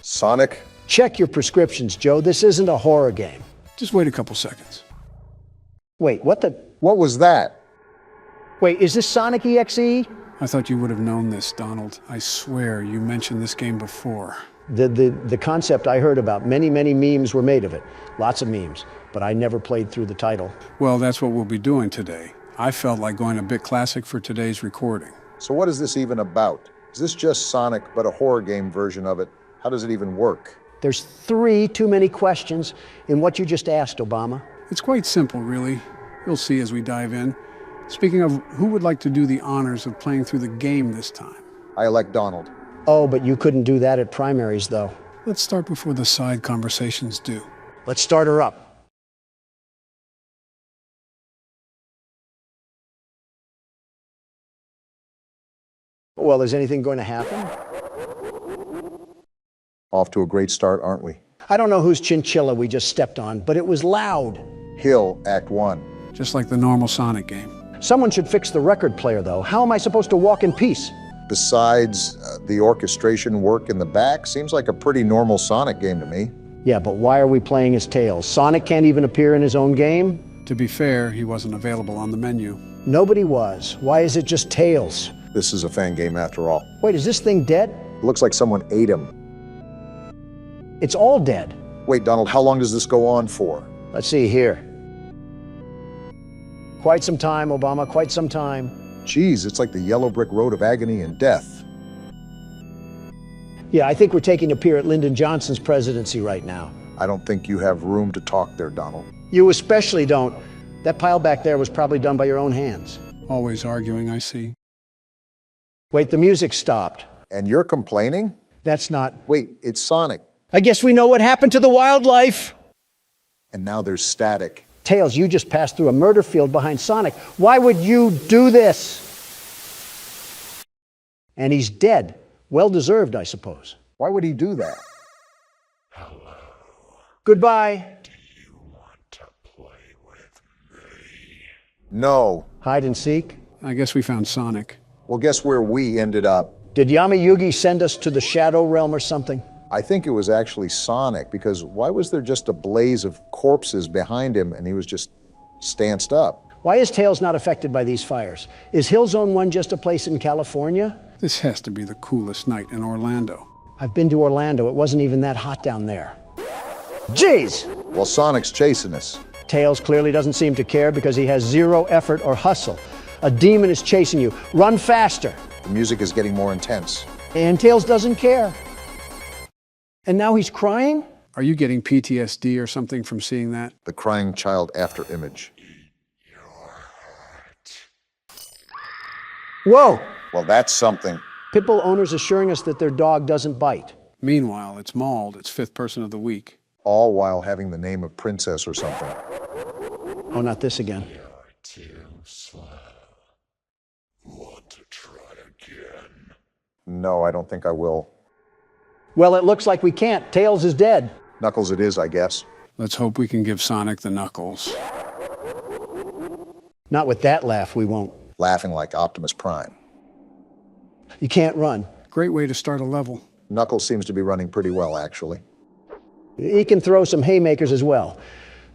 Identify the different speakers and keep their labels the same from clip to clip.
Speaker 1: Sonic?
Speaker 2: Check your prescriptions, Joe. This isn't a horror game.
Speaker 3: Just wait a couple seconds.
Speaker 2: Wait, what the?
Speaker 1: What was that?
Speaker 2: Wait, is this Sonic.exe?
Speaker 3: I thought you would have known this, Donald. I swear you mentioned this game before.
Speaker 2: The concept I heard about, many memes were made of it. Lots of memes, but I never played through the title.
Speaker 3: Well, that's what we'll be doing today. I felt like going a bit classic for today's recording.
Speaker 1: So what is this even about? Is this just Sonic, but a horror game version of it? How does it even work?
Speaker 2: There's 3 too many questions in what you just asked, Obama.
Speaker 3: It's quite simple, really. You'll see as we dive in. Speaking of, who would like to do the honors of playing through the game this time?
Speaker 1: I elect Donald.
Speaker 2: Oh, but you couldn't do that at primaries, though.
Speaker 3: Let's start before the side conversations do.
Speaker 2: Let's start her up. Well, is anything going to happen?
Speaker 1: Off to a great start, aren't we?
Speaker 2: I don't know whose chinchilla we just stepped on, but it was loud.
Speaker 1: Hill, Act 1.
Speaker 3: Just like the normal Sonic game.
Speaker 2: Someone should fix the record player, though. How am I supposed to walk in peace?
Speaker 1: Besides the orchestration work in the back, seems like a pretty normal Sonic game to me.
Speaker 2: Yeah, but why are we playing as Tails? Sonic can't even appear in his own game?
Speaker 3: To be fair, he wasn't available on the menu.
Speaker 2: Nobody was. Why is it just Tails?
Speaker 1: This is a fan game after all.
Speaker 2: Wait, is this thing dead?
Speaker 1: It looks like someone ate him.
Speaker 2: It's all dead.
Speaker 1: Wait, Donald, how long does this go on for?
Speaker 2: Let's see here. Quite some time, Obama, quite some time.
Speaker 1: Geez, it's like the yellow brick road of agony and death.
Speaker 2: Yeah, I think we're taking a peer at Lyndon Johnson's presidency right now.
Speaker 1: I don't think you have room to talk there, Donald.
Speaker 2: You especially don't. That pile back there was probably done by your own hands.
Speaker 3: Always arguing, I see.
Speaker 2: Wait, the music stopped.
Speaker 1: And you're complaining?
Speaker 2: That's not...
Speaker 1: Wait, it's Sonic.
Speaker 2: I guess we know what happened to the wildlife.
Speaker 1: And now there's static.
Speaker 2: Tails, you just passed through a murder field behind Sonic. Why would you do this? And he's dead. Well deserved, I suppose.
Speaker 1: Why would he do that?
Speaker 4: Hello.
Speaker 2: Goodbye.
Speaker 4: Do you want to play with me?
Speaker 1: No.
Speaker 2: Hide and seek.
Speaker 3: I guess we found Sonic.
Speaker 1: Well, guess where we ended up?
Speaker 2: Did Yami Yugi send us to the Shadow Realm or something?
Speaker 1: I think it was actually Sonic, because why was there just a blaze of corpses behind him and he was just stanced up?
Speaker 2: Why is Tails not affected by these fires? Is Hill Zone 1 just a place in California?
Speaker 3: This has to be the coolest night in Orlando.
Speaker 2: I've been to Orlando. It wasn't even that hot down there. Jeez!
Speaker 1: Well, Sonic's chasing us.
Speaker 2: Tails clearly doesn't seem to care because he has zero effort or hustle. A demon is chasing you. Run faster!
Speaker 1: The music is getting more intense.
Speaker 2: And Tails doesn't care. And now he's crying?
Speaker 3: Are you getting PTSD or something from seeing that?
Speaker 1: The crying child after image.
Speaker 2: Whoa!
Speaker 1: Well, that's something.
Speaker 2: Pitbull owners assuring us that their dog doesn't bite.
Speaker 3: Meanwhile, it's Mauled, its 5th person of the week.
Speaker 1: All while having the name of Princess or something.
Speaker 2: Oh, not this again.
Speaker 4: You're too slow. Want to try again?
Speaker 1: No, I don't think I will.
Speaker 2: Well, it looks like we can't. Tails is dead.
Speaker 1: Knuckles it is, I guess.
Speaker 3: Let's hope we can give Sonic the knuckles.
Speaker 2: Not with that laugh, we won't.
Speaker 1: Laughing like Optimus Prime.
Speaker 2: You can't run.
Speaker 3: Great way to start a level.
Speaker 1: Knuckles seems to be running pretty well, actually.
Speaker 2: He can throw some haymakers as well.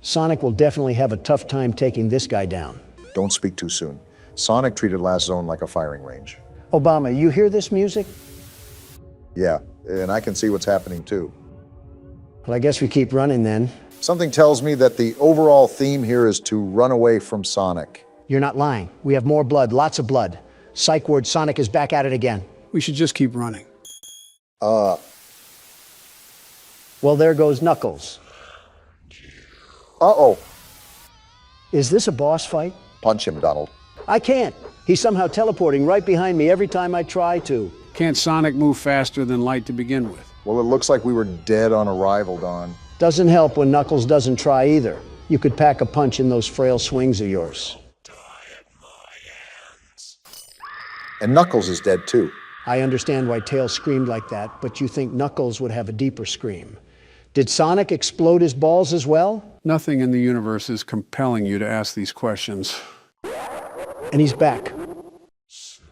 Speaker 2: Sonic will definitely have a tough time taking this guy down.
Speaker 1: Don't speak too soon. Sonic treated Last Zone like a firing range.
Speaker 2: Obama, you hear this music?
Speaker 1: Yeah, and I can see what's happening too.
Speaker 2: Well, I guess we keep running then.
Speaker 1: Something tells me that the overall theme here is to run away from Sonic.
Speaker 2: You're not lying. We have more blood, lots of blood. Psych ward, Sonic is back at it again.
Speaker 3: We should just keep running.
Speaker 2: Well, there goes Knuckles.
Speaker 1: Uh-oh.
Speaker 2: Is this a boss fight?
Speaker 1: Punch him, Donald.
Speaker 2: I can't. He's somehow teleporting right behind me every time I try to.
Speaker 3: Can't Sonic move faster than light to begin with?
Speaker 1: Well, it looks like we were dead on arrival, Don.
Speaker 2: Doesn't help when Knuckles doesn't try either. You could pack a punch in those frail swings of yours.
Speaker 4: Die at my hands.
Speaker 1: And Knuckles is dead too.
Speaker 2: I understand why Tails screamed like that, but you think Knuckles would have a deeper scream. Did Sonic explode his balls as well?
Speaker 3: Nothing in the universe is compelling you to ask these questions.
Speaker 2: And he's back.
Speaker 4: So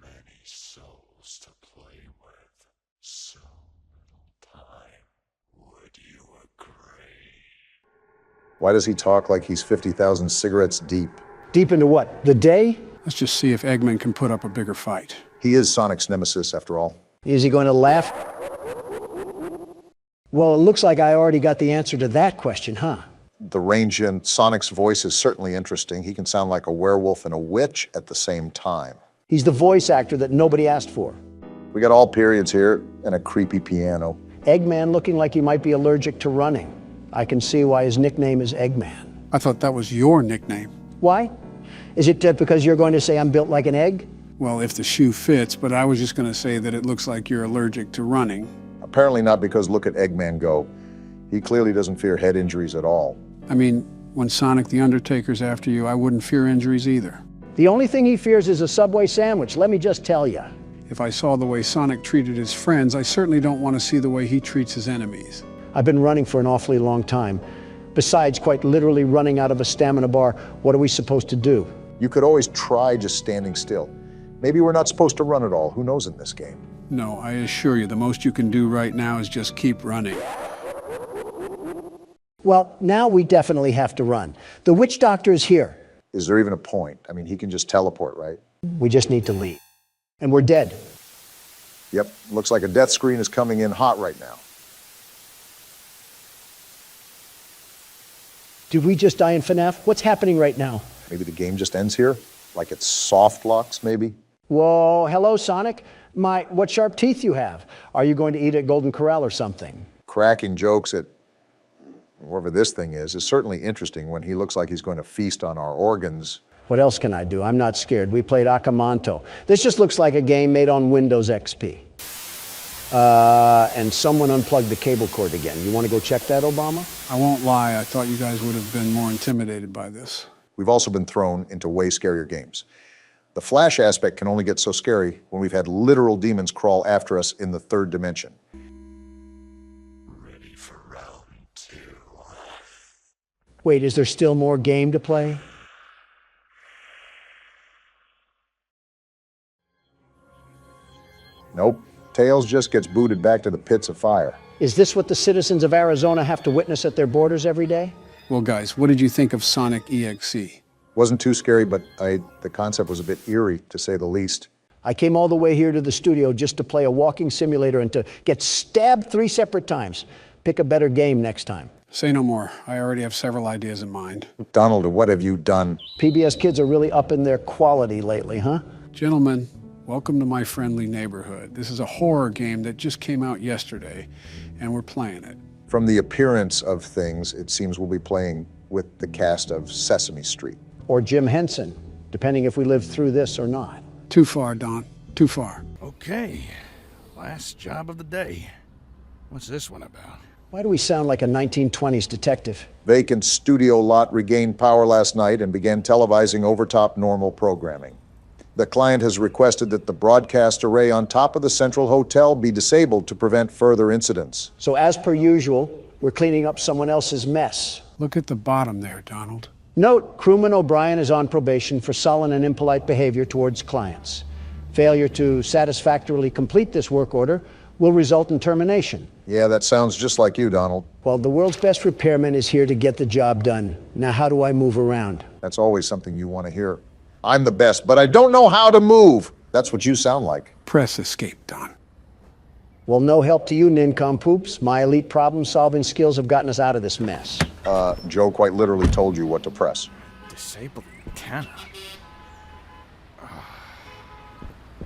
Speaker 4: many souls to play with. So little time.
Speaker 1: Why does he talk like he's 50,000 cigarettes deep?
Speaker 2: Deep into what? The day?
Speaker 3: Let's just see if Eggman can put up a bigger fight.
Speaker 1: He is Sonic's nemesis, after all.
Speaker 2: Is he going to laugh? Well, it looks like I already got the answer to that question, huh?
Speaker 1: The range in Sonic's voice is certainly interesting. He can sound like a werewolf and a witch at the same time.
Speaker 2: He's the voice actor that nobody asked for.
Speaker 1: We got all periods here and a creepy piano.
Speaker 2: Eggman looking like he might be allergic to running. I can see why his nickname is Eggman.
Speaker 3: I thought that was your nickname.
Speaker 2: Why? Is it because you're going to say I'm built like an egg?
Speaker 3: Well, if the shoe fits, but I was just going to say that it looks like you're allergic to running.
Speaker 1: Apparently not, because look at Eggman go. He clearly doesn't fear head injuries at all.
Speaker 3: I mean, when Sonic the Undertaker's after you, I wouldn't fear injuries either.
Speaker 2: The only thing he fears is a Subway sandwich, let me just tell you.
Speaker 3: If I saw the way Sonic treated his friends, I certainly don't want to see the way he treats his enemies.
Speaker 2: I've been running for an awfully long time. Besides quite literally running out of a stamina bar, what are we supposed to do?
Speaker 1: You could always try just standing still. Maybe we're not supposed to run at all. Who knows in this game?
Speaker 3: No, I assure you, the most you can do right now is just keep running.
Speaker 2: Well, now we definitely have to run. The witch doctor is here.
Speaker 1: Is there even a point? I mean, he can just teleport, right?
Speaker 2: We just need to leave. And we're dead.
Speaker 1: Yep, looks like a death screen is coming in hot right now.
Speaker 2: Did we just die in FNAF? What's happening right now?
Speaker 1: Maybe the game just ends here? Like it soft locks, maybe?
Speaker 2: Whoa, hello, Sonic. What sharp teeth you have. Are you going to eat at Golden Corral or something?
Speaker 1: Cracking jokes at whoever this thing is certainly interesting when he looks like he's going to feast on our organs.
Speaker 2: What else can I do? I'm not scared. We played Akamanto. This just looks like a game made on Windows XP. And someone unplugged the cable cord again. You want to go check that, Obama?
Speaker 3: I won't lie, I thought you guys would have been more intimidated by this.
Speaker 1: We've also been thrown into way scarier games. The Flash aspect can only get so scary when we've had literal demons crawl after us in the third dimension.
Speaker 4: Ready for round 2.
Speaker 2: Wait, is there still more game to play?
Speaker 1: Nope. Tails just gets booted back to the pits of fire.
Speaker 2: Is this what the citizens of Arizona have to witness at their borders every day?
Speaker 3: Well, guys, what did you think of Sonic.exe?
Speaker 1: Wasn't too scary, but the concept was a bit eerie, to say the least.
Speaker 2: I came all the way here to the studio just to play a walking simulator and to get stabbed 3 separate times. Pick a better game next time.
Speaker 3: Say no more. I already have several ideas in mind.
Speaker 1: Donald, what have you done?
Speaker 2: PBS kids are really upping their quality lately, huh?
Speaker 3: Gentlemen, welcome to my friendly neighborhood. This is a horror game that just came out yesterday, and we're playing it.
Speaker 1: From the appearance of things, it seems we'll be playing with the cast of Sesame Street.
Speaker 2: Or Jim Henson, depending if we live through this or not.
Speaker 3: Too far, Don. Too far.
Speaker 5: Okay, last job of the day. What's this one about?
Speaker 2: Why do we sound like a 1920s detective?
Speaker 1: Vacant studio lot regained power last night and began televising overtop normal programming. The client has requested that the broadcast array on top of the Central Hotel be disabled to prevent further incidents.
Speaker 2: So as per usual, we're cleaning up someone else's mess.
Speaker 3: Look at the bottom there, Donald.
Speaker 2: Note, crewman O'Brien is on probation for sullen and impolite behavior towards clients. Failure to satisfactorily complete this work order will result in termination.
Speaker 1: Yeah, that sounds just like you, Donald.
Speaker 2: Well, the world's best repairman is here to get the job done. Now, how do I move around?
Speaker 1: That's always something you want to hear. I'm the best, but I don't know how to move. That's what you sound like.
Speaker 3: Press escape, Don.
Speaker 2: Well, no help to you, nincompoops. My elite problem-solving skills have gotten us out of this mess.
Speaker 1: Joe quite literally told you what to press.
Speaker 5: Disable the antenna.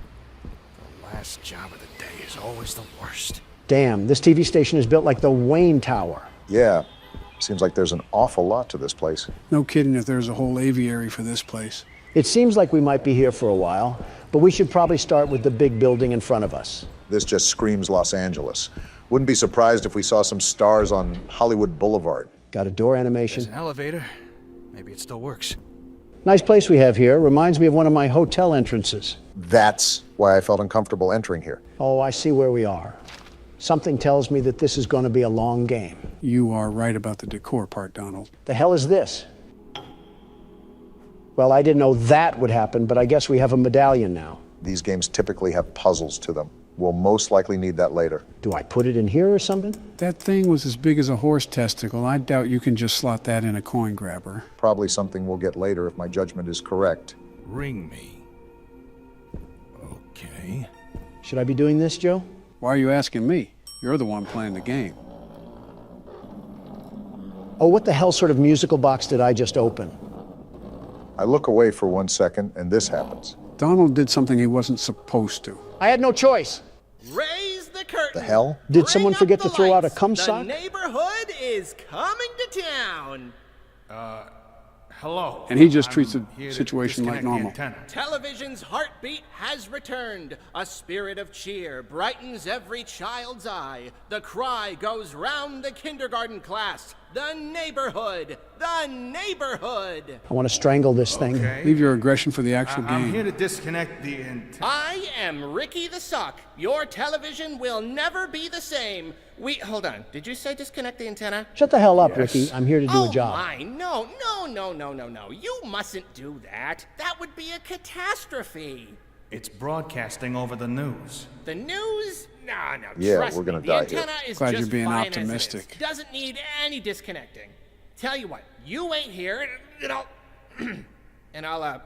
Speaker 5: The last job of the day is always the worst.
Speaker 2: Damn, this TV station is built like the Wayne Tower.
Speaker 1: Yeah, seems like there's an awful lot to this place.
Speaker 3: No kidding if there's a whole aviary for this place.
Speaker 2: It seems like we might be here for a while, but we should probably start with the big building in front of us.
Speaker 1: This just screams Los Angeles. Wouldn't be surprised if we saw some stars on Hollywood Boulevard.
Speaker 2: Got a door animation.
Speaker 5: There's an elevator. Maybe it still works.
Speaker 2: Nice place we have here. Reminds me of one of my hotel entrances.
Speaker 1: That's why I felt uncomfortable entering here.
Speaker 2: Oh, I see where we are. Something tells me that this is going to be a long game.
Speaker 3: You are right about the decor part, Donald.
Speaker 2: The hell is this? Well, I didn't know that would happen, but I guess we have a medallion now.
Speaker 1: These games typically have puzzles to them. We'll most likely need that later.
Speaker 2: Do I put it in here or something?
Speaker 3: That thing was as big as a horse testicle. I doubt you can just slot that in a coin grabber.
Speaker 1: Probably something we'll get later if my judgment is correct.
Speaker 5: Ring me. Okay.
Speaker 2: Should I be doing this, Joe?
Speaker 3: Why are you asking me? You're the one playing the game.
Speaker 2: Oh, what the hell sort of musical box did I just open?
Speaker 1: I look away for 1 second, and this happens.
Speaker 3: Donald did something he wasn't supposed to.
Speaker 2: I had no choice.
Speaker 6: Raise the curtain.
Speaker 1: The hell?
Speaker 2: Did
Speaker 6: Bring
Speaker 2: someone
Speaker 6: up
Speaker 2: forget
Speaker 6: the
Speaker 2: to throw out a
Speaker 6: lights.
Speaker 2: cum
Speaker 6: The
Speaker 2: sock?
Speaker 6: neighborhood is coming to town.
Speaker 5: Hello.
Speaker 3: And he just treats
Speaker 5: I'm
Speaker 3: the
Speaker 5: here to
Speaker 3: situation like
Speaker 5: disconnect the
Speaker 3: normal.
Speaker 5: antenna.
Speaker 6: Television's heartbeat has returned. A spirit of cheer brightens every child's eye. The cry goes round the kindergarten class. The neighborhood! The neighborhood!
Speaker 2: I want to strangle this thing.
Speaker 5: Okay.
Speaker 3: Leave your aggression for the actual
Speaker 5: I'm here
Speaker 3: game.
Speaker 5: to disconnect the antenna.
Speaker 6: I am Ricky the Sock. Your television will never be the same. Hold on. Did you say disconnect the antenna?
Speaker 2: Shut the hell up, Ricky. I'm here to do a job.
Speaker 6: Oh my, no. You mustn't do that. That would be a catastrophe.
Speaker 5: It's broadcasting over the news.
Speaker 6: The news? No,
Speaker 1: Yeah,
Speaker 6: trust
Speaker 1: we're gonna
Speaker 6: me.
Speaker 1: die
Speaker 6: The
Speaker 1: here.
Speaker 6: antenna is
Speaker 3: Glad
Speaker 6: just
Speaker 3: you're being
Speaker 6: fine as it is.
Speaker 3: optimistic.
Speaker 6: Doesn't need any disconnecting. Tell you what, you wait here, and I'll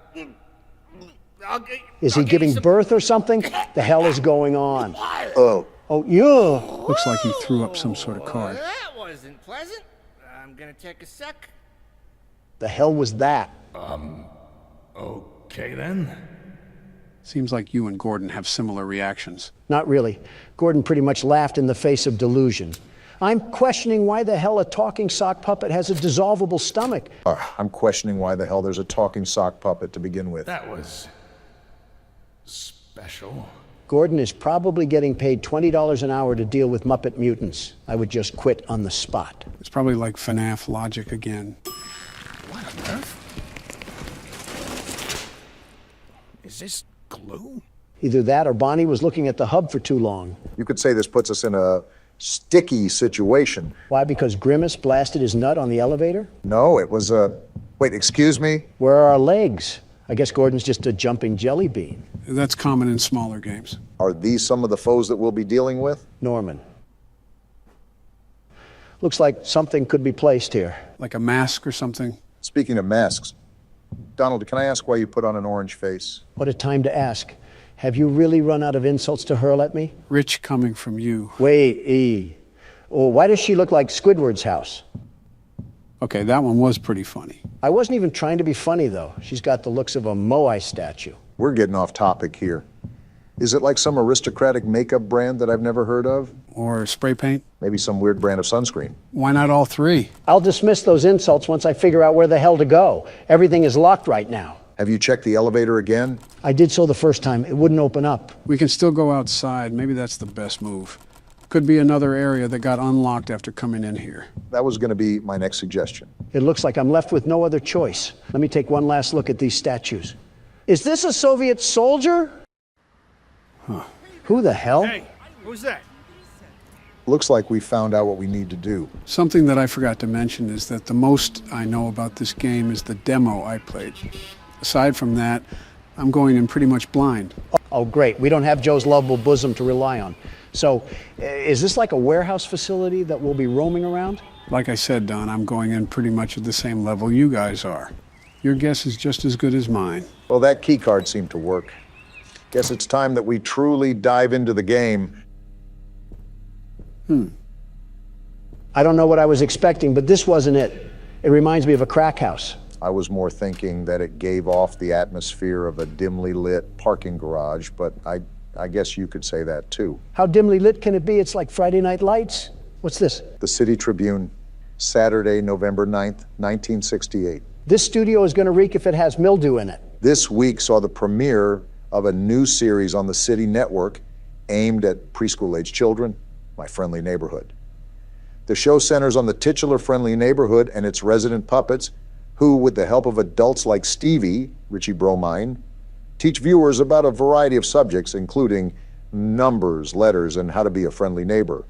Speaker 2: Is he giving birth or something? The hell is going on?
Speaker 1: Oh,
Speaker 2: Oh, yeah.
Speaker 3: Looks like he threw up some sort of card.
Speaker 6: That wasn't pleasant. I'm gonna take a sec.
Speaker 2: The hell was that?
Speaker 5: Okay then.
Speaker 3: Seems like you and Gordon have similar reactions.
Speaker 2: Not really. Gordon pretty much laughed in the face of delusion. I'm questioning why the hell a talking sock puppet has a dissolvable stomach.
Speaker 1: I'm questioning why the hell there's a talking sock puppet to begin with.
Speaker 5: That was special.
Speaker 2: Gordon is probably getting paid $20 an hour to deal with Muppet mutants. I would just quit on the spot.
Speaker 3: It's probably like FNAF logic again.
Speaker 5: What on earth? Is this glue?
Speaker 2: Either that or Bonnie was looking at the hub for too long.
Speaker 1: You could say this puts us in a sticky situation.
Speaker 2: Why? Because Grimace blasted his nut on the elevator?
Speaker 1: No, it was a... Wait, excuse me?
Speaker 2: Where are our legs? I guess Gordon's just a jumping jelly bean.
Speaker 3: That's common in smaller games.
Speaker 1: Are these some of the foes that we'll be dealing with?
Speaker 2: Norman. Looks like something could be placed here.
Speaker 3: Like a mask or something.
Speaker 1: Speaking of masks, Donald, can I ask why you put on an orange face?
Speaker 2: What a time to ask. Have you really run out of insults to hurl at me?
Speaker 3: Rich coming from you.
Speaker 2: Wait, E. Oh, why does she look like Squidward's house?
Speaker 3: Okay, that one was pretty funny.
Speaker 2: I wasn't even trying to be funny, though. She's got the looks of a Moai statue.
Speaker 1: We're getting off topic here. Is it like some aristocratic makeup brand that I've never heard of?
Speaker 3: Or spray paint.
Speaker 1: Maybe some weird brand of sunscreen.
Speaker 3: Why not all three?
Speaker 2: I'll dismiss those insults once I figure out where the hell to go. Everything is locked right now.
Speaker 1: Have you checked the elevator again?
Speaker 2: I did so the first time. It wouldn't open up.
Speaker 3: We can still go outside. Maybe that's the best move. Could be another area that got unlocked after coming in here.
Speaker 1: That was going to be my next suggestion.
Speaker 2: It looks like I'm left with no other choice. Let me take one last look at these statues. Is this a Soviet soldier?
Speaker 3: Huh.
Speaker 2: Who the hell?
Speaker 5: Hey, who's that?
Speaker 1: Looks like we found out what we need to do.
Speaker 3: Something that I forgot to mention is that the most I know about this game is the demo I played. Aside from that, I'm going in pretty much blind.
Speaker 2: Oh, great. We don't have Joe's lovable bosom to rely on. So, is this like a warehouse facility that we'll be roaming around?
Speaker 3: Like I said, Don, I'm going in pretty much at the same level you guys are. Your guess is just as good as mine.
Speaker 1: Well, that key card seemed to work. Guess it's time that we truly dive into the game.
Speaker 2: I don't know what I was expecting, but this wasn't it. It reminds me of a crack house.
Speaker 1: I was more thinking that it gave off the atmosphere of a dimly lit parking garage, but I guess you could say that too.
Speaker 2: How dimly lit can it be? It's like Friday Night Lights. What's this?
Speaker 1: The City Tribune, Saturday, November 9th, 1968.
Speaker 2: This studio is going to reek if it has mildew in it.
Speaker 1: This week saw the premiere of a new series on the City Network aimed at preschool-age children, My Friendly Neighborhood. The show centers on the titular friendly neighborhood and its resident puppets who, with the help of adults like Stevie, Richie Bromine, teach viewers about a variety of subjects, including numbers, letters, and how to be a friendly neighbor.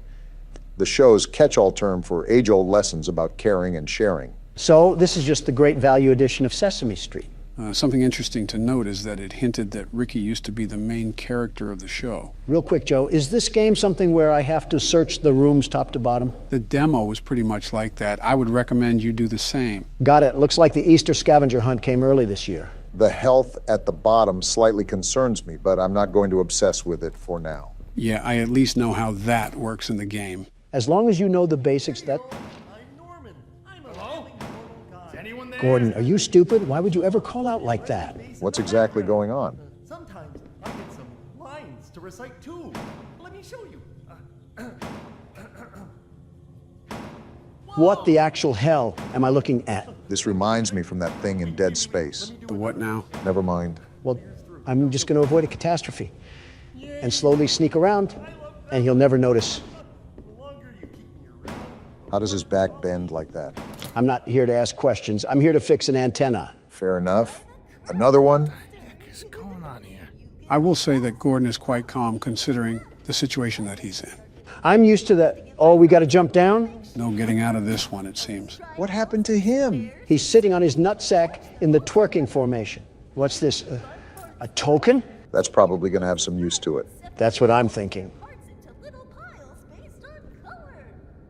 Speaker 1: The show's catch-all term for age-old lessons about caring and sharing.
Speaker 2: So, this is just the great value edition of Sesame Street.
Speaker 3: Something interesting to note is that it hinted that Ricky used to be the main character of the show.
Speaker 2: Real quick, Joe, is this game something where I have to search the rooms top to bottom?
Speaker 3: The demo was pretty much like that. I would recommend you do the same.
Speaker 2: Got it. Looks like the Easter scavenger hunt came early this year.
Speaker 1: The health at the bottom slightly concerns me, but I'm not going to obsess with it for now.
Speaker 3: Yeah, I at least know how that works in the game.
Speaker 2: As long as you know the basics, that... Gordon, are you stupid? Why would you ever call out like that?
Speaker 1: What's exactly going on?
Speaker 7: Sometimes I get some lines to recite too. Let me show you.
Speaker 2: What the actual hell am I looking at?
Speaker 1: This reminds me from that thing in Dead Space.
Speaker 3: The what now?
Speaker 1: Never mind.
Speaker 2: Well, I'm just going to avoid a catastrophe and slowly sneak around, and he'll never notice.
Speaker 1: How does his back bend like that?
Speaker 2: I'm not here to ask questions. I'm here to fix an antenna.
Speaker 1: Fair enough. Another one?
Speaker 5: What the heck is going on here?
Speaker 3: I will say that Gordon is quite calm considering the situation that he's in.
Speaker 2: I'm used to that. Oh, we got to jump down?
Speaker 3: No getting out of this one, it seems.
Speaker 1: What happened to him?
Speaker 2: He's sitting on his nutsack in the twerking formation. What's this? A token?
Speaker 1: That's probably going to have some use to it.
Speaker 2: That's what I'm thinking.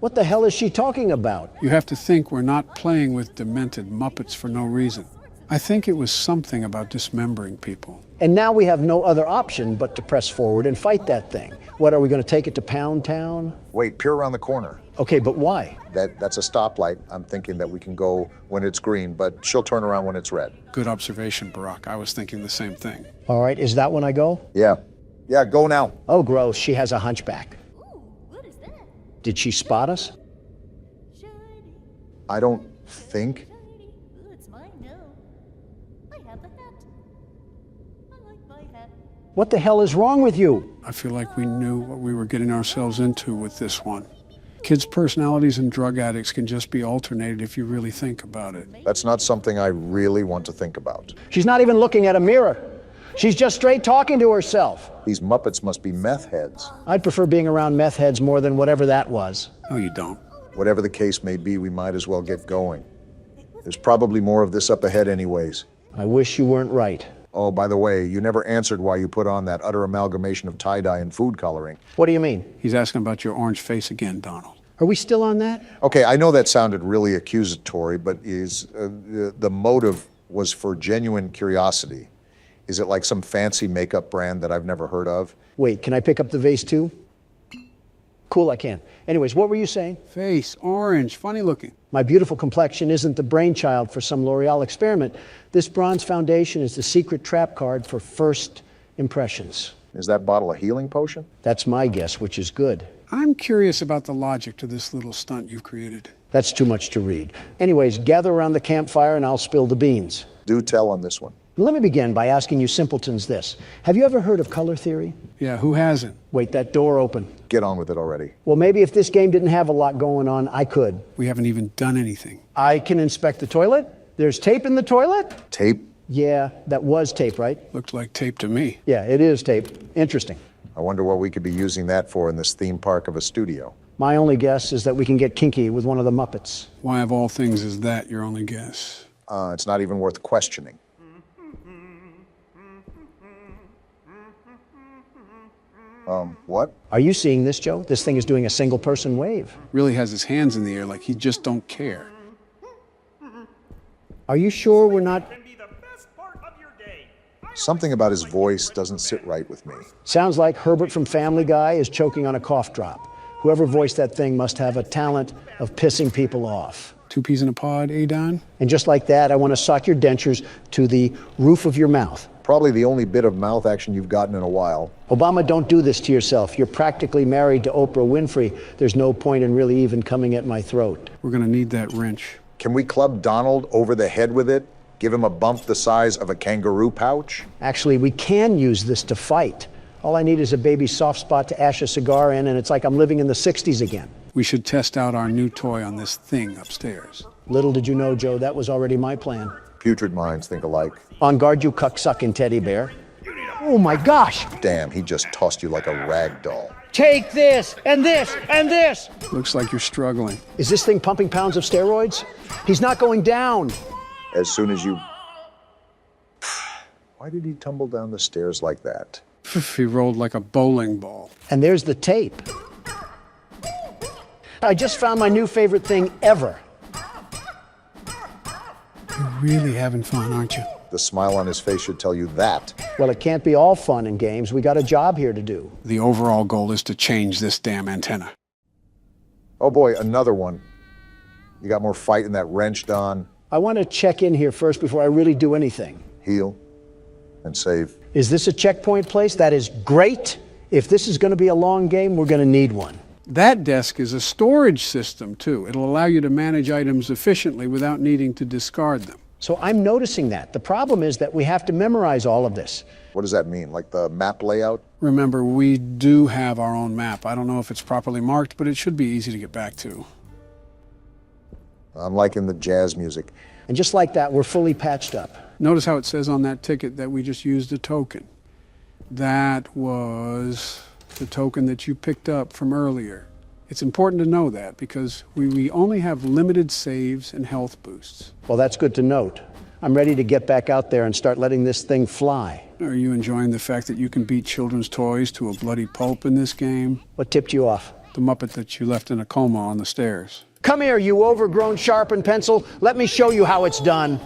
Speaker 2: What the hell is she talking about?
Speaker 3: You have to think we're not playing with demented Muppets for no reason. I think it was something about dismembering people.
Speaker 2: And now we have no other option but to press forward and fight that thing. What, are we going to take it to Pound Town?
Speaker 1: Wait, peer around the corner.
Speaker 2: Okay, but why?
Speaker 1: That's a stoplight. I'm thinking that we can go when it's green, but she'll turn around when it's red.
Speaker 3: Good observation, Barack. I was thinking the same thing.
Speaker 2: All right, is that when I go?
Speaker 1: Yeah. Yeah, go now.
Speaker 2: Oh, gross. She has a hunchback.
Speaker 8: Ooh, what is that?
Speaker 2: Did she spot us?
Speaker 8: Shiny,
Speaker 1: I don't think.
Speaker 8: shiny. Ooh, it's mine now. I have the hat. I like my hat.
Speaker 2: What the hell is wrong with you?
Speaker 3: I feel like we knew what we were getting ourselves into with this one. Kids' personalities and drug addicts can just be alternated if you really think about it.
Speaker 1: That's not something I really want to think about.
Speaker 2: She's not even looking at a mirror. She's just straight talking to herself.
Speaker 1: These Muppets must be meth heads.
Speaker 2: I'd prefer being around meth heads more than whatever that was.
Speaker 3: No, you don't.
Speaker 1: Whatever the case may be, we might as well get going. There's probably more of this up ahead anyways.
Speaker 2: I wish you weren't right.
Speaker 1: Oh, by the way, you never answered why you put on that utter amalgamation of tie-dye and food coloring.
Speaker 2: What do you mean?
Speaker 3: He's asking about your orange face again, Donald.
Speaker 2: Are we still on that?
Speaker 1: Okay, I know that sounded really accusatory, but is the motive was for genuine curiosity. Is it like some fancy makeup brand that I've never heard of?
Speaker 2: Wait, can I pick up the vase too? Cool, I can. Anyways, what were you saying?
Speaker 3: Face, orange, funny looking.
Speaker 2: My beautiful complexion isn't the brainchild for some L'Oreal experiment. This bronze foundation is the secret trap card for first impressions.
Speaker 1: Is that bottle a healing potion?
Speaker 2: That's my guess, which is good.
Speaker 3: I'm curious about the logic to this little stunt you've created.
Speaker 2: That's too much to read. Anyways, gather around the campfire and I'll spill the beans.
Speaker 1: Do tell on this one.
Speaker 2: Let me begin by asking you simpletons this. Have you ever heard of color theory?
Speaker 3: Yeah, who hasn't?
Speaker 2: Wait, that door open.
Speaker 1: Get on with it already.
Speaker 2: Well, maybe if this game didn't have a lot going on, I could.
Speaker 3: We haven't even done anything.
Speaker 2: I can inspect the toilet. There's tape in the toilet?
Speaker 1: Tape?
Speaker 2: Yeah, that was tape, right?
Speaker 3: Looked like tape to me.
Speaker 2: Yeah, it is tape. Interesting.
Speaker 1: I wonder what we could be using that for in this theme park of a studio.
Speaker 2: My only guess is that we can get kinky with one of the Muppets.
Speaker 3: Why of all things is that your only guess?
Speaker 1: It's not even worth questioning. What?
Speaker 2: Are you seeing this, Joe? This thing is doing a single-person wave.
Speaker 3: Really has his hands in the air like he just don't care.
Speaker 2: Are you sure we're not...
Speaker 7: Can be the best part of your day.
Speaker 1: Something about his voice doesn't sit right with me.
Speaker 2: Sounds like Herbert from Family Guy is choking on a cough drop. Whoever voiced that thing must have a talent of pissing people off.
Speaker 3: 2 peas in a pod, eh, Don?
Speaker 2: And just like that, I want to sock your dentures to the roof of your mouth.
Speaker 1: Probably the only bit of mouth action you've gotten in a while.
Speaker 2: Obama, don't do this to yourself. You're practically married to Oprah Winfrey. There's no point in really even coming at my throat.
Speaker 3: We're gonna need that wrench.
Speaker 1: Can we club Donald over the head with it? Give him a bump the size of a kangaroo pouch?
Speaker 2: Actually, we can use this to fight. All I need is a baby soft spot to ash a cigar in, and it's like I'm living in the 60s again.
Speaker 3: We should test out our new toy on this thing upstairs.
Speaker 2: Little did you know, Joe, that was already my plan.
Speaker 1: Putrid minds think alike.
Speaker 2: On guard, you cuck-sucking teddy bear. Oh my gosh!
Speaker 1: Damn, he just tossed you like a rag doll.
Speaker 2: Take this, and this, and this!
Speaker 3: Looks like you're struggling.
Speaker 2: Is this thing pumping pounds of steroids? He's not going down.
Speaker 1: As soon as you... Why did he tumble down the stairs like that?
Speaker 3: He rolled like a bowling ball.
Speaker 2: And there's the tape. I just found my new favorite thing ever.
Speaker 3: You're really having fun, aren't you?
Speaker 1: The smile on his face should tell you that.
Speaker 2: Well, it can't be all fun and games. We got a job here to do.
Speaker 3: The overall goal is to change this damn antenna.
Speaker 1: Oh boy, another one. You got more fight in that wrench, Don.
Speaker 2: I want to check in here first before I really do anything.
Speaker 1: Heal and save.
Speaker 2: Is this a checkpoint place? That is great. If this is going to be a long game, we're going to need one.
Speaker 3: That desk is a storage system, too. It'll allow you to manage items efficiently without needing to discard them.
Speaker 2: So I'm noticing that. The problem is that we have to memorize all of this.
Speaker 1: What does that mean? Like the map layout?
Speaker 3: Remember, we do have our own map. I don't know if it's properly marked, but it should be easy to get back to.
Speaker 1: I'm liking the jazz music.
Speaker 2: And just like that, we're fully patched up.
Speaker 3: Notice how it says on that ticket that we just used a token. That was the token that you picked up from earlier. It's important to know that because we only have limited saves and health boosts.
Speaker 2: Well, that's good to note. I'm ready to get back out there and start letting this thing fly.
Speaker 3: Are you enjoying the fact that you can beat children's toys to a bloody pulp in this game?
Speaker 2: What tipped you off?
Speaker 3: The Muppet that you left in a coma on the stairs.
Speaker 2: Come here, you overgrown sharpened pencil. Let me show you how it's done.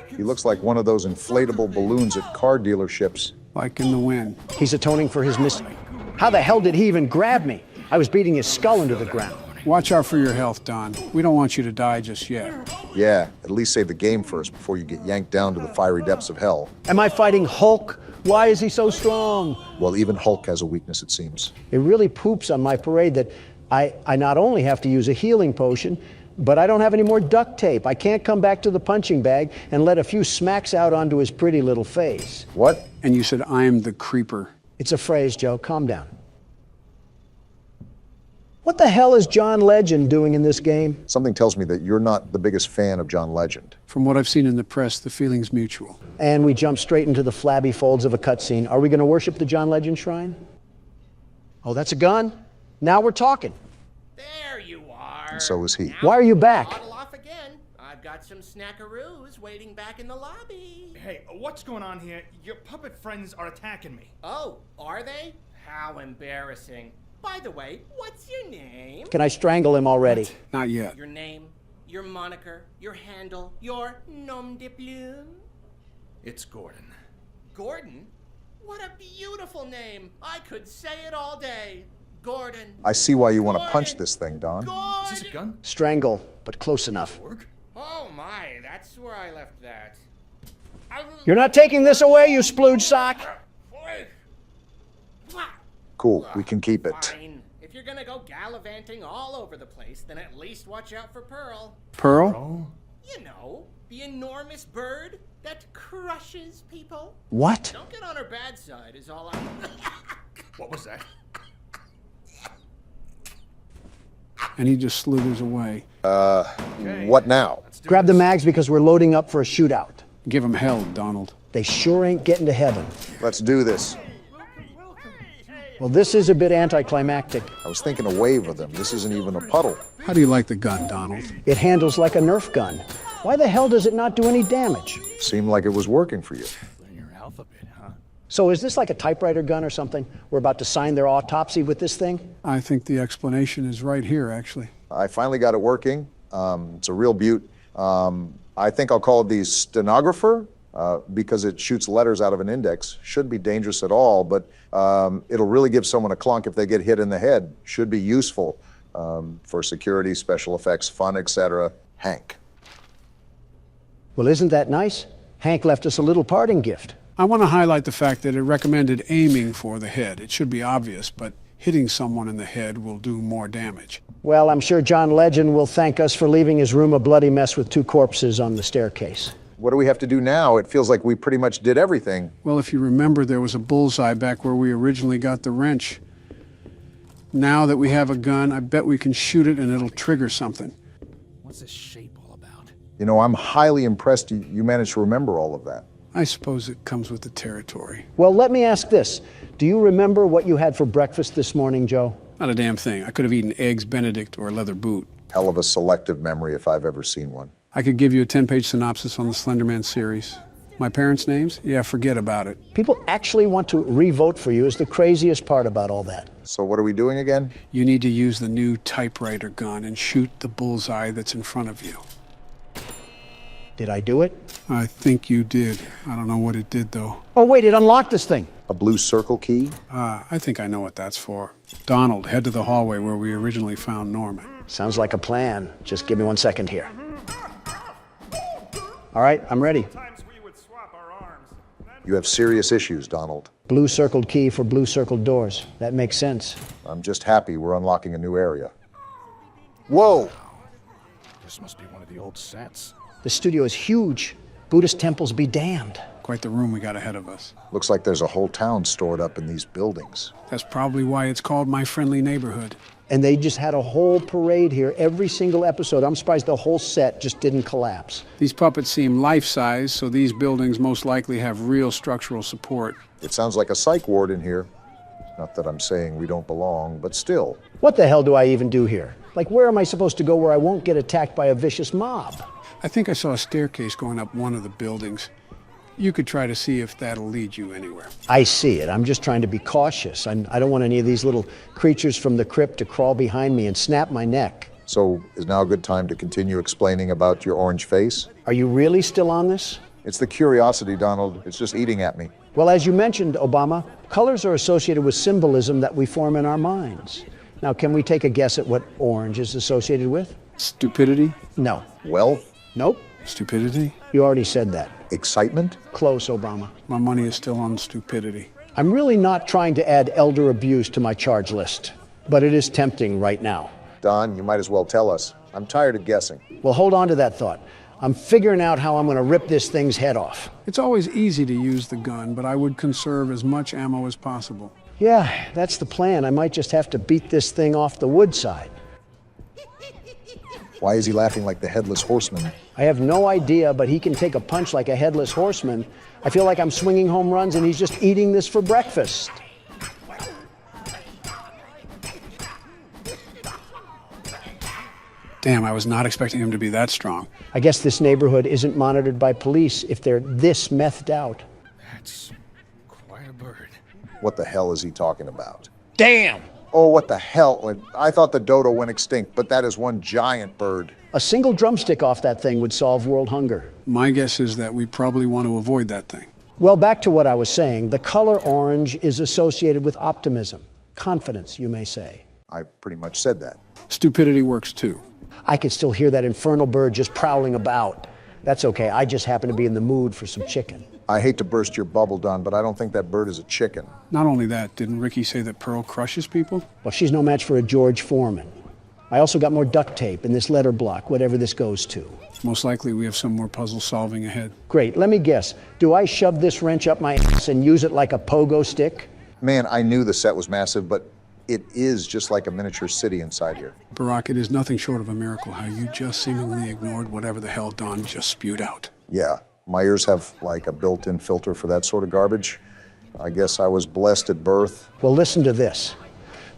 Speaker 1: He looks like one of those inflatable balloons at car dealerships.
Speaker 3: Like in the wind.
Speaker 2: He's atoning for his mistake. How the hell did he even grab me? I was beating his skull into the ground.
Speaker 3: Watch out for your health, Don. We don't want you to die just yet.
Speaker 1: Yeah, at least save the game first before you get yanked down to the fiery depths of hell.
Speaker 2: Am I fighting Hulk? Why is he so strong?
Speaker 1: Well, even Hulk has a weakness, it seems.
Speaker 2: It really poops on my parade that I not only have to use a healing potion, but I don't have any more duct tape. I can't come back to the punching bag and let a few smacks out onto his pretty little face.
Speaker 1: What?
Speaker 3: And you said, I'm the creeper.
Speaker 2: It's a phrase, Joe. Calm down. What the hell is John Legend doing in this game?
Speaker 1: Something tells me that you're not the biggest fan of John Legend.
Speaker 3: From what I've seen in the press, the feeling's mutual.
Speaker 2: And we jump straight into the flabby folds of a cutscene. Are we going to worship the John Legend shrine? Oh, that's a gun? Now we're talking.
Speaker 6: There you are.
Speaker 1: And so is he.
Speaker 6: Now
Speaker 2: Why are you back?
Speaker 6: Bottle off again. I've got some snackaroos waiting back in the lobby.
Speaker 7: Hey, what's going on here? Your puppet friends are attacking me.
Speaker 6: Oh, are they? How embarrassing. By the way, what's your name?
Speaker 2: Can I strangle him already?
Speaker 3: Not yet.
Speaker 6: Your name, your moniker, your handle, your nom de plume?
Speaker 5: It's Gordon.
Speaker 6: Gordon? What a beautiful name. I could say it all day. Gordon.
Speaker 1: I see why you want to punch this thing, Don.
Speaker 6: Gordon.
Speaker 5: Is this a gun?
Speaker 2: Strangle, but close enough.
Speaker 5: Work?
Speaker 6: Oh my, that's where I left that.
Speaker 2: You're not taking this away, you splooge sock.
Speaker 1: Cool, we can keep it.
Speaker 6: Fine. If you're gonna go gallivanting all over the place, then at least watch out for Pearl.
Speaker 3: Pearl?
Speaker 5: Oh.
Speaker 6: You know, the enormous bird that crushes people.
Speaker 2: What?
Speaker 6: Don't get on her bad side is all I...
Speaker 5: What was that?
Speaker 3: And he just slithers away.
Speaker 1: What now?
Speaker 2: Grab the mags because we're loading up for a shootout.
Speaker 3: Give him hell, Donald.
Speaker 2: They sure ain't getting to heaven.
Speaker 1: Let's do this.
Speaker 2: Well, this is a bit anticlimactic.
Speaker 1: I was thinking a wave of them. This isn't even a puddle.
Speaker 3: How do you like the gun, Donald?
Speaker 2: It handles like a Nerf gun. Why the hell does it not do any damage?
Speaker 1: Seemed like it was working for you.
Speaker 5: Learn your alphabet, huh?
Speaker 2: So is this like a typewriter gun or something? We're about to sign their autopsy with this thing?
Speaker 3: I think the explanation is right here, actually.
Speaker 1: I finally got it working. It's a real beaut. I think I'll call it the stenographer because it shoots letters out of an index. Shouldn't be dangerous at all, but it'll really give someone a clunk if they get hit in the head. Should be useful for security, special effects, fun, etc. Hank.
Speaker 2: Well, isn't that nice? Hank left us a little parting gift.
Speaker 3: I want to highlight the fact that it recommended aiming for the head. It should be obvious, but hitting someone in the head will do more damage.
Speaker 2: Well, I'm sure John Legend will thank us for leaving his room a bloody mess with 2 corpses on the staircase.
Speaker 1: What do we have to do now? It feels like we pretty much did everything.
Speaker 3: Well, if you remember, there was a bullseye back where we originally got the wrench. Now that we have a gun, I bet we can shoot it and it'll trigger something.
Speaker 5: What's this shape all about?
Speaker 1: You know, I'm highly impressed you managed to remember all of that.
Speaker 3: I suppose it comes with the territory.
Speaker 2: Well, let me ask this. Do you remember what you had for breakfast this morning, Joe?
Speaker 3: Not a damn thing. I could have eaten eggs Benedict or a leather boot.
Speaker 1: Hell of a selective memory if I've ever seen one.
Speaker 3: I could give you a 10-page synopsis on the Slender Man series. My parents' names? Yeah, forget about it.
Speaker 2: People actually want to re-vote for you is the craziest part about all that.
Speaker 1: So what are we doing again?
Speaker 3: You need to use the new typewriter gun and shoot the bullseye that's in front of you.
Speaker 2: Did I do it?
Speaker 3: I think you did. I don't know what it did, though.
Speaker 2: Oh, wait, it unlocked this thing.
Speaker 1: A blue circle key?
Speaker 3: I think I know what that's for. Donald, head to the hallway where we originally found Norman.
Speaker 2: Sounds like a plan. Just give me 1 second here. All right, I'm ready.
Speaker 1: You have serious issues, Donald.
Speaker 2: Blue circled key for blue circled doors. That makes sense.
Speaker 1: I'm just happy we're unlocking a new area. Whoa!
Speaker 5: This must be one of the old sets.
Speaker 2: The studio is huge. Buddhist temples be damned.
Speaker 3: Quite the room we got ahead of us.
Speaker 1: Looks like there's a whole town stored up in these buildings.
Speaker 3: That's probably why it's called My Friendly Neighborhood.
Speaker 2: And they just had a whole parade here every single episode. I'm surprised the whole set just didn't collapse.
Speaker 3: These puppets seem life-size, so these buildings most likely have real structural support.
Speaker 1: It sounds like a psych ward in here. Not that I'm saying we don't belong, but still.
Speaker 2: What the hell do I even do here? Like, where am I supposed to go where I won't get attacked by a vicious mob?
Speaker 3: I think I saw a staircase going up one of the buildings. You could try to see if that'll lead you anywhere.
Speaker 2: I see it. I'm just trying to be cautious. I don't want any of these little creatures from the crypt to crawl behind me and snap my neck.
Speaker 1: So is now a good time to continue explaining about your orange face?
Speaker 2: Are you really still on this?
Speaker 1: It's the curiosity, Donald. It's just eating at me.
Speaker 2: Well, as you mentioned, Obama, colors are associated with symbolism that we form in our minds. Now, can we take a guess at what orange is associated with?
Speaker 3: Stupidity?
Speaker 2: No.
Speaker 1: Wealth?
Speaker 2: Nope.
Speaker 3: Stupidity?
Speaker 2: You already said that.
Speaker 1: Excitement?
Speaker 2: Close, Obama.
Speaker 3: My money is still on stupidity.
Speaker 2: I'm really not trying to add elder abuse to my charge list, but it is tempting right now.
Speaker 1: Don, you might as well tell us. I'm tired of guessing.
Speaker 2: Well, hold on to that thought. I'm figuring out how I'm going to rip this thing's head off.
Speaker 3: It's always easy to use the gun, but I would conserve as much ammo as possible.
Speaker 2: Yeah, that's the plan. I might just have to beat this thing off the wood side.
Speaker 1: Why is he laughing like the headless horseman?
Speaker 2: I have no idea, but he can take a punch like a headless horseman. I feel like I'm swinging home runs and he's just eating this for breakfast.
Speaker 3: Damn, I was not expecting him to be that strong.
Speaker 2: I guess this neighborhood isn't monitored by police if they're this methed out.
Speaker 5: That's quite a bird.
Speaker 1: What the hell is he talking about?
Speaker 2: Damn!
Speaker 1: Oh, what the hell? I thought the dodo went extinct, but that is one giant bird.
Speaker 2: A single drumstick off that thing would solve world hunger.
Speaker 3: My guess is that we probably want to avoid that thing.
Speaker 2: Well, back to what I was saying. The color orange is associated with optimism, confidence, you may say.
Speaker 1: I pretty much said that.
Speaker 3: Stupidity works too.
Speaker 2: I could still hear that infernal bird just prowling about. That's okay. I just happen to be in the mood for some chicken.
Speaker 1: I hate to burst your bubble, Don, but I don't think that bird is a chicken.
Speaker 3: Not only that, didn't Ricky say that Pearl crushes people?
Speaker 2: Well, she's no match for a George Foreman. I also got more duct tape in this letter block, whatever this goes to.
Speaker 3: Most likely we have some more puzzle solving ahead.
Speaker 2: Great. Let me guess. Do I shove this wrench up my ass and use it like a pogo stick?
Speaker 1: Man, I knew the set was massive, but it is just like a miniature city inside here.
Speaker 3: Barack, it is nothing short of a miracle how you just seemingly ignored whatever the hell Don just spewed out.
Speaker 1: Yeah, my ears have like a built-in filter for that sort of garbage. I guess I was blessed at birth.
Speaker 2: Well, listen to this.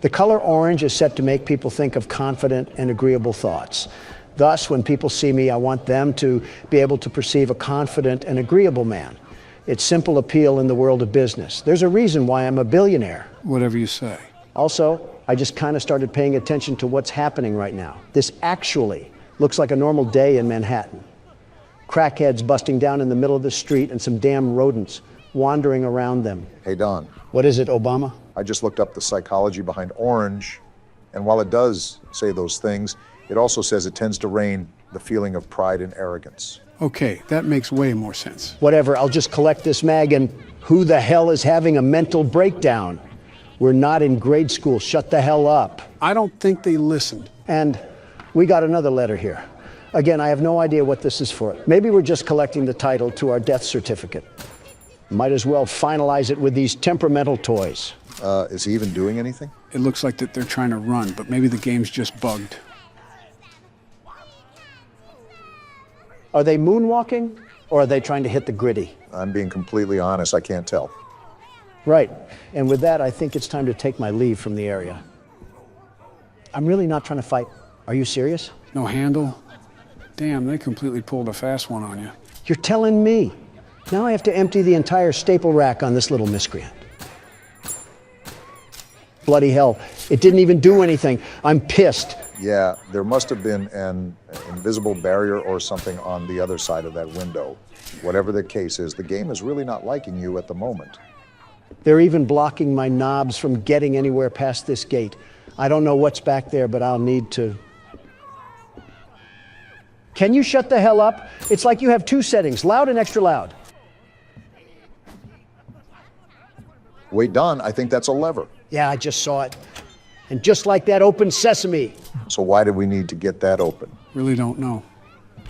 Speaker 2: The color orange is set to make people think of confident and agreeable thoughts. Thus, when people see me, I want them to be able to perceive a confident and agreeable man. It's simple appeal in the world of business. There's a reason why I'm a billionaire.
Speaker 3: Whatever you say.
Speaker 2: Also, I just kind of started paying attention to what's happening right now. This actually looks like a normal day in Manhattan. Crackheads busting down in the middle of the street and some damn rodents wandering around them.
Speaker 1: Hey, Don.
Speaker 2: What is it, Obama?
Speaker 1: I just looked up the psychology behind orange, and while it does say those things, it also says it tends to reign the feeling of pride and arrogance.
Speaker 3: Okay, that makes way more sense.
Speaker 2: Whatever, I'll just collect this mag and who the hell is having a mental breakdown? We're not in grade school, shut the hell up.
Speaker 3: I don't think they listened.
Speaker 2: And we got another letter here. Again, I have no idea what this is for. Maybe we're just collecting the title to our death certificate. Might as well finalize it with these temperamental toys.
Speaker 1: Is he even doing anything?
Speaker 3: It looks like that they're trying to run, but maybe the game's just bugged.
Speaker 2: Are they moonwalking, or are they trying to hit the gritty?
Speaker 1: I'm being completely honest, I can't tell.
Speaker 2: Right, and with that, I think it's time to take my leave from the area. I'm really not trying to fight. Are you serious?
Speaker 3: No handle? Damn, they completely pulled a fast one on you.
Speaker 2: You're telling me. Now I have to empty the entire staple rack on this little miscreant. Bloody hell, it didn't even do anything. I'm pissed.
Speaker 1: Yeah, there must have been an invisible barrier or something on the other side of that window. Whatever the case is, the game is really not liking you at the moment.
Speaker 2: They're even blocking my knobs from getting anywhere past this gate. I don't know what's back there, but I'll need to. Can you shut the hell up? It's like you have two settings, loud and extra loud.
Speaker 1: Wait, Don, I think that's a lever.
Speaker 2: Yeah, I just saw it. And just like that, open sesame.
Speaker 1: So why do we need to get that open?
Speaker 3: Really don't know.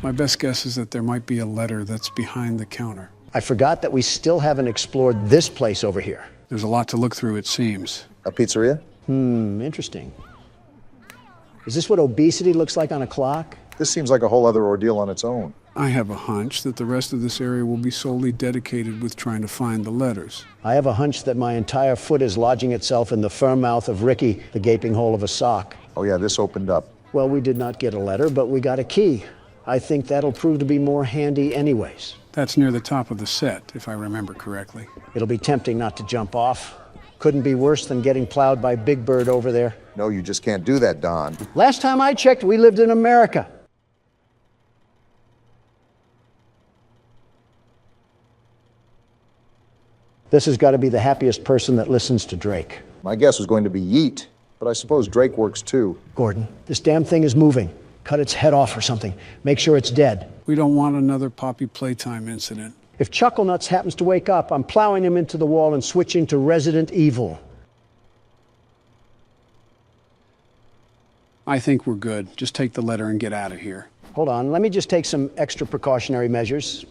Speaker 3: My best guess is that there might be a letter that's behind the counter.
Speaker 2: I forgot that we still haven't explored this place over here.
Speaker 3: There's a lot to look through, it seems.
Speaker 1: A pizzeria?
Speaker 2: Interesting. Is this what obesity looks like on a clock?
Speaker 1: This seems like a whole other ordeal on its own.
Speaker 3: I have a hunch that the rest of this area will be solely dedicated with trying to find the letters.
Speaker 2: I have a hunch that my entire foot is lodging itself in the firm mouth of Ricky, the gaping hole of a sock.
Speaker 1: Oh yeah, this opened up.
Speaker 2: Well, we did not get a letter, but we got a key. I think that'll prove to be more handy anyways.
Speaker 3: That's near the top of the set, if I remember correctly.
Speaker 2: It'll be tempting not to jump off. Couldn't be worse than getting plowed by Big Bird over there.
Speaker 1: No, you just can't do that, Don.
Speaker 2: Last time I checked, we lived in America. This has got to be the happiest person that listens to Drake.
Speaker 1: My guess was going to be Yeet, but I suppose Drake works too.
Speaker 2: Gordon, this damn thing is moving. Cut its head off or something. Make sure it's dead.
Speaker 3: We don't want another Poppy Playtime incident.
Speaker 2: If Chucklenuts happens to wake up, I'm plowing him into the wall and switching to Resident Evil.
Speaker 3: I think we're good. Just take the letter and get out of here.
Speaker 2: Hold on, let me just take some extra precautionary measures.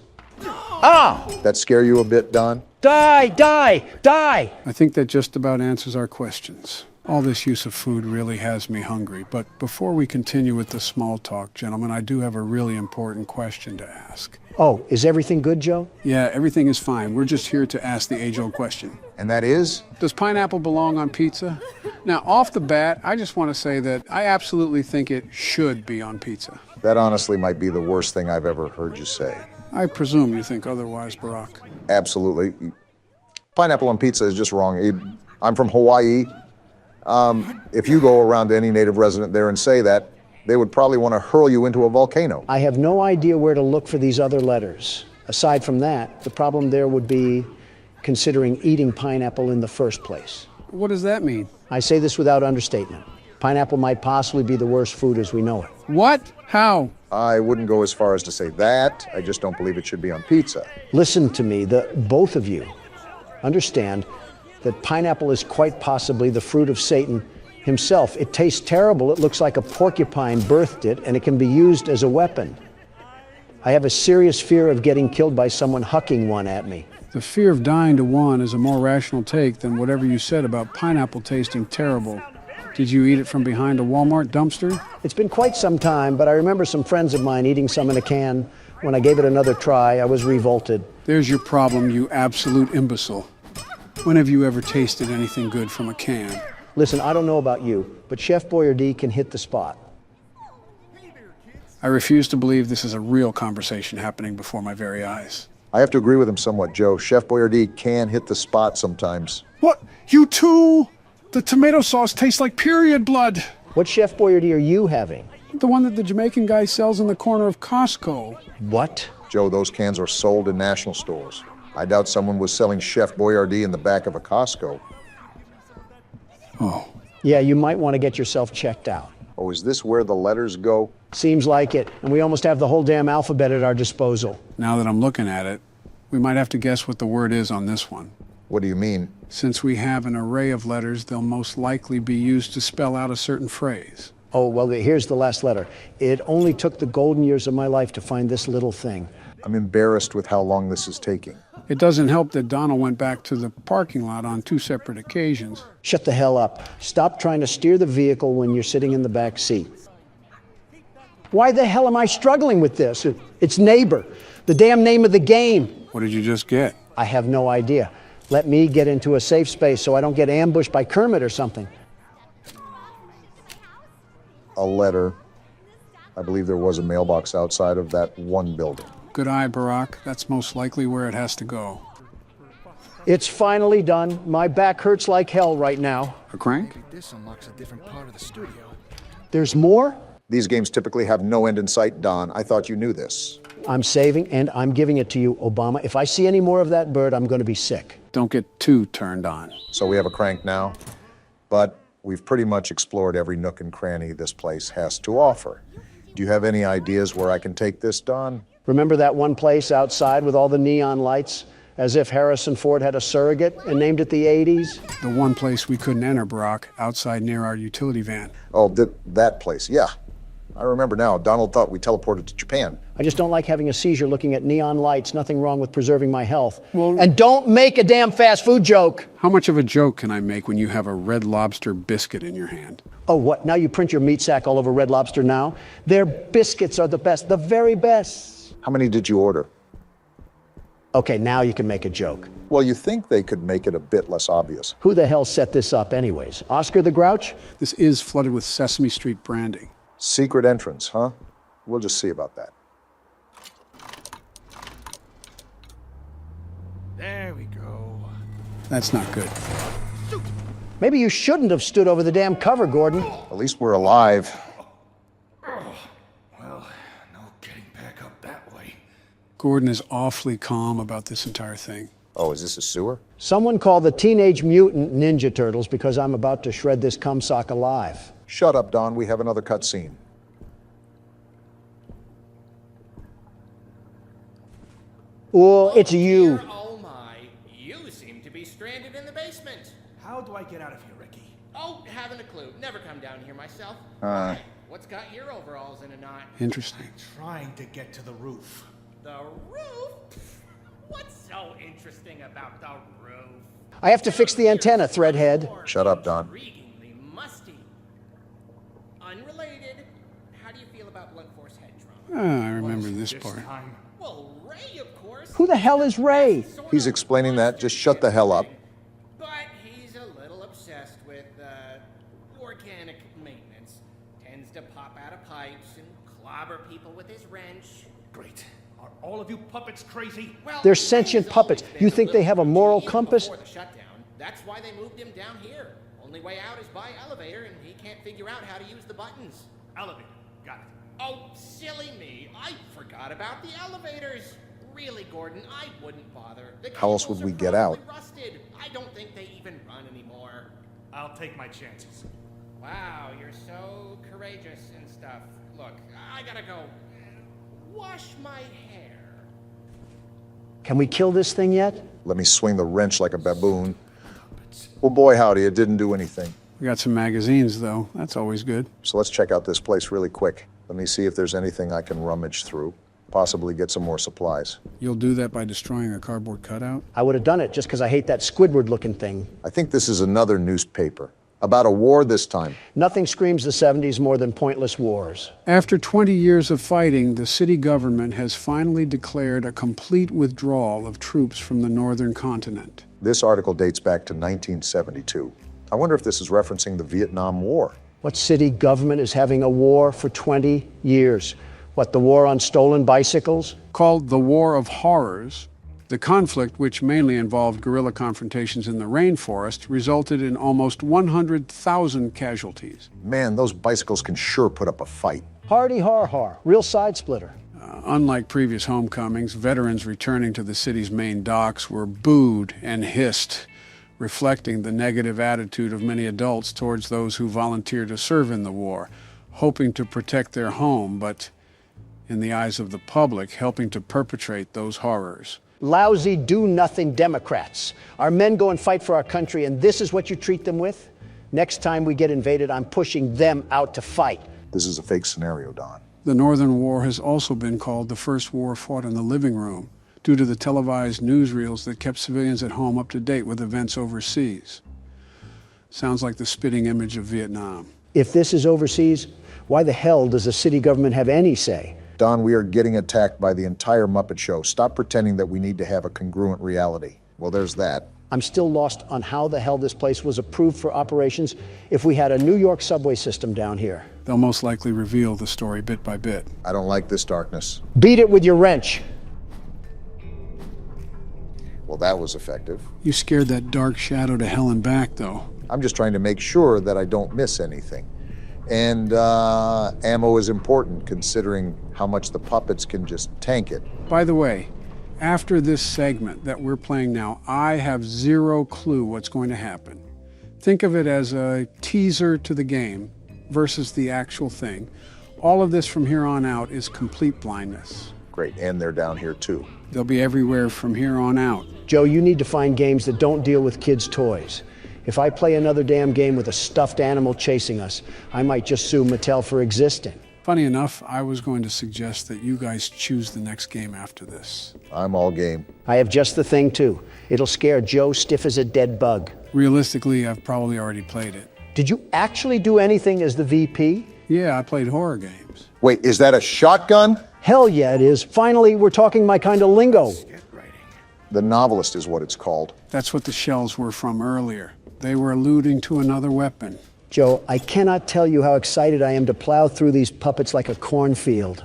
Speaker 1: That scare you a bit, Don?
Speaker 2: Die, die, die!
Speaker 3: I think that just about answers our questions. All this use of food really has me hungry. But before we continue with the small talk, gentlemen, I do have a really important question to ask.
Speaker 2: Oh, is everything good, Joe?
Speaker 3: Yeah, everything is fine. We're just here to ask the age-old question.
Speaker 1: And that is?
Speaker 3: Does pineapple belong on pizza? Now, off the bat, I just want to say that I absolutely think it should be on pizza.
Speaker 1: That honestly might be the worst thing I've ever heard you say.
Speaker 3: I presume you think otherwise, Barack.
Speaker 1: Absolutely. Pineapple on pizza is just wrong. I'm from Hawaii. If you go around to any native resident there and say that, they would probably want to hurl you into a volcano.
Speaker 2: I have no idea where to look for these other letters. Aside from that, the problem there would be considering eating pineapple in the first place.
Speaker 3: What does that mean?
Speaker 2: I say this without understatement. Pineapple might possibly be the worst food as we know it.
Speaker 3: What? How?
Speaker 1: I wouldn't go as far as to say that. I just don't believe it should be on pizza.
Speaker 2: Listen to me, both of you understand that pineapple is quite possibly the fruit of Satan himself. It tastes terrible. It looks like a porcupine birthed it, and it can be used as a weapon. I have a serious fear of getting killed by someone hucking one at me.
Speaker 3: The fear of dying to one is a more rational take than whatever you said about pineapple tasting terrible. Did you eat it from behind a Walmart dumpster?
Speaker 2: It's been quite some time, but I remember some friends of mine eating some in a can. When I gave it another try, I was revolted.
Speaker 3: There's your problem, you absolute imbecile. When have you ever tasted anything good from a can?
Speaker 2: Listen, I don't know about you, but Chef Boyardee can hit the spot.
Speaker 3: I refuse to believe this is a real conversation happening before my very eyes.
Speaker 1: I have to agree with him somewhat, Joe. Chef Boyardee can hit the spot sometimes.
Speaker 3: What? You too? The tomato sauce tastes like period blood.
Speaker 2: What Chef Boyardee are you having?
Speaker 3: The one that the Jamaican guy sells in the corner of Costco.
Speaker 2: What?
Speaker 1: Joe, those cans are sold in national stores. I doubt someone was selling Chef Boyardee in the back of a Costco.
Speaker 3: Oh.
Speaker 2: Yeah, you might want to get yourself checked out.
Speaker 1: Oh, is this where the letters go?
Speaker 2: Seems like it, and we almost have the whole damn alphabet at our disposal.
Speaker 3: Now that I'm looking at it, we might have to guess what the word is on this one.
Speaker 1: What do you mean?
Speaker 3: Since we have an array of letters, they'll most likely be used to spell out a certain phrase.
Speaker 2: Oh, well, here's the last letter. It only took the golden years of my life to find this little thing.
Speaker 1: I'm embarrassed with how long this is taking.
Speaker 3: It doesn't help that Donald went back to the parking lot on 2 separate occasions.
Speaker 2: Shut the hell up. Stop trying to steer the vehicle when you're sitting in the back seat. Why the hell am I struggling with this? It's Neighbor, the damn name of the game.
Speaker 3: What did you just get?
Speaker 2: I have no idea. Let me get into a safe space so I don't get ambushed by Kermit or something.
Speaker 1: A letter. I believe there was a mailbox outside of that one building.
Speaker 3: Good eye, Barack. That's most likely where it has to go.
Speaker 2: It's finally done. My back hurts like hell right now.
Speaker 3: A crank?
Speaker 5: This unlocks a different part of the studio.
Speaker 2: There's more?
Speaker 1: These games typically have no end in sight, Don. I thought you knew this.
Speaker 2: I'm saving and I'm giving it to you, Obama. If I see any more of that bird, I'm going to be sick.
Speaker 3: Don't get too turned on.
Speaker 1: So we have a crank now, but we've pretty much explored every nook and cranny this place has to offer. Do you have any ideas where I can take this, Don?
Speaker 2: Remember that one place outside with all the neon lights? As if Harrison Ford had a surrogate and named it the 80s?
Speaker 3: The one place we couldn't enter, Barack, outside near our utility van.
Speaker 1: Oh, that place, yeah. I remember now. Donald thought we teleported to Japan.
Speaker 2: I just don't like having a seizure looking at neon lights. Nothing wrong with preserving my health. And don't make a damn fast food joke.
Speaker 3: How much of a joke can I make when you have a Red Lobster biscuit in your hand?
Speaker 2: Oh, what? Now you print your meat sack all over Red Lobster now? Their biscuits are the best, the very best.
Speaker 1: How many did you order?
Speaker 2: Okay, now you can make a joke.
Speaker 1: Well, you think they could make it a bit less obvious.
Speaker 2: Who the hell set this up anyways? Oscar the Grouch?
Speaker 3: This is flooded with Sesame Street branding.
Speaker 1: Secret entrance, huh? We'll just see about that.
Speaker 5: There we go.
Speaker 3: That's not good.
Speaker 2: Maybe you shouldn't have stood over the damn cover, Gordon.
Speaker 1: At least we're alive.
Speaker 5: Well, no getting back up that way.
Speaker 3: Gordon is awfully calm about this entire thing.
Speaker 1: Oh, is this a sewer?
Speaker 2: Someone call the Teenage Mutant Ninja Turtles because I'm about to shred this cumsock alive.
Speaker 1: Shut up, Don. We have another cutscene.
Speaker 2: Oh, it's you.
Speaker 6: Oh my, you seem to be stranded in the basement.
Speaker 7: How do I get out of here, Ricky?
Speaker 6: Oh, haven't a clue. Never come down here myself. Why? What's got your overalls in a knot?
Speaker 3: Interesting.
Speaker 7: Trying to get to the roof.
Speaker 6: The roof? What's so interesting about the roof?
Speaker 2: I have to fix the antenna, Threadhead.
Speaker 1: Shut up, Don.
Speaker 6: Intriguingly musty. Unrelated, how do you feel about blunt force head trauma?
Speaker 3: I remember this part.
Speaker 7: Time.
Speaker 6: Well, Ray, of course.
Speaker 2: Who the hell is Ray?
Speaker 6: Sort
Speaker 1: He's
Speaker 6: of
Speaker 1: explaining that. Just shut the
Speaker 6: musty
Speaker 1: hell up.
Speaker 6: thing. But he's a little obsessed with organic maintenance. Tends to pop out of pipes and clobber people with his wrench.
Speaker 7: Great. Are all of you puppets crazy?
Speaker 6: Well,
Speaker 2: They're sentient
Speaker 6: Ray's
Speaker 2: puppets.
Speaker 6: always
Speaker 2: You
Speaker 6: been
Speaker 2: think they have a
Speaker 6: little
Speaker 2: moral
Speaker 6: even
Speaker 2: compass?
Speaker 6: before the shutdown. That's why they moved him down here. Only way out is by elevator, and he can't figure out how to use the buttons.
Speaker 7: Elevator. Got it.
Speaker 6: Oh, silly me. I forgot about the elevators. Really, Gordon, I wouldn't bother. The
Speaker 1: How else would
Speaker 6: cables
Speaker 1: we
Speaker 6: are
Speaker 1: get
Speaker 6: probably
Speaker 1: out?
Speaker 6: Rusted. I don't think they even run anymore.
Speaker 7: I'll take my chances.
Speaker 6: Wow, you're so courageous and stuff. Look, I gotta go wash my hair.
Speaker 2: Can we kill this thing yet?
Speaker 1: Let me swing the wrench like a baboon. Well, boy, howdy, it didn't do anything.
Speaker 3: We got some magazines, though. That's always good.
Speaker 1: So let's check out this place really quick. Let me see if there's anything I can rummage through. Possibly get some more supplies.
Speaker 3: You'll do that by destroying a cardboard cutout?
Speaker 2: I would have done it just because I hate that Squidward-looking thing.
Speaker 1: I think this is another newspaper. About a war this time.
Speaker 2: Nothing screams the 70s more than pointless wars.
Speaker 3: After 20 years of fighting, the city government has finally declared a complete withdrawal of troops from the northern continent.
Speaker 1: This article dates back to 1972. I wonder if this is referencing the Vietnam War.
Speaker 2: What city government is having a war for 20 years? What, the war on stolen bicycles?
Speaker 3: Called the War of Horrors, the conflict, which mainly involved guerrilla confrontations in the rainforest, resulted in almost 100,000 casualties.
Speaker 1: Man, those bicycles can sure put up a fight.
Speaker 2: Hardy har har, real side splitter.
Speaker 3: Unlike previous homecomings, veterans returning to the city's main docks were booed and hissed, reflecting the negative attitude of many adults towards those who volunteered to serve in the war, hoping to protect their home, but in the eyes of the public, helping to perpetrate those horrors.
Speaker 2: Lousy do-nothing Democrats. Our men go and fight for our country, and this is what you treat them with? Next time we get invaded, I'm pushing them out to fight.
Speaker 1: This is a fake scenario, Don.
Speaker 3: The Northern War has also been called the first war fought in the living room, due to the televised newsreels that kept civilians at home up to date with events overseas. Sounds like the spitting image of Vietnam.
Speaker 2: If this is overseas, why the hell does the city government have any say?
Speaker 1: Don, we are getting attacked by the entire Muppet Show. Stop pretending that we need to have a congruent reality. Well, there's that.
Speaker 2: I'm still lost on how the hell this place was approved for operations if we had a New York subway system down here.
Speaker 3: They'll most likely reveal the story bit by bit.
Speaker 1: I don't like this darkness.
Speaker 2: Beat it with your wrench.
Speaker 1: Well, that was effective.
Speaker 3: You scared that dark shadow to hell and back, though.
Speaker 1: I'm just trying to make sure that I don't miss anything. And ammo is important, considering how much the puppets can just tank it.
Speaker 3: By the way, after this segment that we're playing now, I have zero clue what's going to happen. Think of it as a teaser to the game versus the actual thing. All of this from here on out is complete blindness.
Speaker 1: Great, and they're down here too.
Speaker 3: They'll be everywhere from here on out.
Speaker 2: Joe, you need to find games that don't deal with kids' toys. If I play another damn game with a stuffed animal chasing us, I might just sue Mattel for existing.
Speaker 3: Funny enough, I was going to suggest that you guys choose the next game after this.
Speaker 1: I'm all game.
Speaker 2: I have just the thing, too. It'll scare Joe stiff as a dead bug.
Speaker 3: Realistically, I've probably already played it.
Speaker 2: Did you actually do anything as the VP?
Speaker 3: Yeah, I played horror games.
Speaker 1: Wait, is that a shotgun?
Speaker 2: Hell yeah, it is. Finally, we're talking my kind of lingo.
Speaker 1: The Novelist is what it's called.
Speaker 3: That's what the shells were from earlier. They were alluding to another weapon.
Speaker 2: Joe, I cannot tell you how excited I am to plow through these puppets like a cornfield.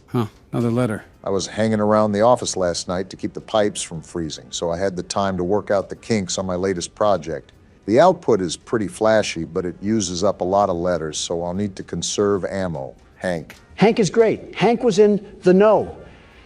Speaker 3: Huh, another letter.
Speaker 1: I was hanging around the office last night to keep the pipes from freezing, so I had the time to work out the kinks on my latest project. The output is pretty flashy, but it uses up a lot of letters, so I'll need to conserve ammo. Hank.
Speaker 2: Hank is great. Hank was in the know.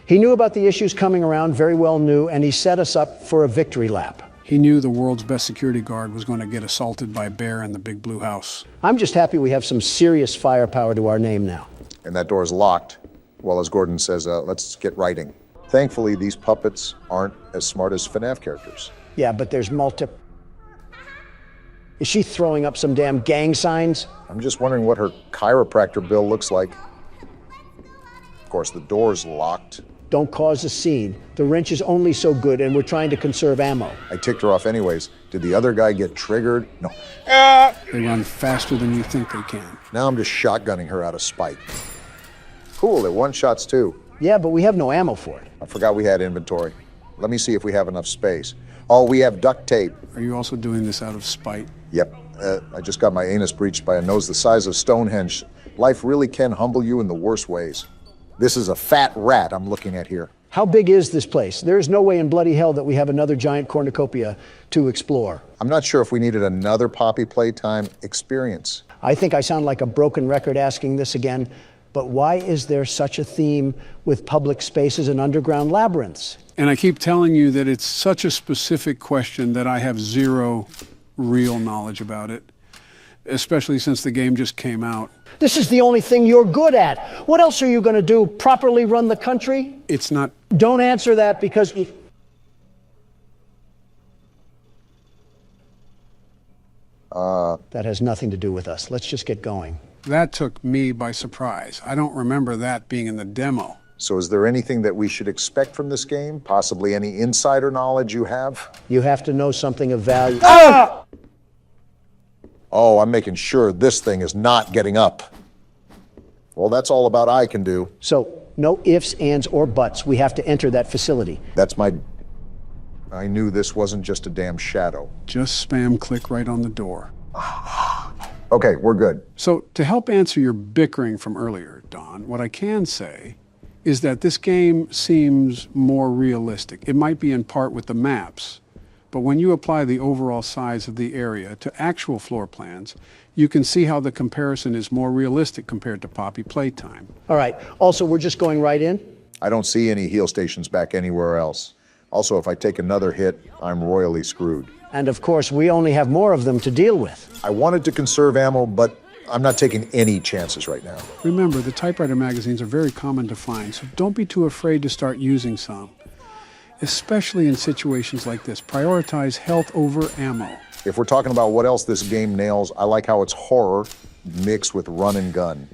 Speaker 2: He knew about the issues coming around, very well knew, and he set us up for a victory lap.
Speaker 3: He knew the world's best security guard was going to get assaulted by a bear in the big blue house.
Speaker 2: I'm just happy we have some serious firepower to our name now.
Speaker 1: And that door's locked. Well, as Gordon says, let's get writing. Thankfully, these puppets aren't as smart as FNAF characters.
Speaker 2: Yeah, but there's Is she throwing up some damn gang signs?
Speaker 1: I'm just wondering what her chiropractor bill looks like. Of course, the door's locked.
Speaker 2: Don't cause a scene. The wrench is only so good, and we're trying to conserve ammo.
Speaker 1: I ticked her off anyways. Did the other guy get triggered? No.
Speaker 3: They run faster than you think they can.
Speaker 1: Now I'm just shotgunning her out of spite. Cool, they're one-shots too.
Speaker 2: Yeah, but we have no ammo for it.
Speaker 1: I forgot we had inventory. Let me see if we have enough space. Oh, we have duct tape.
Speaker 3: Are you also doing this out of spite?
Speaker 1: Yep. I just got my anus breached by a nose the size of Stonehenge. Life really can humble you in the worst ways. This is a fat rat I'm looking at here.
Speaker 2: How big is this place? There is no way in bloody hell that we have another giant cornucopia to explore.
Speaker 1: I'm not sure if we needed another Poppy Playtime experience.
Speaker 2: I think I sound like a broken record asking this again, but why is there such a theme with public spaces and underground labyrinths?
Speaker 3: And I keep telling you that it's such a specific question that I have zero real knowledge about it, especially since the game just came out.
Speaker 2: This is the only thing you're good at. What else are you going to do? Properly run the country?
Speaker 3: It's not.
Speaker 2: Don't answer that because... That has nothing to do with us. Let's just get going.
Speaker 3: That took me by surprise. I don't remember that being in the demo.
Speaker 1: So is there anything that we should expect from this game? Possibly any insider knowledge you have?
Speaker 2: You have to know something of value.
Speaker 1: Oh, I'm making sure this thing is not getting up. Well, that's all about I can do.
Speaker 2: So, no ifs, ands, or buts. We have to enter that facility.
Speaker 1: I knew this wasn't just a damn shadow.
Speaker 3: Just spam click right on the door.
Speaker 1: Okay, we're good.
Speaker 3: So to help answer your bickering from earlier, Don, what I can say is that this game seems more realistic. It might be in part with the maps, but when you apply the overall size of the area to actual floor plans, you can see how the comparison is more realistic compared to Poppy Playtime.
Speaker 2: All right. Also, we're just going right in?
Speaker 1: I don't see any heal stations back anywhere else. Also, if I take another hit, I'm royally screwed.
Speaker 2: And of course, we only have more of them to deal with.
Speaker 1: I wanted to conserve ammo, but I'm not taking any chances right now.
Speaker 3: Remember, the typewriter magazines are very common to find, so don't be too afraid to start using some. Especially in situations like this, prioritize health over ammo.
Speaker 1: If we're talking about what else this game nails, I like how it's horror mixed with run and gun.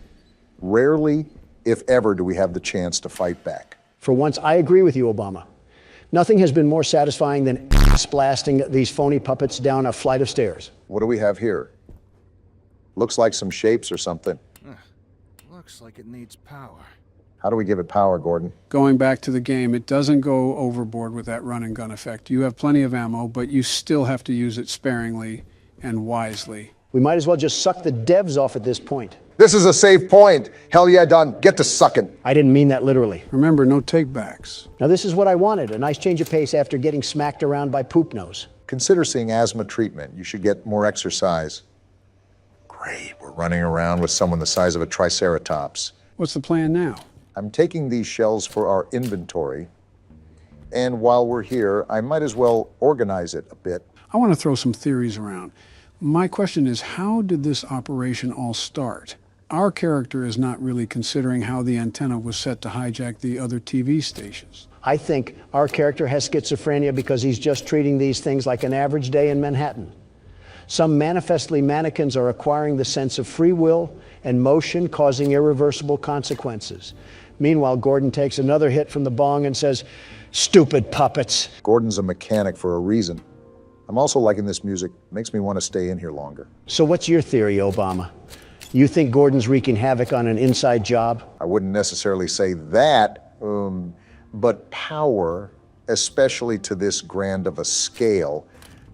Speaker 1: Rarely, if ever, do we have the chance to fight back.
Speaker 2: For once, I agree with you, Obama. Nothing has been more satisfying than ass blasting these phony puppets down a flight of stairs.
Speaker 1: What do we have here? Looks like some shapes or something.
Speaker 5: Looks like it needs power.
Speaker 1: How do we give it power, Gordon?
Speaker 3: Going back to the game, it doesn't go overboard with that run and gun effect. You have plenty of ammo, but you still have to use it sparingly and wisely.
Speaker 2: We might as well just suck the devs off at this point.
Speaker 1: This is a safe point. Hell yeah, Don. Get to sucking.
Speaker 2: I didn't mean that literally.
Speaker 3: Remember, no takebacks.
Speaker 2: Now, this is what I wanted, a nice change of pace after getting smacked around by Poop Nose.
Speaker 1: Consider seeing asthma treatment. You should get more exercise. Great, we're running around with someone the size of a triceratops.
Speaker 3: What's the plan now?
Speaker 1: I'm taking these shells for our inventory, and while we're here, I might as well organize it a bit.
Speaker 3: I want to throw some theories around. My question is, how did this operation all start? Our character is not really considering how the antenna was set to hijack the other TV stations.
Speaker 2: I think our character has schizophrenia because he's just treating these things like an average day in Manhattan. Some manifestly mannequins are acquiring the sense of free will and motion, causing irreversible consequences. Meanwhile, Gordon takes another hit from the bong and says, "Stupid puppets."
Speaker 1: Gordon's a mechanic for a reason. I'm also liking this music. Makes me want to stay in here longer.
Speaker 2: So what's your theory, Obama? You think Gordon's wreaking havoc on an inside job?
Speaker 1: I wouldn't necessarily say that, but power, especially to this grand of a scale,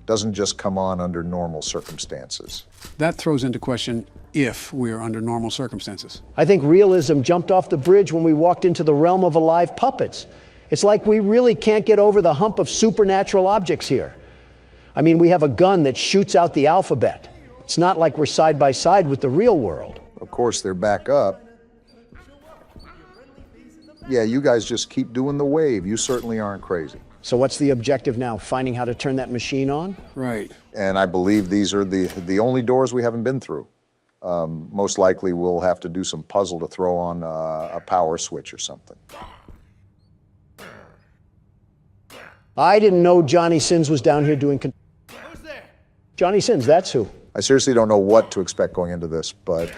Speaker 1: doesn't just come on under normal circumstances.
Speaker 3: That throws into question if we are under normal circumstances.
Speaker 2: I think realism jumped off the bridge when we walked into the realm of alive puppets. It's like we really can't get over the hump of supernatural objects here. I mean, we have a gun that shoots out the alphabet. It's not like we're side by side with the real world.
Speaker 1: Of course, they're back up. Yeah, you guys just keep doing the wave. You certainly aren't crazy.
Speaker 2: So what's the objective now? Finding how to turn that machine on?
Speaker 3: Right.
Speaker 1: And I believe these are the only doors we haven't been through. Most likely we'll have to do some puzzle to throw on a power switch or something.
Speaker 2: I didn't know Johnny Sins was down here doing...
Speaker 7: Who's there?
Speaker 2: Johnny Sins, that's who.
Speaker 1: I seriously don't know what to expect going into this, but...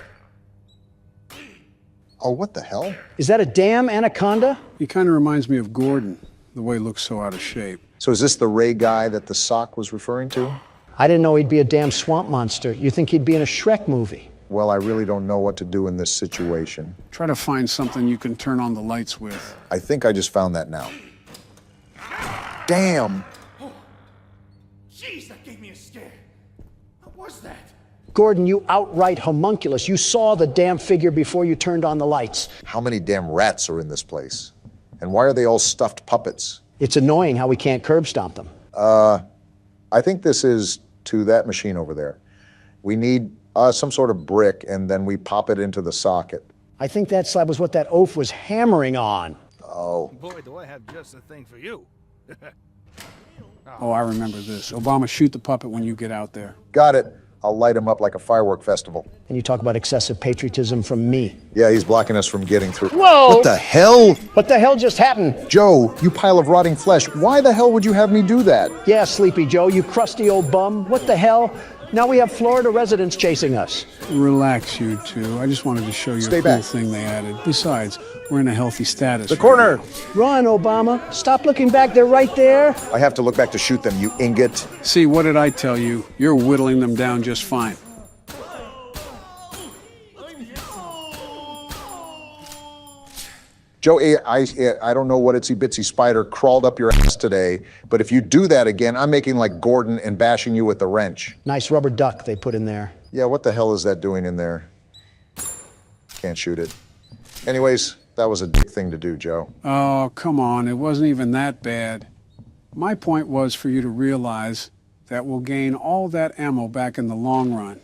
Speaker 1: Oh, what the hell?
Speaker 2: Is that a damn anaconda?
Speaker 3: He kind of reminds me of Gordon, the way he looks so out of shape.
Speaker 1: So is this the Ray guy that the sock was referring to?
Speaker 2: I didn't know he'd be a damn swamp monster. You think he'd be in a Shrek movie?
Speaker 1: Well, I really don't know what to do in this situation.
Speaker 3: Try to find something you can turn on the lights with.
Speaker 1: I think I just found that now. Damn!
Speaker 7: Jeez, that gave me a scare. What was that?
Speaker 2: Gordon, you outright homunculus. You saw the damn figure before you turned on the lights.
Speaker 1: How many damn rats are in this place? And why are they all stuffed puppets?
Speaker 2: It's annoying how we can't curb stomp them.
Speaker 1: I think this is to that machine over there. We need some sort of brick, and then we pop it into the socket.
Speaker 2: I think that slab was what that oaf was hammering on.
Speaker 1: Oh.
Speaker 5: Boy, do I have just the thing for you.
Speaker 3: Oh, I remember this. Obama, shoot the puppet when you get out there.
Speaker 1: Got it. I'll light him up like a firework festival.
Speaker 2: And you talk about excessive patriotism from me.
Speaker 1: Yeah, he's blocking us from getting through.
Speaker 2: Whoa!
Speaker 1: What the hell?
Speaker 2: What the hell just happened?
Speaker 1: Joe, you pile of rotting flesh. Why the hell would you have me do that?
Speaker 2: Yeah, Sleepy Joe, you crusty old bum. What the hell? Now we have Florida residents chasing us.
Speaker 3: Relax, you two. I just wanted to show you
Speaker 1: Stay
Speaker 3: a cool
Speaker 1: back.
Speaker 3: thing they added. Besides, we're in a healthy status.
Speaker 1: The
Speaker 3: right
Speaker 1: corner!
Speaker 3: now.
Speaker 2: Run, Obama. Stop looking back. They're right there.
Speaker 1: I have to look back to shoot them, you ingot.
Speaker 3: See, what did I tell you? You're whittling them down just fine.
Speaker 1: Joe, I don't know what itsy bitsy spider crawled up your ass today, but if you do that again, I'm making like Gordon and bashing you with the wrench.
Speaker 2: Nice rubber duck they put in there.
Speaker 1: Yeah, what the hell is that doing in there? Can't shoot it. Anyways, that was a dick thing to do, Joe.
Speaker 3: Oh, come on. It wasn't even that bad. My point was for you to realize that we'll gain all that ammo back in the long run.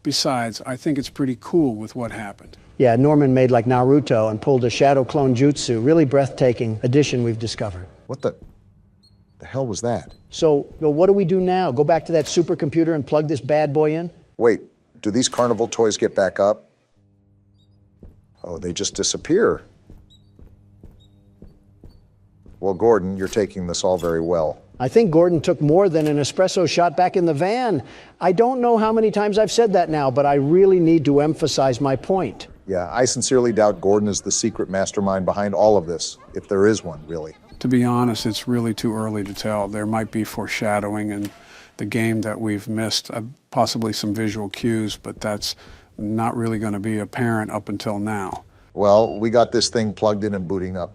Speaker 3: Besides, I think it's pretty cool with what happened.
Speaker 2: Yeah, Norman made like Naruto and pulled a shadow clone jutsu. Really breathtaking addition we've discovered.
Speaker 1: What the hell was that?
Speaker 2: So, well, what do we do now? Go back to that supercomputer and plug this bad boy in?
Speaker 1: Wait, do these carnival toys get back up? Oh, they just disappear. Well, Gordon, you're taking this all very well.
Speaker 2: I think Gordon took more than an espresso shot back in the van. I don't know how many times I've said that now, but I really need to emphasize my point.
Speaker 1: Yeah, I sincerely doubt Gordon is the secret mastermind behind all of this, if there is one, really.
Speaker 3: To be honest, it's really too early to tell. There might be foreshadowing in the game that we've missed, possibly some visual cues, but that's not really going to be apparent up until now.
Speaker 1: Well, we got this thing plugged in and booting up.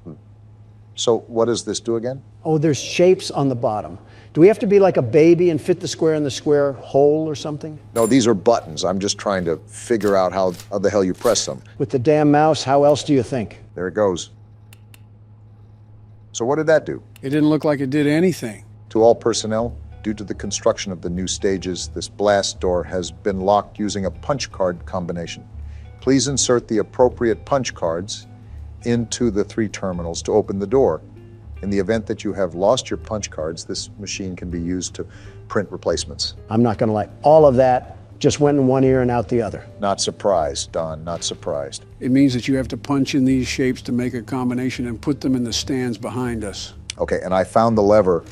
Speaker 1: So what does this do again?
Speaker 2: Oh, there's shapes on the bottom. Do we have to be like a baby and fit the square in the square hole or something?
Speaker 1: No, these are buttons. I'm just trying to figure out how the hell you press them.
Speaker 2: With the damn mouse, how else do you think?
Speaker 1: There it goes. So what did that do?
Speaker 3: It didn't look like it did anything.
Speaker 1: To all personnel, due to the construction of the new stages, this blast door has been locked using a punch card combination. Please insert the appropriate punch cards into the 3 terminals to open the door. In the event that you have lost your punch cards, this machine can be used to print replacements.
Speaker 2: I'm not going to lie. All of that just went in one ear and out the other.
Speaker 1: Not surprised, Don, not surprised.
Speaker 3: It means that you have to punch in these shapes to make a combination and put them in the stands behind us.
Speaker 1: Okay, and I found the lever,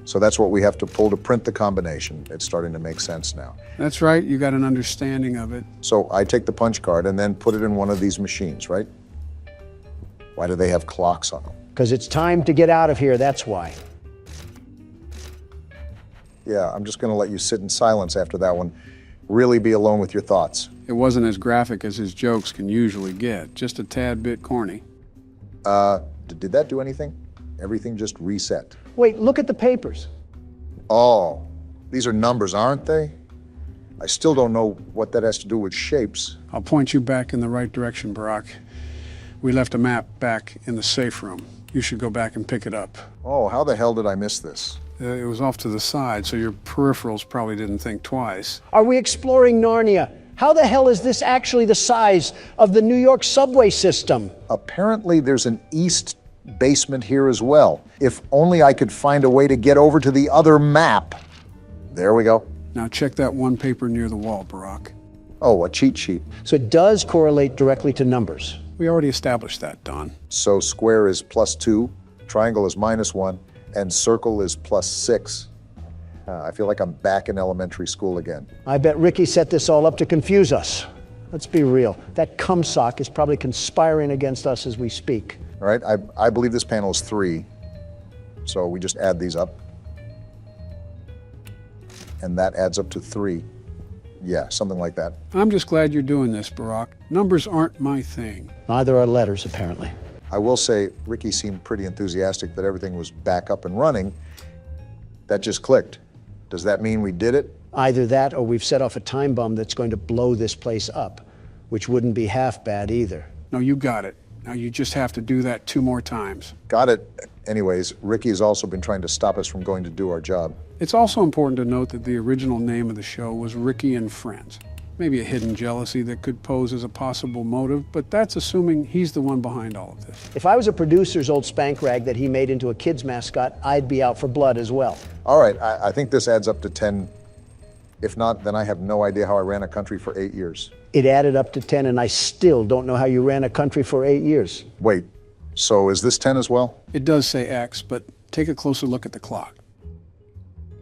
Speaker 1: so that's what we have to pull to print the combination. It's starting to make sense now.
Speaker 3: That's right, you got an understanding of it.
Speaker 1: So I take the punch card and then put it in one of these machines, right? Why do they have clocks on them?
Speaker 2: Because it's time to get out of here, that's why.
Speaker 1: Yeah, I'm just going to let you sit in silence after that one. Really be alone with your thoughts.
Speaker 3: It wasn't as graphic as his jokes can usually get, just a tad bit corny.
Speaker 1: Did that do anything? Everything just reset.
Speaker 2: Wait, look at the papers.
Speaker 1: Oh, these are numbers, aren't they? I still don't know what that has to do with shapes.
Speaker 3: I'll point you back in the right direction, Barack. We left a map back in the safe room. You should go back and pick it up.
Speaker 1: Oh, how the hell did I miss this?
Speaker 3: It was off to the side, so your peripherals probably didn't think twice.
Speaker 2: Are we exploring Narnia? How the hell is this actually the size of the New York subway system?
Speaker 1: Apparently there's an east basement here as well. If only I could find a way to get over to the other map. There we go.
Speaker 3: Now check that one paper near the wall, Barack.
Speaker 1: Oh, a cheat sheet.
Speaker 2: So it does correlate directly to numbers.
Speaker 3: We already established that, Don.
Speaker 1: So square is +2, triangle is -1, and circle is +6. I feel like I'm back in elementary school again.
Speaker 2: I bet Ricky set this all up to confuse us. Let's be real. That cumsock is probably conspiring against us as we speak.
Speaker 1: All right, I believe this panel is 3. So we just add these up. And that adds up to 3. Yeah, something like that.
Speaker 3: I'm just glad you're doing this, Barack. Numbers aren't my thing.
Speaker 2: Neither are letters, apparently.
Speaker 1: I will say, Ricky seemed pretty enthusiastic that everything was back up and running. That just clicked. Does that mean we did it?
Speaker 2: Either that or we've set off a time bomb that's going to blow this place up, which wouldn't be half bad either.
Speaker 3: No, you got it. Now you just have to do that 2 more times.
Speaker 1: Got it. Anyways, Ricky has also been trying to stop us from going to do our job.
Speaker 3: It's also important to note that the original name of the show was Ricky and Friends. Maybe a hidden jealousy that could pose as a possible motive, but that's assuming he's the one behind all of this.
Speaker 2: If I was a producer's old spank rag that he made into a kid's mascot, I'd be out for blood as well.
Speaker 1: All right, I think this adds up to 10. If not, then I have no idea how I ran a country for 8 years.
Speaker 2: It added up to 10, and I still don't know how you ran a country for 8 years.
Speaker 1: Wait, so is this 10 as well?
Speaker 3: It does say X, but take a closer look at the clock.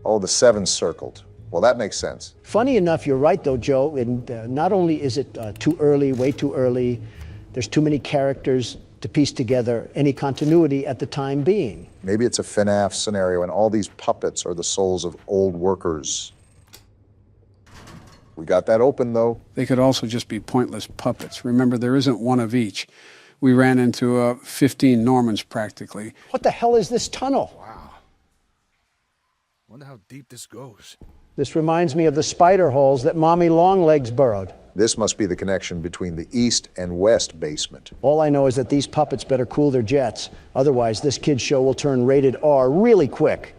Speaker 1: Oh, the 7's circled. Well, that makes sense.
Speaker 2: Funny enough, you're right, though, Joe. And not only is it too early, way too early, there's too many characters to piece together any continuity at the time being.
Speaker 1: Maybe it's a FNAF scenario, and all these puppets are the souls of old workers. We got that open, though.
Speaker 3: They could also just be pointless puppets. Remember, there isn't one of each. We ran into 15 Normans, practically.
Speaker 2: What the hell is this tunnel?
Speaker 5: Wow. Wonder how deep this goes.
Speaker 2: This reminds me of the spider holes that Mommy Longlegs burrowed.
Speaker 1: This must be the connection between the east and west basement.
Speaker 2: All I know is that these puppets better cool their jets. Otherwise, this kid's show will turn rated R really quick.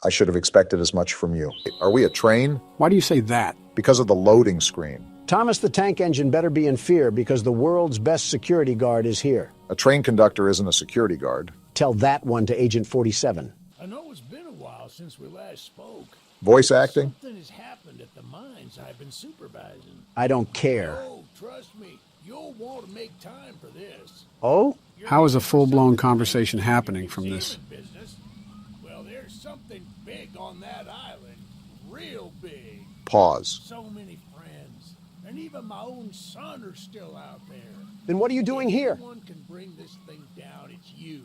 Speaker 1: I should have expected as much from you. Are we a train?
Speaker 3: Why do you say that?
Speaker 1: Because of the loading screen.
Speaker 2: Thomas the Tank Engine better be in fear because the world's best security guard is here.
Speaker 1: A train conductor isn't a security guard.
Speaker 2: Tell that one to Agent 47.
Speaker 9: I know it's been a while since we last spoke.
Speaker 1: Voice acting?
Speaker 9: Something has happened at the mines I've been supervising.
Speaker 2: I don't care.
Speaker 9: Oh, trust me, you'll want to make time for this.
Speaker 2: Oh?
Speaker 3: How is a full-blown conversation happening from this?
Speaker 9: Business. Well, there's something big on that island. Real big.
Speaker 1: Pause.
Speaker 9: So many friends. And even my own son are still out there.
Speaker 2: Then what are you doing here?
Speaker 9: If anyone can bring this thing down, it's you.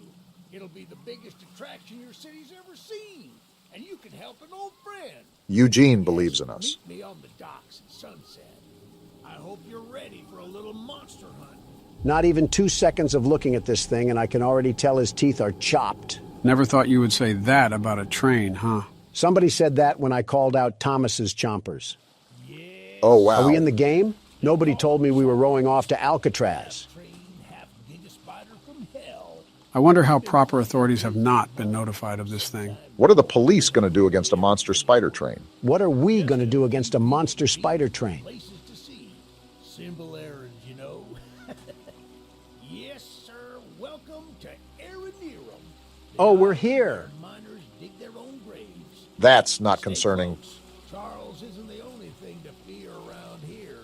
Speaker 9: It'll be the biggest attraction your city's ever seen. And you can help an old friend.
Speaker 1: Eugene believes in us.
Speaker 9: Meet me on the docks at sunset. I hope you're ready for a little monster hunt.
Speaker 2: Not even 2 seconds of looking at this thing, and I can already tell his teeth are chopped.
Speaker 3: Never thought you would say that about a train, huh?
Speaker 2: Somebody said that when I called out Thomas's chompers.
Speaker 1: Oh, wow.
Speaker 2: Are we in the game? Nobody told me we were rowing off to Alcatraz.
Speaker 3: I wonder how proper authorities have not been notified of this thing.
Speaker 1: What are the police going to do against a monster spider train?
Speaker 2: What are we going to do against a monster spider train?
Speaker 9: Places to see. Simple errands, you know. Yes, sir. Welcome to Aranerum.
Speaker 2: Oh, we're here.
Speaker 9: Miners dig their own graves.
Speaker 1: That's not concerning.
Speaker 9: Charles isn't the only thing to fear around here.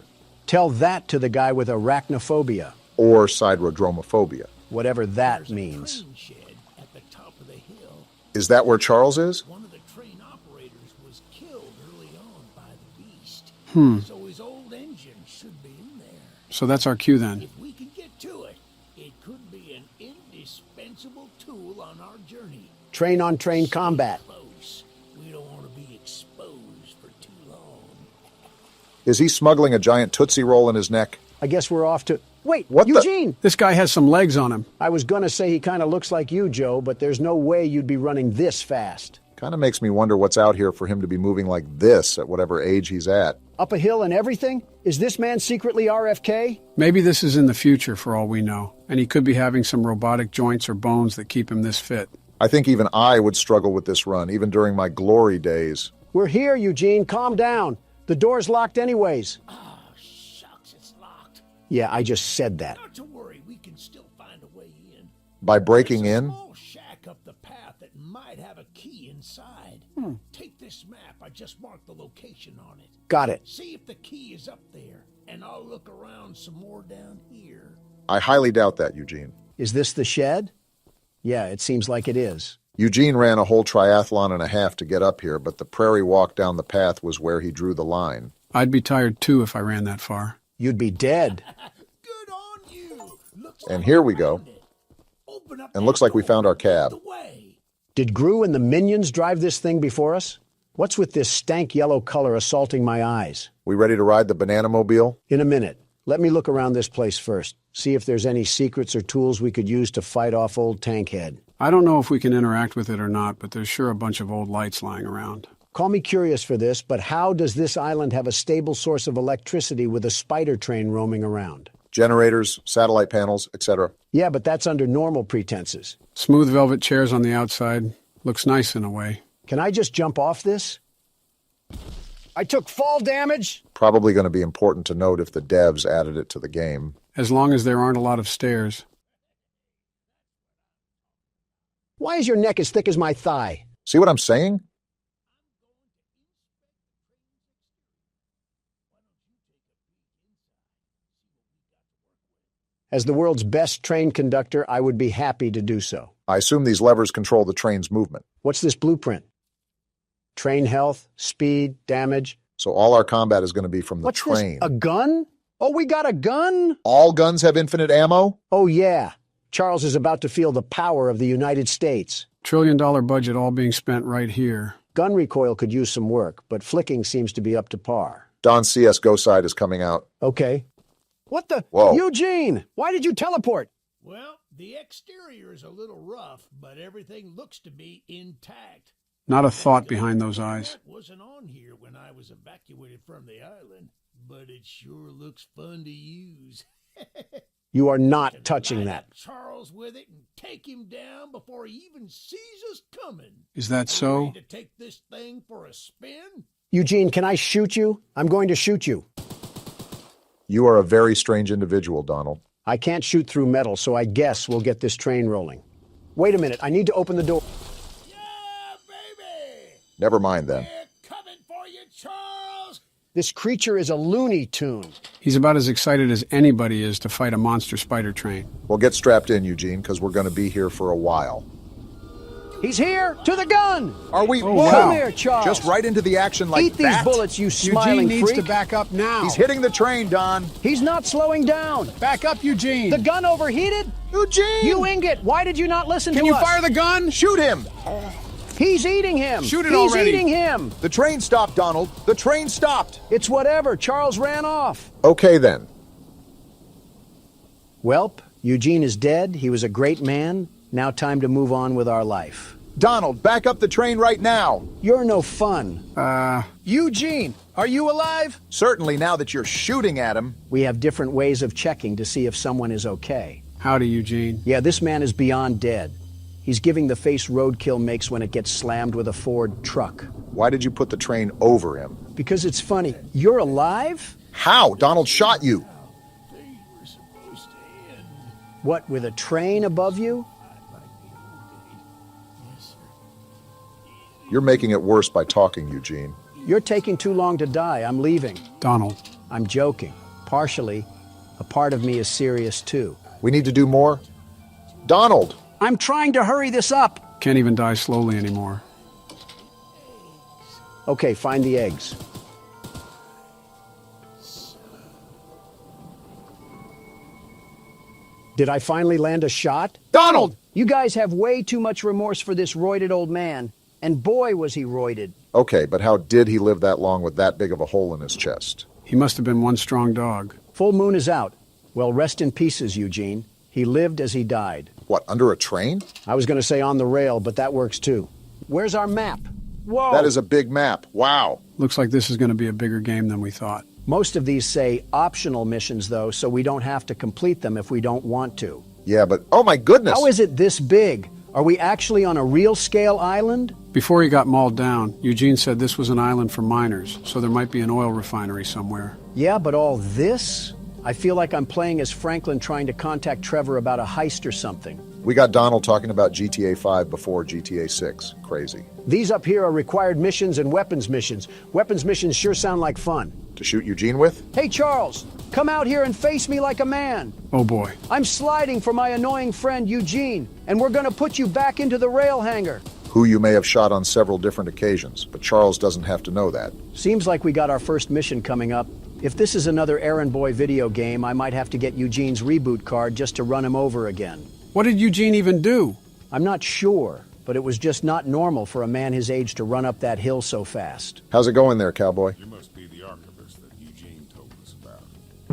Speaker 2: Tell that to the guy with arachnophobia,
Speaker 1: Or siderodromophobia.
Speaker 2: whatever that means.
Speaker 9: Train shed at the top of the hill.
Speaker 1: Is that where Charles is?
Speaker 9: One of the train operators was killed early on by the beast. So his old engine should be in there.
Speaker 3: So that's our cue then.
Speaker 9: If we can get to it, it could be an indispensable tool on our journey.
Speaker 2: Train-on-train combat.
Speaker 9: Close. We don't want to be exposed for too long.
Speaker 1: Is he smuggling a giant Tootsie Roll in his neck?
Speaker 2: I guess we're off to... Wait,
Speaker 1: What the-
Speaker 2: Eugene!
Speaker 3: This guy has some legs on him.
Speaker 2: I was gonna say he kind of looks like you, Joe, but there's no way you'd be running this fast.
Speaker 1: Kind of makes me wonder what's out here for him to be moving like this at whatever age he's at.
Speaker 2: Up a hill and everything? Is this man secretly RFK?
Speaker 3: Maybe this is in the future for all we know, and he could be having some robotic joints or bones that keep him this fit.
Speaker 1: I think even I would struggle with this run, even during my glory days.
Speaker 2: We're here, Eugene. Calm down. The door's locked anyways.
Speaker 9: Oh, shucks, it's locked.
Speaker 2: Yeah, I just said that.
Speaker 9: Not to worry, we can still find a way in.
Speaker 1: By breaking
Speaker 9: There's a
Speaker 1: in?
Speaker 9: small shack up the path that might have a key inside. Take this map. I just marked the location on it.
Speaker 2: Got it.
Speaker 9: See if the key is up there, and I'll look around some more down here.
Speaker 1: I highly doubt that, Eugene.
Speaker 2: Is this the shed? Yeah, it seems like it is.
Speaker 1: Eugene ran a whole triathlon and a half to get up here, but the prairie walk down the path was where he drew the line.
Speaker 3: I'd be tired too if I ran that far.
Speaker 2: You'd be dead.
Speaker 9: Good on you. Looks
Speaker 1: And
Speaker 9: like
Speaker 1: here
Speaker 9: I
Speaker 1: we go.
Speaker 9: found it. Open up
Speaker 1: And
Speaker 9: that
Speaker 1: looks like we
Speaker 9: door
Speaker 1: found our
Speaker 9: and lead
Speaker 1: cab.
Speaker 9: the way.
Speaker 2: Did Gru and the minions drive this thing before us? What's with this stank yellow color assaulting my eyes?
Speaker 1: We ready to ride the banana mobile?
Speaker 2: In a minute. Let me look around this place first. See if there's any secrets or tools we could use to fight off old Tankhead.
Speaker 3: I don't know if we can interact with it or not, but there's sure a bunch of old lights lying around.
Speaker 2: Call me curious for this, but how does this island have a stable source of electricity with a spider train roaming around?
Speaker 1: Generators, satellite panels, etc.
Speaker 2: Yeah, but that's under normal pretenses.
Speaker 3: Smooth velvet chairs on the outside. Looks nice in a way.
Speaker 2: Can I just jump off this? I took fall damage.
Speaker 1: Probably going to be important to note if the devs added it to the game.
Speaker 3: As long as there aren't a lot of stairs.
Speaker 2: Why is your neck as thick as my thigh?
Speaker 1: See what I'm saying?
Speaker 2: As the world's best train conductor, I would be happy to do so.
Speaker 1: I assume these levers control the train's movement.
Speaker 2: What's this blueprint? Train health, speed, damage.
Speaker 1: So all our combat is going to be from the
Speaker 2: What's
Speaker 1: train.
Speaker 2: this? A gun? Oh, we got a gun?
Speaker 1: All guns have infinite ammo?
Speaker 2: Oh, yeah. Charles is about to feel the power of the United States.
Speaker 3: $1 trillion budget all being spent right here.
Speaker 2: Gun recoil could use some work, but flicking seems to be up to par.
Speaker 1: Don's CSGO side is coming out.
Speaker 2: Okay. What the?
Speaker 1: Whoa.
Speaker 2: Eugene, why did you teleport?
Speaker 9: Well, the exterior is a little rough, but everything looks to be intact.
Speaker 3: Not a thought behind those eyes.
Speaker 9: That wasn't on here when I was evacuated from the island, but it sure looks fun to use.
Speaker 2: You are not
Speaker 9: Can
Speaker 2: touching
Speaker 9: line
Speaker 2: that.
Speaker 9: up Charles with it and take him down before he even sees us coming.
Speaker 3: Is that
Speaker 9: Ready
Speaker 3: so?
Speaker 9: to take this thing for a spin?
Speaker 2: Eugene, can I shoot you? I'm going to shoot you.
Speaker 1: You are a very strange individual, Donald.
Speaker 2: I can't shoot through metal, so I guess we'll get this train rolling. Wait a minute, I need to open the door.
Speaker 9: Yeah, baby!
Speaker 1: Never mind then.
Speaker 9: We're coming for you, Charles!
Speaker 2: This creature is a Looney Tune.
Speaker 3: He's about as excited as anybody is to fight a monster spider train.
Speaker 1: Well, get strapped in, Eugene, because we're going to be here for a while.
Speaker 2: He's here! To the gun!
Speaker 1: Are we?
Speaker 3: wow.
Speaker 2: Come here, Charles.
Speaker 1: Just right into the action like
Speaker 2: Eat these
Speaker 1: that?
Speaker 2: bullets, you smiling
Speaker 3: Eugene needs
Speaker 2: freak.
Speaker 3: to back up now.
Speaker 1: He's hitting the train, Don.
Speaker 2: He's not slowing down.
Speaker 3: Back up, Eugene.
Speaker 2: The gun overheated?
Speaker 1: Eugene!
Speaker 2: You ingot! Why did you not listen
Speaker 3: Can
Speaker 2: to
Speaker 3: you
Speaker 2: us?
Speaker 3: fire the gun?
Speaker 1: Shoot him!
Speaker 2: He's eating him!
Speaker 3: Shoot it
Speaker 2: He's
Speaker 3: already.
Speaker 2: eating him!
Speaker 1: The train stopped, Donald. The train stopped.
Speaker 2: It's whatever. Charles ran off.
Speaker 1: Okay, then.
Speaker 2: Welp, Eugene is dead. He was a great man. Now time to move on with our life.
Speaker 1: Donald, back up the train right now.
Speaker 2: You're no fun.
Speaker 1: Eugene, are you alive? Certainly, now that you're shooting at him.
Speaker 2: We have different ways of checking to see if someone is okay.
Speaker 3: Howdy, Eugene.
Speaker 2: Yeah, this man is beyond dead. He's giving the face roadkill makes when it gets slammed with a Ford truck.
Speaker 1: Why did you put the train over him?
Speaker 2: Because it's funny. You're alive?
Speaker 1: How? Donald shot you.
Speaker 9: They were supposed to end.
Speaker 2: What, with a train above you?
Speaker 9: Like the old days. Yes, sir.
Speaker 1: You're making it worse by talking, Eugene.
Speaker 2: You're taking too long to die. I'm leaving.
Speaker 3: Donald.
Speaker 2: I'm joking. Partially. A part of me is serious too.
Speaker 1: We need to do more. Donald!
Speaker 2: I'm trying to hurry this up.
Speaker 3: Can't even die slowly anymore.
Speaker 2: Okay, find the eggs. Did I finally land a shot?
Speaker 1: Donald!
Speaker 2: You guys have way too much remorse for this roided old man. And boy, was he roided.
Speaker 1: Okay, but how did he live that long with that big of a hole in his chest?
Speaker 3: He must have been one strong dog.
Speaker 2: Full moon is out. Well, rest in pieces, Eugene. He lived as he died.
Speaker 1: What, under a train?
Speaker 2: I was going to say on the rail, but that works too. Where's our map? Whoa!
Speaker 1: That is a big map. Wow.
Speaker 3: Looks like this is going to be a bigger game than we thought.
Speaker 2: Most of these say optional missions, though, so we don't have to complete them if we don't want to.
Speaker 1: Yeah, but oh my goodness!
Speaker 2: How is it this big? Are we actually on a real scale island?
Speaker 3: Before he got mauled down, Eugene said this was an island for miners, so there might be an oil refinery somewhere.
Speaker 2: Yeah, but all this? I feel like I'm playing as Franklin trying to contact Trevor about a heist or something.
Speaker 1: We got Donald talking about GTA 5 before GTA 6. Crazy.
Speaker 2: These up here are required missions and weapons missions. Weapons missions sure sound like fun.
Speaker 1: To shoot Eugene with?
Speaker 2: Hey, Charles, come out here and face me like a man.
Speaker 3: Oh boy.
Speaker 2: I'm sliding for my annoying friend Eugene, and we're gonna put you back into the rail hangar.
Speaker 1: Who you may have shot on several different occasions, but Charles doesn't have to know that.
Speaker 2: Seems like we got our first mission coming up. If this is another errand boy video game, I might have to get Eugene's reboot card just to run him over again.
Speaker 3: What did Eugene even do?
Speaker 2: I'm not sure, but it was just not normal for a man his age to run up that hill so fast.
Speaker 1: How's it going there, cowboy?
Speaker 4: You must be the archivist that Eugene told us about.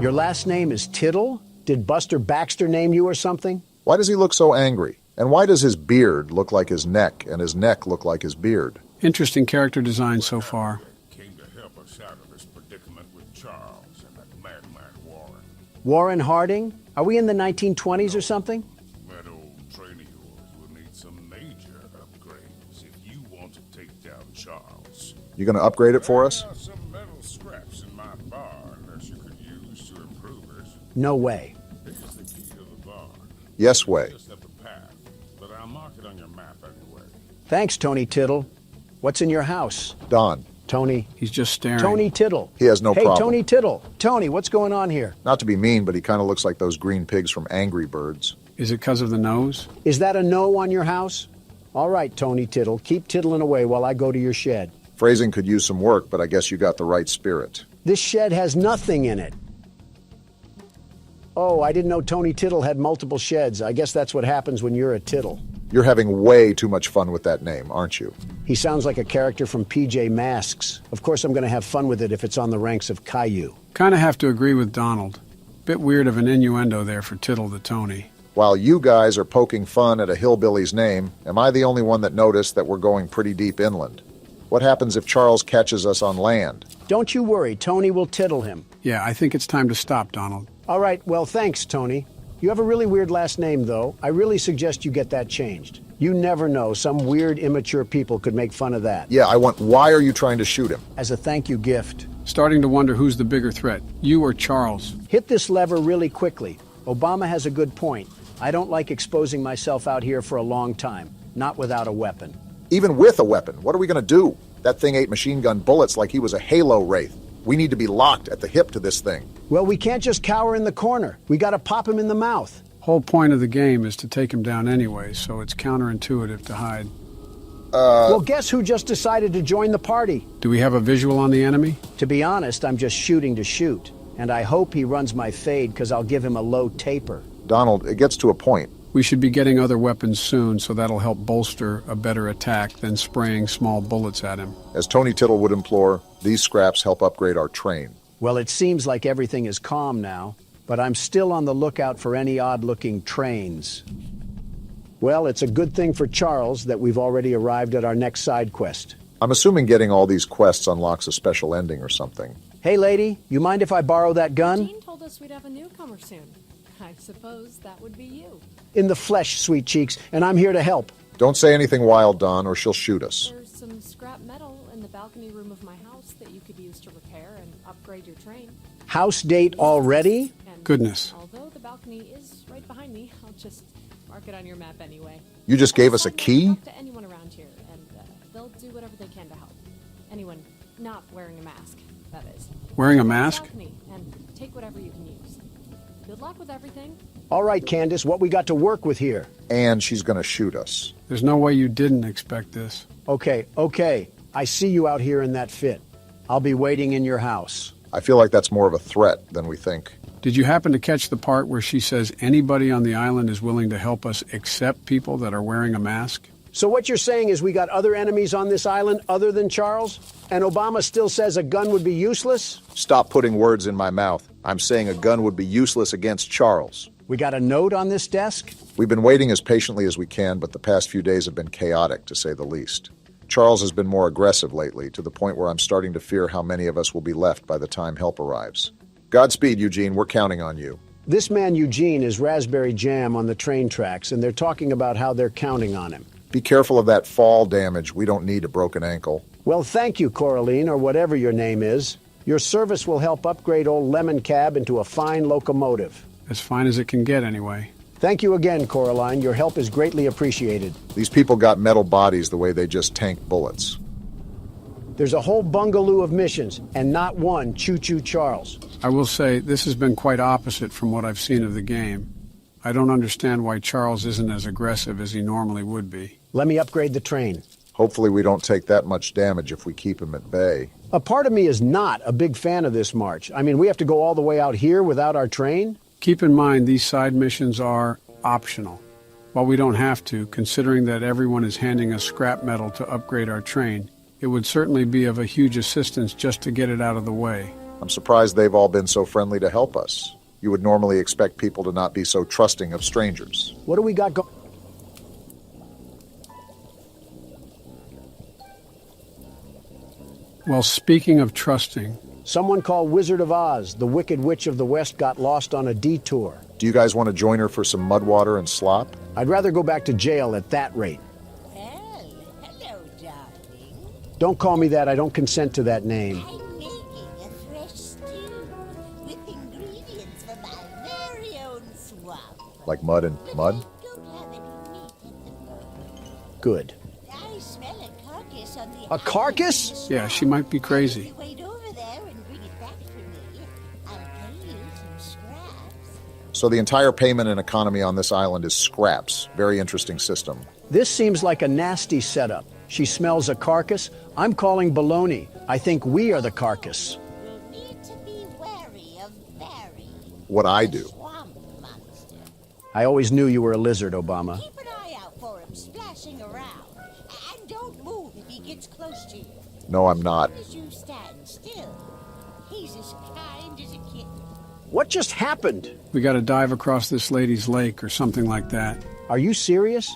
Speaker 2: Your last name is Tittle? Did Buster Baxter name you or something?
Speaker 1: Why does he look so angry? And why does his beard look like his neck and his neck look like his beard?
Speaker 3: Interesting character design so far.
Speaker 4: Came to help us out of this predicament with Charles and that madman Warren.
Speaker 2: Warren Harding? Are we in the 1920s or something?
Speaker 4: That old train of yours will need some major upgrades if you want to take down Charles.
Speaker 1: You gonna upgrade it for us?
Speaker 4: There are some metal scraps in my barn that you could use to improve it.
Speaker 2: No way.
Speaker 4: Here's the key to the barn.
Speaker 1: Yes way.
Speaker 4: Just up the path, but I'll mark it on your map anyway.
Speaker 2: Thanks, Tony Tittle. What's in your house?
Speaker 1: Don.
Speaker 2: Tony.
Speaker 3: He's just staring.
Speaker 2: Tony Tittle.
Speaker 1: He has no
Speaker 2: hey,
Speaker 1: problem.
Speaker 2: Tony Tittle. Tony, what's going on here?
Speaker 1: Not to be mean, but he kind of looks like those green pigs from Angry Birds.
Speaker 3: Is it because of the nose?
Speaker 2: Is that a no on your house? All right, Tony Tittle. Keep tittling away while I go to your shed.
Speaker 1: Phrasing could use some work, but I guess you got the right spirit.
Speaker 2: This shed has nothing in it. Oh, I didn't know Tony Tittle had multiple sheds. I guess that's what happens when you're a Tittle.
Speaker 1: You're having way too much fun with that name, aren't you?
Speaker 2: He sounds like a character from PJ Masks. Of course, I'm going to have fun with it if it's on the ranks of Caillou.
Speaker 3: Kind of have to agree with Donald. Bit weird of an innuendo there for Tittle the Tony.
Speaker 1: While you guys are poking fun at a hillbilly's name, am I the only one that noticed that we're going pretty deep inland? What happens if Charles catches us on land?
Speaker 2: Don't you worry, Tony will tittle him.
Speaker 3: Yeah, I think it's time to stop, Donald.
Speaker 2: All right, well, thanks, Tony. You have a really weird last name, though. I really suggest you get that changed. You never know. Some weird, immature people could make fun of that.
Speaker 1: Yeah, why are you trying to shoot him?
Speaker 2: As a thank you gift.
Speaker 3: Starting to wonder who's the bigger threat, you or Charles.
Speaker 2: Hit this lever really quickly. Obama has a good point. I don't like exposing myself out here for a long time, not without a weapon.
Speaker 1: Even with a weapon, what are we going to do? That thing ate machine gun bullets like he was a Halo Wraith. We need to be locked at the hip to this thing.
Speaker 2: Well, we can't just cower in the corner. We got to pop him in the mouth.
Speaker 3: Whole point of the game is to take him down anyway, so it's counterintuitive to hide.
Speaker 2: Well, guess who just decided to join the party?
Speaker 3: Do we have a visual on the enemy?
Speaker 2: To be honest, I'm just shooting to shoot. And I hope he runs my fade because I'll give him a low taper.
Speaker 1: Donald, it gets to a point.
Speaker 3: We should be getting other weapons soon, so that'll help bolster a better attack than spraying small bullets at him.
Speaker 1: As Tony Tittle would implore, these scraps help upgrade our train.
Speaker 2: Well, it seems like everything is calm now, but I'm still on the lookout for any odd-looking trains. Well, it's a good thing for Charles that we've already arrived at our next side quest.
Speaker 1: I'm assuming getting all these quests unlocks a special ending or something.
Speaker 2: Hey, lady, you mind if I borrow that gun?
Speaker 10: Jean told us we'd have a newcomer soon. I suppose that would be you.
Speaker 2: In the flesh, sweet cheeks, and I'm here to help.
Speaker 1: Don't say anything wild, Don, or she'll shoot us.
Speaker 10: There's some scrap metal in the balcony room of my house that you could use to repair and upgrade your train.
Speaker 2: House date already?
Speaker 10: And
Speaker 3: Goodness.
Speaker 10: although the balcony is right behind me, I'll just mark it on your map anyway.
Speaker 1: You just gave us a key?
Speaker 10: Talk to anyone around here, and they'll do whatever they can to help. Anyone not wearing a mask, that is.
Speaker 3: Wearing a mask?
Speaker 10: Balcony, and take whatever you can use. Good luck with everything.
Speaker 2: All right, Candace, what we got to work with here?
Speaker 1: And she's gonna shoot us.
Speaker 3: There's no way you didn't expect this.
Speaker 2: Okay. I see you out here in that fit. I'll be waiting in your house.
Speaker 1: I feel like that's more of a threat than we think.
Speaker 3: Did you happen to catch the part where she says anybody on the island is willing to help us except people that are wearing a mask?
Speaker 2: So what you're saying is we got other enemies on this island other than Charles? And Obama still says a gun would be useless?
Speaker 1: Stop putting words in my mouth. I'm saying a gun would be useless against Charles.
Speaker 2: We got a note on this desk?
Speaker 1: We've been waiting as patiently as we can, but the past few days have been chaotic, to say the least. Charles has been more aggressive lately, to the point where I'm starting to fear how many of us will be left by the time help arrives. Godspeed, Eugene. We're counting on you.
Speaker 2: This man Eugene is raspberry jam on the train tracks, and they're talking about how they're counting on him.
Speaker 1: Be careful of that fall damage. We don't need a broken ankle.
Speaker 2: Well, thank you, Coraline, or whatever your name is. Your service will help upgrade old Lemon Cab into a fine locomotive.
Speaker 3: As fine as it can get, anyway.
Speaker 2: Thank you again, Coraline. Your help is greatly appreciated.
Speaker 1: These people got metal bodies the way they just tank bullets.
Speaker 2: There's a whole bungaloo of missions, and not one Choo Choo Charles.
Speaker 3: I will say, this has been quite opposite from what I've seen of the game. I don't understand why Charles isn't as aggressive as he normally would be.
Speaker 2: Let me upgrade the train.
Speaker 1: Hopefully we don't take that much damage if we keep him at bay.
Speaker 2: A part of me is not a big fan of this march. I mean, we have to go all the way out here without our train?
Speaker 3: Keep in mind, these side missions are optional. While we don't have to, considering that everyone is handing us scrap metal to upgrade our train, it would certainly be of a huge assistance just to get it out of the way.
Speaker 1: I'm surprised they've all been so friendly to help us. You would normally expect people to not be so trusting of strangers.
Speaker 2: What do we got going?
Speaker 3: Well, speaking of trusting,
Speaker 2: Someone called Wizard of Oz, the Wicked Witch of the West, got lost on a detour.
Speaker 1: Do you guys want to join her for some mud water and slop?
Speaker 2: I'd rather go back to jail at that rate.
Speaker 11: Well, hello, darling.
Speaker 2: Don't call me that. I don't consent to that name.
Speaker 11: I'm making a fresh stew with ingredients from my very own swamp.
Speaker 1: Like mud and mud?
Speaker 11: Don't have any meat at the moment.
Speaker 2: Good.
Speaker 11: I smell a carcass on the
Speaker 2: A carcass?
Speaker 11: island.
Speaker 3: yeah, she might be crazy.
Speaker 11: Wait over there and bring it back for me. I'll pay you some scraps.
Speaker 1: So the entire payment and economy on this island is scraps. Very interesting system.
Speaker 2: This seems like a nasty setup. She smells a carcass. I'm calling baloney. I think we are the carcass.
Speaker 11: You'll need to be wary of Barry.
Speaker 1: What I
Speaker 11: the
Speaker 1: do.
Speaker 11: Swamp monster.
Speaker 2: I always knew you were a lizard, Obama.
Speaker 11: Keep an eye out for him splashing around. And don't move if he gets close to you.
Speaker 1: No, I'm not.
Speaker 11: As you stand still, he's as kind as a kitten.
Speaker 2: What just happened?
Speaker 3: We got to dive across this lady's lake or something like that.
Speaker 2: Are you serious?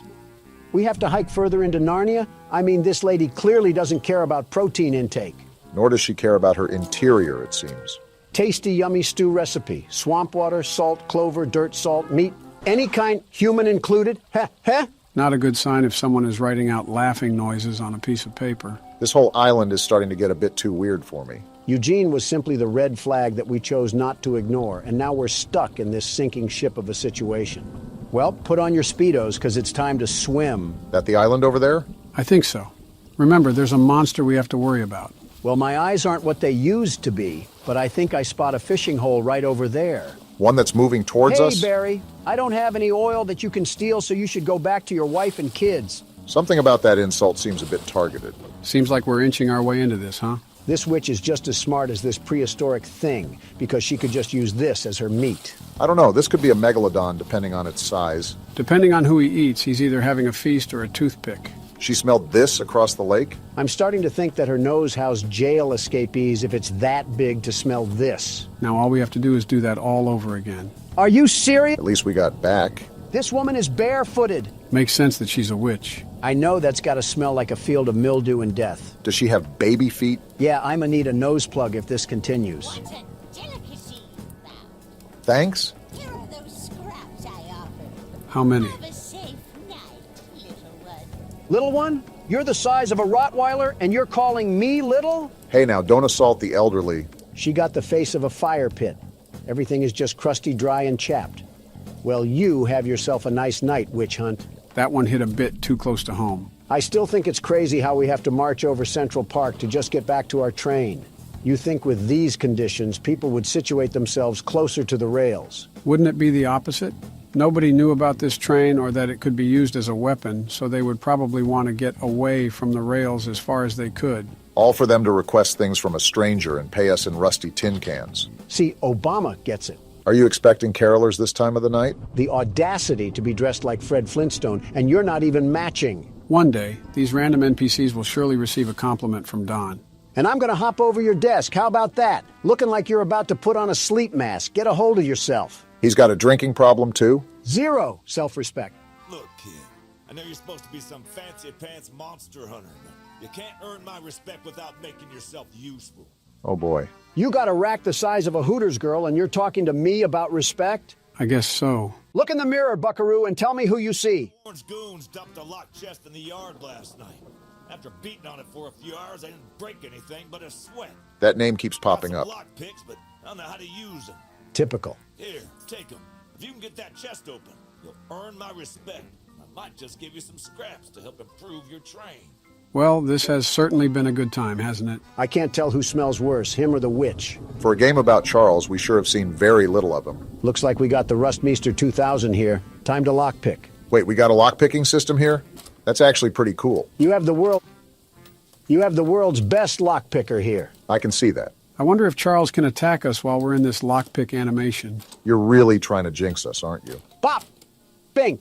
Speaker 2: We have to hike further into Narnia? I mean, this lady clearly doesn't care about protein intake.
Speaker 1: Nor does she care about her interior, it seems.
Speaker 2: Tasty, yummy stew recipe. Swamp water, salt, clover, dirt, salt, meat. Any kind, human included. Heh, heh.
Speaker 3: Not a good sign if someone is writing out laughing noises on a piece of paper.
Speaker 1: This whole island is starting to get a bit too weird for me.
Speaker 2: Eugene was simply the red flag that we chose not to ignore, and now we're stuck in this sinking ship of a situation. Well, put on your Speedos, because it's time to swim.
Speaker 1: That the island over there?
Speaker 3: I think so. Remember, there's a monster we have to worry about.
Speaker 2: Well, my eyes aren't what they used to be, but I think I spot a fishing hole right over there.
Speaker 1: One that's moving towards
Speaker 2: Hey,
Speaker 1: us?
Speaker 2: Barry, I don't have any oil that you can steal, so you should go back to your wife and kids.
Speaker 1: Something about that insult seems a bit targeted.
Speaker 3: Seems like we're inching our way into this, huh?
Speaker 2: This witch is just as smart as this prehistoric thing, because she could just use this as her meat.
Speaker 1: I don't know, this could be a megalodon depending on its size.
Speaker 3: Depending on who he eats, he's either having a feast or a toothpick.
Speaker 1: She smelled this across the lake?
Speaker 2: I'm starting to think that her nose housed jail escapees if it's that big to smell this.
Speaker 3: Now all we have to do is do that all over again.
Speaker 2: Are you serious?
Speaker 1: At least we got back.
Speaker 2: This woman is barefooted.
Speaker 3: Makes sense that she's a witch.
Speaker 2: I know that's got to smell like a field of mildew and death.
Speaker 1: Does she have baby feet?
Speaker 2: Yeah, I'ma need a nose plug if this continues.
Speaker 11: What a delicacy you found.
Speaker 1: Thanks?
Speaker 11: Here are those scraps I offered.
Speaker 3: How many?
Speaker 11: Have a safe night, little one.
Speaker 2: Little one? You're the size of a Rottweiler and you're calling me little?
Speaker 1: Hey now, don't assault the elderly.
Speaker 2: She got the face of a fire pit. Everything is just crusty, dry, and chapped. Well, you have yourself a nice night, witch hunt.
Speaker 3: That one hit a bit too close to home.
Speaker 2: I still think it's crazy how we have to march over Central Park to just get back to our train. You think with these conditions, people would situate themselves closer to the rails.
Speaker 3: Wouldn't it be the opposite? Nobody knew about this train or that it could be used as a weapon, so they would probably want to get away from the rails as far as they could.
Speaker 1: All for them to request things from a stranger and pay us in rusty tin cans.
Speaker 2: See, Obama gets it.
Speaker 1: Are you expecting carolers this time of the night?
Speaker 2: The audacity to be dressed like Fred Flintstone, and you're not even matching.
Speaker 3: One day, these random NPCs will surely receive a compliment from Don.
Speaker 2: And I'm gonna hop over your desk. How about that? Looking like you're about to put on a sleep mask. Get a hold of yourself.
Speaker 1: He's got a drinking problem too?
Speaker 2: Zero self-respect.
Speaker 12: Look, kid, I know you're supposed to be some fancy-pants monster hunter, but you can't earn my respect without making yourself useful.
Speaker 1: Oh boy.
Speaker 2: You got a rack the size of a Hooters girl and you're talking to me about respect?
Speaker 3: I guess so.
Speaker 2: Look in the mirror, buckaroo, and tell me who you see.
Speaker 12: Orange goons dumped a locked chest in the yard last night. After beating on it for a few hours, I didn't break anything but a sweat.
Speaker 1: That name keeps popping up.
Speaker 12: Lock picks, but I don't know how to use them.
Speaker 2: Typical.
Speaker 12: Here, take them. If you can get that chest open, you'll earn my respect. I might just give you some scraps to help improve your train.
Speaker 3: Well, this has certainly been a good time, hasn't it?
Speaker 2: I can't tell who smells worse, him or the witch.
Speaker 1: For a game about Charles, we sure have seen very little of him.
Speaker 2: Looks like we got the Rustmeester 2000 here. Time to lockpick.
Speaker 1: Wait, we got a lockpicking system here? That's actually pretty cool.
Speaker 2: You have the world's best lockpicker here.
Speaker 1: I can see that.
Speaker 3: I wonder if Charles can attack us while we're in this lockpick animation.
Speaker 1: You're really trying to jinx us, aren't you?
Speaker 2: Bop! Bing!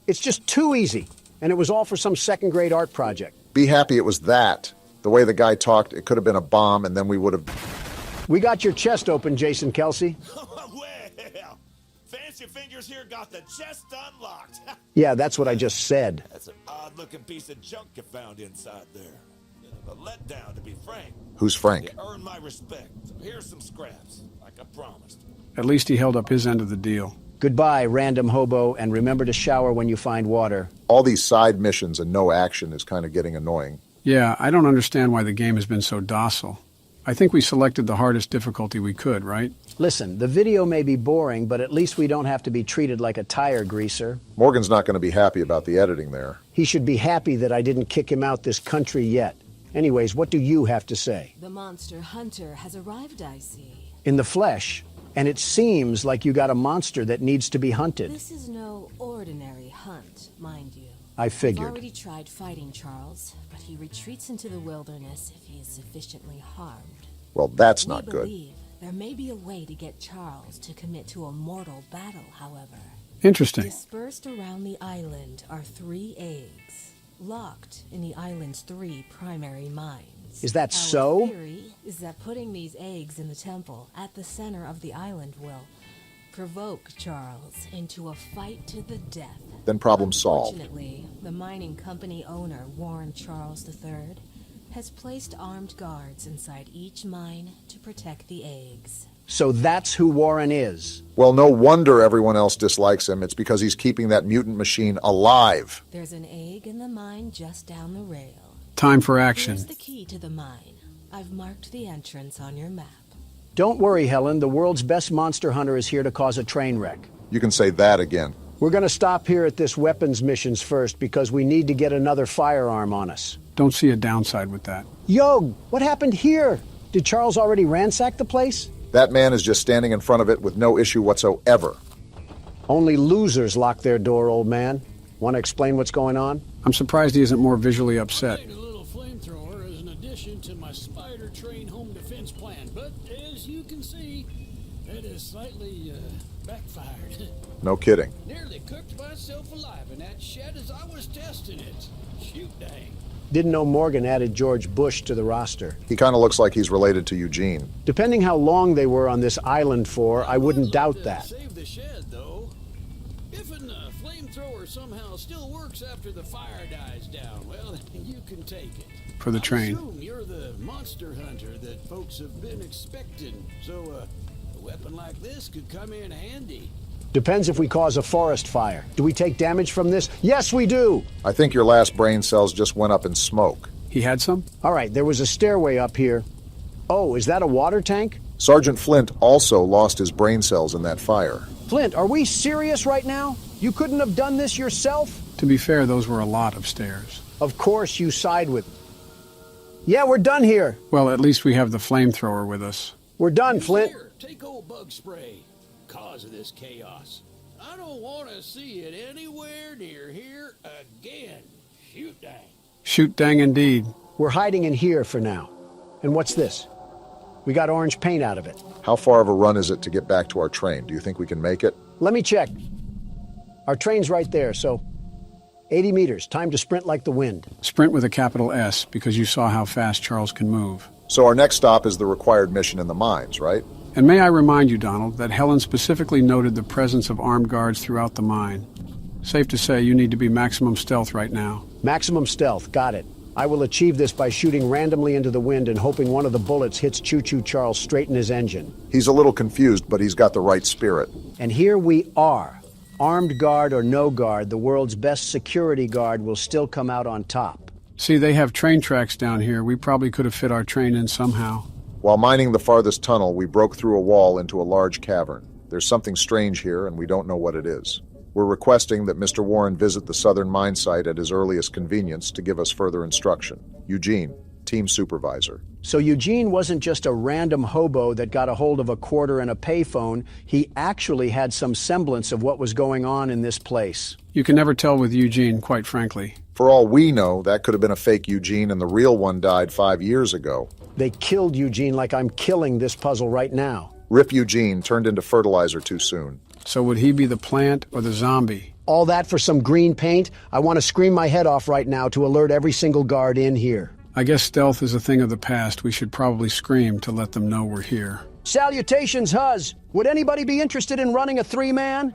Speaker 2: It's just too easy. And it was all for some second-grade art project.
Speaker 1: Be happy it was that. The way the guy talked, it could have been a bomb, and then we would have...
Speaker 2: We got your chest open, Jason Kelsey.
Speaker 12: Well, Fancy Fingers here got the chest unlocked.
Speaker 2: Yeah, that's what I just said.
Speaker 12: That's an odd-looking piece of junk you found inside there. Bit of a letdown, to be frank.
Speaker 1: Who's Frank?
Speaker 12: You earned my respect. So here's some scraps, like I promised.
Speaker 3: At least he held up his end of the deal.
Speaker 2: Goodbye, random hobo, and remember to shower when you find water.
Speaker 1: All these side missions and no action is kind of getting annoying.
Speaker 3: Yeah, I don't understand why the game has been so docile. I think we selected the hardest difficulty we could, right?
Speaker 2: Listen, the video may be boring, but at least we don't have to be treated like a tire greaser.
Speaker 1: Morgan's not going to be happy about the editing there.
Speaker 2: He should be happy that I didn't kick him out this country yet. Anyways, what do you have to say?
Speaker 10: The monster hunter has arrived, I see.
Speaker 2: In the flesh. And it seems like you got a monster that needs to be hunted.
Speaker 10: This is no ordinary hunt, mind you.
Speaker 2: I figured.
Speaker 10: We've already tried fighting Charles, but he retreats into the wilderness if he is sufficiently harmed.
Speaker 1: Well, that's not good.
Speaker 10: We believe there may be a way to get Charles to commit to a mortal battle, however.
Speaker 3: Interesting.
Speaker 10: Dispersed around the island are 3 eggs, locked in the island's 3 primary mines.
Speaker 2: Is that
Speaker 10: Our
Speaker 2: so?
Speaker 10: theory is that putting these eggs in the temple at the center of the island will provoke Charles into a fight to the death.
Speaker 1: Then problem solved.
Speaker 10: Unfortunately, the mining company owner, Warren Charles III, has placed armed guards inside each mine to protect the eggs.
Speaker 2: So that's who Warren is.
Speaker 1: Well, no wonder everyone else dislikes him. It's because he's keeping that mutant machine alive.
Speaker 10: There's an egg in the mine just down the rail.
Speaker 3: Time for action.
Speaker 10: Here's the key to the mine. I've marked the entrance on your map.
Speaker 2: Don't worry, Helen. The world's best monster hunter is here to cause a train wreck.
Speaker 1: You can say that again.
Speaker 2: We're going to stop here at this weapons missions first because we need to get another firearm on us.
Speaker 3: Don't see a downside with that.
Speaker 2: Yo, what happened here? Did Charles already ransack the place?
Speaker 1: That man is just standing in front of it with no issue whatsoever.
Speaker 2: Only losers lock their door, old man. Want to explain what's going on?
Speaker 3: I'm surprised he isn't more visually upset.
Speaker 9: A little flamethrower is an addition to my spider train maintenance plan, but as you can see, it has slightly backfired.
Speaker 1: No kidding.
Speaker 9: Nearly cooked myself alive in that shed as I was testing it. Shoot dang.
Speaker 2: Didn't know Morgan added George Bush to the roster.
Speaker 1: He kind of looks like he's related to Eugene.
Speaker 2: Depending how long they were on this island for, I wouldn't doubt that.
Speaker 9: Save the shed, though. If a flamethrower somehow still works after the fire dies down, well, you can take it.
Speaker 3: For the train.
Speaker 9: I assume you're the monster hunter that folks have been expecting, so a weapon like this could come in handy.
Speaker 2: Depends if we cause a forest fire. Do we take damage from this? Yes, we do!
Speaker 1: I think your last brain cells just went up in smoke.
Speaker 3: He had some?
Speaker 2: All right, there was a stairway up here. Oh, is that a water tank?
Speaker 1: Sergeant Flint also lost his brain cells in that fire.
Speaker 2: Flint, are we serious right now? You couldn't have done this yourself?
Speaker 3: To be fair, those were a lot of stairs.
Speaker 2: Of course you side with... Yeah, we're done here.
Speaker 3: Well, at least we have the flamethrower with us.
Speaker 2: We're done, Flint.
Speaker 9: Here, take old bug spray. Cause of this chaos. I don't want to see it anywhere near here again. Shoot dang.
Speaker 3: Shoot dang indeed.
Speaker 2: We're hiding in here for now. And what's this? We got orange paint out of it.
Speaker 1: How far of a run is it to get back to our train? Do you think we can make it?
Speaker 2: Let me check. Our train's right there, so 80 meters. Time to sprint like the wind.
Speaker 3: Sprint with a capital S, because you saw how fast Charles can move.
Speaker 1: So our next stop is the required mission in the mines, right?
Speaker 3: And may I remind you, Donald, that Helen specifically noted the presence of armed guards throughout the mine. Safe to say you need to be maximum stealth right now.
Speaker 2: Maximum stealth, got it. I will achieve this by shooting randomly into the wind and hoping one of the bullets hits Choo Choo Charles straight in his engine.
Speaker 1: He's a little confused, but he's got the right spirit.
Speaker 2: And here we are. Armed guard or no guard, the world's best security guard will still come out on top.
Speaker 3: See, they have train tracks down here. We probably could have fit our train in somehow.
Speaker 1: While mining the farthest tunnel, we broke through a wall into a large cavern. There's something strange here, and we don't know what it is. We're requesting that Mr. Warren visit the southern mine site at his earliest convenience to give us further instruction. Eugene, team supervisor.
Speaker 2: So Eugene wasn't just a random hobo that got a hold of a quarter and a payphone. He actually had some semblance of what was going on in this place.
Speaker 3: You can never tell with Eugene, quite frankly.
Speaker 1: For all we know, that could have been a fake Eugene and the real one died 5 years ago.
Speaker 2: They killed Eugene like I'm killing this puzzle right now.
Speaker 1: Rip Eugene turned into fertilizer too soon.
Speaker 3: So would he be the plant or the zombie?
Speaker 2: All that for some green paint? I want to scream my head off right now to alert every single guard in here.
Speaker 3: I guess stealth is a thing of the past. We should probably scream to let them know we're here.
Speaker 2: Salutations, Huz. Would anybody be interested in running a three-man?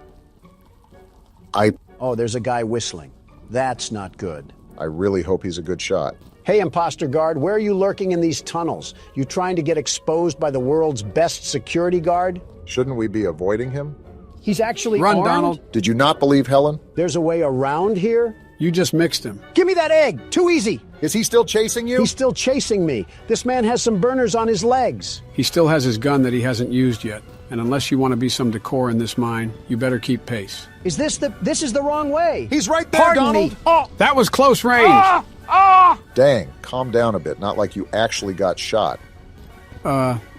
Speaker 2: Oh, there's a guy whistling. That's not good.
Speaker 1: I really hope he's a good shot.
Speaker 2: Hey, imposter guard, where are you lurking in these tunnels? You trying to get exposed by the world's best security guard?
Speaker 1: Shouldn't we be avoiding him?
Speaker 2: He's actually
Speaker 3: Run,
Speaker 2: armed?
Speaker 3: Donald.
Speaker 1: Did you not believe Helen?
Speaker 2: There's a way around here?
Speaker 3: You just mixed him.
Speaker 2: Give me that egg! Too easy!
Speaker 1: Is he still chasing you?
Speaker 2: He's still chasing me. This man has some burners on his legs.
Speaker 3: He still has his gun that he hasn't used yet. And unless you want to be some decor in this mine, you better keep pace.
Speaker 2: This is the wrong way.
Speaker 1: He's right there,
Speaker 2: Pardon
Speaker 1: Donald!
Speaker 2: me. Oh!
Speaker 3: That was close range!
Speaker 1: Dang, calm down a bit. Not like you actually got shot.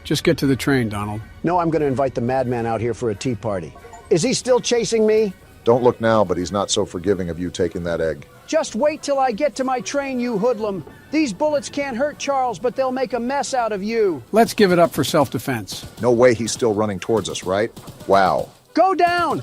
Speaker 3: Just get to the train, Donald.
Speaker 2: No, I'm going to invite the madman out here for a tea party. Is he still chasing me?
Speaker 1: Don't look now, but he's not so forgiving of you taking that egg.
Speaker 2: Just wait till I get to my train, you hoodlum. These bullets can't hurt Charles, but they'll make a mess out of you.
Speaker 3: Let's give it up for self-defense.
Speaker 1: No way he's still running towards us, right? Wow.
Speaker 2: Go down!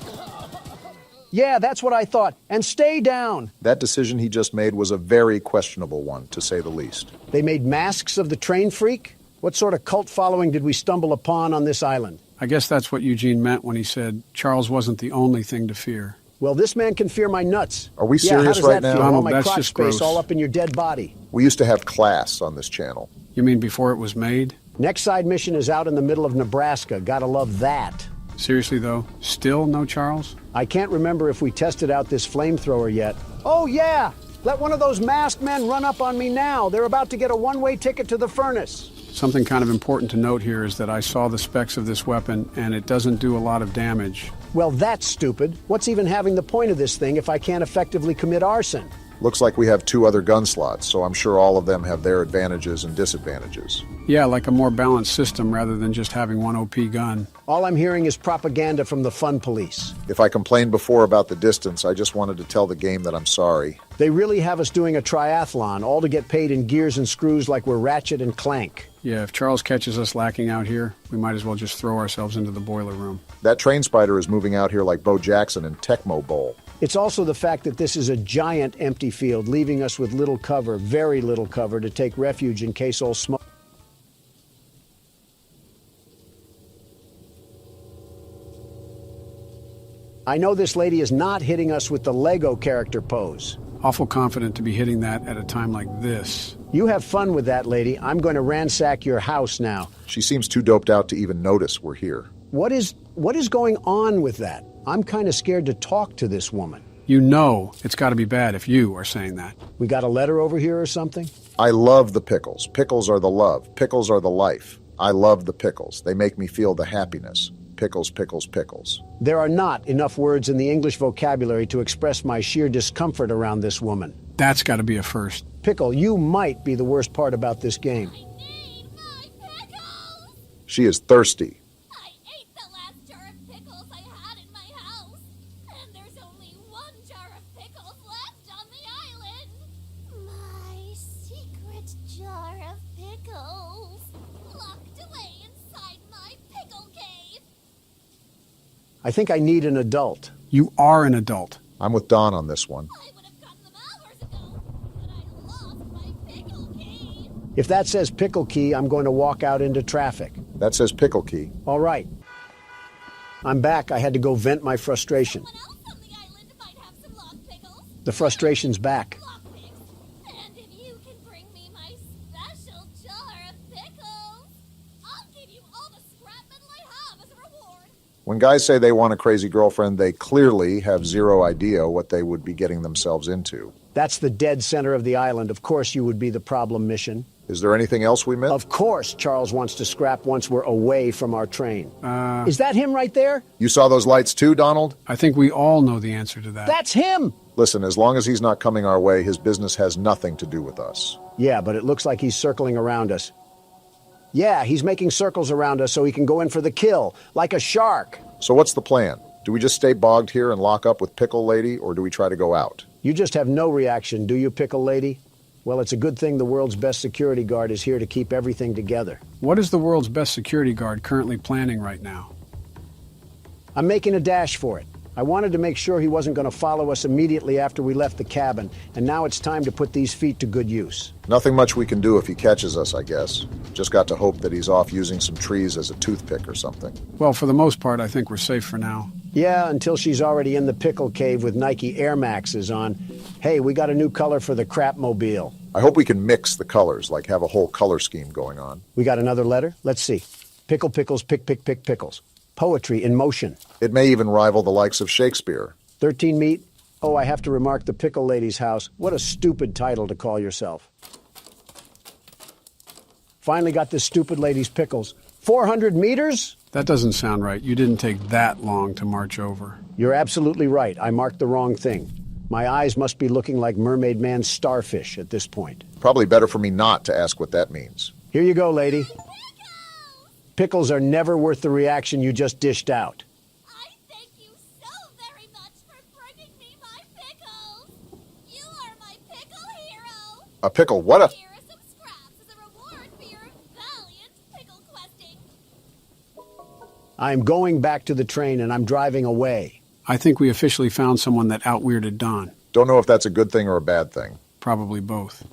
Speaker 2: Yeah, that's what I thought. And stay down.
Speaker 1: That decision he just made was a very questionable one, to say the least.
Speaker 2: They made masks of the train freak? What sort of cult following did we stumble upon on this island?
Speaker 3: I guess that's what Eugene meant when he said Charles wasn't the only thing to fear.
Speaker 2: Well, this man can fear my nuts.
Speaker 1: Are we
Speaker 2: Yeah,
Speaker 1: serious
Speaker 2: how does
Speaker 1: right
Speaker 2: that
Speaker 1: now?
Speaker 2: feel?
Speaker 3: Donald,
Speaker 2: All my
Speaker 3: that's
Speaker 2: crotch
Speaker 3: just
Speaker 2: space
Speaker 3: gross.
Speaker 2: all up in your dead body.
Speaker 1: We used to have class on this channel.
Speaker 3: You mean before it was made?
Speaker 2: Next side mission is out in the middle of Nebraska. Gotta love that.
Speaker 3: Seriously, though? Still no Charles?
Speaker 2: I can't remember if we tested out this flamethrower yet. Oh, yeah! Let one of those masked men run up on me now. They're about to get a one-way ticket to the furnace.
Speaker 3: Something kind of important to note here is that I saw the specs of this weapon, and it doesn't do a lot of damage.
Speaker 2: Well, that's stupid. What's even having the point of this thing if I can't effectively commit arson?
Speaker 1: Looks like we have 2 other gun slots, so I'm sure all of them have their advantages and disadvantages.
Speaker 3: Yeah, like a more balanced system rather than just having one OP gun.
Speaker 2: All I'm hearing is propaganda from the fun police.
Speaker 1: If I complained before about the distance, I just wanted to tell the game that I'm sorry.
Speaker 2: They really have us doing a triathlon, all to get paid in gears and screws like we're Ratchet and Clank.
Speaker 3: Yeah, if Charles catches us lacking out here, we might as well just throw ourselves into the boiler room.
Speaker 1: That train spider is moving out here like Bo Jackson in Tecmo Bowl.
Speaker 2: It's also the fact that this is a giant empty field, leaving us with little cover, very little cover, to take refuge in case all smoke. I know this lady is not hitting us with the Lego character pose.
Speaker 3: Awful confident to be hitting that at a time like this.
Speaker 2: You have fun with that, lady. I'm going to ransack your house now.
Speaker 1: She seems too doped out to even notice we're here.
Speaker 2: What is going on with that? I'm kind of scared to talk to this woman.
Speaker 3: You know it's got to be bad if you are saying that.
Speaker 2: We got a letter over here or something?
Speaker 1: I love the pickles. Pickles are the love. Pickles are the life. I love the pickles. They make me feel the happiness. Pickles, pickles, pickles.
Speaker 2: There are not enough words in the English vocabulary to express my sheer discomfort around this woman.
Speaker 3: That's got to be a first.
Speaker 2: Pickle, you might be the worst part about this game.
Speaker 11: I need my pickles!
Speaker 1: She is thirsty.
Speaker 11: I ate the last jar of pickles I had in my house, and there's only one jar of pickles left on the island. My secret jar of pickles, locked away inside my pickle cave.
Speaker 2: I think I need an adult.
Speaker 3: You are an adult.
Speaker 1: I'm with Don on this one.
Speaker 11: I would have gotten them hours ago, but I lost my pickle key.
Speaker 2: If that says pickle key, I'm going to walk out into traffic.
Speaker 1: That says pickle key.
Speaker 2: All right. I'm back. I had to go vent my frustration.
Speaker 11: Someone else on the island might have some locked pickles.
Speaker 2: The frustration's back.
Speaker 11: Lockpicks. And if you can bring me my special jar of pickles, I'll give you all the scrap metal I have as a reward.
Speaker 1: When guys say they want a crazy girlfriend, they clearly have zero idea what they would be getting themselves into.
Speaker 2: That's the dead center of the island. Of course you would be the problem mission.
Speaker 1: Is there anything else we missed?
Speaker 2: Of course Charles wants to scrap once we're away from our train. Is that him right there?
Speaker 1: You saw those lights too, Donald?
Speaker 3: I think we all know the answer to that.
Speaker 2: That's him!
Speaker 1: Listen, as long as he's not coming our way, his business has nothing to do with us.
Speaker 2: Yeah, but it looks like he's circling around us. Yeah, he's making circles around us so he can go in for the kill, like a shark.
Speaker 1: So what's the plan? Do we just stay bogged here and lock up with Pickle Lady, or do we try to go out?
Speaker 2: You just have no reaction, do you, Pickle Lady? Well, it's a good thing the world's best security guard is here to keep everything together.
Speaker 3: What is the world's best security guard currently planning right now?
Speaker 2: I'm making a dash for it. I wanted to make sure he wasn't going to follow us immediately after we left the cabin, and now it's time to put these feet to good use.
Speaker 1: Nothing much we can do if he catches us, I guess. Just got to hope that he's off using some trees as a toothpick or something.
Speaker 3: Well, for the most part, I think we're safe for now.
Speaker 2: Yeah, until she's already in the pickle cave with Nike Air Maxes on. Hey, we got a new color for the crapmobile.
Speaker 1: I hope we can mix the colors, like have a whole color scheme going on.
Speaker 2: We got another letter? Let's see. Pickle, pickles, pick, pick, pick, pickles. Poetry in motion.
Speaker 1: It may even rival the likes of Shakespeare.
Speaker 2: 13 meat. Oh, I have to remark the Pickle Lady's house. What a stupid title to call yourself. Finally got this stupid lady's pickles. 400 meters?
Speaker 3: That doesn't sound right. You didn't take that long to march over.
Speaker 2: You're absolutely right. I marked the wrong thing. My eyes must be looking like Mermaid Man's starfish at this point.
Speaker 1: Probably better for me not to ask what that means.
Speaker 2: Here you go, lady. Pickles are never worth the reaction you just dished out.
Speaker 11: I thank you so very much for bringing me my pickles. You are my pickle hero.
Speaker 1: A pickle? What a...
Speaker 11: Here are some scraps as a reward for your valiant pickle questing.
Speaker 2: I'm going back to the train and I'm driving away.
Speaker 3: I think we officially found someone that out-weirded Don.
Speaker 1: Don't know if that's a good thing or a bad thing.
Speaker 3: Probably both.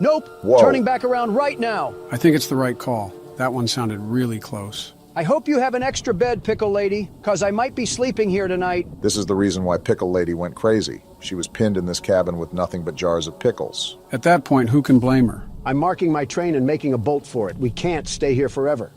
Speaker 2: Nope.
Speaker 1: Whoa.
Speaker 2: Turning back around right now.
Speaker 3: I think it's the right call. That one sounded really close.
Speaker 2: I hope you have an extra bed, Pickle Lady, because I might be sleeping here tonight.
Speaker 1: This is the reason why Pickle Lady went crazy. She was pinned in this cabin with nothing but jars of pickles.
Speaker 3: At that point, who can blame her?
Speaker 2: I'm marking my train and making a bolt for it. We can't stay here forever.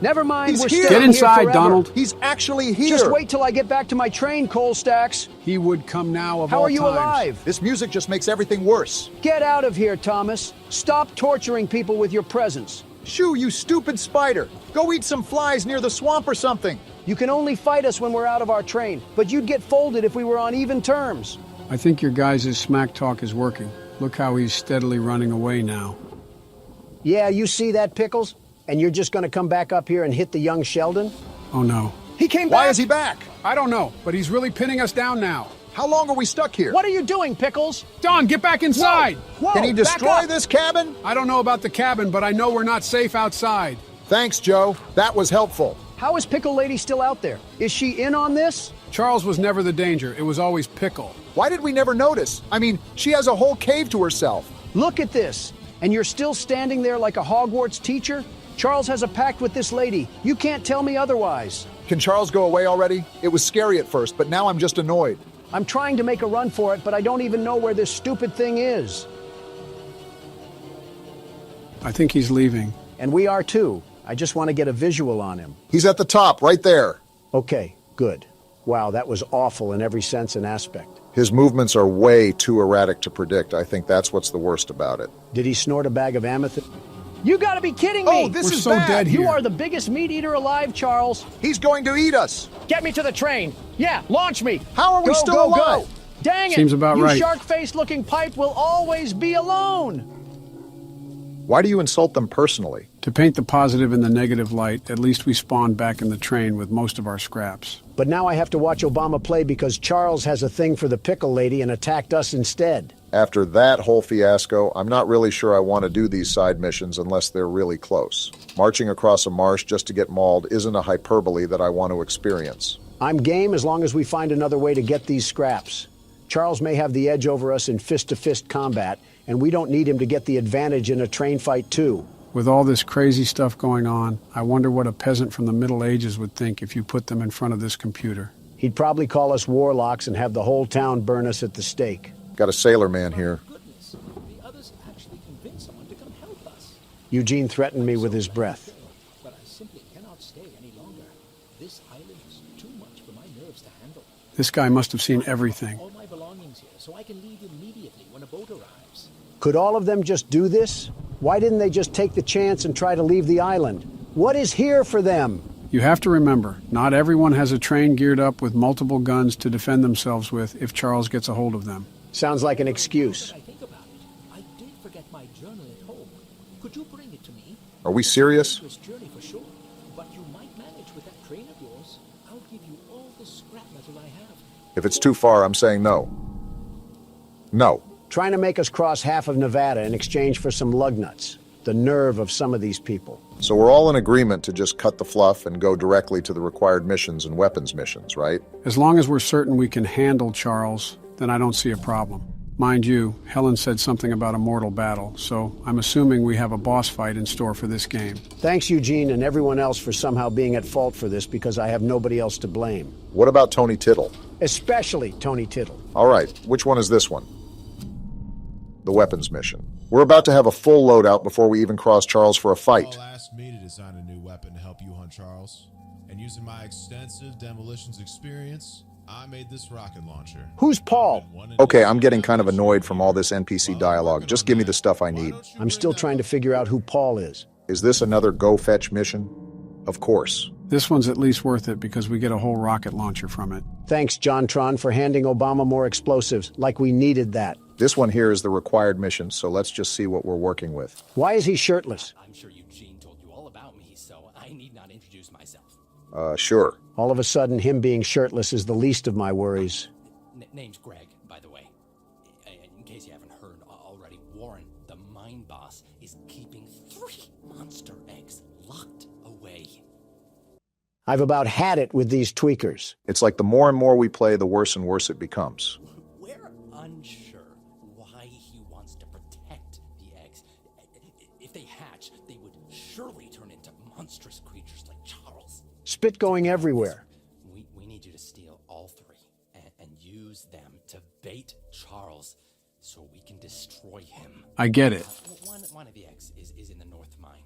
Speaker 2: Never mind,
Speaker 1: He's
Speaker 2: we're
Speaker 1: here.
Speaker 2: staying
Speaker 3: Get inside,
Speaker 2: here forever.
Speaker 3: Donald.
Speaker 1: He's actually here!
Speaker 2: Just wait till I get back to my train, Coal Stacks.
Speaker 3: He would come now of
Speaker 2: How
Speaker 3: all
Speaker 2: are you
Speaker 3: times.
Speaker 2: alive?
Speaker 1: This music just makes everything worse.
Speaker 2: Get out of here, Thomas. Stop torturing people with your presence.
Speaker 13: Shoo, you stupid spider! Go eat some flies near the swamp or something!
Speaker 2: You can only fight us when we're out of our train, but you'd get folded if we were on even terms.
Speaker 3: I think your guys' smack talk is working. Look how he's steadily running away now.
Speaker 2: Yeah, you see that, Pickles? And you're just gonna come back up here and hit the young Sheldon?
Speaker 3: Oh no.
Speaker 2: He came back!
Speaker 13: Why is he back?
Speaker 3: I don't know, but he's really pinning us down now.
Speaker 13: How long are we stuck here?
Speaker 2: What are you doing, Pickles?
Speaker 3: Don, get back inside!
Speaker 2: Whoa,
Speaker 13: Can he
Speaker 2: back
Speaker 13: destroy
Speaker 2: up.
Speaker 13: this cabin?
Speaker 3: I don't know about the cabin, but I know we're not safe outside.
Speaker 13: Thanks, Joe. That was helpful.
Speaker 2: How is Pickle Lady still out there? Is she in on this?
Speaker 3: Charles was never the danger. It was always Pickle.
Speaker 13: Why did we never notice? I mean, she has a whole cave to herself.
Speaker 2: Look at this. And you're still standing there like a Hogwarts teacher? Charles has a pact with this lady. You can't tell me otherwise.
Speaker 13: Can Charles go away already? It was scary at first, but now I'm just annoyed.
Speaker 2: I'm trying to make a run for it, but I don't even know where this stupid thing is.
Speaker 3: I think he's leaving.
Speaker 2: And we are too. I just want to get a visual on him.
Speaker 13: He's at the top, right there.
Speaker 2: Okay, good. Wow, that was awful in every sense and aspect.
Speaker 1: His movements are way too erratic to predict. I think that's what's the worst about it.
Speaker 2: Did he snort a bag of amethyst? You gotta be kidding me!
Speaker 13: Oh, this
Speaker 3: We're
Speaker 13: is
Speaker 3: so
Speaker 13: bad.
Speaker 3: dead here.
Speaker 2: You are the biggest meat eater alive, Charles.
Speaker 13: He's going to eat us.
Speaker 2: Get me to the train. Yeah, launch me.
Speaker 13: How are we still
Speaker 2: go,
Speaker 13: alive?
Speaker 2: Go. Dang it!
Speaker 3: Seems about
Speaker 2: you
Speaker 3: right.
Speaker 2: shark-faced looking pipe will always be alone.
Speaker 1: Why do you insult them personally?
Speaker 3: To paint the positive in the negative light, at least we spawned back in the train with most of our scraps.
Speaker 2: But now I have to watch Obama play because Charles has a thing for the Pickle Lady and attacked us instead.
Speaker 1: After that whole fiasco, I'm not really sure I want to do these side missions unless they're really close. Marching across a marsh just to get mauled isn't a hyperbole that I want to experience.
Speaker 2: I'm game as long as we find another way to get these scraps. Charles may have the edge over us in fist-to-fist combat, and we don't need him to get the advantage in a train fight too.
Speaker 3: With all this crazy stuff going on, I wonder what a peasant from the Middle Ages would think if you put them in front of this computer.
Speaker 2: He'd probably call us warlocks and have the whole town burn us at the stake.
Speaker 1: Got a sailor man here.
Speaker 9: Goodness, the others actually convinced someone to come help us.
Speaker 2: Eugene threatened me with his breath.
Speaker 9: But I simply cannot stay any longer. This island is too much for my nerves to handle.
Speaker 3: This guy must have seen everything.
Speaker 9: All my belongings here, so I can leave immediately when a boat arrives.
Speaker 2: Could all of them just do this? Why didn't they just take the chance and try to leave the island? What is here for them?
Speaker 3: You have to remember, not everyone has a train geared up with multiple guns to defend themselves with if Charles gets a hold of them.
Speaker 2: Sounds like an excuse.
Speaker 9: I think about it. I did forget my journal at home. Could you bring it to me?
Speaker 1: Are we serious?
Speaker 9: This journey for sure, but you might manage with that train of yours. I'll give you all the scrap metal I have.
Speaker 1: If it's too far, I'm saying no. No.
Speaker 2: Trying to make us cross half of Nevada in exchange for some lug nuts. The nerve of some of these people.
Speaker 1: So we're all in agreement to just cut the fluff and go directly to the required missions and weapons missions, right?
Speaker 3: As long as we're certain we can handle Charles, then I don't see a problem. Mind you, Helen said something about a mortal battle, so I'm assuming we have a boss fight in store for this game.
Speaker 2: Thanks, Eugene, and everyone else for somehow being at fault for this because I have nobody else to blame.
Speaker 1: What about Tony Tittle?
Speaker 2: Especially Tony Tittle.
Speaker 1: All right, which one is this one? The weapons mission. We're about to have a full loadout before we even cross Charles for a fight.
Speaker 14: Paul asked me to design a new weapon to help you hunt Charles. And using my extensive demolitions experience, I made this rocket launcher.
Speaker 2: Who's Paul?
Speaker 1: Okay, I'm getting kind of annoyed from all this NPC dialogue. Just give me the stuff I need.
Speaker 2: I'm still trying to figure out who Paul is.
Speaker 1: Is this another go fetch mission? Of course.
Speaker 3: This one's at least worth it because we get a whole rocket launcher from it.
Speaker 2: Thanks, John Tron, for handing Obama more explosives, like we needed that.
Speaker 1: This one here is the required mission, so let's just see what we're working with.
Speaker 2: Why is he shirtless?
Speaker 15: I'm sure Eugene told you all about me, so I need not introduce myself.
Speaker 1: Sure.
Speaker 2: All of a sudden, him being shirtless is the least of my worries.
Speaker 15: Name's Greg, by the way. In case you haven't heard already, Warren, the mine boss, is keeping 3 monster eggs locked away.
Speaker 2: I've about had it with these tweakers.
Speaker 1: It's like the more and more we play, the worse and worse it becomes.
Speaker 15: We're unsure why he wants to protect the eggs. If they hatch, they would surely turn into monstrous creatures like Charles.
Speaker 2: Spit going everywhere.
Speaker 15: We need you to steal all 3 and use them to bait Charles so we can destroy him.
Speaker 3: I get it.
Speaker 15: One of the eggs is in the north mine.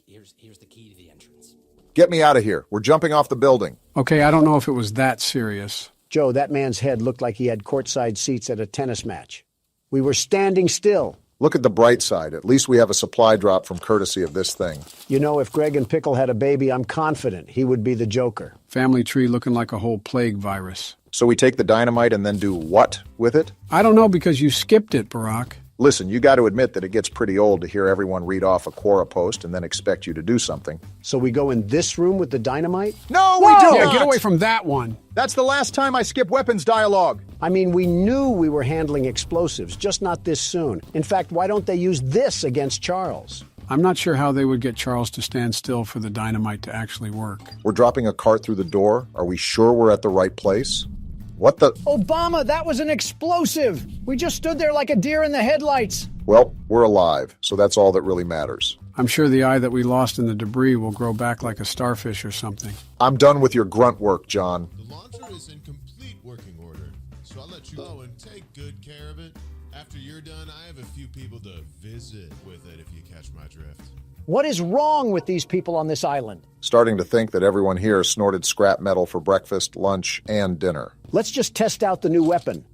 Speaker 15: Here's the key to the entrance.
Speaker 1: Get me out of here. We're jumping off the building.
Speaker 3: Okay, I don't know if it was that serious.
Speaker 2: Joe, that man's head looked like he had courtside seats at a tennis match. We were standing still.
Speaker 1: Look at the bright side. At least we have a supply drop from courtesy of this thing.
Speaker 2: You know, if Greg and Pickle had a baby, I'm confident he would be the Joker.
Speaker 3: Family tree looking like a whole plague virus.
Speaker 1: So we take the dynamite and then do what with it?
Speaker 3: I don't know because you skipped it, Barack.
Speaker 1: Listen, you got to admit that it gets pretty old to hear everyone read off a Quora post and then expect you to do something.
Speaker 2: So we go in this room with the dynamite?
Speaker 13: No, we do
Speaker 3: Yeah,
Speaker 13: not!
Speaker 3: get away from that one.
Speaker 13: That's the last time I skip weapons dialogue.
Speaker 2: I mean, we knew we were handling explosives, just not this soon. In fact, why don't they use this against Charles?
Speaker 3: I'm not sure how they would get Charles to stand still for the dynamite to actually work.
Speaker 1: We're dropping a cart through the door. Are we sure we're at the right place? What the?
Speaker 16: Obama, that was an explosive! We just stood there like a deer in the headlights.
Speaker 1: Well, we're alive, so that's all that really matters.
Speaker 3: I'm sure the eye that we lost in the debris will grow back like a starfish or something.
Speaker 1: I'm done with your grunt work, John.
Speaker 14: The launcher is in complete working order, so I'll let you go and take good care of it. After you're done, I have a few people to visit with it if you catch my drift.
Speaker 16: What is wrong with these people on this island?
Speaker 1: Starting to think that everyone here snorted scrap metal for breakfast, lunch, and dinner.
Speaker 2: Let's just test out the new weapon.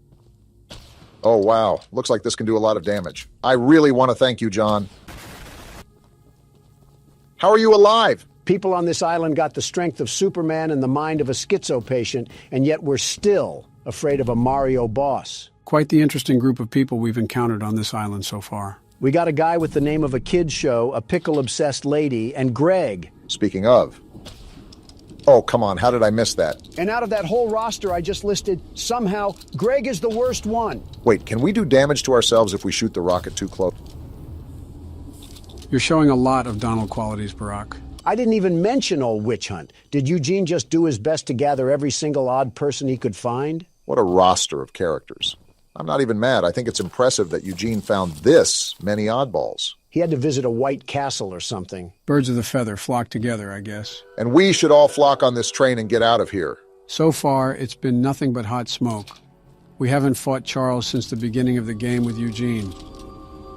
Speaker 1: Oh, wow. Looks like this can do a lot of damage. I really want to thank you, John. How are you alive?
Speaker 2: People on this island got the strength of Superman and the mind of a schizo patient, and yet we're still afraid of a Mario boss.
Speaker 3: Quite the interesting group of people we've encountered on this island so far.
Speaker 2: We got a guy with the name of a kid's show, a pickle-obsessed lady, and Greg.
Speaker 1: Speaking of. Oh, come on, how did I miss that?
Speaker 2: And out of that whole roster I just listed, somehow, Greg is the worst one.
Speaker 1: Wait, can we do damage to ourselves if we shoot the rocket too close?
Speaker 3: You're showing a lot of Donald qualities, Barack.
Speaker 2: I didn't even mention old Witch Hunt. Did Eugene just do his best to gather every single odd person he could find?
Speaker 1: What a roster of characters. I'm not even mad. I think it's impressive that Eugene found this many oddballs.
Speaker 2: He had to visit a white castle or something.
Speaker 3: Birds of the feather flock together, I guess.
Speaker 1: And we should all flock on this train and get out of here.
Speaker 3: So far, it's been nothing but hot smoke. We haven't fought Charles since the beginning of the game with Eugene.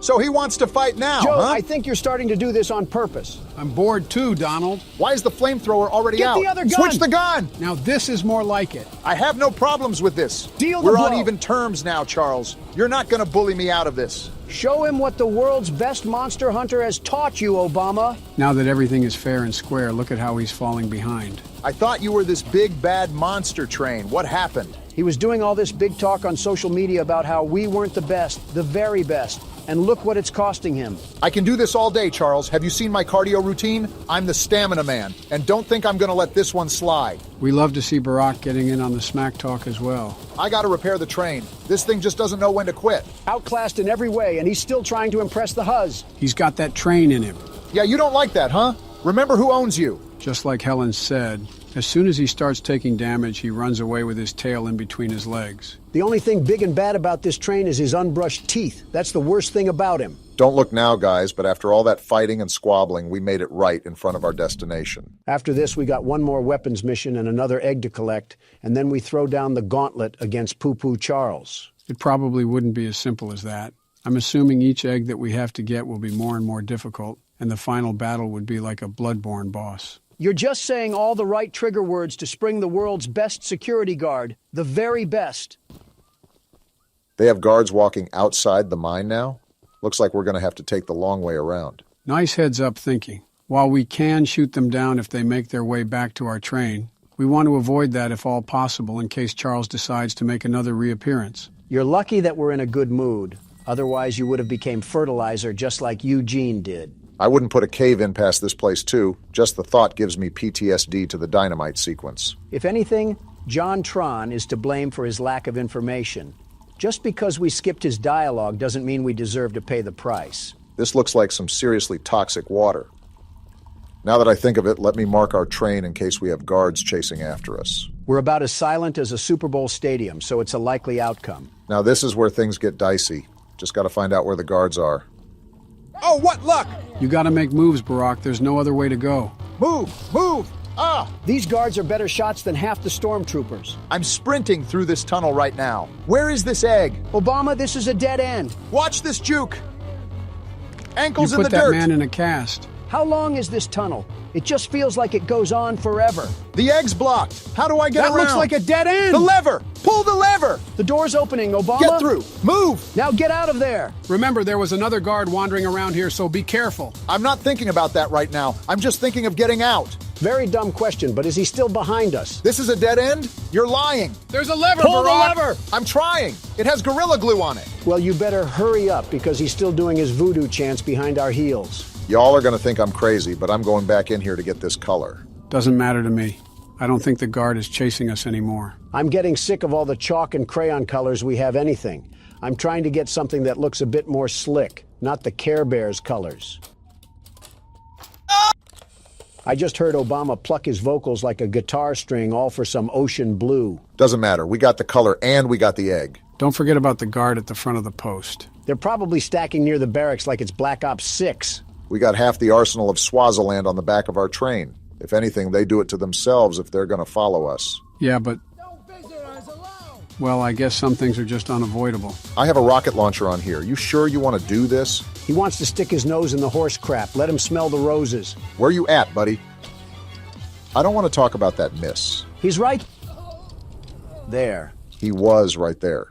Speaker 13: So he wants to fight now,
Speaker 2: Joe,
Speaker 13: huh?
Speaker 2: I think you're starting to do this on purpose.
Speaker 3: I'm bored too, Donald.
Speaker 13: Why is the flamethrower already out?
Speaker 2: Get the other gun!
Speaker 13: Switch the gun!
Speaker 3: Now this is more like it.
Speaker 13: I have no problems with this.
Speaker 2: Deal the
Speaker 13: We're
Speaker 2: blow.
Speaker 13: on even terms now, Charles. You're not going to bully me out of this.
Speaker 2: Show him what the world's best monster hunter has taught you, Obama.
Speaker 3: Now that everything is fair and square, look at how he's falling behind.
Speaker 13: I thought you were this big, bad monster train. What happened?
Speaker 2: He was doing all this big talk on social media about how we weren't the best, the very best. And look what it's costing him.
Speaker 13: I can do this all day, Charles. Have you seen my cardio routine? I'm the stamina man. And don't think I'm going to let this one slide.
Speaker 3: We love to see Barack getting in on the smack talk as well.
Speaker 13: I got to repair the train. This thing just doesn't know when to quit.
Speaker 2: Outclassed in every way, and he's still trying to impress the Huz.
Speaker 3: He's got that train in him.
Speaker 13: Yeah, you don't like that, huh? Remember who owns you.
Speaker 3: Just like Helen said, as soon as he starts taking damage, he runs away with his tail in between his legs.
Speaker 2: The only thing big and bad about this train is his unbrushed teeth. That's the worst thing about him.
Speaker 1: Don't look now, guys, but after all that fighting and squabbling, we made it right in front of our destination.
Speaker 2: After this, we got one more weapons mission and another egg to collect, and then we throw down the gauntlet against Choo Choo Charles.
Speaker 3: It probably wouldn't be as simple as that. I'm assuming each egg that we have to get will be more and more difficult, and the final battle would be like a bloodborne boss.
Speaker 2: You're just saying all the right trigger words to spring the world's best security guard. The very best.
Speaker 1: They have guards walking outside the mine now? Looks like we're going to have to take the long way around.
Speaker 3: Nice heads-up thinking. While we can shoot them down if they make their way back to our train, we want to avoid that if all possible in case Charles decides to make another reappearance.
Speaker 2: You're lucky that we're in a good mood. Otherwise, you would have became fertilizer just like Eugene did.
Speaker 1: I wouldn't put a cave in past this place, too. Just the thought gives me PTSD to the dynamite sequence.
Speaker 2: If anything, John Tron is to blame for his lack of information. Just because we skipped his dialogue doesn't mean we deserve to pay the price.
Speaker 1: This looks like some seriously toxic water. Now that I think of it, let me mark our train in case we have guards chasing after us.
Speaker 2: We're about as silent as a Super Bowl stadium, so it's a likely outcome.
Speaker 1: Now this is where things get dicey. Just got to find out where the guards are.
Speaker 13: Oh, what luck!
Speaker 3: You gotta make moves, Barack. There's no other way to go.
Speaker 13: Move! Move! Ah!
Speaker 2: These guards are better shots than half the stormtroopers.
Speaker 13: I'm sprinting through this tunnel right now. Where is this egg?
Speaker 2: Obama, this is a dead end.
Speaker 13: Watch this juke! Ankles
Speaker 3: You
Speaker 13: in
Speaker 3: put
Speaker 13: the
Speaker 3: that
Speaker 13: dirt!
Speaker 3: man in a cast.
Speaker 2: How long is this tunnel? It just feels like it goes on forever.
Speaker 13: The egg's blocked. How do I get
Speaker 2: That
Speaker 13: around?
Speaker 2: looks like a dead end!
Speaker 13: The lever! Pull the lever!
Speaker 2: The door's opening, Obama.
Speaker 13: Get through! Move!
Speaker 2: Now get out of there!
Speaker 3: Remember, there was another guard wandering around here, so be careful.
Speaker 13: I'm not thinking about that right now. I'm just thinking of getting out.
Speaker 2: Very dumb question, but is he still behind us?
Speaker 13: This is a dead end? You're lying.
Speaker 3: There's a lever,
Speaker 2: Pull the
Speaker 3: Barack.
Speaker 2: lever!
Speaker 13: I'm trying. It has Gorilla Glue on it.
Speaker 2: Well, you better hurry up because he's still doing his voodoo chants behind our heels.
Speaker 1: Y'all are going to think I'm crazy, but I'm going back in here to get this color.
Speaker 3: Doesn't matter to me. I don't think the guard is chasing us anymore.
Speaker 2: I'm getting sick of all the chalk and crayon colors we have anything. I'm trying to get something that looks a bit more slick, not the Care Bears colors. I just heard Obama pluck his vocals like a guitar string, all for some ocean blue.
Speaker 1: Doesn't matter. We got the color and we got the egg.
Speaker 3: Don't forget about the guard at the front of the post.
Speaker 2: They're probably stacking near the barracks like it's Black Ops 6.
Speaker 1: We got half the arsenal of Swaziland on the back of our train. If anything, they do it to themselves if they're going to follow us.
Speaker 3: Yeah, but... Well, I guess some things are just unavoidable.
Speaker 1: I have a rocket launcher on here. You sure you want to do this?
Speaker 2: He wants to stick his nose in the horse crap. Let him smell the roses.
Speaker 1: Where you at, buddy? I don't want to talk about that miss.
Speaker 2: He's right there.
Speaker 1: He was right there.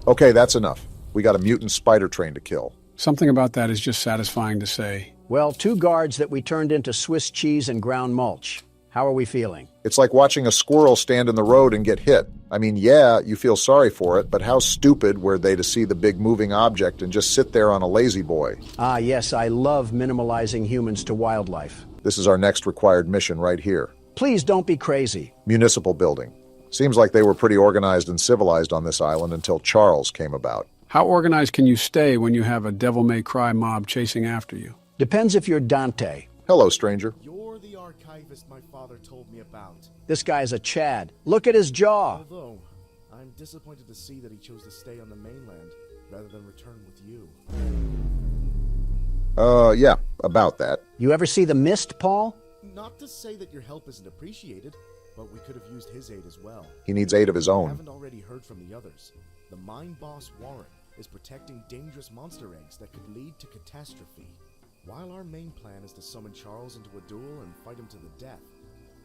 Speaker 1: Okay, that's enough. We got a mutant spider train to kill.
Speaker 3: Something about that is just satisfying to say.
Speaker 2: Well, 2 guards that we turned into Swiss cheese and ground mulch. How are we feeling?
Speaker 1: It's like watching a squirrel stand in the road and get hit. I mean, yeah, you feel sorry for it, but how stupid were they to see the big moving object and just sit there on a lazy boy?
Speaker 2: Ah, yes, I love minimalizing humans to wildlife.
Speaker 1: This is our next required mission right here.
Speaker 2: Please don't be crazy.
Speaker 1: Municipal building. Seems like they were pretty organized and civilized on this island until Charles came about.
Speaker 3: How organized can you stay when you have a devil-may-cry mob chasing after you?
Speaker 2: Depends if you're Dante.
Speaker 1: Hello, stranger.
Speaker 7: You're the archivist my father told me about.
Speaker 2: This guy's a Chad. Look at his jaw.
Speaker 7: Although, I'm disappointed to see that he chose to stay on the mainland rather than return with you.
Speaker 1: Yeah, about that.
Speaker 2: You ever see The Mist, Paul?
Speaker 7: Not to say that your help isn't appreciated, but we could have used his aid as well.
Speaker 1: He needs aid of his
Speaker 7: I
Speaker 1: own.
Speaker 7: haven't already heard from the others. The mine boss, Warren, is protecting dangerous monster eggs that could lead to catastrophe. While our main plan is to summon Charles into a duel and fight him to the death,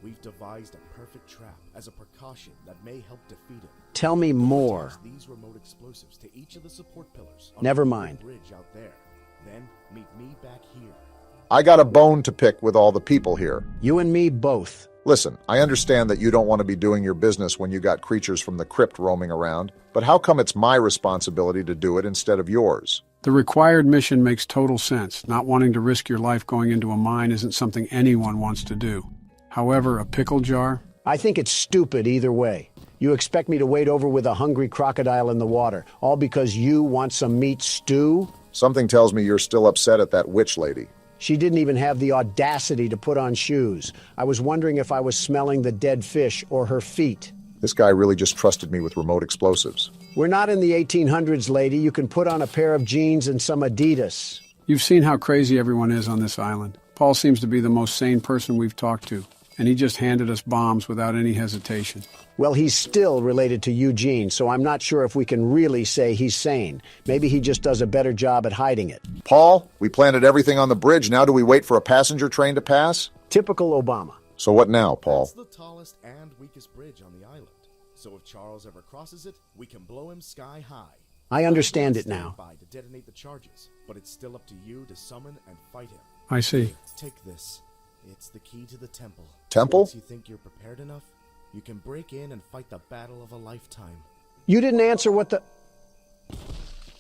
Speaker 7: we've devised a perfect trap as a precaution that may help defeat him.
Speaker 2: Tell me more.
Speaker 7: Attach these remote explosives to each of the support pillars on
Speaker 2: Never
Speaker 7: the
Speaker 2: mind.
Speaker 7: bridge out there. Then meet me back here.
Speaker 1: I got a bone to pick with all the people here.
Speaker 2: You and me both.
Speaker 1: Listen, I understand that you don't want to be doing your business when you got creatures from the crypt roaming around, but how come it's my responsibility to do it instead of yours?
Speaker 3: The required mission makes total sense. Not wanting to risk your life going into a mine isn't something anyone wants to do. However, a pickle jar?
Speaker 2: I think it's stupid either way. You expect me to wade over with a hungry crocodile in the water, all because you want some meat stew?
Speaker 1: Something tells me you're still upset at that witch lady.
Speaker 2: She didn't even have the audacity to put on shoes. I was wondering if I was smelling the dead fish or her feet.
Speaker 1: This guy really just trusted me with remote explosives.
Speaker 2: We're not in the 1800s, lady. You can put on a pair of jeans and some Adidas.
Speaker 3: You've seen how crazy everyone is on this island. Paul seems to be the most sane person we've talked to, and he just handed us bombs without any hesitation.
Speaker 2: Well, he's still related to Eugene, so I'm not sure if we can really say he's sane. Maybe he just does a better job at hiding it.
Speaker 1: Paul, we planted everything on the bridge. Now do we wait for a passenger train to pass?
Speaker 2: Typical Obama.
Speaker 1: So what now, Paul?
Speaker 7: It's the tallest and weakest bridge on the island. So if Charles ever crosses it, we can blow him sky high.
Speaker 2: I understand it now.
Speaker 7: To detonate the charges, but it's still up to you to summon and fight him.
Speaker 3: I see.
Speaker 7: Take this. It's the key to the temple.
Speaker 1: Temple?
Speaker 7: Once you think you're prepared enough, you can break in and fight the battle of a lifetime.
Speaker 2: You didn't answer what the...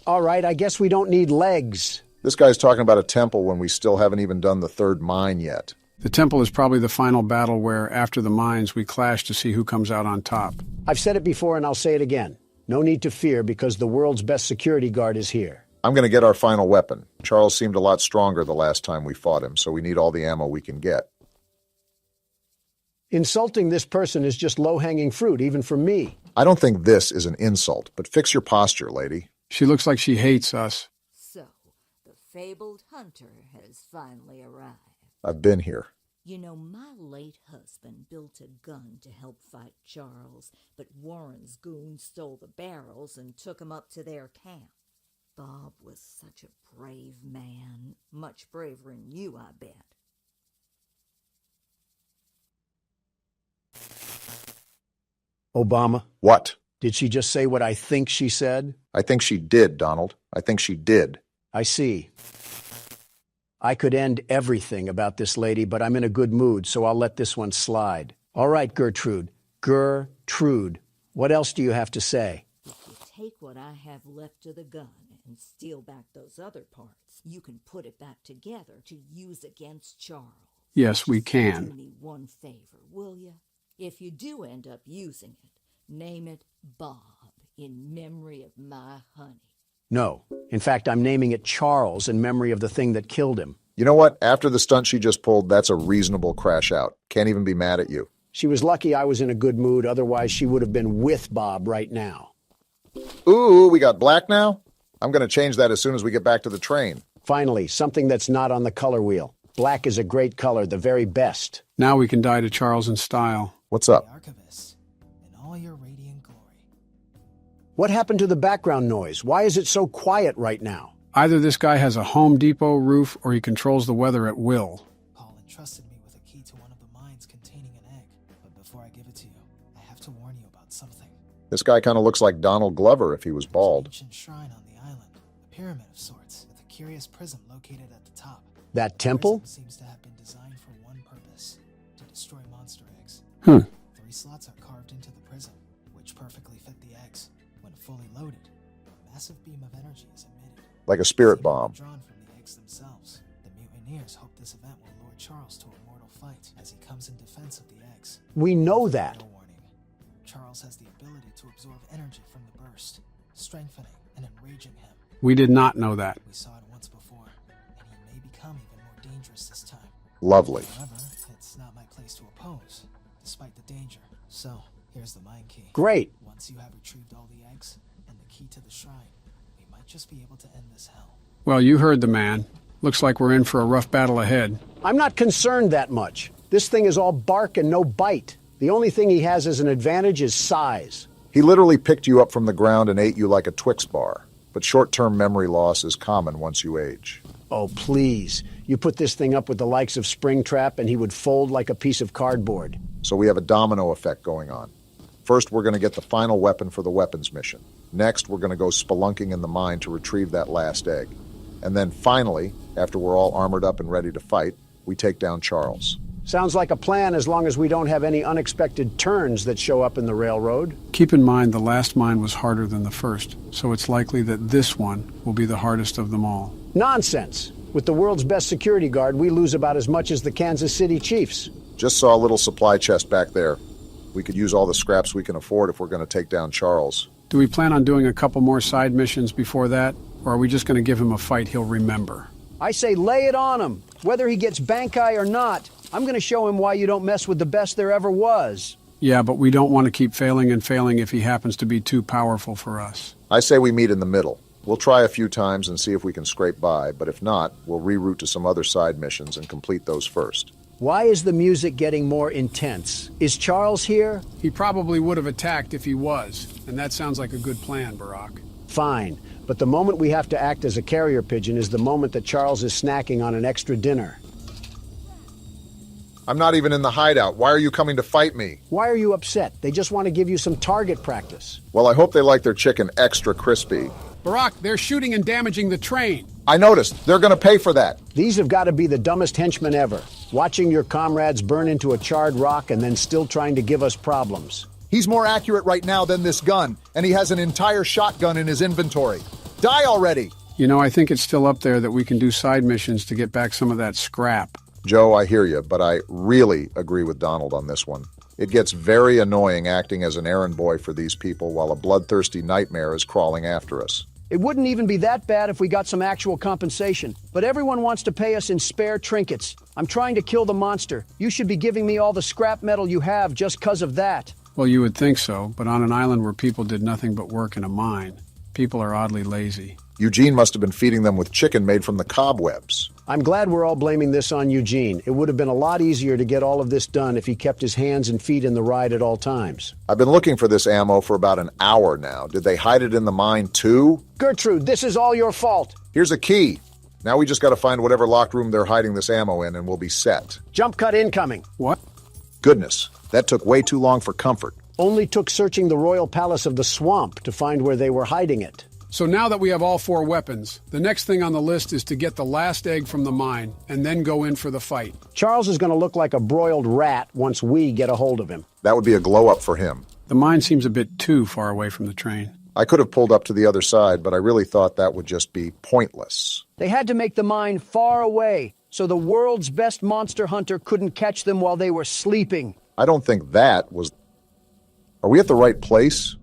Speaker 2: All right, I guess we don't need legs.
Speaker 1: This guy's talking about a temple when we still haven't even done the third mine yet.
Speaker 3: The temple is probably the final battle where, after the mines, we clash to see who comes out on top.
Speaker 2: I've said it before and I'll say it again. No need to fear because the world's best security guard is here.
Speaker 1: I'm going to get our final weapon. Charles seemed a lot stronger the last time we fought him, so we need all the ammo we can get.
Speaker 2: Insulting this person is just low-hanging fruit, even for me.
Speaker 1: I don't think this is an insult, but fix your posture, lady.
Speaker 3: She looks like she hates us.
Speaker 17: So, the fabled hunter has finally arrived.
Speaker 1: I've been here.
Speaker 17: You know, my late husband built a gun to help fight Charles, but Warren's goons stole the barrels and took him up to their camp. Bob was such a brave man. Much braver than you, I bet.
Speaker 2: Obama?
Speaker 1: What?
Speaker 2: Did she just say what I think she said?
Speaker 1: I think she did, Donald. I think she did.
Speaker 2: I see. I could end everything about this lady, but I'm in a good mood, so I'll let this one slide. All right, Gertrude. Gertrude. What else do you have to say?
Speaker 17: If you take what I have left of the gun and steal back those other parts, you can put it back together to use against Charles.
Speaker 3: Yes, we
Speaker 17: Do
Speaker 3: can.
Speaker 17: me one favor, will you? If you do end up using it, name it Bob in memory of my honey.
Speaker 2: No. In fact, I'm naming it Charles in memory of the thing that killed him.
Speaker 1: You know what? After the stunt she just pulled, that's a reasonable crash out. Can't even be mad at you.
Speaker 2: She was lucky I was in a good mood, otherwise she would have been with Bob right now.
Speaker 1: Ooh, we got black now? I'm going to change that as soon as we get back to the train.
Speaker 2: Finally, something that's not on the color wheel. Black is a great color, the very best.
Speaker 3: Now we can die to Charles in style.
Speaker 1: What's up?
Speaker 18: Archivist, in all your radiant glory.
Speaker 2: What happened to the background noise? Why is it so quiet right now?
Speaker 3: Either this guy has a Home Depot roof or he controls the weather at will.
Speaker 18: Paul entrusted me with a key to one of the mines containing an egg. But before I give it to you, I have to warn you about something.
Speaker 1: This guy kind of looks like Donald Glover if he was bald.
Speaker 18: There's an ancient shrine on the island, a pyramid of sorts, with a curious prism located at the top.
Speaker 2: That temple?
Speaker 18: The prism seems to have been designed for one purpose, to destroy monster eggs.
Speaker 3: 3
Speaker 18: slots are carved into the prism, which perfectly fit the eggs. When fully loaded, a massive beam of energy is emitted.
Speaker 1: Like a spirit bomb.
Speaker 18: Drawn from the eggs themselves. The mutineers hope this event will lure Charles to a mortal fight as he comes in defense of the eggs.
Speaker 2: We know that.
Speaker 18: No warning. Charles has the ability to absorb energy from the burst, strengthening and enraging him.
Speaker 3: We did not know that.
Speaker 18: We saw it once before, and he may become even more dangerous this time.
Speaker 1: Lovely.
Speaker 18: However, it's not my place to oppose, despite the danger. So, here's the mine key.
Speaker 2: Great.
Speaker 18: Once you have retrieved all the eggs and the key to the shrine, we might just be able to end this hell.
Speaker 3: Well, you heard the man. Looks like we're in for a rough battle ahead.
Speaker 2: I'm not concerned that much. This thing is all bark and no bite. The only thing he has as an advantage is size.
Speaker 1: He literally picked you up from the ground and ate you like a Twix bar. But short-term memory loss is common once you age.
Speaker 2: Oh, please. You put this thing up with the likes of Springtrap and he would fold like a piece of cardboard.
Speaker 1: So we have a domino effect going on. First, we're going to get the final weapon for the weapons mission. Next, we're going to go spelunking in the mine to retrieve that last egg. And then finally, after we're all armored up and ready to fight, we take down Charles.
Speaker 2: Sounds like a plan as long as we don't have any unexpected turns that show up in the railroad.
Speaker 3: Keep in mind the last mine was harder than the first, so it's likely that this one will be the hardest of them all.
Speaker 2: Nonsense. With the world's best security guard, we lose about as much as the Kansas City Chiefs.
Speaker 1: Just saw a little supply chest back there. We could use all the scraps we can afford if we're going to take down Charles.
Speaker 3: Do we plan on doing a couple more side missions before that, or are we just going to give him a fight he'll remember?
Speaker 2: I say lay it on him. Whether he gets Bankai or not, I'm going to show him why you don't mess with the best there ever was.
Speaker 3: Yeah, but we don't want to keep failing and failing if he happens to be too powerful for us.
Speaker 1: I say we meet in the middle. We'll try a few times and see if we can scrape by, but if not, we'll reroute to some other side missions and complete those first.
Speaker 2: Why is the music getting more intense? Is Charles here?
Speaker 3: He probably would have attacked if he was, and that sounds like a good plan, Barack.
Speaker 2: Fine, but the moment we have to act as a carrier pigeon is the moment that Charles is snacking on an extra dinner.
Speaker 1: I'm not even in the hideout. Why are you coming to fight me?
Speaker 2: Why are you upset? They just want to give you some target practice.
Speaker 1: Well, I hope they like their chicken extra crispy.
Speaker 3: Barack, they're shooting and damaging the train.
Speaker 1: I noticed. They're going to pay for that.
Speaker 2: These have got to be the dumbest henchmen ever. Watching your comrades burn into a charred rock and then still trying to give us problems.
Speaker 13: He's more accurate right now than this gun, and he has an entire shotgun in his inventory. Die already!
Speaker 3: You know, I think it's still up there that we can do side missions to get back some of that scrap.
Speaker 1: Joe, I hear you, but I really agree with Donald on this one. It gets very annoying acting as an errand boy for these people while a bloodthirsty nightmare is crawling after us.
Speaker 2: It wouldn't even be that bad if we got some actual compensation, but everyone wants to pay us in spare trinkets. I'm trying to kill the monster. You should be giving me all the scrap metal you have just 'cause of that.
Speaker 3: Well, you would think so, but on an island where people did nothing but work in a mine, people are oddly lazy.
Speaker 1: Eugene must have been feeding them with chicken made from the cobwebs.
Speaker 2: I'm glad we're all blaming this on Eugene. It would have been a lot easier to get all of this done if he kept his hands and feet in the ride at all times.
Speaker 1: I've been looking for this ammo for about an hour now. Did they hide it in the mine too?
Speaker 2: Gertrude, this is all your fault.
Speaker 1: Here's a key. Now we just got to find whatever locked room they're hiding this ammo in and we'll be set.
Speaker 2: Jump cut incoming.
Speaker 3: What?
Speaker 1: Goodness, that took way too long for comfort.
Speaker 2: Only took searching the royal palace of the swamp to find where they were hiding it.
Speaker 3: So now that we have all 4 weapons, the next thing on the list is to get the last egg from the mine and then go in for the fight.
Speaker 2: Charles is going to look like a broiled rat once we get a hold of him.
Speaker 1: That would be a glow-up for him.
Speaker 3: The mine seems a bit too far away from the train.
Speaker 1: I could have pulled up to the other side, but I really thought that would just be pointless.
Speaker 2: They had to make the mine far away, so the world's best monster hunter couldn't catch them while they were sleeping.
Speaker 1: I don't think that was... Are we at the right place?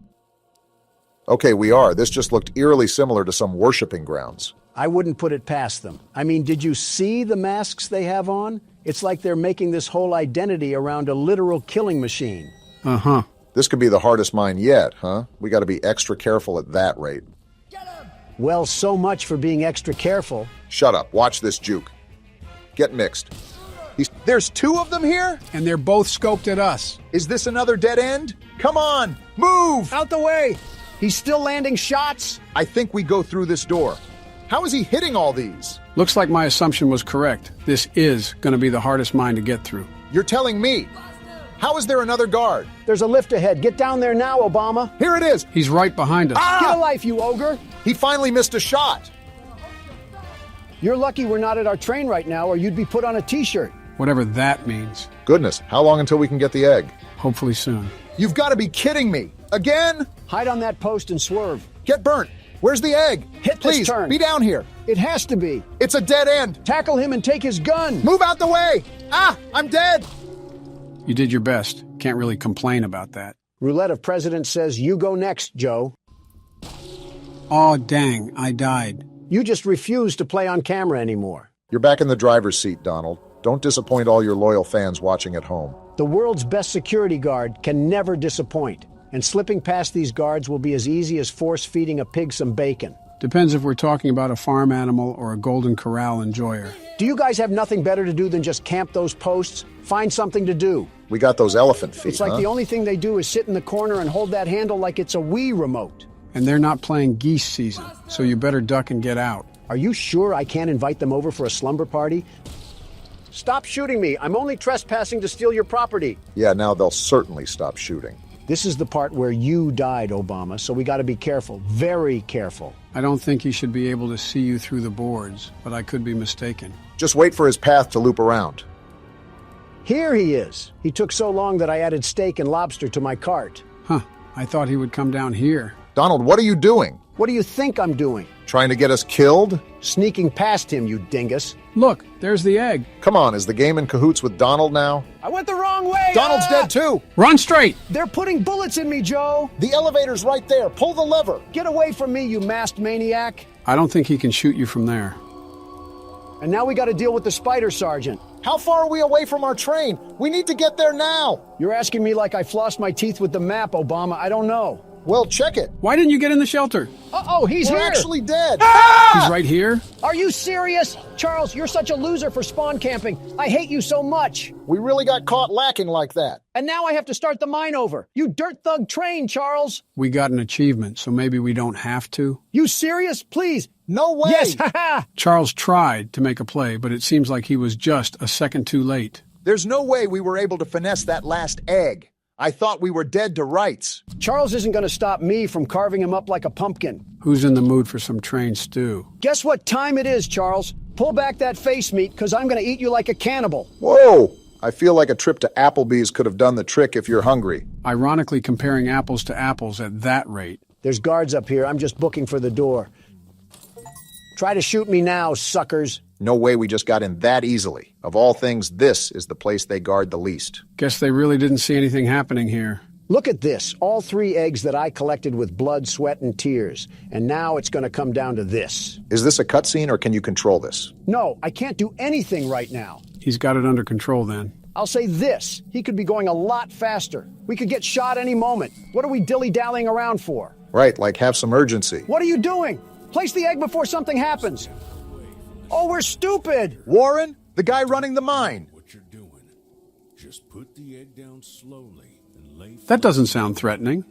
Speaker 1: Okay, we are. This just looked eerily similar to some worshipping grounds.
Speaker 2: I wouldn't put it past them. I mean, did you see the masks they have on? It's like they're making this whole identity around a literal killing machine.
Speaker 3: Uh-huh.
Speaker 1: This could be the hardest mine yet, huh? We gotta be extra careful at that rate.
Speaker 2: Well, so much for being extra careful.
Speaker 1: Shut up. Watch this juke. Get mixed. There's 2 of them here?
Speaker 3: And they're both scoped at us.
Speaker 13: Is this another dead end? Come on, move!
Speaker 2: Out the way! He's still landing shots?
Speaker 13: I think we go through this door. How is he hitting all these?
Speaker 3: Looks like my assumption was correct. This is going to be the hardest mine to get through.
Speaker 13: You're telling me? How is there another guard?
Speaker 2: There's a lift ahead. Get down there now, Obama.
Speaker 13: Here it is.
Speaker 3: He's right behind us.
Speaker 2: Get a life, you ogre.
Speaker 13: He finally missed a shot.
Speaker 2: You're lucky we're not at our train right now, or you'd be put on a t-shirt.
Speaker 3: Whatever that means.
Speaker 1: Goodness, how long until we can get the egg?
Speaker 3: Hopefully soon.
Speaker 13: You've got to be kidding me. Again?
Speaker 2: Hide on that post and swerve.
Speaker 13: Get burnt. Where's the egg?
Speaker 2: Hit
Speaker 13: Please,
Speaker 2: this turn.
Speaker 13: be down here.
Speaker 2: It has to be.
Speaker 13: It's a dead end.
Speaker 2: Tackle him and take his gun.
Speaker 13: Move out the way. Ah, I'm dead.
Speaker 3: You did your best. Can't really complain about that.
Speaker 2: Roulette of President says you go next, Joe.
Speaker 3: Aw, dang, I died.
Speaker 2: You just refuse to play on camera anymore.
Speaker 1: You're back in the driver's seat, Donald. Don't disappoint all your loyal fans watching at home.
Speaker 2: The world's best security guard can never disappoint. And slipping past these guards will be as easy as force-feeding a pig some bacon.
Speaker 3: Depends if we're talking about a farm animal or a Golden Corral enjoyer.
Speaker 2: Do you guys have nothing better to do than just camp those posts? Find something to do.
Speaker 1: We got those elephant feet,
Speaker 2: It's like the only thing they do is sit in the corner and hold that handle like it's a Wii remote.
Speaker 3: And they're not playing geese season, so you better duck and get out.
Speaker 2: Are you sure I can't invite them over for a slumber party? Stop shooting me. I'm only trespassing to steal your property.
Speaker 1: Yeah, now they'll certainly stop shooting.
Speaker 2: This is the part where you died, Obama, so we got to be careful. Very careful.
Speaker 3: I don't think he should be able to see you through the boards, but I could be mistaken.
Speaker 1: Just wait for his path to loop around.
Speaker 2: Here he is. He took so long that I added steak and lobster to my cart.
Speaker 3: Huh. I thought he would come down here.
Speaker 1: Donald, what are you doing?
Speaker 2: What do you think I'm doing?
Speaker 1: Trying to get us killed?
Speaker 2: Sneaking past him, you dingus.
Speaker 3: Look, there's the egg.
Speaker 1: Come on, is the game in cahoots with Donald now?
Speaker 2: I went the wrong way!
Speaker 13: Donald's dead too!
Speaker 3: Run straight!
Speaker 2: They're putting bullets in me, Joe!
Speaker 13: The elevator's right there. Pull the lever.
Speaker 2: Get away from me, you masked maniac!
Speaker 3: I don't think he can shoot you from there.
Speaker 2: And now we got to deal with the spider sergeant.
Speaker 13: How far are we away from our train? We need to get there now.
Speaker 2: You're asking me like I flossed my teeth with the map, Obama. I don't know.
Speaker 13: Well, check it.
Speaker 3: Why didn't you get in the shelter?
Speaker 2: Uh-oh, he's
Speaker 13: We're
Speaker 2: here!
Speaker 13: actually dead.
Speaker 3: He's right here?
Speaker 2: Are you serious? Charles, you're such a loser for spawn camping. I hate you so much.
Speaker 13: We really got caught lacking like that.
Speaker 2: And now I have to start the mine over. You dirt thug train, Charles.
Speaker 3: We got an achievement, so maybe we don't have to.
Speaker 2: You serious? Please.
Speaker 13: No way.
Speaker 2: Yes, haha.
Speaker 3: Charles tried to make a play, but it seems like he was just a second too late.
Speaker 13: There's no way we were able to finesse that last egg. I thought we were dead to rights.
Speaker 2: Charles isn't going to stop me from carving him up like a pumpkin.
Speaker 3: Who's in the mood for some train stew?
Speaker 2: Guess what time it is, Charles? Pull back that face meat, because I'm going to eat you like a cannibal.
Speaker 1: Whoa! I feel like a trip to Applebee's could have done the trick if you're hungry.
Speaker 3: Ironically comparing apples to apples at that rate.
Speaker 2: There's guards up here. I'm just booking for the door. Try to shoot me now, suckers.
Speaker 1: No way we just got in that easily. Of all things, this is the place they guard the least.
Speaker 3: Guess they really didn't see anything happening here.
Speaker 2: Look at this. All 3 eggs that I collected with blood, sweat, and tears. And now it's going to come down to this.
Speaker 1: Is this a cutscene or can you control this?
Speaker 2: No, I can't do anything right now.
Speaker 3: He's got it under control then.
Speaker 2: I'll say this. He could be going a lot faster. We could get shot any moment. What are we dilly-dallying around for?
Speaker 1: Right, like have some urgency.
Speaker 2: What are you doing? Place the egg before something happens. Oh, we're stupid!
Speaker 13: Warren, the guy running the mine.
Speaker 4: What you're doing, just put the egg down slowly and lay flat.
Speaker 3: That doesn't sound threatening.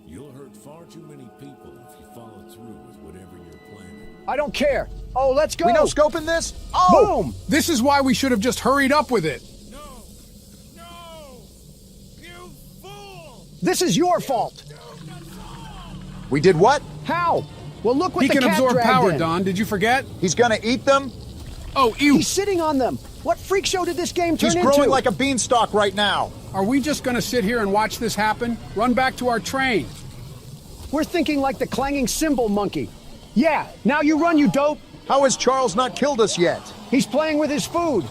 Speaker 4: You'll hurt far too many people if you follow through with whatever you're planning.
Speaker 2: I don't care. Oh, let's go.
Speaker 13: We no scoping this? Oh!
Speaker 2: Boom!
Speaker 3: This is why we should have just hurried up with it.
Speaker 4: No! You fool!
Speaker 2: This is your fault.
Speaker 13: We did what?
Speaker 2: How? Well, look what
Speaker 3: He
Speaker 2: the
Speaker 3: can
Speaker 2: cat
Speaker 3: absorb
Speaker 2: dragged
Speaker 3: power,
Speaker 2: in.
Speaker 3: Don. Did you forget?
Speaker 13: He's gonna eat them?
Speaker 3: Oh, ew.
Speaker 2: He's sitting on them. What freak show did this game turn
Speaker 13: He's
Speaker 2: into?
Speaker 13: growing like a beanstalk right now.
Speaker 3: Are we just gonna sit here and watch this happen? Run back to our train.
Speaker 2: We're thinking like the clanging cymbal monkey. Yeah, now you run, you dope.
Speaker 13: How has Charles not killed us yet?
Speaker 2: He's playing with his food.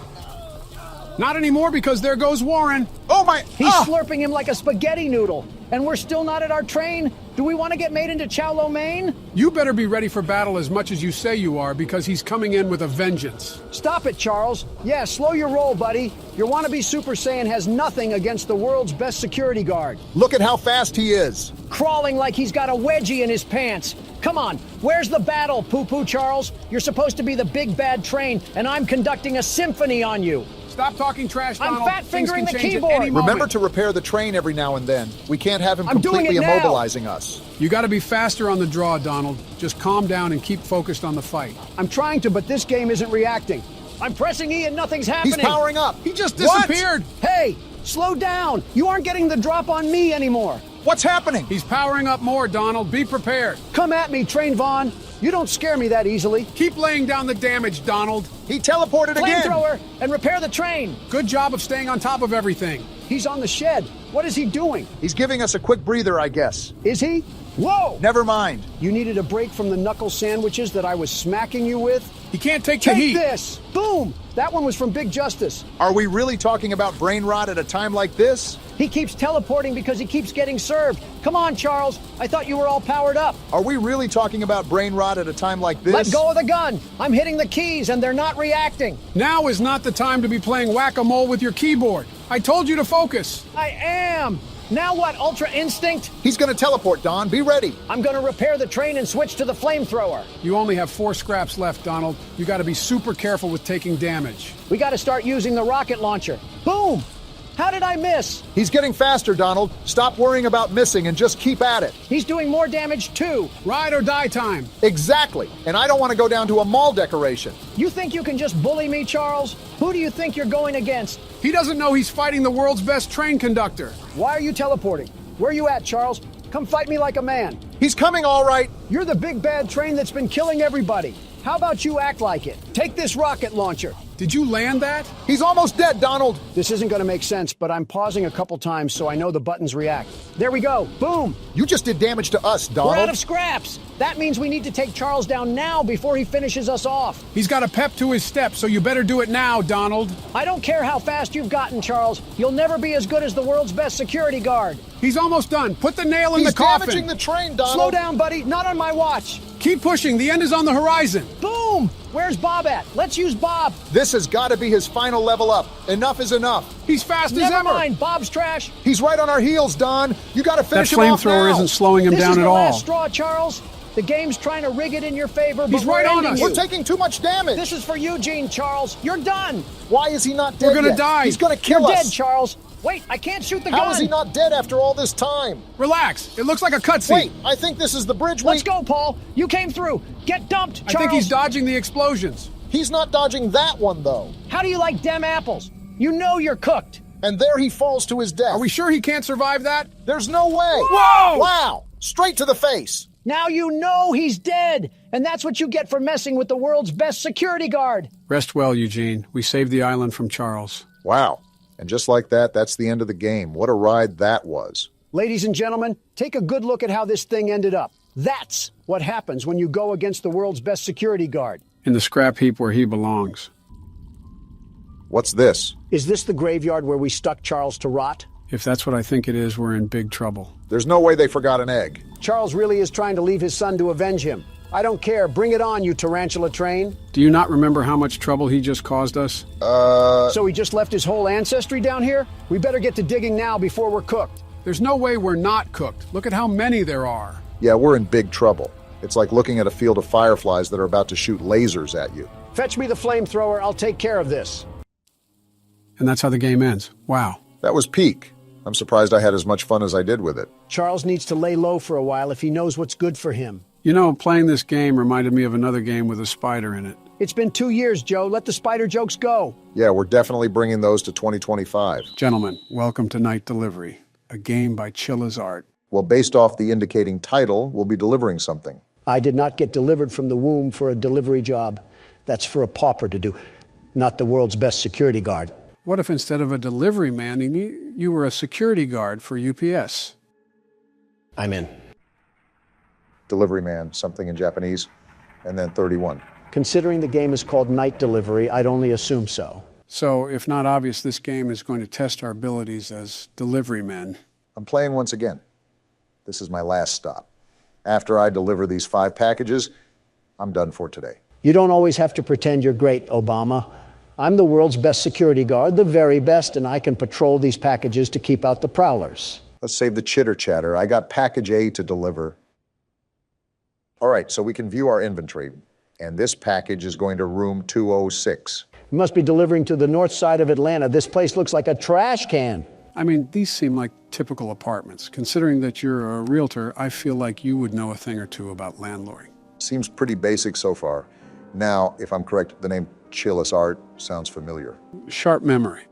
Speaker 3: Not anymore, because there goes Warren.
Speaker 13: Oh my...
Speaker 2: He's slurping him like a spaghetti noodle. And we're still not at our train? Do we want to get made into chow lo mein?
Speaker 3: You better be ready for battle as much as you say you are, because he's coming in with a vengeance.
Speaker 2: Stop it, Charles. Yeah, slow your roll, buddy. Your wannabe Super Saiyan has nothing against the world's best security guard.
Speaker 13: Look at how fast he is.
Speaker 2: Crawling like he's got a wedgie in his pants. Come on, where's the battle, Poo-Poo Charles? You're supposed to be the big bad train, and I'm conducting a symphony on you.
Speaker 3: Stop talking trash,
Speaker 2: I'm
Speaker 3: Donald.
Speaker 2: fat-fingering
Speaker 3: Things
Speaker 2: the
Speaker 3: can change at
Speaker 2: keyboard.
Speaker 3: any moment.
Speaker 13: Remember to repair the train every now and then. We can't have him
Speaker 2: I'm doing
Speaker 13: completely
Speaker 2: it now.
Speaker 13: immobilizing us.
Speaker 3: You gotta be faster on the draw, Donald. Just calm down and keep focused on the fight.
Speaker 2: I'm trying to, but this game isn't reacting. I'm pressing E and nothing's happening.
Speaker 13: He's powering up.
Speaker 3: He just disappeared.
Speaker 2: Hey, slow down. You aren't getting the drop on me anymore.
Speaker 13: What's happening?
Speaker 3: He's powering up more, Donald. Be prepared.
Speaker 2: Come at me, Train Vaughn. You don't scare me that easily.
Speaker 3: Keep laying down the damage, Donald.
Speaker 13: He teleported again.
Speaker 2: Flamethrower and repair the train.
Speaker 3: Good job of staying on top of everything.
Speaker 2: He's on the shed. What is he doing?
Speaker 13: He's giving us a quick breather, I guess.
Speaker 2: Is he? Whoa!
Speaker 13: Never mind.
Speaker 2: You needed a break from the knuckle sandwiches that I was smacking you with?
Speaker 3: He can't take the heat.
Speaker 2: Take this! Boom! That one was from Big Justice.
Speaker 13: Are we really talking about brain rot at a time like this?
Speaker 2: He keeps teleporting because he keeps getting served. Come on, Charles. I thought you were all powered up.
Speaker 13: Are we really talking about brain rot at a time like this?
Speaker 2: Let go of the gun. I'm hitting the keys and they're not reacting.
Speaker 3: Now is not the time to be playing whack-a-mole with your keyboard. I told you to focus.
Speaker 2: I am. Now what, Ultra Instinct?
Speaker 13: He's gonna teleport, Don. Be ready.
Speaker 2: I'm gonna repair the train and switch to the flamethrower.
Speaker 3: You only have 4 scraps left, Donald. You gotta be super careful with taking damage.
Speaker 2: We gotta start using the rocket launcher. Boom! How did I miss?
Speaker 13: He's getting faster, Donald. Stop worrying about missing and just keep at it.
Speaker 2: He's doing more damage too.
Speaker 3: Ride or die time.
Speaker 13: Exactly. And I don't want to go down to a mall decoration.
Speaker 2: You think you can just bully me, Charles? Who do you think you're going against?
Speaker 3: He doesn't know he's fighting the world's best train conductor.
Speaker 2: Why are you teleporting? Where are you at, Charles? Come fight me like a man.
Speaker 13: He's coming all right.
Speaker 2: You're the big bad train that's been killing everybody. How about you act like it? Take this rocket launcher.
Speaker 3: Did you land that?
Speaker 13: He's almost dead, Donald.
Speaker 2: This isn't going to make sense, but I'm pausing a couple times so I know the buttons react. There we go. Boom.
Speaker 13: You just did damage to us, Donald.
Speaker 2: We're out of scraps. That means we need to take Charles down now before he finishes us off.
Speaker 3: He's got a pep to his step, so you better do it now, Donald.
Speaker 2: I don't care how fast you've gotten, Charles. You'll never be as good as the world's best security guard.
Speaker 3: He's almost done. Put the nail in
Speaker 13: He's
Speaker 3: the coffin.
Speaker 13: damaging the train, Donald.
Speaker 2: Slow down, buddy. Not on my watch.
Speaker 3: Keep pushing. The end is on the horizon.
Speaker 2: Boom! Where's Bob at? Let's use Bob.
Speaker 13: This has got to be his final level up. Enough is enough.
Speaker 3: He's fast as
Speaker 2: Never
Speaker 3: ever.
Speaker 2: mind. Bob's trash.
Speaker 13: He's right on our heels, Don. You got to
Speaker 3: That
Speaker 13: finish him off now.
Speaker 3: flamethrower isn't slowing him
Speaker 2: This
Speaker 3: down
Speaker 2: is
Speaker 3: at
Speaker 2: the
Speaker 3: all.
Speaker 2: last straw, Charles. The game's trying to rig it in your favor, but
Speaker 3: He's right
Speaker 2: we're
Speaker 3: on
Speaker 2: ending
Speaker 3: us.
Speaker 2: you.
Speaker 13: We're taking too much damage.
Speaker 2: This is for Eugene, Charles. You're done.
Speaker 13: Why is he not dead
Speaker 3: We're gonna
Speaker 13: yet?
Speaker 3: die.
Speaker 13: He's going to kill
Speaker 2: You're
Speaker 13: us.
Speaker 2: dead, Charles. Wait, I can't shoot the gun.
Speaker 13: How is he not dead after all this time?
Speaker 3: Relax. It looks like a cutscene.
Speaker 13: Wait, I think this is the bridge
Speaker 2: Let's go, Paul. You came through. Get dumped, Charles.
Speaker 3: I think he's dodging the explosions.
Speaker 13: He's not dodging that one, though.
Speaker 2: How do you like dem apples? You know you're cooked.
Speaker 13: And there he falls to his death.
Speaker 3: Are we sure he can't survive that?
Speaker 13: There's no way.
Speaker 3: Whoa!
Speaker 13: Wow! Straight to the face.
Speaker 2: Now you know he's dead. And that's what you get for messing with the world's best security guard.
Speaker 3: Rest well, Eugene. We saved the island from Charles.
Speaker 1: Wow. And just like that, that's the end of the game. What a ride that was.
Speaker 2: Ladies and gentlemen, take a good look at how this thing ended up. That's what happens when you go against the world's best security guard.
Speaker 3: In the scrap heap where he belongs.
Speaker 1: What's this?
Speaker 2: Is this the graveyard where we stuck Charles to rot?
Speaker 3: If that's what I think it is, we're in big trouble.
Speaker 1: There's no way they forgot an egg.
Speaker 2: Charles really is trying to leave his son to avenge him. I don't care. Bring it on, you tarantula train.
Speaker 3: Do you not remember how much trouble he just caused us?
Speaker 2: So he just left his whole ancestry down here? We better get to digging now before we're cooked.
Speaker 3: There's no way we're not cooked. Look at how many there are.
Speaker 1: Yeah, we're in big trouble. It's like looking at a field of fireflies that are about to shoot lasers at you.
Speaker 2: Fetch me the flamethrower. I'll take care of this.
Speaker 3: And that's how the game ends. Wow.
Speaker 1: That was peak. I'm surprised I had as much fun as I did with it.
Speaker 2: Charles needs to lay low for a while if he knows what's good for him.
Speaker 3: You know, playing this game reminded me of another game with a spider in it.
Speaker 2: It's been 2 years, Joe. Let the spider jokes go.
Speaker 1: Yeah, we're definitely bringing those to 2025.
Speaker 3: Gentlemen, welcome to Night Delivery, a game by Chilla's Art.
Speaker 1: Well, based off the indicating title, we'll be delivering something.
Speaker 2: I did not get delivered from the womb for a delivery job. That's for a pauper to do, not the world's best security guard.
Speaker 3: What if instead of a delivery man, you were a security guard for UPS?
Speaker 2: I'm in.
Speaker 1: Delivery man, something in Japanese, and then 31.
Speaker 2: Considering the game is called Night Delivery, I'd only assume so.
Speaker 3: So, if not obvious, this game is going to test our abilities as delivery men.
Speaker 1: I'm playing once again. This is my last stop. After I deliver these 5 packages, I'm done for today.
Speaker 2: You don't always have to pretend you're great, Obama. I'm the world's best security guard, the very best, and I can patrol these packages to keep out the prowlers.
Speaker 1: Let's save the chitter chatter. I got package A to deliver. All right, so we can view our inventory, and this package is going to room 206.
Speaker 2: You must be delivering to the north side of Atlanta. This place looks like a trash can.
Speaker 3: I mean, these seem like typical apartments. Considering that you're a realtor, I feel like you would know a thing or two about landlording.
Speaker 1: Seems pretty basic so far. Now, if I'm correct, the name Chillis Art sounds familiar.
Speaker 3: Sharp memory.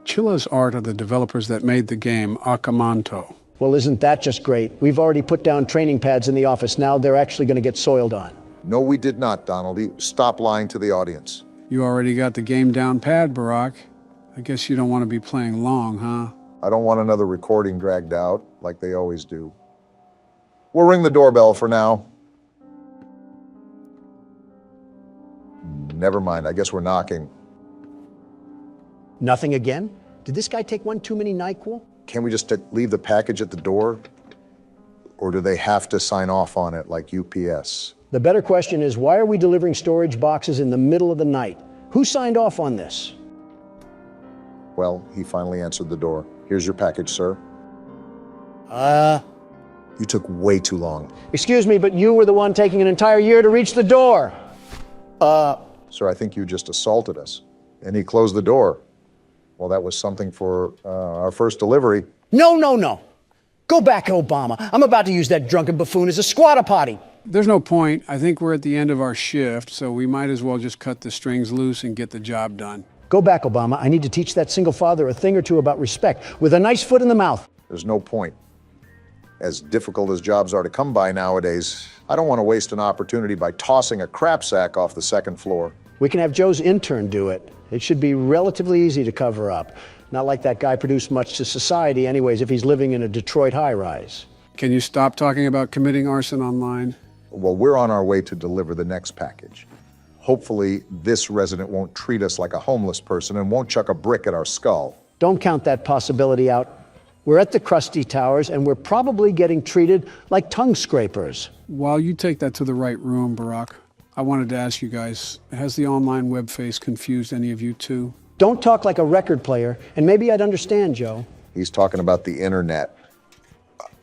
Speaker 3: Chillis Art are the developers that made the game Akamanto.
Speaker 2: Well, isn't that just great? We've already put down training pads in the office. Now they're actually going to get soiled on.
Speaker 1: No, we did not, Donald. Stop lying to the audience.
Speaker 3: You already got the game down pat, Barack. I guess you don't want to be playing long, huh?
Speaker 1: I don't want another recording dragged out, like they always do. We'll ring the doorbell for now. Never mind, I guess we're knocking.
Speaker 2: Nothing again? Did this guy take one too many NyQuil?
Speaker 1: Can't we just leave the package at the door? Or do they have to sign off on it like UPS?
Speaker 2: The better question is, why are we delivering storage boxes in the middle of the night? Who signed off on this?
Speaker 1: Well, he finally answered the door. Here's your package, sir. You took way too long.
Speaker 2: Excuse me, but you were the one taking an entire year to reach the door.
Speaker 1: Sir, I think you just assaulted us. And he closed the door. Well, that was something for our first delivery.
Speaker 2: No. Go back, Obama. I'm about to use that drunken buffoon as a squatter potty.
Speaker 3: There's no point. I think we're at the end of our shift, so we might as well just cut the strings loose and get the job done.
Speaker 2: Go back, Obama. I need to teach that single father a thing or two about respect, with a nice foot in the mouth.
Speaker 1: There's no point. As difficult as jobs are to come by nowadays, I don't want to waste an opportunity by tossing a crap sack off the second floor.
Speaker 2: We can have Joe's intern do it. It should be relatively easy to cover up. Not like that guy produced much to society anyways if he's living in a Detroit high-rise.
Speaker 3: Can you stop talking about committing arson online?
Speaker 1: Well, we're on our way to deliver the next package. Hopefully, this resident won't treat us like a homeless person and won't chuck a brick at our skull.
Speaker 2: Don't count that possibility out. We're at the Krusty Towers, and we're probably getting treated like tongue scrapers.
Speaker 3: While you take that to the right room, Barack, I wanted to ask you guys, has the online web face confused any of you too?
Speaker 2: Don't talk like a record player, and maybe I'd understand, Joe.
Speaker 1: He's talking about the internet.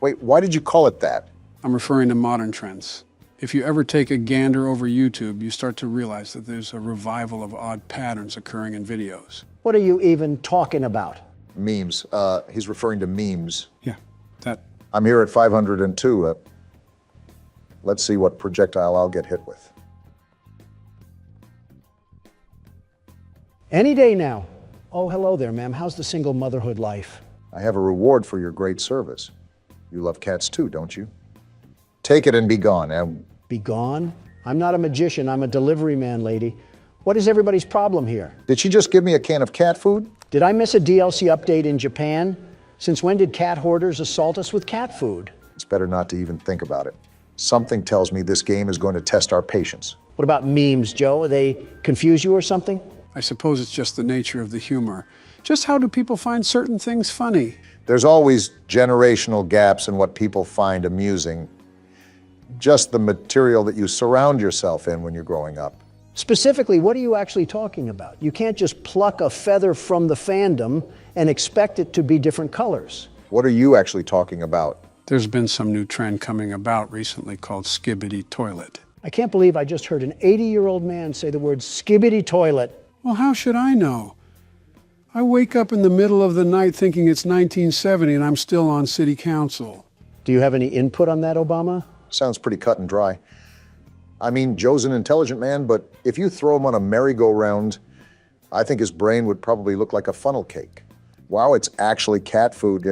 Speaker 1: Wait, why did you call it that?
Speaker 3: I'm referring to modern trends. If you ever take a gander over YouTube, you start to realize that there's a revival of odd patterns occurring in videos.
Speaker 2: What are you even talking about?
Speaker 1: Memes. He's referring to memes.
Speaker 3: Yeah, that.
Speaker 1: I'm here at 502. Let's see what projectile I'll get hit with.
Speaker 2: Any day now. Oh, hello there, ma'am. How's the single motherhood life?
Speaker 1: I have a reward for your great service. You love cats too, don't you? Take it and be gone.
Speaker 2: Be gone? I'm not a magician. I'm a delivery man, lady. What is everybody's problem here?
Speaker 1: Did she just give me a can of cat food?
Speaker 2: Did I miss a DLC update in Japan? Since when did cat hoarders assault us with cat food?
Speaker 1: It's better not to even think about it. Something tells me this game is going to test our patience.
Speaker 2: What about memes, Joe? They confuse you or something?
Speaker 3: I suppose it's just the nature of the humor. Just how do people find certain things funny?
Speaker 1: There's always generational gaps in what people find amusing. Just the material that you surround yourself in when you're growing up.
Speaker 2: Specifically, what are you actually talking about? You can't just pluck a feather from the fandom and expect it to be different colors.
Speaker 1: What are you actually talking about?
Speaker 3: There's been some new trend coming about recently called skibbity toilet.
Speaker 2: I can't believe I just heard an 80-year-old man say the word skibbity toilet.
Speaker 3: Well, how should I know? I wake up in the middle of the night thinking it's 1970 and I'm still on city council.
Speaker 2: Do you have any input on that, Obama?
Speaker 1: Sounds pretty cut and dry. I mean, Joe's an intelligent man, but if you throw him on a merry-go-round, I think his brain would probably look like a funnel cake. Wow, it's actually cat food.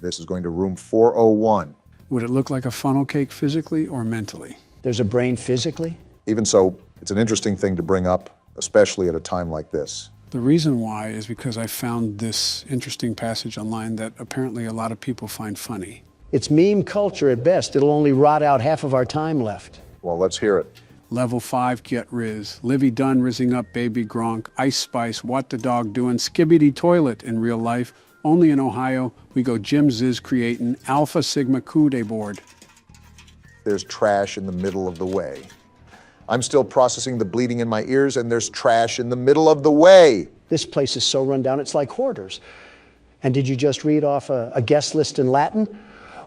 Speaker 1: This is going to room 401.
Speaker 3: Would it look like a funnel cake physically or mentally?
Speaker 2: There's a brain physically?
Speaker 1: Even so, it's an interesting thing to bring up, especially at a time like this.
Speaker 3: The reason why is because I found this interesting passage online that apparently a lot of people find funny.
Speaker 2: It's meme culture at best. It'll only rot out half of our time left.
Speaker 1: Well, let's hear it.
Speaker 3: Level 5, get Riz. Livy Dunn rizzing up Baby Gronk. Ice Spice, what the dog doing? Skibbity toilet in real life. Only in Ohio, we go Jim Ziz creating Alpha Sigma Kude board.
Speaker 1: There's trash in the middle of the way. I'm still processing the bleeding in my ears, and there's trash in the middle of the way.
Speaker 2: This place is so run down, it's like hoarders. And did you just read off a guest list in Latin?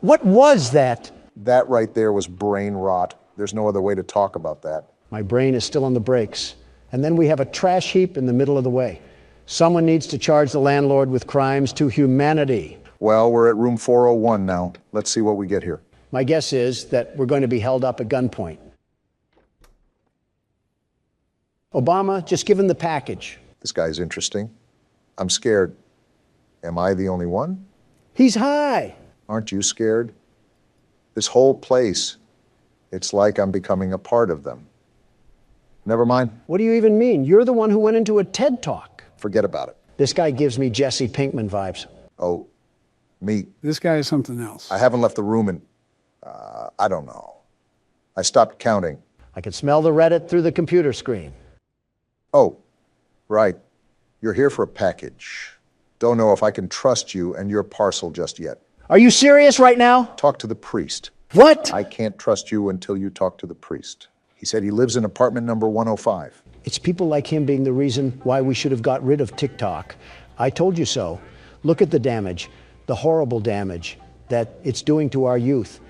Speaker 2: What was that?
Speaker 1: That right there was brain rot. There's no other way to talk about that.
Speaker 2: My brain is still on the brakes. And then we have a trash heap in the middle of the way. Someone needs to charge the landlord with crimes to humanity.
Speaker 1: Well, we're at room 401 now. Let's see what we get here.
Speaker 2: My guess is that we're going to be held up at gunpoint. Obama, just give him the package.
Speaker 1: This guy's interesting. I'm scared. Am I the only one?
Speaker 2: He's high.
Speaker 1: Aren't you scared? This whole place, it's like I'm becoming a part of them. Never mind.
Speaker 2: What do you even mean? You're the one who went into a TED Talk.
Speaker 1: Forget about it.
Speaker 2: This guy gives me Jesse Pinkman vibes.
Speaker 1: Oh, me.
Speaker 3: This guy is something else.
Speaker 1: I haven't left the room in, I don't know. I stopped counting.
Speaker 2: I can smell the Reddit through the computer screen.
Speaker 1: Oh, right. You're here for a package. Don't know if I can trust you and your parcel just yet.
Speaker 2: Are you serious right now?
Speaker 1: Talk to the priest.
Speaker 2: What?
Speaker 1: I can't trust you until you talk to the priest. He said he lives in apartment number 105.
Speaker 2: It's people like him being the reason why we should have got rid of TikTok. I told you so. Look at the damage, the horrible damage that it's doing to our youth.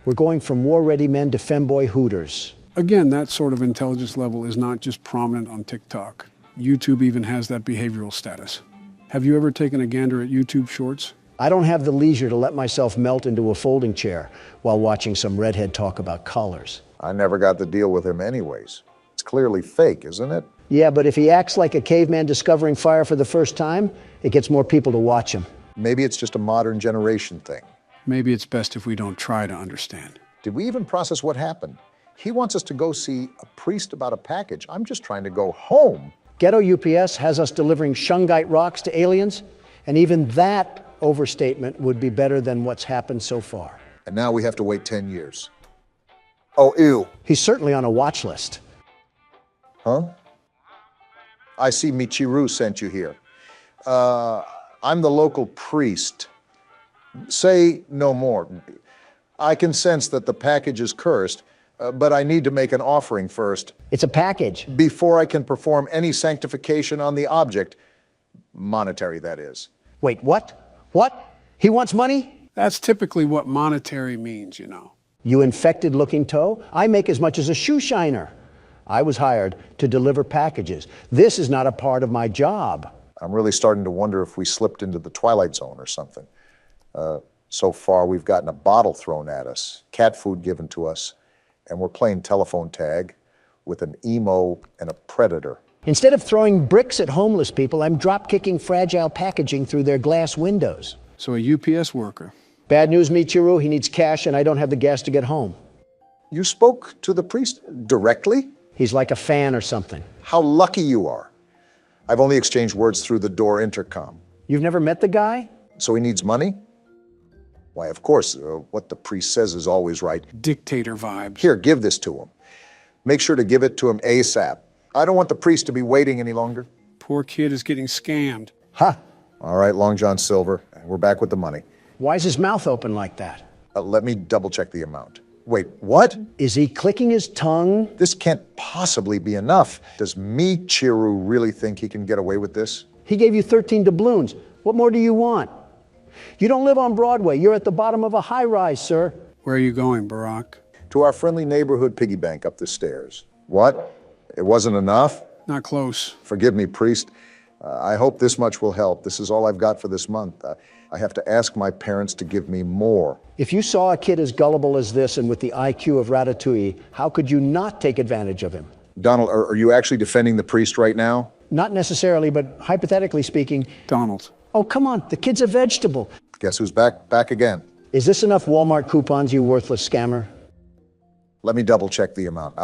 Speaker 2: We're going from war-ready men to femboy hooters.
Speaker 3: Again, that sort of intelligence level is not just prominent on TikTok. YouTube even has that behavioral status. Have you ever taken a gander at YouTube Shorts?
Speaker 2: I don't have the leisure to let myself melt into a folding chair while watching some redhead talk about colors.
Speaker 1: I never got the deal with him anyways. It's clearly fake, isn't it?
Speaker 2: Yeah, but if he acts like a caveman discovering fire for the first time, it gets more people to watch him.
Speaker 1: Maybe it's just a modern generation thing.
Speaker 3: Maybe it's best if we don't try to understand.
Speaker 1: Did we even process what happened? He wants us to go see a priest about a package. I'm just trying to go home.
Speaker 2: Ghetto UPS has us delivering shungite rocks to aliens, and even that overstatement would be better than what's happened so far.
Speaker 1: And now we have to wait 10 years. Oh, ew.
Speaker 2: He's certainly on a watch list.
Speaker 1: Huh? I see Michiru sent you here. I'm the local priest. Say no more. I can sense that the package is cursed, but I need to make an offering first.
Speaker 2: It's a package.
Speaker 1: Before I can perform any sanctification on the object. Monetary, that is.
Speaker 2: Wait, what? What? He wants money?
Speaker 3: That's typically what monetary means, you know.
Speaker 2: You infected-looking toe? I make as much as a shoe shiner. I was hired to deliver packages. This is not a part of my job.
Speaker 1: I'm really starting to wonder if we slipped into the Twilight Zone or something. So far, we've gotten a bottle thrown at us, cat food given to us, and we're playing telephone tag with an emo and a predator.
Speaker 2: Instead of throwing bricks at homeless people, I'm drop-kicking fragile packaging through their glass windows.
Speaker 3: So a UPS worker.
Speaker 2: Bad news, Michiru. He needs cash, and I don't have the gas to get home.
Speaker 1: You spoke to the priest directly?
Speaker 2: He's like a fan or something.
Speaker 1: How lucky you are. I've only exchanged words through the door intercom.
Speaker 2: You've never met the guy?
Speaker 1: So he needs money? Why, of course, what the priest says is always right.
Speaker 3: Dictator vibes.
Speaker 1: Here, give this to him. Make sure to give it to him ASAP. I don't want the priest to be waiting any longer.
Speaker 3: Poor kid is getting scammed.
Speaker 2: Ha!
Speaker 1: All right, Long John Silver. We're back with the money.
Speaker 2: Why is his mouth open like that?
Speaker 1: Let me double-check the amount. Wait, what?
Speaker 2: Is he clicking his tongue?
Speaker 1: This can't possibly be enough. Does Michiru really think he can get away with this?
Speaker 2: He gave you 13 doubloons. What more do you want? You don't live on Broadway. You're at the bottom of a high-rise, sir.
Speaker 3: Where are you going, Barack?
Speaker 1: To our friendly neighborhood piggy bank up the stairs. What? It wasn't enough?
Speaker 3: Not close.
Speaker 1: Forgive me, priest. I hope this much will help. This is all I've got for this month. I have to ask my parents to give me more.
Speaker 2: If you saw a kid as gullible as this and with the IQ of Ratatouille, how could you not take advantage of him?
Speaker 1: Donald, are you actually defending the priest right now?
Speaker 2: Not necessarily, but hypothetically speaking.
Speaker 3: Donald.
Speaker 2: Oh, come on. The kid's a vegetable.
Speaker 1: Guess who's back again?
Speaker 2: Is this enough Walmart coupons, you worthless scammer?
Speaker 1: Let me double-check the amount.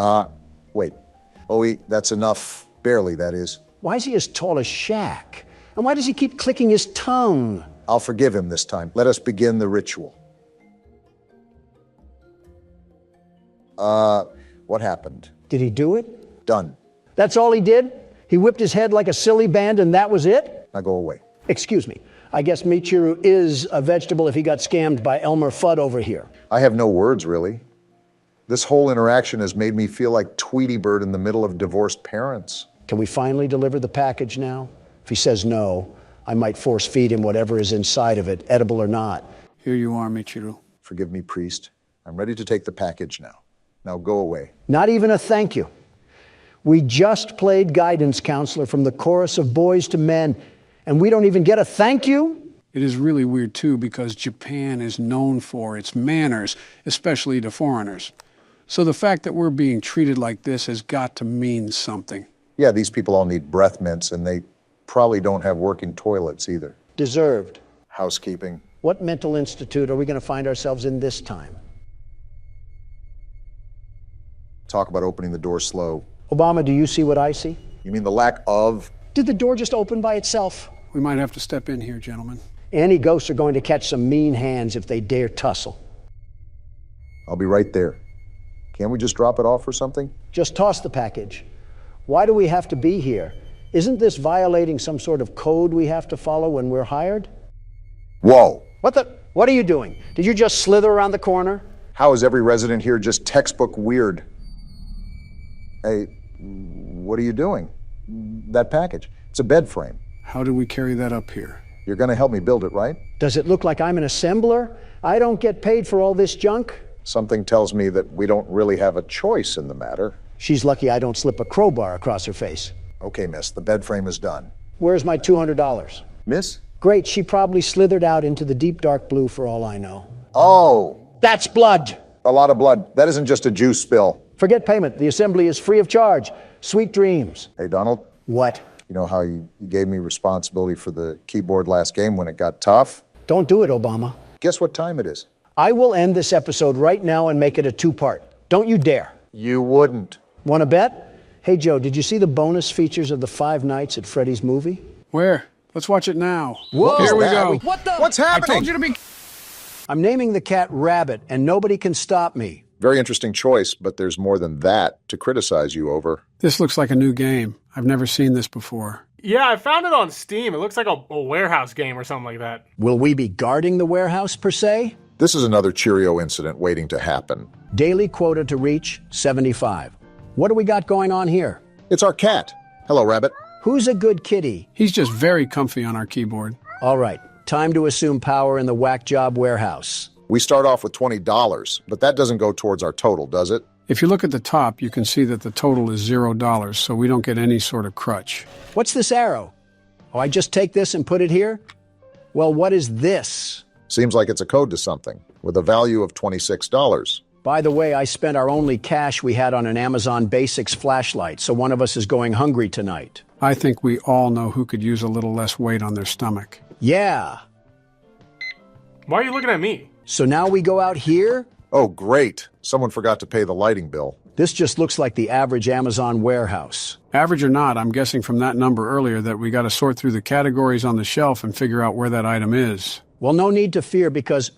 Speaker 1: Wait. Oh, that's enough. Barely, that is.
Speaker 2: Why is he as tall as Shaq? And why does he keep clicking his tongue?
Speaker 1: I'll forgive him this time. Let us begin the ritual. What happened?
Speaker 2: Did he do it?
Speaker 1: Done.
Speaker 2: That's all he did? He whipped his head like a silly band and that was it?
Speaker 1: Now go away.
Speaker 2: Excuse me. I guess Michiru is a vegetable if he got scammed by Elmer Fudd over here.
Speaker 1: I have no words, really. This whole interaction has made me feel like Tweety Bird in the middle of divorced parents.
Speaker 2: Can we finally deliver the package now? If he says no, I might force feed him whatever is inside of it, edible or not.
Speaker 3: Here you are, Michiru.
Speaker 1: Forgive me, priest. I'm ready to take the package now. Now go away.
Speaker 2: Not even a thank you. We just played guidance counselor from the chorus of Boys to Men, and we don't even get a thank you?
Speaker 3: It is really weird, too, because Japan is known for its manners, especially to foreigners. So the fact that we're being treated like this has got to mean something.
Speaker 1: Yeah, these people all need breath mints, and they probably don't have working toilets either.
Speaker 2: Deserved.
Speaker 1: Housekeeping.
Speaker 2: What mental institute are we going to find ourselves in this time?
Speaker 1: Talk about opening the door slow.
Speaker 2: Obama, do you see what I see?
Speaker 1: You mean the lack of?
Speaker 2: Did the door just open by itself?
Speaker 3: We might have to step in here, gentlemen.
Speaker 2: Any ghosts are going to catch some mean hands if they dare tussle.
Speaker 1: I'll be right there. Can't we just drop it off or something?
Speaker 2: Just toss the package. Why do we have to be here? Isn't this violating some sort of code we have to follow when we're hired?
Speaker 1: Whoa!
Speaker 2: What are you doing? Did you just slither around the corner?
Speaker 1: How is every resident here just textbook weird? Hey, what are you doing? That package. It's a bed frame.
Speaker 3: How do we carry that up here?
Speaker 1: You're going to help me build it, right?
Speaker 2: Does it look like I'm an assembler? I don't get paid for all this junk?
Speaker 1: Something tells me that we don't really have a choice in the matter.
Speaker 2: She's lucky I don't slip a crowbar across her face.
Speaker 1: Okay, miss, the bed frame is done.
Speaker 2: Where's my $200?
Speaker 1: Miss?
Speaker 2: Great, she probably slithered out into the deep dark blue for all I know.
Speaker 1: Oh!
Speaker 2: That's blood!
Speaker 1: A lot of blood. That isn't just a juice spill.
Speaker 2: Forget payment. The assembly is free of charge. Sweet dreams.
Speaker 1: Hey, Donald?
Speaker 2: What?
Speaker 1: You know how you gave me responsibility for the keyboard last game when it got tough?
Speaker 2: Don't do it, Obama.
Speaker 1: Guess what time it is?
Speaker 2: I will end this episode right now and make it a two-part. Don't you dare.
Speaker 1: You wouldn't.
Speaker 2: Want to bet? Hey, Joe, did you see the bonus features of the 5 Nights at Freddy's movie?
Speaker 3: Where? Let's watch it now.
Speaker 2: Whoa!
Speaker 3: Here we go.
Speaker 1: What's happening?
Speaker 3: I told you to be...
Speaker 2: I'm naming the cat Rabbit, and nobody can stop me.
Speaker 1: Very interesting choice, but there's more than that to criticize you over.
Speaker 3: This looks like a new game. I've never seen this before.
Speaker 19: Yeah, I found it on Steam. It looks like a warehouse game or something like that.
Speaker 2: Will we be guarding the warehouse, per se?
Speaker 1: This is another Cheerio incident waiting to happen.
Speaker 2: Daily quota to reach, 75. What do we got going on here?
Speaker 1: It's our cat. Hello, Rabbit.
Speaker 2: Who's a good kitty?
Speaker 3: He's just very comfy on our keyboard.
Speaker 2: All right, time to assume power in the whack job warehouse.
Speaker 1: We start off with $20, but that doesn't go towards our total, does it?
Speaker 3: If you look at the top, you can see that the total is $0, so we don't get any sort of crutch.
Speaker 2: What's this arrow? Oh, I just take this and put it here? Well, what is this?
Speaker 1: Seems like it's a code to something, with a value of $26.
Speaker 2: By the way, I spent our only cash we had on an Amazon Basics flashlight, so one of us is going hungry tonight.
Speaker 3: I think we all know who could use a little less weight on their stomach.
Speaker 2: Yeah.
Speaker 19: Why are you looking at me?
Speaker 2: So now we go out here?
Speaker 1: Oh, great. Someone forgot to pay the lighting bill.
Speaker 2: This just looks like the average Amazon warehouse.
Speaker 3: Average or not, I'm guessing from that number earlier that we got to sort through the categories on the shelf and figure out where that item is.
Speaker 2: Well, no need to fear because,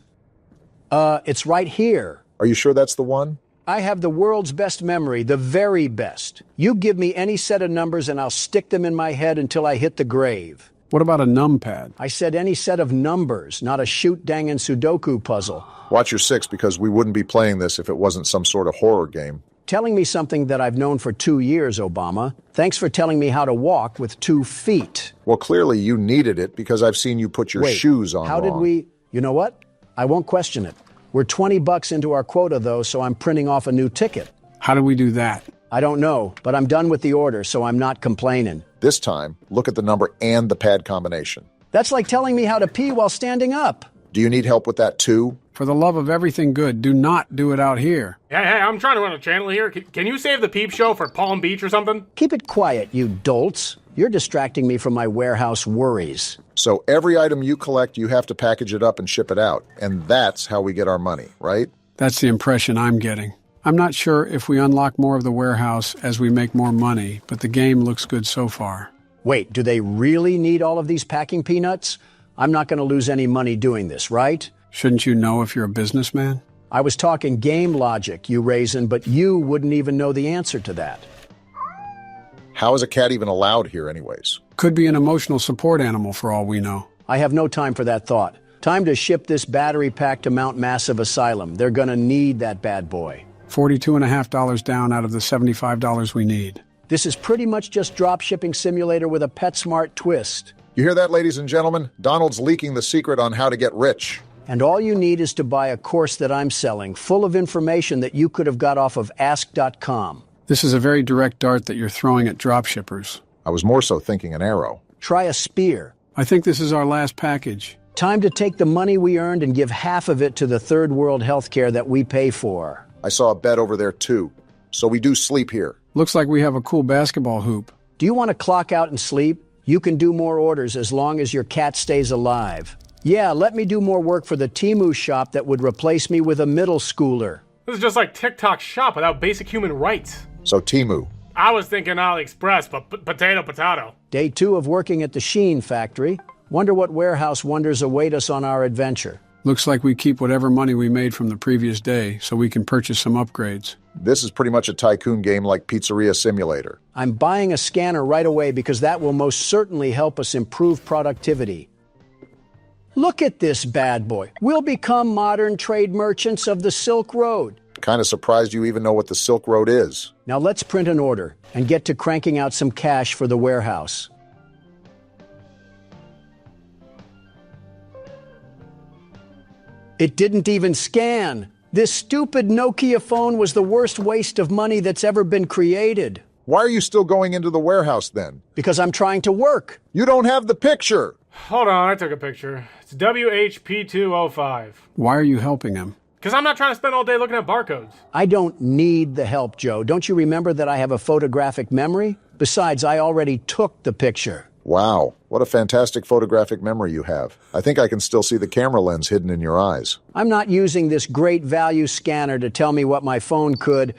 Speaker 2: it's right here.
Speaker 1: Are you sure that's the one?
Speaker 2: I have the world's best memory, the very best. You give me any set of numbers and I'll stick them in my head until I hit the grave.
Speaker 3: What about a numpad?
Speaker 2: I said any set of numbers, not a shoot-dang and Sudoku puzzle.
Speaker 1: Watch your 6, because we wouldn't be playing this if it wasn't some sort of horror game.
Speaker 2: Telling me something that I've known for 2 years, Obama. Thanks for telling me how to walk with 2 feet.
Speaker 1: Well, clearly you needed it because I've seen you put your shoes on
Speaker 2: How did
Speaker 1: wrong.
Speaker 2: we... You know what? I won't question it. We're $20 into our quota, though, so I'm printing off a new ticket.
Speaker 3: How do we do that?
Speaker 2: I don't know, but I'm done with the order, so I'm not complaining.
Speaker 1: This time, look at the number and the pad combination.
Speaker 2: That's like telling me how to pee while standing up.
Speaker 1: Do you need help with that too?
Speaker 3: For the love of everything good, do not do it out here.
Speaker 19: Hey, I'm trying to run a channel here. Can you save the Peep Show for Palm Beach or something?
Speaker 2: Keep it quiet, you dolts. You're distracting me from my warehouse worries.
Speaker 1: So every item you collect, you have to package it up and ship it out. And that's how we get our money, right?
Speaker 3: That's the impression I'm getting. I'm not sure if we unlock more of the warehouse as we make more money, but the game looks good so far.
Speaker 2: Wait, do they really need all of these packing peanuts? I'm not going to lose any money doing this, right?
Speaker 3: Shouldn't you know if you're a businessman?
Speaker 2: I was talking game logic, you raisin, but you wouldn't even know the answer to that.
Speaker 1: How is a cat even allowed here anyways?
Speaker 3: Could be an emotional support animal for all we know.
Speaker 2: I have no time for that thought. Time to ship this battery pack to Mount Massive Asylum. They're gonna need that bad boy.
Speaker 3: $42.50 down out of the $75 we need.
Speaker 2: This is pretty much just drop shipping simulator with a PetSmart twist.
Speaker 1: You hear that, ladies and gentlemen? Donald's leaking the secret on how to get rich.
Speaker 2: And all you need is to buy a course that I'm selling, full of information that you could have got off of ask.com.
Speaker 3: This is a very direct dart that you're throwing at dropshippers.
Speaker 1: I was more so thinking an arrow.
Speaker 2: Try a spear.
Speaker 3: I think this is our last package.
Speaker 2: Time to take the money we earned and give half of it to the third world healthcare that we pay for.
Speaker 1: I saw a bed over there too. So we do sleep here.
Speaker 3: Looks like we have a cool basketball hoop.
Speaker 2: Do you want to clock out and sleep? You can do more orders as long as your cat stays alive. Yeah, let me do more work for the Temu shop that would replace me with a middle schooler.
Speaker 19: This is just like TikTok shop without basic human rights.
Speaker 1: So Temu.
Speaker 19: I was thinking AliExpress, but potato.
Speaker 2: Day 2 of working at the Sheen factory. Wonder what warehouse wonders await us on our adventure.
Speaker 3: Looks like we keep whatever money we made from the previous day so we can purchase some upgrades.
Speaker 1: This is pretty much a tycoon game like Pizzeria Simulator.
Speaker 2: I'm buying a scanner right away because that will most certainly help us improve productivity. Look at this bad boy. We'll become modern trade merchants of the Silk Road.
Speaker 1: Kind of surprised you even know what the Silk Road is.
Speaker 2: Now let's print an order and get to cranking out some cash for the warehouse. It didn't even scan. This stupid Nokia phone was the worst waste of money that's ever been created.
Speaker 1: Why are you still going into the warehouse then?
Speaker 2: Because I'm trying to work.
Speaker 1: You don't have the picture.
Speaker 19: Hold on, I took a picture. It's WHP205.
Speaker 3: Why are you helping him?
Speaker 19: Because I'm not trying to spend all day looking at barcodes.
Speaker 2: I don't need the help, Joe. Don't you remember that I have a photographic memory? Besides, I already took the picture.
Speaker 1: Wow, what a fantastic photographic memory you have. I think I can still see the camera lens hidden in your eyes.
Speaker 2: I'm not using this great value scanner to tell me what my phone could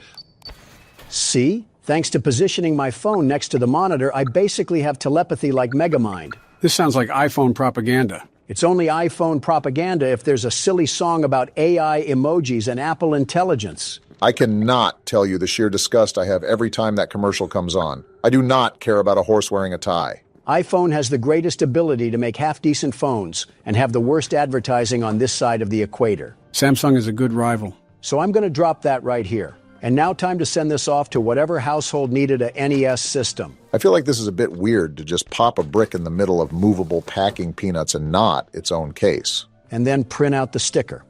Speaker 2: see. Thanks to positioning my phone next to the monitor, I basically have telepathy like Megamind.
Speaker 3: This sounds like iPhone propaganda.
Speaker 2: It's only iPhone propaganda if there's a silly song about AI emojis and Apple intelligence.
Speaker 1: I cannot tell you the sheer disgust I have every time that commercial comes on. I do not care about a horse wearing a tie.
Speaker 2: iPhone has the greatest ability to make half-decent phones and have the worst advertising on this side of the equator.
Speaker 3: Samsung is a good rival.
Speaker 2: So I'm going to drop that right here. And now time to send this off to whatever household needed a NES system.
Speaker 1: I feel like this is a bit weird to just pop a brick in the middle of movable packing peanuts and not its own case.
Speaker 2: And then print out the sticker.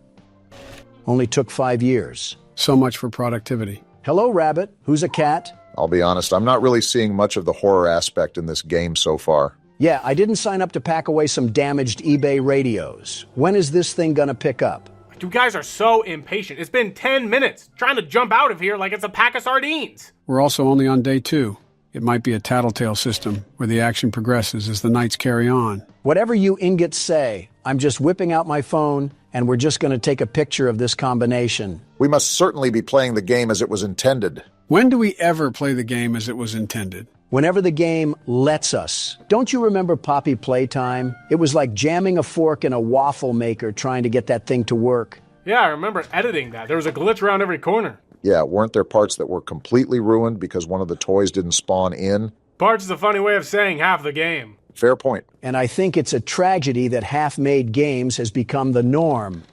Speaker 2: Only took 5 years.
Speaker 3: So much for productivity.
Speaker 2: Hello, Rabbit. Who's a cat?
Speaker 1: I'll be honest, I'm not really seeing much of the horror aspect in this game so far.
Speaker 2: Yeah, I didn't sign up to pack away some damaged eBay radios. When is this thing gonna pick up?
Speaker 19: You guys are so impatient. It's been 10 minutes trying to jump out of here like it's a pack of sardines.
Speaker 3: We're also only on day 2. It might be a tattletale system where the action progresses as the nights carry on.
Speaker 2: Whatever you ingots say, I'm just whipping out my phone and we're just going to take a picture of this combination.
Speaker 1: We must certainly be playing the game as it was intended.
Speaker 3: When do we ever play the game as it was intended?
Speaker 2: Whenever the game lets us. Don't you remember Poppy Playtime? It was like jamming a fork in a waffle maker trying to get that thing to work.
Speaker 19: Yeah, I remember editing that. There was a glitch around every corner.
Speaker 1: Yeah, weren't there parts that were completely ruined because one of the toys didn't spawn in?
Speaker 19: Parts is a funny way of saying half the game.
Speaker 1: Fair point.
Speaker 2: And I think it's a tragedy that half-made games has become the norm.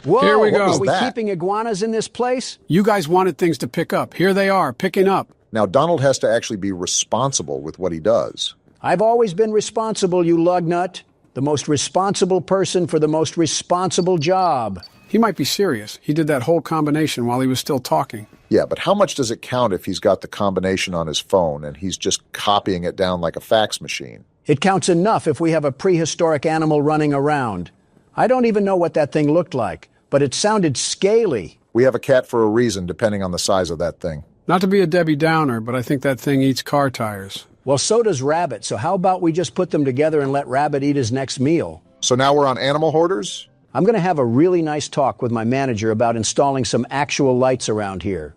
Speaker 2: Whoa,
Speaker 3: Here we go.
Speaker 2: Are we keeping iguanas in this place?
Speaker 3: You guys wanted things to pick up. Here they are, picking up.
Speaker 1: Now, Donald has to actually be responsible with what he does.
Speaker 2: I've always been responsible, you lug nut. The most responsible person for the most responsible job.
Speaker 3: He might be serious. He did that whole combination while he was still talking.
Speaker 1: Yeah, but how much does it count if he's got the combination on his phone and he's just copying it down like a fax machine?
Speaker 2: It counts enough if we have a prehistoric animal running around. I don't even know what that thing looked like, but it sounded scaly.
Speaker 1: We have a cat for a reason, depending on the size of that thing.
Speaker 3: Not to be a Debbie Downer, but I think that thing eats car tires.
Speaker 2: Well, so does Rabbit, so how about we just put them together and let Rabbit eat his next meal?
Speaker 1: So now we're on animal hoarders?
Speaker 2: I'm going to have a really nice talk with my manager about installing some actual lights around here.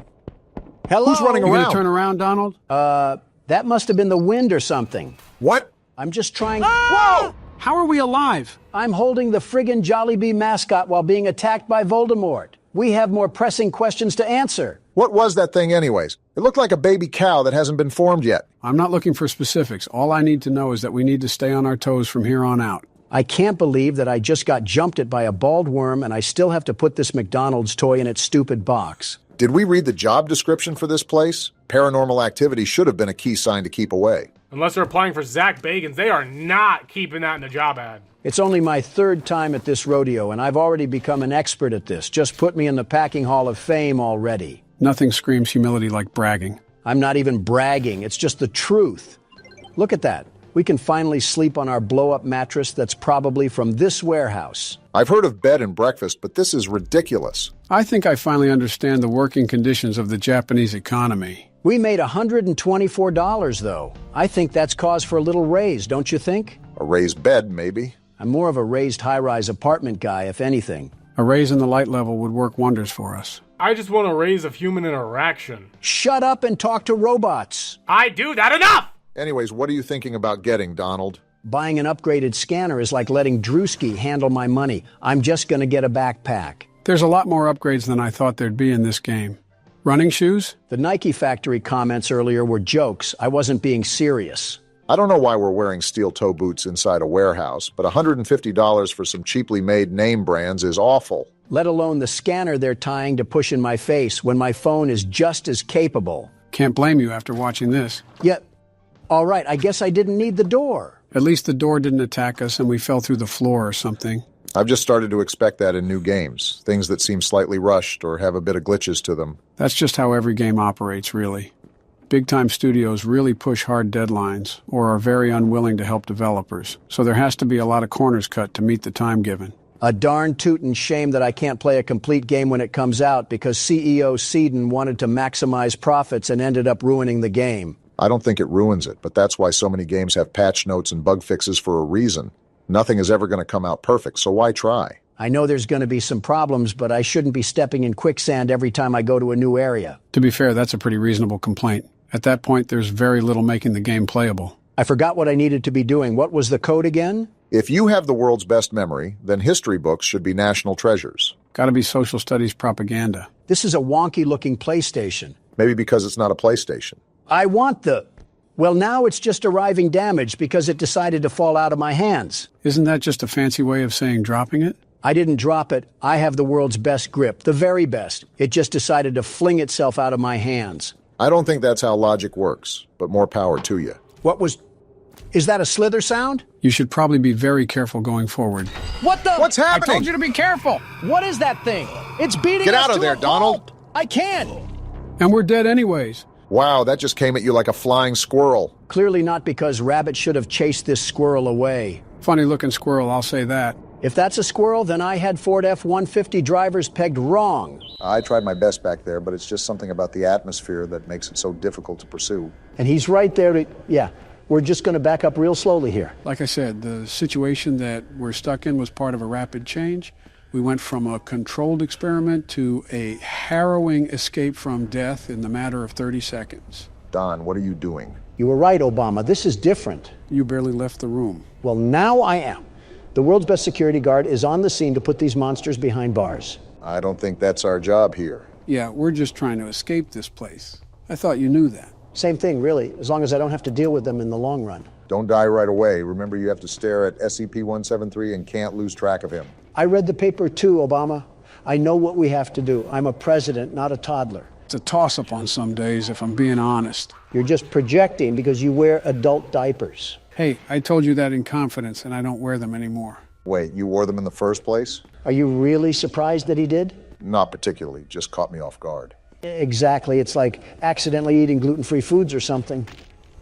Speaker 2: Hello?
Speaker 13: Who's running
Speaker 3: You
Speaker 13: around?
Speaker 3: gonna turn around, Donald?
Speaker 2: That must have been the wind or something.
Speaker 13: What?
Speaker 2: I'm just trying...
Speaker 3: Whoa! How are we alive?
Speaker 2: I'm holding the friggin' Jollibee mascot while being attacked by Voldemort. We have more pressing questions to answer.
Speaker 1: What was that thing anyways? It looked like a baby cow that hasn't been formed yet.
Speaker 3: I'm not looking for specifics. All I need to know is that we need to stay on our toes from here on out.
Speaker 2: I can't believe that I just got jumped at by a bald worm and I still have to put this McDonald's toy in its stupid box.
Speaker 1: Did we read the job description for this place? Paranormal activity should have been a key sign to keep away.
Speaker 19: Unless they're applying for Zach Bagans, they are not keeping that in the job ad.
Speaker 2: It's only my third time at this rodeo, and I've already become an expert at this. Just put me in the Packing Hall of Fame already.
Speaker 3: Nothing screams humility like bragging.
Speaker 2: I'm not even bragging. It's just the truth. Look at that. We can finally sleep on our blow-up mattress that's probably from this warehouse.
Speaker 1: I've heard of bed and breakfast, but this is ridiculous.
Speaker 3: I think I finally understand the working conditions of the Japanese economy.
Speaker 2: We made $124, though. I think that's cause for a little raise, don't you think?
Speaker 1: A raised bed, maybe.
Speaker 2: I'm more of a raised high-rise apartment guy, if anything.
Speaker 3: A raise in the light level would work wonders for us.
Speaker 19: I just want a raise of human interaction.
Speaker 2: Shut up and talk to robots.
Speaker 19: I do that enough!
Speaker 1: Anyways, what are you thinking about getting, Donald?
Speaker 2: Buying an upgraded scanner is like letting Drewski handle my money. I'm just going to get a backpack.
Speaker 3: There's a lot more upgrades than I thought there'd be in this game. Running shoes?
Speaker 2: The Nike factory comments earlier were jokes. I wasn't being serious.
Speaker 1: I don't know why we're wearing steel toe boots inside a warehouse, but $150 for some cheaply made name brands is awful.
Speaker 2: Let alone the scanner they're tying to push in my face when my phone is just as capable.
Speaker 3: Can't blame you after watching this.
Speaker 2: Yet, all right, I guess I didn't need the door.
Speaker 3: At least the door didn't attack us and we fell through the floor or something.
Speaker 1: I've just started to expect that in new games, things that seem slightly rushed or have a bit of glitches to them.
Speaker 3: That's just how every game operates, really. Big-time studios really push hard deadlines or are very unwilling to help developers, so there has to be a lot of corners cut to meet the time given.
Speaker 2: A darn tootin' shame that I can't play a complete game when it comes out because CEO Seedon wanted to maximize profits and ended up ruining the game.
Speaker 1: I don't think it ruins it, but that's why so many games have patch notes and bug fixes for a reason. Nothing is ever going to come out perfect, so why try?
Speaker 2: I know there's going to be some problems, but I shouldn't be stepping in quicksand every time I go to a new area.
Speaker 3: To be fair, that's a pretty reasonable complaint. At that point, there's very little making the game playable.
Speaker 2: I forgot what I needed to be doing. What was the code again?
Speaker 1: If you have the world's best memory, then history books should be national treasures.
Speaker 3: Gotta be social studies propaganda.
Speaker 2: This is a wonky-looking PlayStation.
Speaker 1: Maybe because it's not a PlayStation.
Speaker 2: I want the... Well, now it's just arriving damaged because it decided to fall out of my hands.
Speaker 3: Isn't that just a fancy way of saying dropping it?
Speaker 2: I didn't drop it. I have the world's best grip, the very best. It just decided to fling itself out of my hands.
Speaker 1: I don't think that's how logic works, but more power to you.
Speaker 2: What was... Is that a slither sound?
Speaker 3: You should probably be very careful going forward.
Speaker 16: What the...
Speaker 1: What's happening?
Speaker 16: I told you to be careful. What is that thing? It's beating
Speaker 1: Get
Speaker 16: us
Speaker 1: out of
Speaker 16: to
Speaker 1: there,
Speaker 16: a
Speaker 1: Donald.
Speaker 16: halt. I can't.
Speaker 3: And we're dead anyways.
Speaker 1: Wow, that just came at you like a flying squirrel.
Speaker 2: Clearly not because Rabbit should have chased this squirrel away.
Speaker 3: Funny-looking squirrel, I'll say that.
Speaker 2: If that's a squirrel, then I had Ford F-150 drivers pegged wrong.
Speaker 1: I tried my best back there, but it's just something about the atmosphere that makes it so difficult to pursue.
Speaker 2: And he's right there to... Yeah, we're just going to back up real slowly here.
Speaker 3: Like I said, the situation that we're stuck in was part of a rapid change. We went from a controlled experiment to a harrowing escape from death in the matter of 30 seconds.
Speaker 1: Don, what are you doing?
Speaker 2: You were right, Obama. This is different.
Speaker 3: You barely left the room.
Speaker 2: Well, now I am. The world's best security guard is on the scene to put these monsters behind bars.
Speaker 1: I don't think that's our job here.
Speaker 3: Yeah, we're just trying to escape this place. I thought you knew that.
Speaker 2: Same thing, really, as long as I don't have to deal with them in the long run.
Speaker 1: Don't die right away. Remember, you have to stare at SCP-173 and can't lose track of him.
Speaker 2: I read the paper too, Obama. I know what we have to do. I'm a president, not a toddler.
Speaker 3: It's a toss-up on some days, if I'm being honest.
Speaker 2: You're just projecting because you wear adult diapers.
Speaker 3: Hey, I told you that in confidence, and I don't wear them anymore.
Speaker 1: Wait, you wore them in the first place?
Speaker 2: Are you really surprised that he did?
Speaker 1: Not particularly, just caught me off guard.
Speaker 2: Exactly. It's like accidentally eating gluten-free foods or something.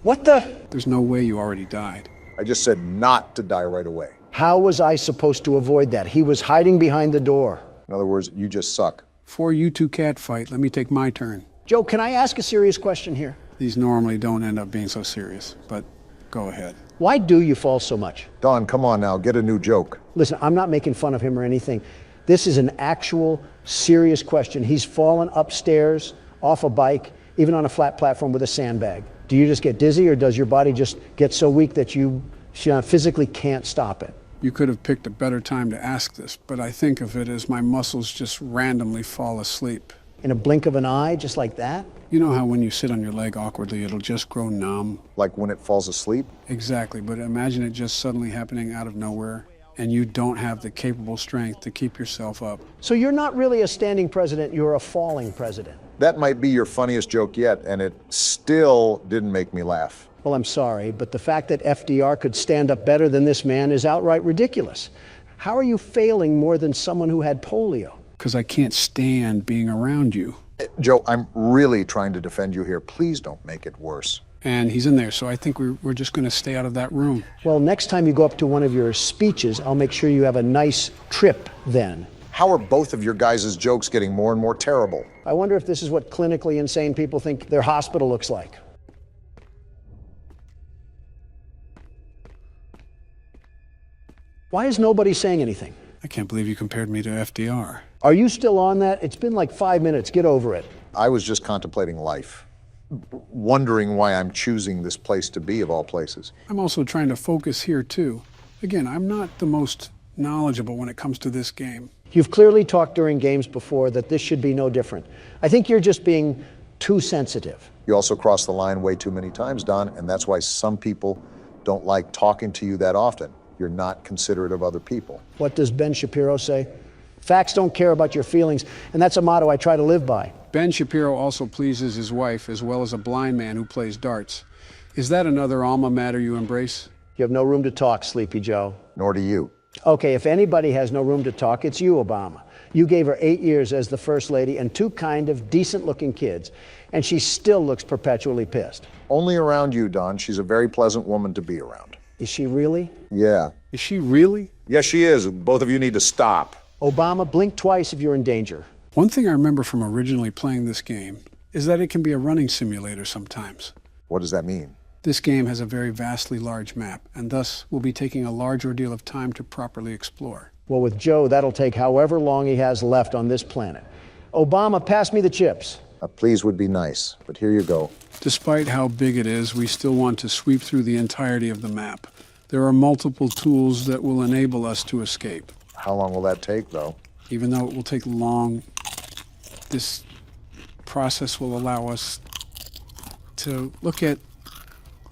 Speaker 2: What the?
Speaker 3: There's no way you already died.
Speaker 1: I just said not to die right away.
Speaker 2: How was I supposed to avoid that? He was hiding behind the door.
Speaker 1: In other words, you just suck.
Speaker 3: Before you two catfight, let me take my turn.
Speaker 2: Joe, can I ask a serious question here?
Speaker 3: These normally don't end up being so serious, but go ahead.
Speaker 2: Why do you fall so much?
Speaker 1: Don, come on now, get a new joke.
Speaker 2: Listen, I'm not making fun of him or anything. This is an actual serious question. He's fallen upstairs off a bike. even on a flat platform with a sandbag? Do you just get dizzy, or does your body just get so weak that you physically can't stop it?
Speaker 3: You could have picked a better time to ask this, but I think of it as my muscles just randomly fall asleep.
Speaker 2: In a blink of an eye, just like that?
Speaker 3: You know how when you sit on your leg awkwardly, it'll just grow numb?
Speaker 1: Like when it falls asleep?
Speaker 3: Exactly, but imagine it just suddenly happening out of nowhere, and you don't have the capable strength to keep yourself up.
Speaker 2: So you're not really a standing president, you're a falling president.
Speaker 1: That might be your funniest joke yet, and it still didn't make me laugh.
Speaker 2: Well, I'm sorry, but the fact that FDR could stand up better than this man is outright ridiculous. How are you failing more than someone who had polio?
Speaker 3: Because I can't stand being around you.
Speaker 1: Joe, I'm really trying to defend you here. Please don't make it worse.
Speaker 3: And he's in there, so I think we're just going to stay out of that room.
Speaker 2: Well, next time you go up to one of your speeches, I'll make sure you have a nice trip then.
Speaker 1: How are both of your guys' jokes getting more and more terrible?
Speaker 2: I wonder if this is what clinically insane people think their hospital looks like. Why is nobody saying anything?
Speaker 3: I can't believe you compared me to FDR.
Speaker 2: Are you still on that? It's been like 5 minutes. Get over it.
Speaker 1: I was just contemplating life, wondering why I'm choosing this place to be, of all places.
Speaker 3: I'm also trying to focus here, too. Again, I'm not the most knowledgeable when it comes to this game.
Speaker 2: You've clearly talked during games before that this should be no different. I think you're just being too sensitive.
Speaker 1: You also cross the line way too many times, Don, and that's why some people don't like talking to you that often. You're not considerate of other people.
Speaker 2: What does Ben Shapiro say? Facts don't care about your feelings, and that's a motto I try to live by.
Speaker 3: Ben Shapiro also pleases his wife as well as a blind man who plays darts. Is that another alma mater you embrace?
Speaker 2: You have no room to talk, Sleepy Joe.
Speaker 1: Nor do you.
Speaker 2: Okay, if anybody has no room to talk, it's you, Obama. You gave her 8 years as the First Lady and 2 kind of decent-looking kids, and she still looks perpetually pissed.
Speaker 1: Only around you, Don. She's a very pleasant woman to be around.
Speaker 2: Is she really?
Speaker 1: Yeah.
Speaker 3: Is she really?
Speaker 1: Yes, she is. Both of you need to stop.
Speaker 2: Obama, blink twice if you're in danger.
Speaker 3: One thing I remember from originally playing this game is that it can be a running simulator sometimes.
Speaker 1: What does that mean?
Speaker 3: This game has a very vastly large map, and thus will be taking a large ordeal of time to properly explore.
Speaker 2: Well, with Joe, that'll take however long he has left on this planet. Obama, pass me the chips.
Speaker 1: A please would be nice, but here you go.
Speaker 3: Despite how big it is, we still want to sweep through the entirety of the map. There are multiple tools that will enable us to escape.
Speaker 1: How long will that take, though?
Speaker 3: Even though it will take long, this process will allow us to look at...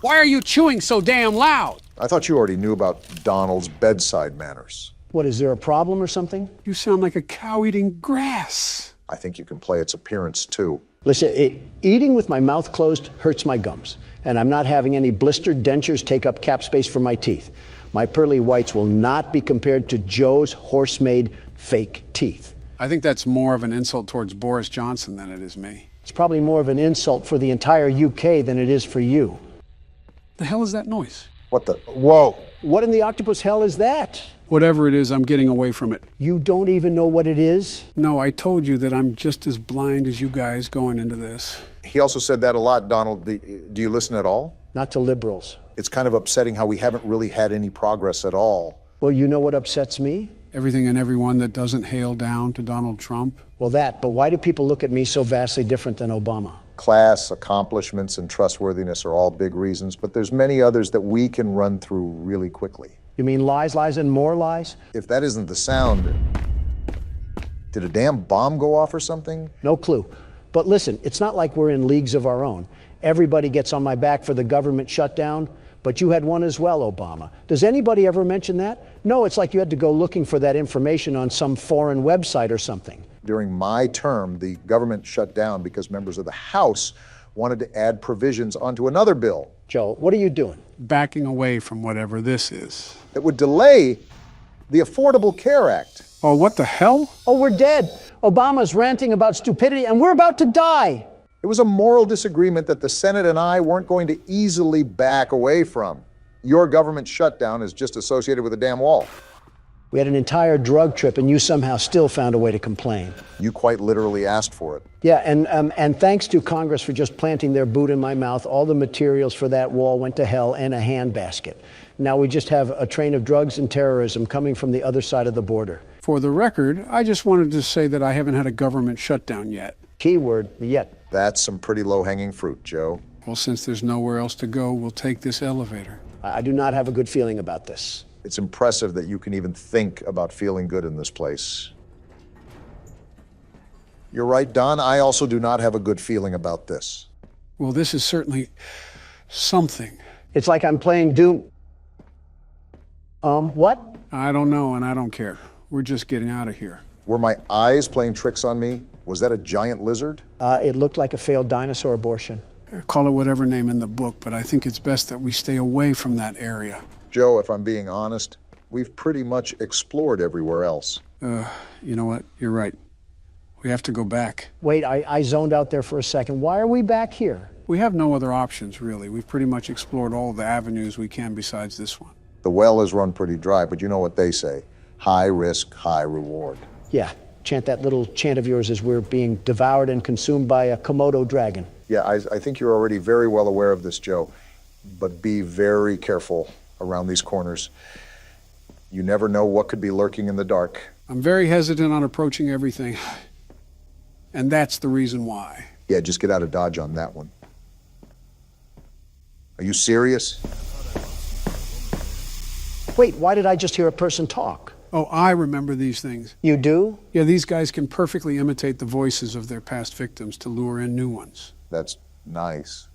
Speaker 3: Why are you chewing so damn loud?
Speaker 1: I thought you already knew about Donald's bedside manners.
Speaker 2: What, is there a problem or something?
Speaker 3: You sound like a cow eating grass.
Speaker 1: I think you can play its appearance, too.
Speaker 2: Listen, eating with my mouth closed hurts my gums, and I'm not having any blistered dentures take up cap space for my teeth. My pearly whites will not be compared to Joe's horse-made fake teeth.
Speaker 3: I think that's more of an insult towards Boris Johnson than it is me.
Speaker 2: It's probably more of an insult for the entire UK than it is for you.
Speaker 3: The hell is that noise?
Speaker 1: What the? Whoa!
Speaker 2: What in the octopus hell is that?
Speaker 3: Whatever it is, I'm getting away from it.
Speaker 2: You don't even know what it is?
Speaker 3: No, I told you that I'm just as blind as you guys going into this.
Speaker 1: He also said that a lot, Donald. Do you listen at all?
Speaker 2: Not to liberals.
Speaker 1: It's kind of upsetting how we haven't really had any progress at all.
Speaker 2: Well, you know what upsets me?
Speaker 3: Everything and everyone that doesn't hail down to Donald Trump.
Speaker 2: Well, but why do people look at me so vastly different than Obama?
Speaker 1: Class, accomplishments, and trustworthiness are all big reasons, but there's many others that we can run through really quickly.
Speaker 2: You mean lies, lies, and more lies?
Speaker 1: If that isn't the sound, did a damn bomb go off or something?
Speaker 2: No clue. But listen, it's not like we're in leagues of our own. Everybody gets on my back for the government shutdown, but you had one as well, Obama. Does anybody ever mention that? No, it's like you had to go looking for that information on some foreign website or something.
Speaker 1: During my term, the government shut down because members of the House wanted to add provisions onto another bill.
Speaker 2: Joe, what are you doing?
Speaker 3: Backing away from whatever this is.
Speaker 1: It would delay the Affordable Care Act.
Speaker 3: Oh, what the hell?
Speaker 2: Oh, we're dead. Obama's ranting about stupidity, and we're about to die.
Speaker 1: It was a moral disagreement that the Senate and I weren't going to easily back away from. Your government shutdown is just associated with a damn wall.
Speaker 2: We had an entire drug trip, and you somehow still found a way to complain.
Speaker 1: You quite literally asked for it.
Speaker 2: Yeah, and thanks to Congress for just planting their boot in my mouth, all the materials for that wall went to hell in a handbasket. Now we just have a train of drugs and terrorism coming from the other side of the border.
Speaker 3: For the record, I just wanted to say that I haven't had a government shutdown yet.
Speaker 2: Keyword, yet.
Speaker 1: That's some pretty low-hanging fruit, Joe.
Speaker 3: Well, since there's nowhere else to go, we'll take this elevator.
Speaker 2: I do not have a good feeling about this.
Speaker 1: It's impressive that you can even think about feeling good in this place. You're right, Don. I also do not have a good feeling about this.
Speaker 3: Well, this is certainly something.
Speaker 2: It's like I'm playing Doom. What?
Speaker 3: I don't know, and I don't care. We're just getting out of here.
Speaker 1: Were my eyes playing tricks on me? Was that a giant lizard?
Speaker 2: It looked like a failed dinosaur abortion.
Speaker 3: Call it whatever name in the book, but I think it's best that we stay away from that area.
Speaker 1: Joe, if I'm being honest, we've pretty much explored everywhere else.
Speaker 3: You know what? You're right. We have to go back.
Speaker 2: Wait, I zoned out there for a second. Why are we back here?
Speaker 3: We have no other options, really. We've pretty much explored all the avenues we can besides this one.
Speaker 1: The well is run pretty dry, but you know what they say. High risk, high reward.
Speaker 2: Yeah, chant that little chant of yours as we're being devoured and consumed by a Komodo dragon.
Speaker 1: Yeah, I think you're already very well aware of this, Joe. But be very careful around these corners. You never know what could be lurking in the dark.
Speaker 3: I'm very hesitant on approaching everything. And that's the reason why.
Speaker 1: Yeah, just get out of Dodge on that one. Are you serious?
Speaker 2: Wait, why did I just hear a person talk?
Speaker 3: Oh, I remember these things.
Speaker 2: You do?
Speaker 3: Yeah, these guys can perfectly imitate the voices of their past victims to lure in new ones.
Speaker 1: That's nice.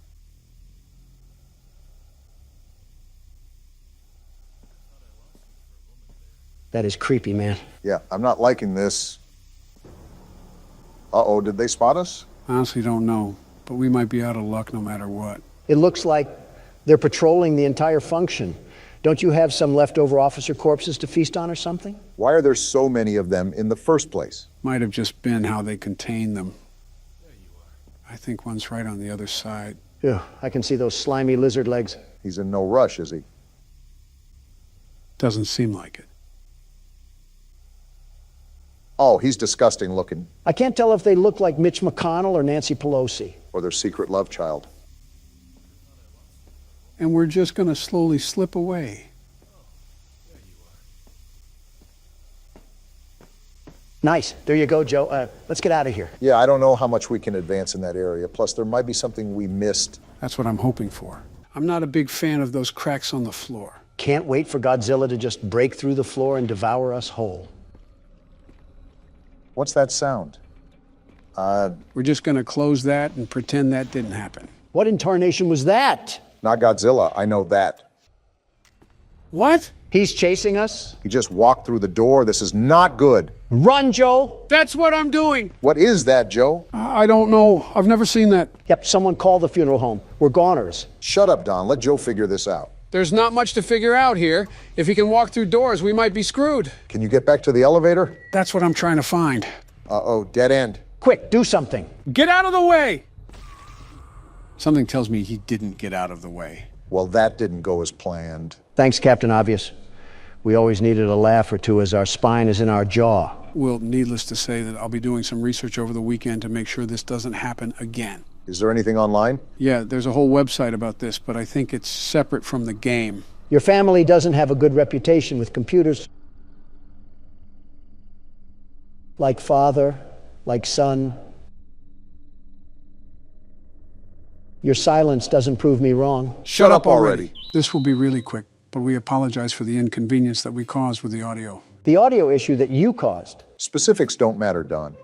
Speaker 2: That is creepy, man.
Speaker 1: Yeah, I'm not liking this. Uh-oh, did they spot us?
Speaker 3: Honestly, don't know, but we might be out of luck no matter what.
Speaker 2: It looks like they're patrolling the entire function. Don't you have some leftover officer corpses to feast on or something?
Speaker 1: Why are there so many of them in the first place?
Speaker 3: Might have just been how they contain them. I think one's right on the other side.
Speaker 2: Yeah, I can see those slimy lizard legs.
Speaker 1: He's in no rush, is he?
Speaker 3: Doesn't seem like it.
Speaker 1: Oh, he's disgusting looking.
Speaker 2: I can't tell if they look like Mitch McConnell or Nancy Pelosi.
Speaker 1: Or their secret love child.
Speaker 3: And we're just going to slowly slip away.
Speaker 2: Nice. There you go, Joe. Let's get out of here.
Speaker 1: Yeah, I don't know how much we can advance in that area. Plus, there might be something we missed.
Speaker 3: That's what I'm hoping for. I'm not a big fan of those cracks on the floor.
Speaker 2: Can't wait for Godzilla to just break through the floor and devour us whole.
Speaker 1: What's that sound?
Speaker 3: We're just going to close that and pretend that didn't happen.
Speaker 2: What in tarnation was that?
Speaker 1: Not Godzilla, I know that.
Speaker 3: What?
Speaker 2: He's chasing us?
Speaker 1: He just walked through the door. This is not good.
Speaker 2: Run, Joe!
Speaker 3: That's what I'm doing!
Speaker 1: What is that, Joe?
Speaker 3: I don't know. I've never seen that.
Speaker 2: Yep, someone call the funeral home. We're goners.
Speaker 1: Shut up, Don. Let Joe figure this out.
Speaker 3: There's not much to figure out here. If he can walk through doors, we might be screwed.
Speaker 1: Can you get back to the elevator?
Speaker 3: That's what I'm trying to find.
Speaker 1: Uh-oh, dead end.
Speaker 2: Quick, do something.
Speaker 3: Get out of the way! Something tells me he didn't get out of the way.
Speaker 1: Well, that didn't go as planned.
Speaker 2: Thanks, Captain Obvious. We always needed a laugh or two as our spine is in our jaw.
Speaker 3: Well, needless to say that I'll be doing some research over the weekend to make sure this doesn't happen again.
Speaker 1: Is there anything online?
Speaker 3: Yeah, there's a whole website about this, but I think it's separate from the game.
Speaker 2: Your family doesn't have a good reputation with computers. Like father, like son. Your silence doesn't prove me wrong.
Speaker 1: Shut up already.
Speaker 3: This will be really quick, but we apologize for the inconvenience that we caused with the audio.
Speaker 2: The audio issue that you caused.
Speaker 1: Specifics don't matter, Don.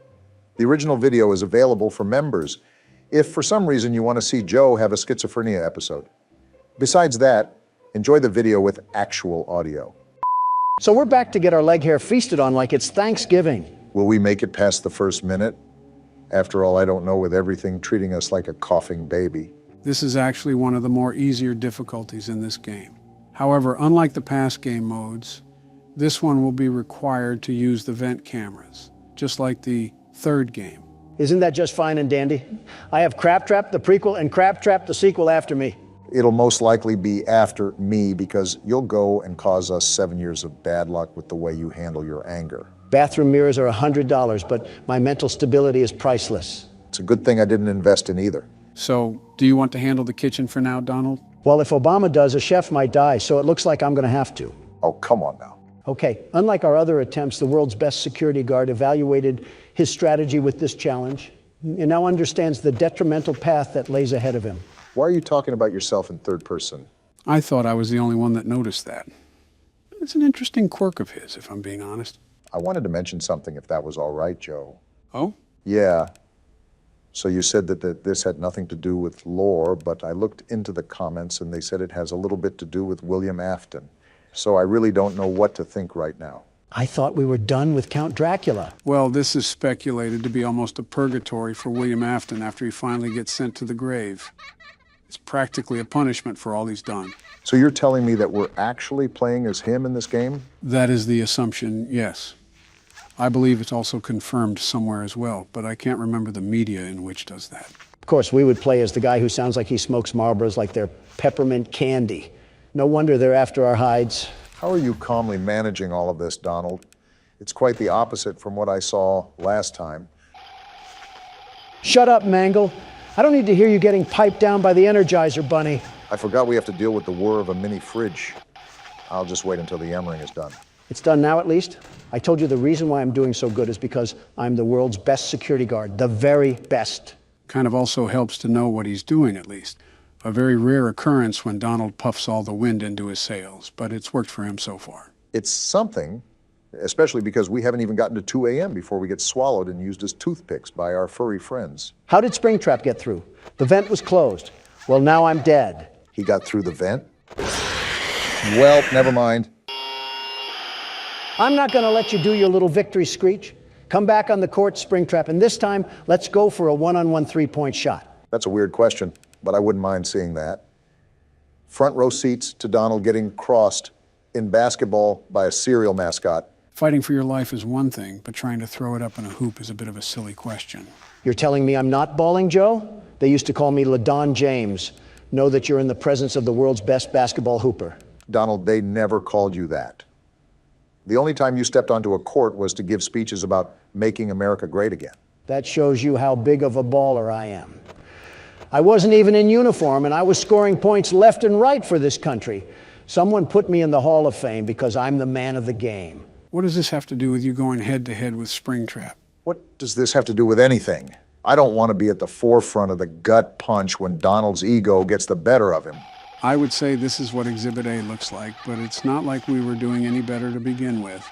Speaker 1: The original video is available for members if for some reason you want to see Joe have a schizophrenia episode. Besides that, enjoy the video with actual audio.
Speaker 2: So we're back to get our leg hair feasted on like it's Thanksgiving.
Speaker 1: Will we make it past the first minute? After all, I don't know, with everything treating us like a coughing baby.
Speaker 3: This is actually one of the more easier difficulties in this game. However, unlike the past game modes, this one will be required to use the vent cameras, just like the third game.
Speaker 2: Isn't that just fine and dandy? I have Crab Trap, the prequel, and Crab Trap, the sequel after me.
Speaker 1: It'll most likely be after me because you'll go and cause us 7 years of bad luck with the way you handle your anger.
Speaker 2: Bathroom mirrors are $100, but my mental stability is priceless.
Speaker 1: It's a good thing I didn't invest in either.
Speaker 3: So, do you want to handle the kitchen for now, Donald?
Speaker 2: Well, if Obama does, a chef might die, so it looks like I'm going to have to.
Speaker 1: Oh, come on now.
Speaker 2: Okay, unlike our other attempts, the world's best security guard evaluated his strategy with this challenge. and now understands the detrimental path that lays ahead of him.
Speaker 1: Why are you talking about yourself in third person?
Speaker 3: I thought I was the only one that noticed that. It's an interesting quirk of his, if I'm being honest.
Speaker 1: I wanted to mention something, if that was all right, Joe.
Speaker 3: Oh?
Speaker 1: Yeah. So you said that this had nothing to do with lore, but I looked into the comments and they said it has a little bit to do with William Afton. So I really don't know what to think right now.
Speaker 2: I thought we were done with Count Dracula.
Speaker 3: Well, this is speculated to be almost a purgatory for William Afton after he finally gets sent to the grave. It's practically a punishment for all he's done.
Speaker 1: So you're telling me that we're actually playing as him in this game?
Speaker 3: That is the assumption, yes. I believe it's also confirmed somewhere as well, but I can't remember the media in which does that.
Speaker 2: Of course, we would play as the guy who sounds like he smokes Marlboros like they're peppermint candy. No wonder they're after our hides.
Speaker 1: How are you calmly managing all of this, Donald? It's quite the opposite from what I saw last time.
Speaker 2: Shut up, Mangle. I don't need to hear you getting piped down by the Energizer Bunny.
Speaker 1: I forgot we have to deal with the whir of a mini fridge. I'll just wait until the yammering is done.
Speaker 2: It's done now, at least. I told you the reason why I'm doing so good is because I'm the world's best security guard, the very best.
Speaker 3: Kind of also helps to know what he's doing, at least. A very rare occurrence when Donald puffs all the wind into his sails, but it's worked for him so far.
Speaker 1: It's something, especially because we haven't even gotten to 2 a.m. before we get swallowed and used as toothpicks by our furry friends.
Speaker 2: How did Springtrap get through? The vent was closed. Well, now I'm dead.
Speaker 1: He got through the vent? Well, never mind.
Speaker 2: I'm not going to let you do your little victory screech. Come back on the court, Springtrap, and this time, let's go for a one-on-one three-point shot.
Speaker 1: That's a weird question, but I wouldn't mind seeing that. Front row seats to Donald getting crossed in basketball by a cereal mascot.
Speaker 3: Fighting for your life is one thing, but trying to throw it up in a hoop is a bit of a silly question.
Speaker 2: You're telling me I'm not balling, Joe? They used to call me LaDon James. Know that you're in the presence of the world's best basketball hooper.
Speaker 1: Donald, they never called you that. The only time you stepped onto a court was to give speeches about making America great again.
Speaker 2: That shows you how big of a baller I am. I wasn't even in uniform, and I was scoring points left and right for this country. Someone put me in the Hall of Fame because I'm the man of the game.
Speaker 3: What does this have to do with you going head-to-head with Springtrap?
Speaker 1: What does this have to do with anything? I don't want to be at the forefront of the gut punch when Donald's ego gets the better of him.
Speaker 3: I would say this is what Exhibit A looks like, but it's not like we were doing any better to begin with.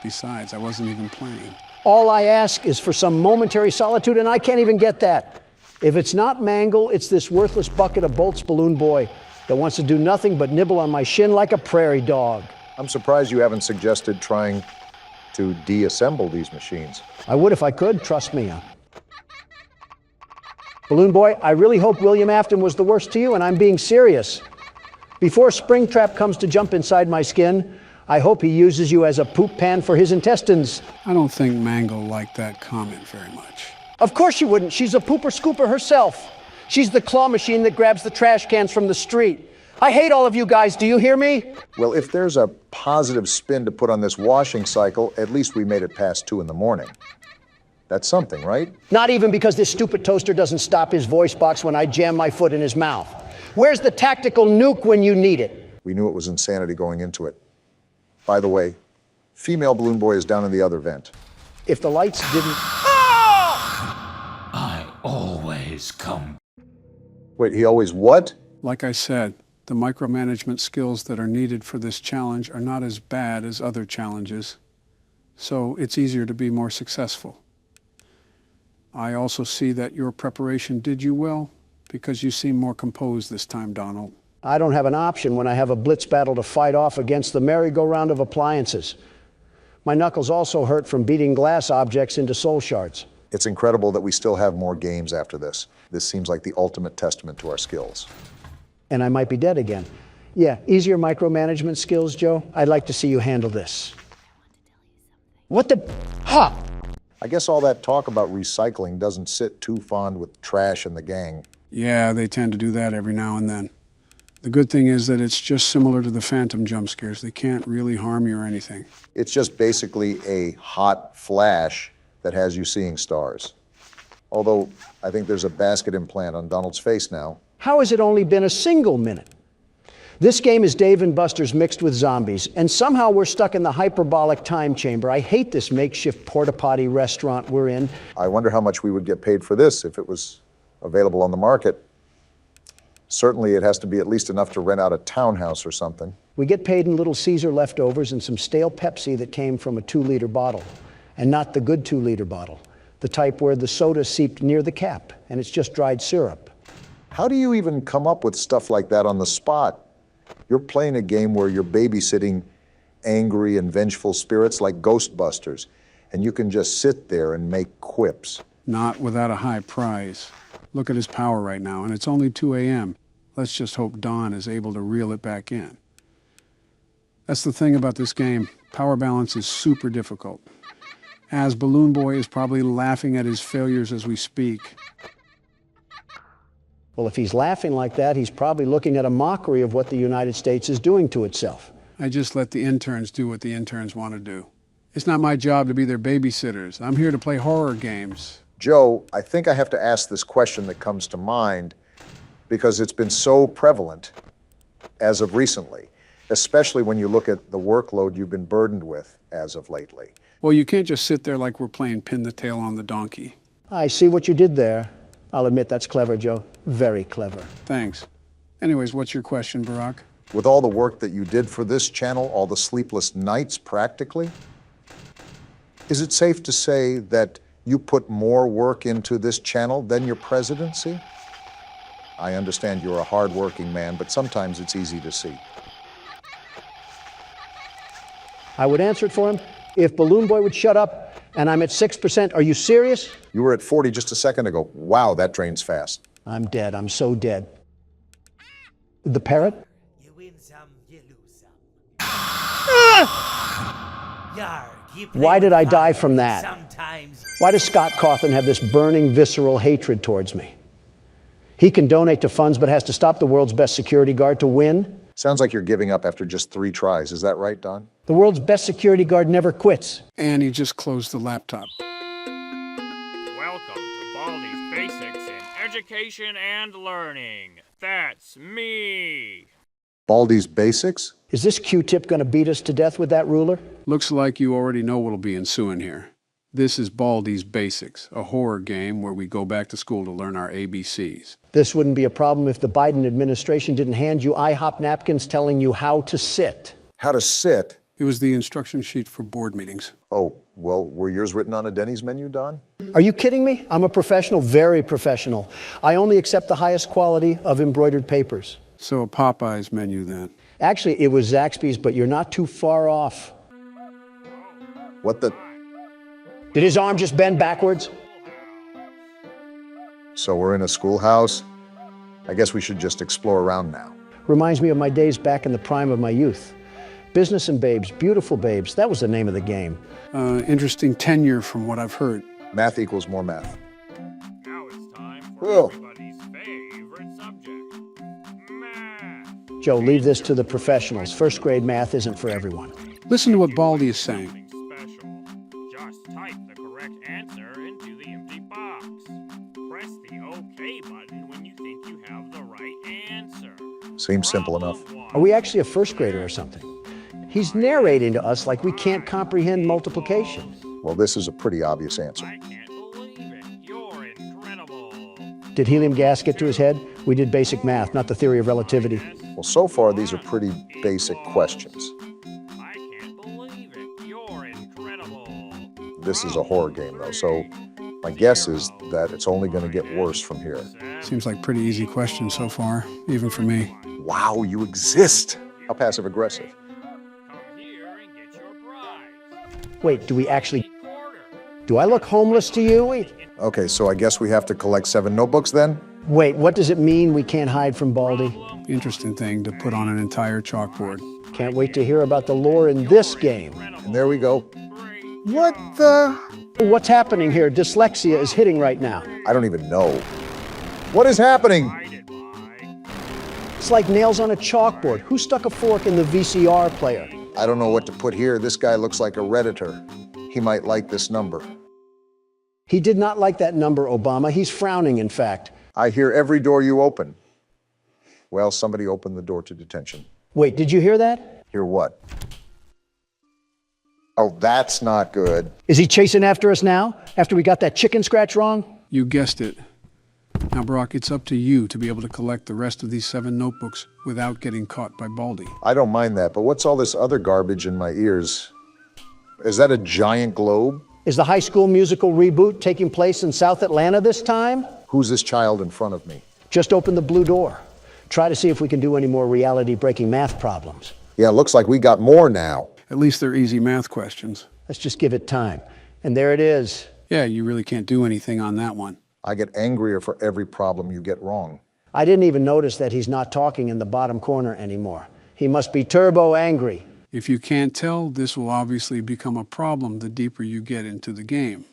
Speaker 3: Besides, I wasn't even playing.
Speaker 2: All I ask is for some momentary solitude, and I can't even get that. If it's not Mangle, it's this worthless bucket of bolts balloon boy that wants to do nothing but nibble on my shin like a prairie dog.
Speaker 1: I'm surprised you haven't suggested trying to deassemble these machines.
Speaker 2: I would if I could, trust me. Balloon boy, I really hope William Afton was the worst to you, and I'm being serious. Before Springtrap comes to jump inside my skin, I hope he uses you as a poop pan for his intestines.
Speaker 3: I don't think Mangle liked that comment very much.
Speaker 2: Of course she wouldn't. She's a pooper scooper herself. She's the claw machine that grabs the trash cans from the street. I hate all of you guys. Do you hear me?
Speaker 1: Well, if there's a positive spin to put on this washing cycle, at least we made it past 2 in the morning. That's something, right?
Speaker 2: Not even because this stupid toaster doesn't stop his voice box when I jam my foot in his mouth. Where's the tactical nuke when you need it?
Speaker 1: We knew it was insanity going into it. By the way, female balloon boy is down in the other vent.
Speaker 2: If the lights didn't...
Speaker 9: I always come.
Speaker 1: Wait, he always what?
Speaker 3: Like I said, the micromanagement skills that are needed for this challenge are not as bad as other challenges, so it's easier to be more successful. I also see that your preparation did you well, because you seem more composed this time, Donald.
Speaker 2: I don't have an option when I have a blitz battle to fight off against the merry-go-round of appliances. My knuckles also hurt from beating glass objects into soul shards.
Speaker 1: It's incredible that we still have more games after this. This seems like the ultimate testament to our skills.
Speaker 2: And I might be dead again. Yeah, easier micromanagement skills, Joe. I'd like to see you handle this. What the... Ha!
Speaker 1: I guess all that talk about recycling doesn't sit too fond with Trash and the gang.
Speaker 3: Yeah, they tend to do that every now and then. The good thing is that it's just similar to the Phantom jump scares. They can't really harm you or anything.
Speaker 1: It's just basically a hot flash that has you seeing stars. Although, I think there's a basket implant on Donald's face now.
Speaker 2: How has it only been a single minute? This game is Dave and Buster's mixed with zombies, and somehow we're stuck in the hyperbolic time chamber. I hate this makeshift porta-potty restaurant we're in.
Speaker 1: I wonder how much we would get paid for this if it was available on the market. Certainly it has to be at least enough to rent out a townhouse or something.
Speaker 2: We get paid in Little Caesar leftovers and some stale Pepsi that came from a 2-liter bottle, and not the good 2-liter bottle, the type where the soda seeped near the cap, and it's just dried syrup.
Speaker 1: How do you even come up with stuff like that on the spot? You're playing a game where you're babysitting angry and vengeful spirits like Ghostbusters, and you can just sit there and make quips.
Speaker 3: Not without a high price. Look at his power right now, and it's only 2 a.m. Let's just hope Don is able to reel it back in. That's the thing about this game. Power balance is super difficult. As Balloon Boy is probably laughing at his failures as we speak.
Speaker 2: Well, if he's laughing like that, he's probably looking at a mockery of what the United States is doing to itself.
Speaker 3: I just let the interns do what the interns want to do. It's not my job to be their babysitters. I'm here to play horror games.
Speaker 1: Joe, I think I have to ask this question that comes to mind because it's been so prevalent as of recently, especially when you look at the workload you've been burdened with as of lately.
Speaker 3: Well, you can't just sit there like we're playing pin the tail on the donkey.
Speaker 2: I see what you did there. I'll admit that's clever, Joe. Very clever.
Speaker 3: Thanks. Anyways, what's your question, Barack?
Speaker 1: With all the work that you did for this channel, all the sleepless nights practically, is it safe to say that you put more work into this channel than your presidency? I understand you're a hard-working man, but sometimes it's easy to see.
Speaker 2: I would answer it for him if Balloon Boy would shut up, and I'm at 6%. Are you serious?
Speaker 1: You were at 40 just a second ago. Wow, that drains fast.
Speaker 2: I'm dead. I'm so dead. The parrot?
Speaker 20: You win some, you lose some. Yar, keep
Speaker 2: Why did I die from that?
Speaker 20: Sometimes.
Speaker 2: Why does Scott Cawthon have this burning, visceral hatred towards me? He can donate to funds, but has to stop the world's best security guard to win?
Speaker 1: Sounds like you're giving up after just 3 tries. Is that right, Don?
Speaker 2: The world's best security guard never quits.
Speaker 3: And he just closed the laptop.
Speaker 21: Welcome to Baldi's Basics in Education and Learning. That's me.
Speaker 1: Baldi's Basics?
Speaker 2: Is this Q-tip going to beat us to death with that ruler?
Speaker 3: Looks like you already know what'll be ensuing here. This is Baldi's Basics, a horror game where we go back to school to learn our ABCs.
Speaker 2: This wouldn't be a problem if the Biden administration didn't hand you IHOP napkins telling you how to sit.
Speaker 1: How to sit?
Speaker 3: It was the instruction sheet for board meetings.
Speaker 1: Oh, well, were yours written on a Denny's menu, Don?
Speaker 2: Are you kidding me? I'm a professional, very professional. I only accept the highest quality of embroidered papers.
Speaker 3: So a Popeye's menu then?
Speaker 2: Actually, it was Zaxby's, but you're not too far off.
Speaker 1: What the?
Speaker 2: Did his arm just bend backwards?
Speaker 1: So we're in a schoolhouse. I guess we should just explore around now.
Speaker 2: Reminds me of my days back in the prime of my youth. Business and Babes, Beautiful Babes, that was the name of the game.
Speaker 3: Interesting tenure from what I've heard.
Speaker 1: Math equals more math.
Speaker 21: Now it's time for everybody's favorite subject, math.
Speaker 2: Joe, leave this to the professionals. First grade math isn't for everyone.
Speaker 3: Listen to what Baldi is saying.
Speaker 21: Just type the correct answer into the empty box. Press the OK button when you think you have the right answer.
Speaker 1: Seems simple enough.
Speaker 2: Are we actually a first grader or something? He's narrating to us like we can't comprehend multiplication.
Speaker 1: Well, this is a pretty obvious answer.
Speaker 21: I can't believe it. You're incredible.
Speaker 2: Did helium gas get to his head? We did basic math, not the theory of relativity.
Speaker 1: Well, so far, these are pretty basic questions.
Speaker 21: I can't believe it. You're incredible.
Speaker 1: This is a horror game, though, so my guess is that it's only going to get worse from here.
Speaker 3: Seems like pretty easy questions so far, even for me.
Speaker 1: Wow, you exist. How passive-aggressive.
Speaker 2: Wait, do I look homeless to you? Wait.
Speaker 1: Okay, so I guess we have to collect 7 notebooks then?
Speaker 2: Wait, what does it mean we can't hide from Baldi?
Speaker 3: Interesting thing to put on an entire chalkboard.
Speaker 2: Can't wait to hear about the lore in this game.
Speaker 1: And there we go. What the?
Speaker 2: What's happening here? Dyslexia is hitting right now.
Speaker 1: I don't even know. What is happening?
Speaker 2: It's like nails on a chalkboard. Who stuck a fork in the VCR player?
Speaker 1: I don't know what to put here. This guy looks like a Redditor. He might like this number.
Speaker 2: He did not like that number, Obama. He's frowning, in fact.
Speaker 1: I hear every door you open. Well, somebody opened the door to detention.
Speaker 2: Wait, did you hear that?
Speaker 1: Hear what? Oh, that's not good.
Speaker 2: Is he chasing after us now, after we got that chicken scratch wrong?
Speaker 3: You guessed it. Now, Brock, it's up to you to be able to collect the rest of these 7 notebooks without getting caught by Baldy.
Speaker 1: I don't mind that, but what's all this other garbage in my ears? Is that a giant globe?
Speaker 2: Is the High School Musical reboot taking place in South Atlanta this time?
Speaker 1: Who's this child in front of me?
Speaker 2: Just open the blue door. Try to see if we can do any more reality-breaking math problems.
Speaker 1: Yeah, looks like we got more now.
Speaker 3: At least they're easy math questions.
Speaker 2: Let's just give it time. And there it is.
Speaker 3: Yeah, you really can't do anything on that one.
Speaker 1: I get angrier for every problem you get wrong.
Speaker 2: I didn't even notice that he's not talking in the bottom corner anymore. He must be turbo angry.
Speaker 3: If you can't tell, this will obviously become a problem the deeper you get into the game,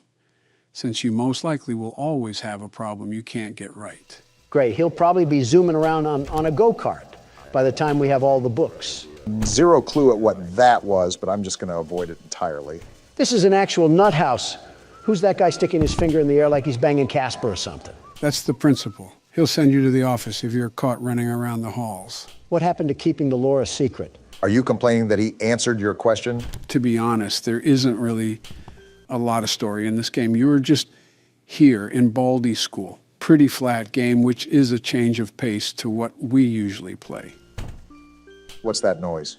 Speaker 3: since you most likely will always have a problem you can't get right.
Speaker 2: Great, he'll probably be zooming around on a go-kart by the time we have all the books.
Speaker 1: Zero clue at what that was, but I'm just going to avoid it entirely.
Speaker 2: This is an actual nut house. Who's that guy sticking his finger in the air like he's banging Casper or something?
Speaker 3: That's the principal. He'll send you to the office if you're caught running around the halls.
Speaker 2: What happened to keeping the lore a secret?
Speaker 1: Are you complaining that he answered your question?
Speaker 3: To be honest, there isn't really a lot of story in this game. You were just here in Baldy School. Pretty flat game, which is a change of pace to what we usually play.
Speaker 1: What's that noise?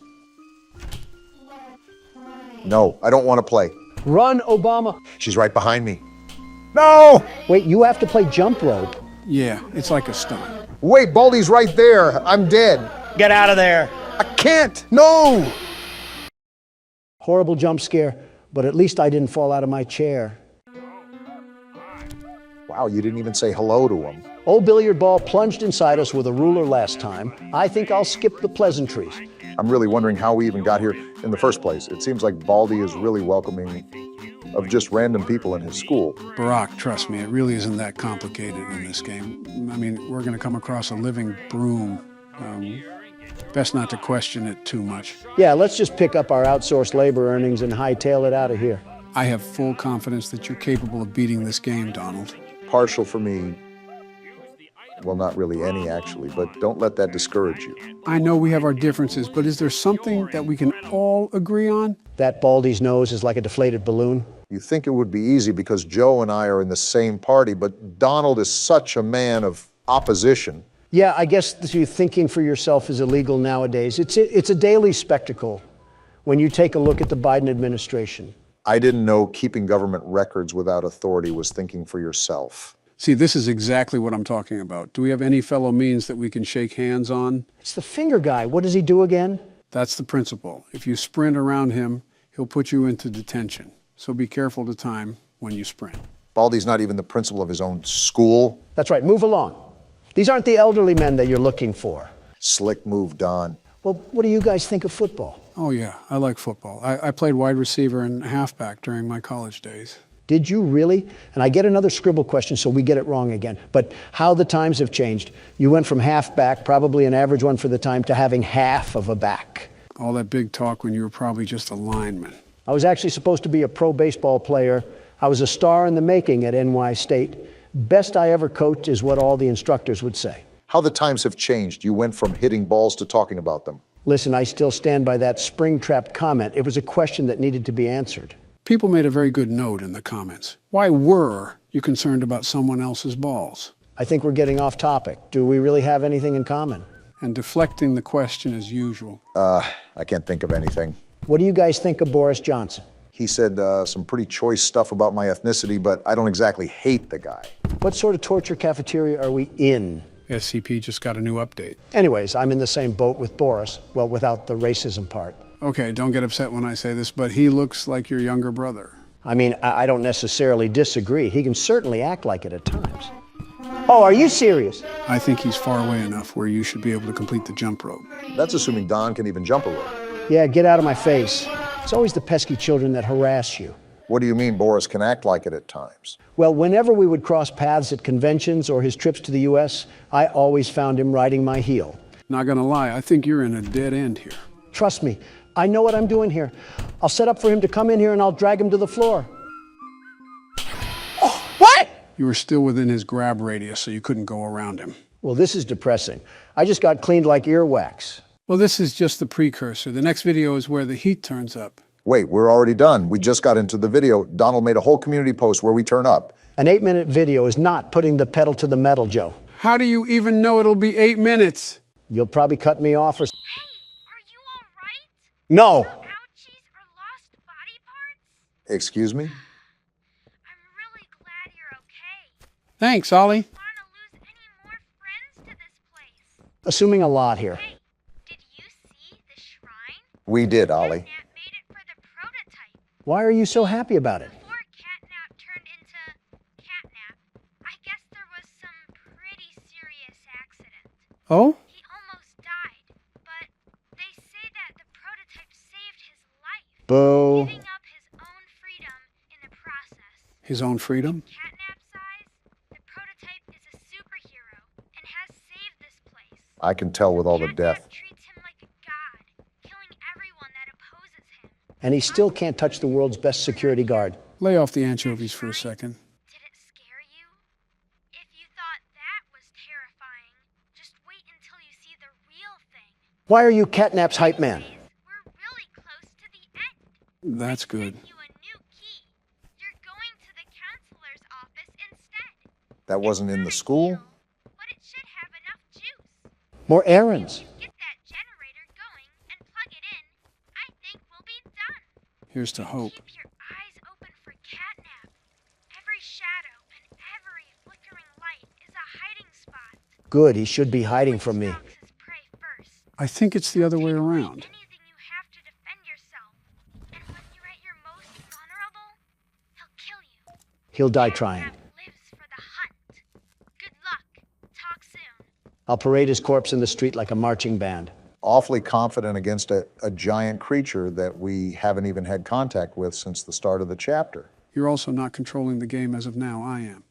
Speaker 1: No, I don't want to play.
Speaker 2: Run, Obama.
Speaker 1: She's right behind me. No!
Speaker 2: Wait, you have to play jump rope.
Speaker 3: Yeah, it's like a stunt.
Speaker 1: Wait, Baldy's right there. I'm dead.
Speaker 20: Get out of there.
Speaker 1: I can't. No!
Speaker 2: Horrible jump scare, but at least I didn't fall out of my chair.
Speaker 1: Wow, you didn't even say hello to him.
Speaker 2: Old billiard ball plunged inside us with a ruler last time. I think I'll skip the pleasantries.
Speaker 1: I'm really wondering how we even got here in the first place. It seems like Baldy is really welcoming of just random people in his school.
Speaker 3: Barack, trust me, it really isn't that complicated in this game. I mean, we're going to come across a living broom. Best not to question it too much.
Speaker 2: Yeah, let's just pick up our outsourced labor earnings and hightail it out of here.
Speaker 3: I have full confidence that you're capable of beating this game, Donald.
Speaker 1: Partial for me. Well, not really any, actually, but don't let that discourage you.
Speaker 3: I know we have our differences, but is there something that we can all agree on?
Speaker 2: That Baldy's nose is like a deflated balloon.
Speaker 1: You think it would be easy because Joe and I are in the same party, but Donald is such a man of opposition.
Speaker 2: Yeah, I guess thinking for yourself is illegal nowadays. It's a daily spectacle when you take a look at the Biden administration.
Speaker 1: I didn't know keeping government records without authority was thinking for yourself.
Speaker 3: See, this is exactly what I'm talking about. Do we have any fellow means that we can shake hands on?
Speaker 2: It's the finger guy. What does he do again?
Speaker 3: That's the principle. If you sprint around him, he'll put you into detention. So be careful to time when you sprint.
Speaker 1: Baldy's not even the principal of his own school.
Speaker 2: That's right. Move along. These aren't the elderly men that you're looking for.
Speaker 1: Slick move, Don.
Speaker 2: Well, what do you guys think of football?
Speaker 3: Oh, yeah, I like football. I played wide receiver and halfback during my college days.
Speaker 2: Did you really? And I get another scribble question, so we get it wrong again. But how the times have changed. You went from halfback, probably an average one for the time, to having half of a back.
Speaker 3: All that big talk when you were probably just a lineman.
Speaker 2: I was actually supposed to be a pro baseball player. I was a star in the making at NY State. Best I ever coached is what all the instructors would say.
Speaker 1: How the times have changed. You went from hitting balls to talking about them.
Speaker 2: Listen, I still stand by that Springtrap comment. It was a question that needed to be answered.
Speaker 3: People made a very good note in the comments. Why were you concerned about someone else's balls?
Speaker 2: I think we're getting off topic. Do we really have anything in common?
Speaker 3: And deflecting the question as usual.
Speaker 1: I can't think of anything.
Speaker 2: What do you guys think of Boris Johnson?
Speaker 1: He said some pretty choice stuff about my ethnicity, but I don't exactly hate the guy.
Speaker 2: What sort of torture cafeteria are we in?
Speaker 3: SCP just got a new update.
Speaker 2: Anyways, I'm in the same boat with Boris. Well, without the racism part.
Speaker 3: Okay, don't get upset when I say this, but he looks like your younger brother.
Speaker 2: I mean, I don't necessarily disagree. He can certainly act like it at times. Oh, are you serious?
Speaker 3: I think he's far away enough where you should be able to complete the jump rope.
Speaker 1: That's assuming Don can even jump a rope.
Speaker 2: Yeah, get out of my face. It's always the pesky children that harass you.
Speaker 1: What do you mean Boris can act like it at times?
Speaker 2: Well, whenever we would cross paths at conventions or his trips to the U.S., I always found him riding my heel.
Speaker 3: Not gonna lie, I think you're in a dead end here.
Speaker 2: Trust me, I know what I'm doing here. I'll set up for him to come in here and I'll drag him to the floor. Oh, what?
Speaker 3: You were still within his grab radius, so you couldn't go around him.
Speaker 2: Well, this is depressing. I just got cleaned like earwax.
Speaker 3: Well, this is just the precursor. The next video is where the heat turns up.
Speaker 1: Wait, we're already done. We just got into the video. Donald made a whole community post where we turn up.
Speaker 2: An 8-minute video is not putting the pedal to the metal, Joe.
Speaker 3: How do you even know it'll be 8 minutes?
Speaker 2: You'll probably cut me off or... Hey,
Speaker 11: are you all right?
Speaker 2: No!
Speaker 11: Ouchies or lost body parts?
Speaker 1: Excuse me?
Speaker 11: I'm really glad you're okay.
Speaker 3: Thanks, Ollie.
Speaker 11: Want to lose any more friends to this place?
Speaker 2: Assuming a lot here.
Speaker 11: Hey, did you see the shrine?
Speaker 1: We did, Ollie.
Speaker 11: Catnap made it for the prototype.
Speaker 2: Why are you so happy about it?
Speaker 11: Before Catnap turned into Catnap, I guess there was some pretty serious accident.
Speaker 3: Oh?
Speaker 11: He almost died, but they say that the prototype saved his life,
Speaker 2: Boo.
Speaker 11: giving up his own freedom in the process.
Speaker 3: His own freedom?
Speaker 11: Catnap's eyes, the prototype is a superhero and has saved this place.
Speaker 1: I can tell with all the death.
Speaker 11: Treats him like a god, killing everyone that opposes him.
Speaker 2: And he still can't touch the world's best security guard.
Speaker 3: Lay off the anchovies for a second.
Speaker 11: Did it scare you? If you thought that was terrifying, just wait until you see the real thing.
Speaker 2: Why are you Catnap's hype man?
Speaker 11: We're really close to the end.
Speaker 3: That's good.
Speaker 11: You a new key. You're going to the counselor's office instead.
Speaker 1: That wasn't in the school?
Speaker 11: But it should have enough juice.
Speaker 2: More errands.
Speaker 11: Get that generator going and plug it in. I think we'll be done.
Speaker 3: Here's to hope.
Speaker 11: Keep your eyes open for Catnap. Every shadow and every flickering light is a hiding spot.
Speaker 2: Good, he should be hiding from me.
Speaker 3: I think it's the other way around.
Speaker 11: Anything you have to defend yourself. And when you're at your most vulnerable, he'll kill you.
Speaker 2: He'll die trying.
Speaker 11: Lives for the hunt. Good luck. Talk soon.
Speaker 2: I'll parade his corpse in the street like a marching band.
Speaker 1: Awfully confident against a giant creature that we haven't even had contact with since the start of the chapter.
Speaker 3: You're also not controlling the game as of now. I am.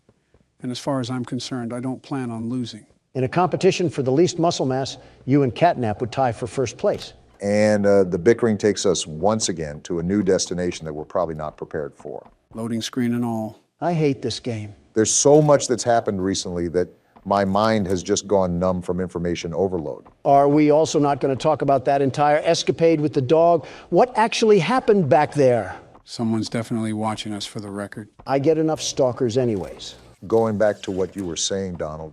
Speaker 3: And as far as I'm concerned, I don't plan on losing.
Speaker 2: In a competition for the least muscle mass, you and Catnap would tie for first place.
Speaker 1: And the bickering takes us once again to a new destination that we're probably not prepared for.
Speaker 3: Loading screen and all.
Speaker 2: I hate this game.
Speaker 1: There's so much that's happened recently that my mind has just gone numb from information overload.
Speaker 2: Are we also not going to talk about that entire escapade with the dog? What actually happened back there?
Speaker 3: Someone's definitely watching us for the record.
Speaker 2: I get enough stalkers anyways.
Speaker 1: Going back to what you were saying, Donald,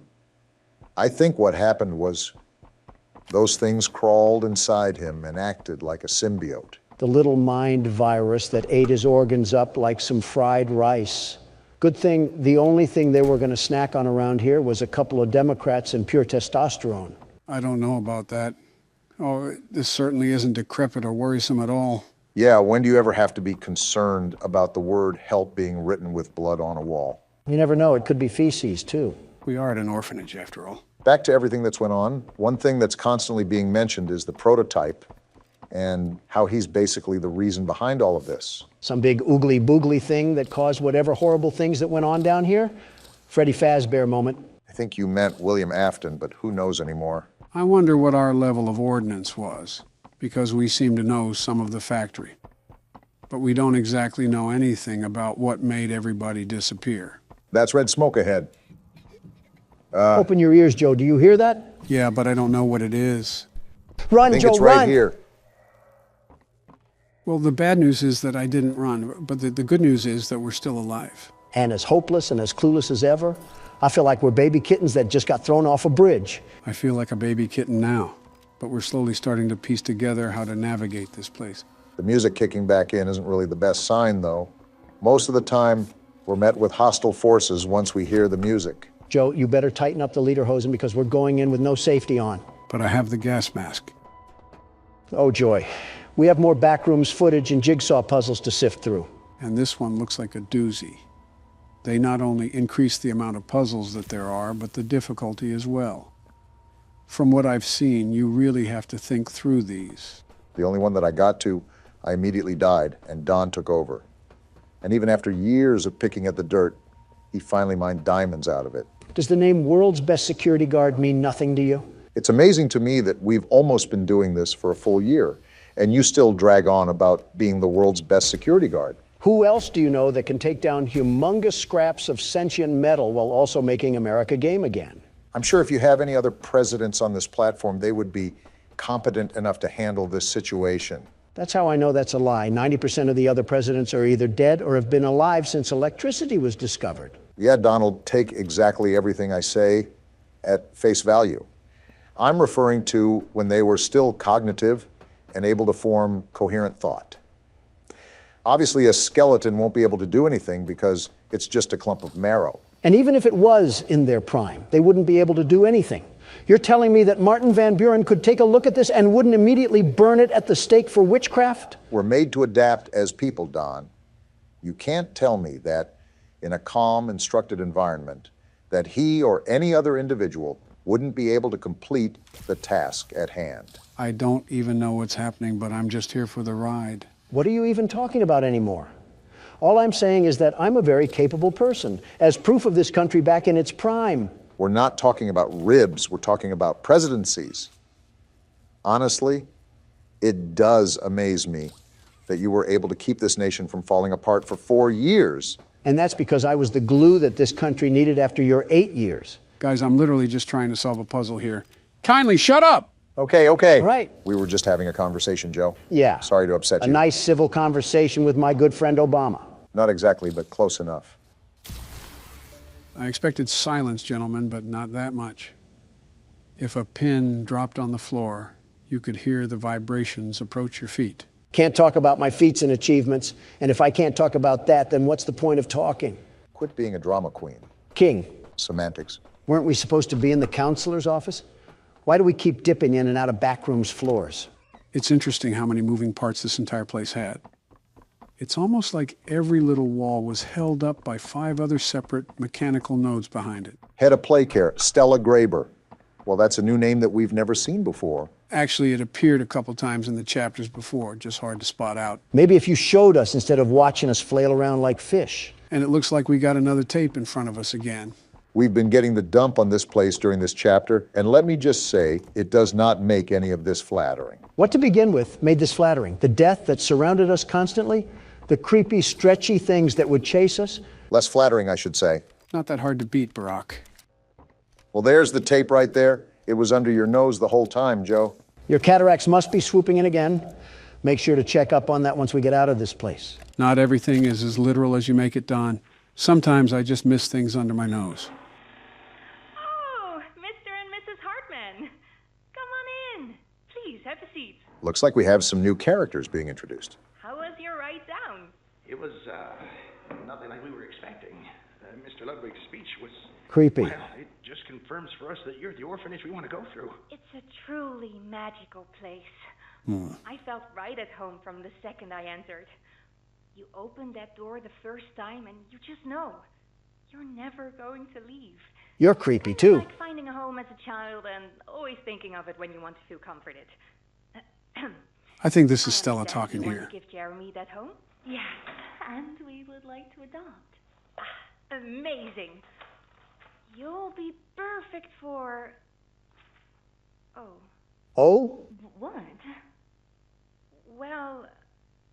Speaker 1: I think what happened was those things crawled inside him and acted like a symbiote.
Speaker 2: The little mind virus that ate his organs up like some fried rice. Good thing the only thing they were going to snack on around here was a couple of Democrats and pure testosterone.
Speaker 3: I don't know about that. Oh, this certainly isn't decrepit or worrisome at all.
Speaker 1: Yeah, when do you ever have to be concerned about the word help being written with blood on a wall?
Speaker 2: You never know, it could be feces too.
Speaker 3: We are at an orphanage after all.
Speaker 1: Back to everything that's went on, one thing that's constantly being mentioned is the prototype and how he's basically the reason behind all of this.
Speaker 2: Some big oogly boogly thing that caused whatever horrible things that went on down here? Freddy Fazbear moment.
Speaker 1: I think you meant William Afton, but who knows anymore?
Speaker 3: I wonder what our level of ordnance was, because we seem to know some of the factory. But we don't exactly know anything about what made everybody disappear.
Speaker 1: That's red smoke ahead.
Speaker 2: Open your ears, Joe. Do you hear that?
Speaker 3: Yeah, but I don't know what it is.
Speaker 2: Run,
Speaker 1: I think
Speaker 2: Joe,
Speaker 1: it's right
Speaker 2: run!
Speaker 1: here.
Speaker 3: Well, the bad news is that I didn't run, but the good news is that we're still alive.
Speaker 2: And as hopeless and as clueless as ever, I feel like we're baby kittens that just got thrown off a bridge.
Speaker 3: I feel like a baby kitten now, but we're slowly starting to piece together how to navigate this place.
Speaker 1: The music kicking back in isn't really the best sign, though. Most of the time, we're met with hostile forces once we hear the music.
Speaker 2: Joe, you better tighten up the lederhosen because we're going in with no safety on.
Speaker 3: But I have the gas mask.
Speaker 2: Oh, joy. We have more backrooms footage and jigsaw puzzles to sift through.
Speaker 3: And this one looks like a doozy. They not only increase the amount of puzzles that there are, but the difficulty as well. From what I've seen, you really have to think through these.
Speaker 1: The only one that I got to, I immediately died, and Don took over. And even after years of picking at the dirt, he finally mined diamonds out of it.
Speaker 2: Does the name World's Best Security Guard mean nothing to you?
Speaker 1: It's amazing to me that we've almost been doing this for a full year, and you still drag on about being the world's best security guard.
Speaker 2: Who else do you know that can take down humongous scraps of sentient metal while also making America game again?
Speaker 1: I'm sure if you have any other presidents on this platform, they would be competent enough to handle this situation.
Speaker 2: That's how I know that's a lie. 90% of the other presidents are either dead or have been alive since electricity was discovered.
Speaker 1: Yeah, Donald, take exactly everything I say at face value. I'm referring to when they were still cognitive and able to form coherent thought. Obviously, a skeleton won't be able to do anything because it's just a clump of marrow.
Speaker 2: And even if it was in their prime, they wouldn't be able to do anything. You're telling me that Martin Van Buren could take a look at this and wouldn't immediately burn it at the stake for witchcraft?
Speaker 1: We're made to adapt as people, Don. You can't tell me that in a calm, instructed environment, that he or any other individual wouldn't be able to complete the task at hand.
Speaker 3: I don't even know what's happening, but I'm just here for the ride.
Speaker 2: What are you even talking about anymore? All I'm saying is that I'm a very capable person, as proof of this country back in its prime.
Speaker 1: We're not talking about ribs, we're talking about presidencies. Honestly, it does amaze me that you were able to keep this nation from falling apart for 4 years.
Speaker 2: And that's because I was the glue that this country needed after your 8 years.
Speaker 3: Guys, I'm literally just trying to solve a puzzle here. Kindly shut up!
Speaker 1: Okay.
Speaker 2: Right.
Speaker 1: We were just having a conversation, Joe.
Speaker 2: Yeah.
Speaker 1: Sorry to upset
Speaker 2: A
Speaker 1: you.
Speaker 2: nice civil conversation with my good friend Obama.
Speaker 1: Not exactly, but close enough.
Speaker 3: I expected silence, gentlemen, but not that much. If a pin dropped on the floor, you could hear the vibrations approach your feet.
Speaker 2: Can't talk about my feats and achievements, and if I can't talk about that, then what's the point of talking?
Speaker 1: Quit being a drama queen.
Speaker 2: King.
Speaker 1: Semantics.
Speaker 2: Weren't we supposed to be in the counselor's office? Why do we keep dipping in and out of back rooms floors?
Speaker 3: It's interesting how many moving parts this entire place had. It's almost like every little wall was held up by 5 other separate mechanical nodes behind it.
Speaker 1: Head of play care, Stella Graber. Well, that's a new name that we've never seen before.
Speaker 3: Actually, it appeared a couple times in the chapters before, just hard to spot out.
Speaker 2: Maybe if you showed us instead of watching us flail around like fish.
Speaker 3: And it looks like we got another tape in front of us again.
Speaker 1: We've been getting the dump on this place during this chapter, and let me just say, it does not make any of this flattering.
Speaker 2: What to begin with made this flattering? The death that surrounded us constantly? The creepy, stretchy things that would chase us?
Speaker 1: Less flattering, I should say.
Speaker 3: Not that hard to beat, Barack.
Speaker 1: Well, there's the tape right there. It was under your nose the whole time, Joe.
Speaker 2: Your cataracts must be swooping in again. Make sure to check up on that once we get out of this place.
Speaker 3: Not everything is as literal as you make it, Don. Sometimes I just miss things under my nose.
Speaker 8: Oh, Mr. and Mrs. Hartman. Come on in. Please, have a seat.
Speaker 1: Looks like we have some new characters being introduced.
Speaker 8: How was your ride down?
Speaker 5: It was, nothing like we were expecting. Mr. Ludwig's speech was...
Speaker 2: Creepy.
Speaker 5: Well, it just confirms for us that you're the orphanage we want to go through.
Speaker 8: It's a truly magical place. I felt right at home from the second I entered. You open that door the first time and you just know. You're never going to leave.
Speaker 2: You're creepy, too.
Speaker 8: Like finding a home as a child and always thinking of it when you want to feel comforted.
Speaker 3: I think this is Stella talking
Speaker 8: you
Speaker 3: here.
Speaker 8: Want to give Jeremy that home? Yes, and we would like to adopt. Amazing. You'll be perfect for...
Speaker 2: Oh?
Speaker 8: What? Well,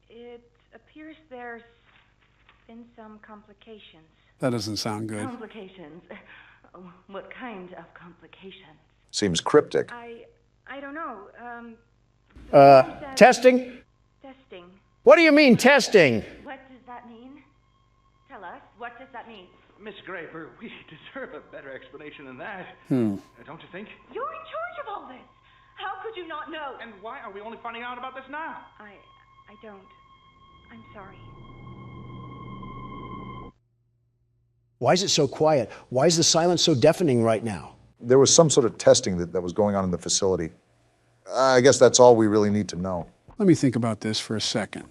Speaker 8: it appears there's been some complications.
Speaker 3: That doesn't sound good.
Speaker 8: Complications? What kind of complications?
Speaker 1: Seems cryptic.
Speaker 8: I don't know.
Speaker 2: Testing?
Speaker 8: Testing.
Speaker 2: What do you mean, testing?
Speaker 8: What does that mean? Tell us, what does that mean?
Speaker 5: Miss Graber, we deserve a better explanation than that.
Speaker 3: Hmm.
Speaker 5: Don't you think?
Speaker 8: You're in charge of all this. How could you not know?
Speaker 5: And why are we only finding out about this now?
Speaker 8: I don't. I'm sorry.
Speaker 2: Why is it so quiet? Why is the silence so deafening right now?
Speaker 1: There was some sort of testing that was going on in the facility. I guess that's all we really need to know.
Speaker 3: Let me think about this for a second.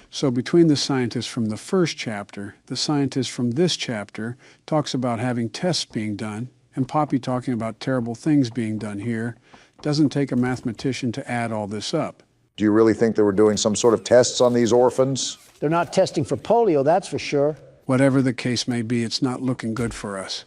Speaker 3: So between the scientist from the first chapter, the scientist from this chapter talks about having tests being done, and Poppy talking about terrible things being done here, doesn't take a mathematician to add all this up.
Speaker 1: Do you really think they were doing some sort of tests on these orphans?
Speaker 2: They're not testing for polio, that's for sure.
Speaker 3: Whatever the case may be, it's not looking good for us.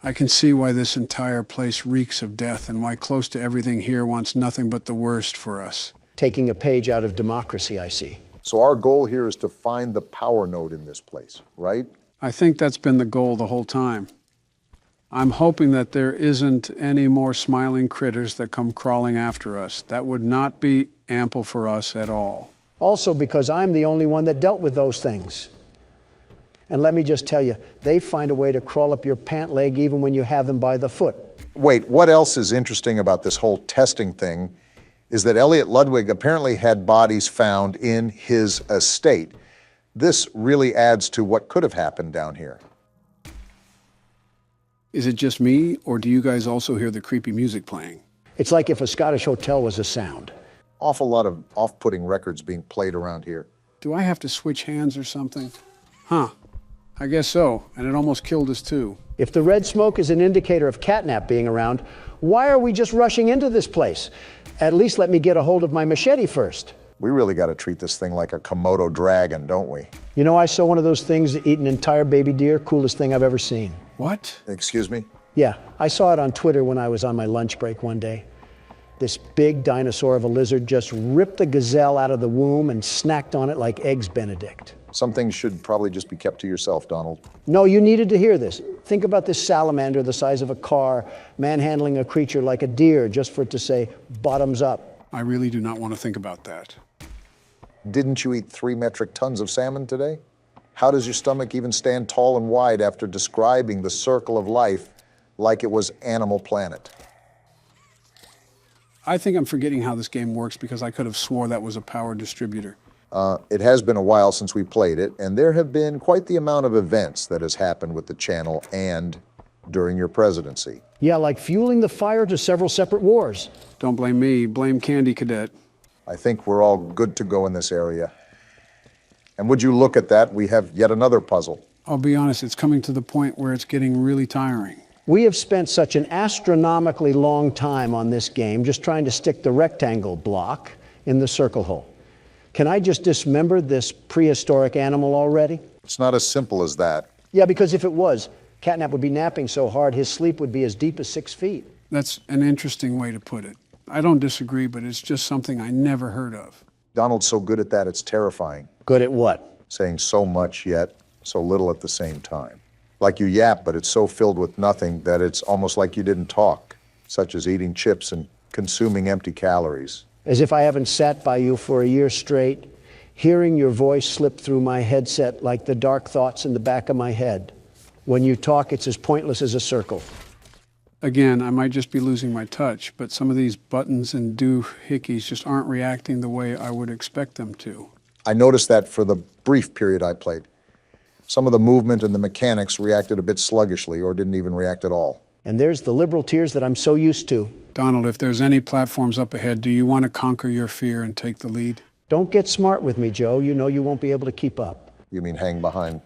Speaker 3: I can see why this entire place reeks of death and why close to everything here wants nothing but the worst for us.
Speaker 2: Taking a page out of democracy, I see.
Speaker 1: So our goal here is to find the power node in this place, right?
Speaker 3: I think that's been the goal the whole time. I'm hoping that there isn't any more smiling critters that come crawling after us. That would not be ample for us at all.
Speaker 2: Also because I'm the only one that dealt with those things. And let me just tell you, they find a way to crawl up your pant leg even when you have them by the foot.
Speaker 1: Wait, what else is interesting about this whole testing thing is that Elliot Ludwig apparently had bodies found in his estate. This really adds to what could have happened down here.
Speaker 3: Is it just me, or do you guys also hear the creepy music playing?
Speaker 2: It's like if a Scottish hotel was a sound.
Speaker 1: Awful lot of off-putting records being played around here.
Speaker 3: Do I have to switch hands or something? Huh. I guess so, and it almost killed us too.
Speaker 2: If the red smoke is an indicator of catnap being around, why are we just rushing into this place? At least let me get a hold of my machete first.
Speaker 1: We really got to treat this thing like a Komodo dragon, don't we?
Speaker 2: You know, I saw one of those things that eat an entire baby deer. Coolest thing I've ever seen.
Speaker 3: What?
Speaker 1: Excuse me?
Speaker 2: Yeah, I saw it on Twitter when I was on my lunch break one day. This big dinosaur of a lizard just ripped the gazelle out of the womb and snacked on it like Eggs Benedict.
Speaker 1: Some things should probably just be kept to yourself, Donald.
Speaker 2: No, you needed to hear this. Think about this salamander the size of a car, manhandling a creature like a deer just for it to say, bottoms up.
Speaker 3: I really do not want to think about that.
Speaker 1: Didn't you eat 3 metric tons of salmon today? How does your stomach even stand tall and wide after describing the circle of life like it was Animal Planet?
Speaker 3: I think I'm forgetting how this game works because I could have swore that was a power distributor.
Speaker 1: It has been a while since we played it, and there have been quite the amount of events that has happened with the channel and during your presidency.
Speaker 2: Yeah, like fueling the fire to several separate wars.
Speaker 3: Don't blame me, blame Candy Cadet.
Speaker 1: I think we're all good to go in this area. And would you look at that, we have yet another puzzle.
Speaker 3: I'll be honest, it's coming to the point where it's getting really tiring.
Speaker 2: We have spent such an astronomically long time on this game just trying to stick the rectangle block in the circle hole. Can I just dismember this prehistoric animal already?
Speaker 1: It's not as simple as that.
Speaker 2: Yeah, because if it was, Catnap would be napping so hard his sleep would be as deep as 6 feet.
Speaker 3: That's an interesting way to put it. I don't disagree, but it's just something I never heard of.
Speaker 1: Donald's so good at that, it's terrifying.
Speaker 2: Good at what?
Speaker 1: Saying so much yet so little at the same time. Like you yap, but it's so filled with nothing that it's almost like you didn't talk, such as eating chips and consuming empty calories.
Speaker 2: As if I haven't sat by you for a year straight, hearing your voice slip through my headset like the dark thoughts in the back of my head. When you talk, it's as pointless as a circle.
Speaker 3: Again, I might just be losing my touch, but some of these buttons and doohickeys just aren't reacting the way I would expect them to.
Speaker 1: I noticed that for the brief period I played. Some of the movement and the mechanics reacted a bit sluggishly or didn't even react at all.
Speaker 2: And there's the liberal tears that I'm so used to.
Speaker 3: Donald, if there's any platforms up ahead, do you want to conquer your fear and take the lead?
Speaker 2: Don't get smart with me, Joe. You know you won't be able to keep up.
Speaker 1: You mean hang behind?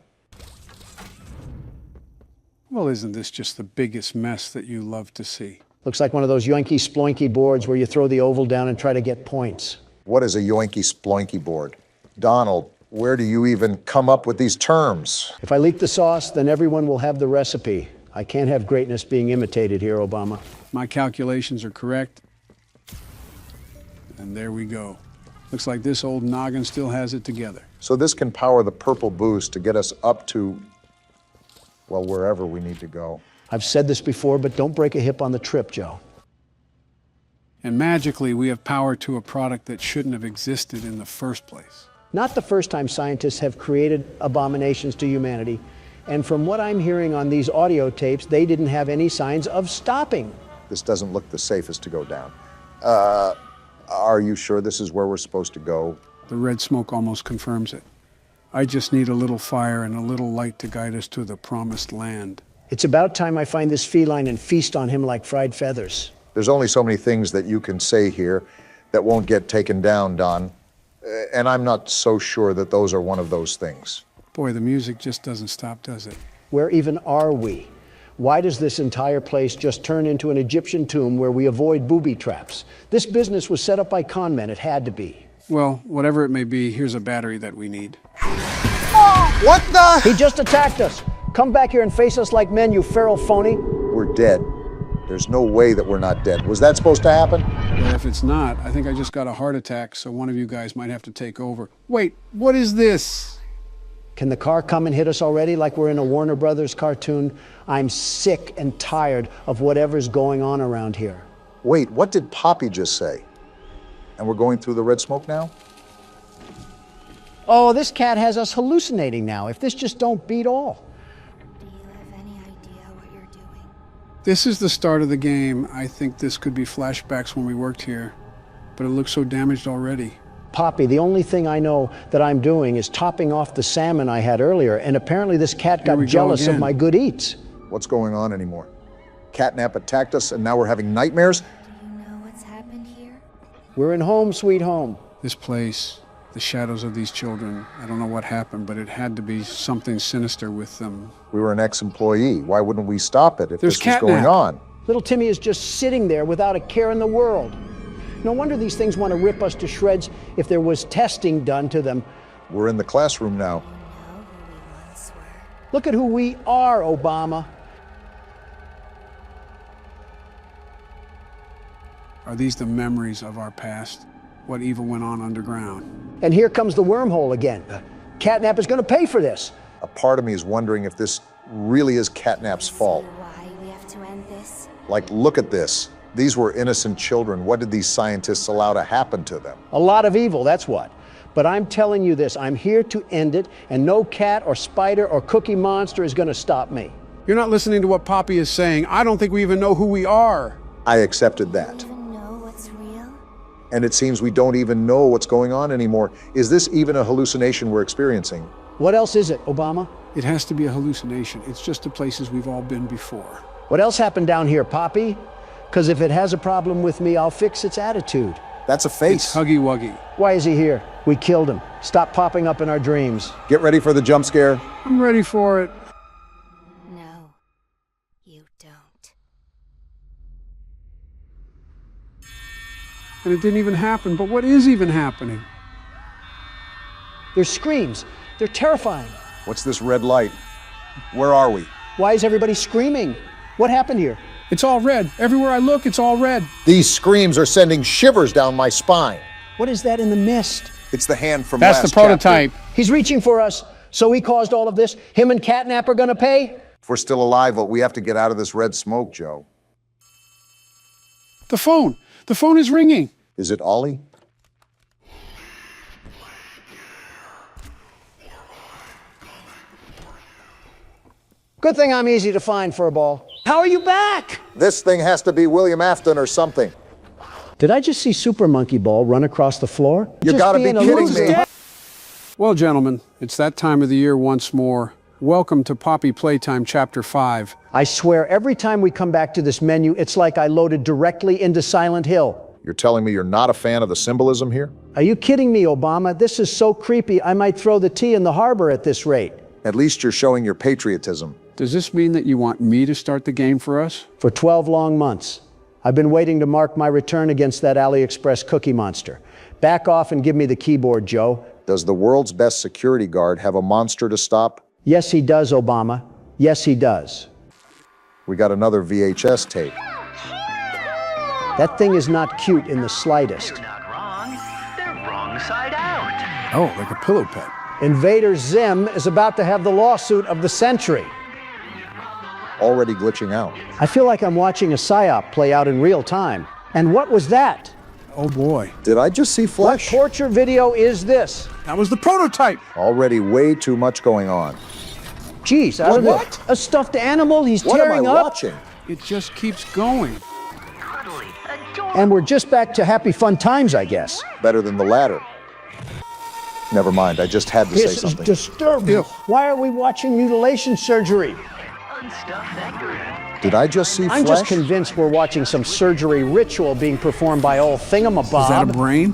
Speaker 3: Well, isn't this just the biggest mess that you love to see?
Speaker 2: Looks like one of those yoinky sploinky boards where you throw the oval down and try to get points.
Speaker 1: What is a yoinky sploinky board? Donald, where do you even come up with these terms?
Speaker 2: If I leak the sauce, then everyone will have the recipe. I can't have greatness being imitated here, Obama.
Speaker 3: My calculations are correct. And there we go. Looks like this old noggin still has it together.
Speaker 1: So this can power the purple boost to get us up to, well, wherever we need to go.
Speaker 2: I've said this before, but don't break a hip on the trip, Joe.
Speaker 3: And magically, we have power to a product that shouldn't have existed in the first place.
Speaker 2: Not the first time scientists have created abominations to humanity. And from what I'm hearing on these audio tapes, they didn't have any signs of stopping.
Speaker 1: This doesn't look the safest to go down. Are you sure this is where we're supposed to go?
Speaker 3: The red smoke almost confirms it. I just need a little fire and a little light to guide us to the promised land.
Speaker 2: It's about time I find this feline and feast on him like fried feathers.
Speaker 1: There's only so many things that you can say here that won't get taken down, Don. And I'm not so sure that those are one of those things.
Speaker 3: Boy, the music just doesn't stop, does it?
Speaker 2: Where even are we? Why does this entire place just turn into an Egyptian tomb where we avoid booby traps? This business was set up by con men. It had to be.
Speaker 3: Well, whatever it may be, here's a battery that we need.
Speaker 2: Oh, what the? He just attacked us. Come back here and face us like men, you feral phony.
Speaker 1: We're dead. There's no way that we're not dead. Was that supposed to happen?
Speaker 3: Well, if it's not, I think I just got a heart attack, so one of you guys might have to take over. Wait, what is this?
Speaker 2: Can the car come and hit us already like we're in a Warner Brothers cartoon? I'm sick and tired of whatever's going on around here.
Speaker 1: Wait, what did Poppy just say? And we're going through the red smoke now?
Speaker 2: Oh, this cat has us hallucinating now. If this just don't beat all.
Speaker 3: This is the start of the game. I think this could be flashbacks when we worked here, but it looks so damaged already.
Speaker 2: Poppy, the only thing I know that I'm doing is topping off the salmon I had earlier, and apparently this cat got jealous of my good eats.
Speaker 1: What's going on anymore? Catnap attacked us and now we're having nightmares?
Speaker 2: We're in home, sweet home.
Speaker 3: This place, the shadows of these children, I don't know what happened, but it had to be something sinister with them.
Speaker 1: We were an ex-employee. Why wouldn't we stop it if
Speaker 3: There's
Speaker 1: this was going on?
Speaker 2: Little Timmy is just sitting there without a care in the world. No wonder these things want to rip us to shreds if there was testing done to them.
Speaker 1: We're in the classroom now.
Speaker 2: Look at who we are, Obama.
Speaker 3: Are these the memories of our past? What evil went on underground?
Speaker 2: And here comes the wormhole again. Catnap is going to pay for this.
Speaker 1: A part of me is wondering if this really is Catnap's fault.
Speaker 11: Why we have to end this?
Speaker 1: Like, look at this. These were innocent children. What did these scientists allow to happen to them?
Speaker 2: A lot of evil, that's what. But I'm telling you this, I'm here to end it, and no cat or spider or cookie monster is going to stop me.
Speaker 3: You're not listening to what Poppy is saying. I don't think we even know who we are.
Speaker 1: I accepted that. And it seems we don't even know what's going on anymore. Is this even a hallucination we're experiencing?
Speaker 2: What else is it, Obama?
Speaker 3: It has to be a hallucination. It's just the places we've all been before.
Speaker 2: What else happened down here, Poppy? Because if it has a problem with me, I'll fix its attitude.
Speaker 1: That's a face.
Speaker 3: It's Huggy Wuggy.
Speaker 2: Why is he here? We killed him. Stop popping up in our dreams.
Speaker 1: Get ready for the jump scare.
Speaker 3: I'm ready for it.
Speaker 11: No, you don't.
Speaker 3: And it didn't even happen, but what is even happening?
Speaker 2: There's screams. They're terrifying.
Speaker 1: What's this red light? Where are we?
Speaker 2: Why is everybody screaming? What happened here?
Speaker 3: It's all red. Everywhere I look, it's all red.
Speaker 1: These screams are sending shivers down my spine.
Speaker 2: What is that in the mist?
Speaker 1: It's the hand from
Speaker 3: That's
Speaker 1: last
Speaker 3: the prototype.
Speaker 1: chapter.
Speaker 2: He's reaching for us. So he caused all of this? Him and Catnap are gonna pay?
Speaker 1: If we're still alive, well, we have to get out of this red smoke, Joe.
Speaker 3: The phone. The phone is ringing.
Speaker 1: Is it Ollie?
Speaker 2: Good thing I'm easy to find, Furball. How are you back?
Speaker 1: This thing has to be William Afton or something.
Speaker 2: Did I just see Super Monkey Ball run across the floor?
Speaker 1: You gotta be kidding me.
Speaker 3: Well, gentlemen, it's that time of the year once more. Welcome to Poppy Playtime Chapter 5.
Speaker 2: I swear, every time we come back to this menu, it's like I loaded directly into Silent Hill.
Speaker 1: You're telling me you're not a fan of the symbolism here?
Speaker 2: Are you kidding me, Obama? This is so creepy, I might throw the tea in the harbor at this rate.
Speaker 1: At least you're showing your patriotism.
Speaker 3: Does this mean that you want me to start the game for us?
Speaker 2: For 12 long months. I've been waiting to mark my return against that AliExpress cookie monster. Back off and give me the keyboard, Joe.
Speaker 1: Does the world's best security guard have a monster to stop?
Speaker 2: Yes, he does, Obama. Yes, he does.
Speaker 1: We got another VHS tape.
Speaker 2: That thing is not cute in the slightest.
Speaker 6: You're not wrong. They're wrong side out.
Speaker 3: Oh, like a pillow pet.
Speaker 2: Invader Zim is about to have the lawsuit of the century.
Speaker 1: Already glitching out.
Speaker 2: I feel like I'm watching a psyop play out in real time. And what was that?
Speaker 3: Oh boy.
Speaker 1: Did I just see flesh?
Speaker 2: What torture video is this?
Speaker 3: That was the prototype.
Speaker 1: Already way too much going on.
Speaker 2: Jeez, out of
Speaker 1: What?
Speaker 2: a stuffed animal he's
Speaker 1: What am
Speaker 2: tearing
Speaker 1: I
Speaker 2: up.
Speaker 1: watching?
Speaker 3: It just keeps going.
Speaker 6: Cuddly, adorable.
Speaker 2: And we're just back to happy fun times, I guess.
Speaker 1: Better than the latter. Never mind, I just had to say
Speaker 2: This is
Speaker 1: something.
Speaker 2: disturbing. Why are we watching mutilation surgery?
Speaker 6: Unstuff that grin.
Speaker 1: Did I just see
Speaker 2: I'm
Speaker 1: flesh?
Speaker 2: just convinced we're watching some surgery ritual being performed by old Thingamabob.
Speaker 3: Is that a brain?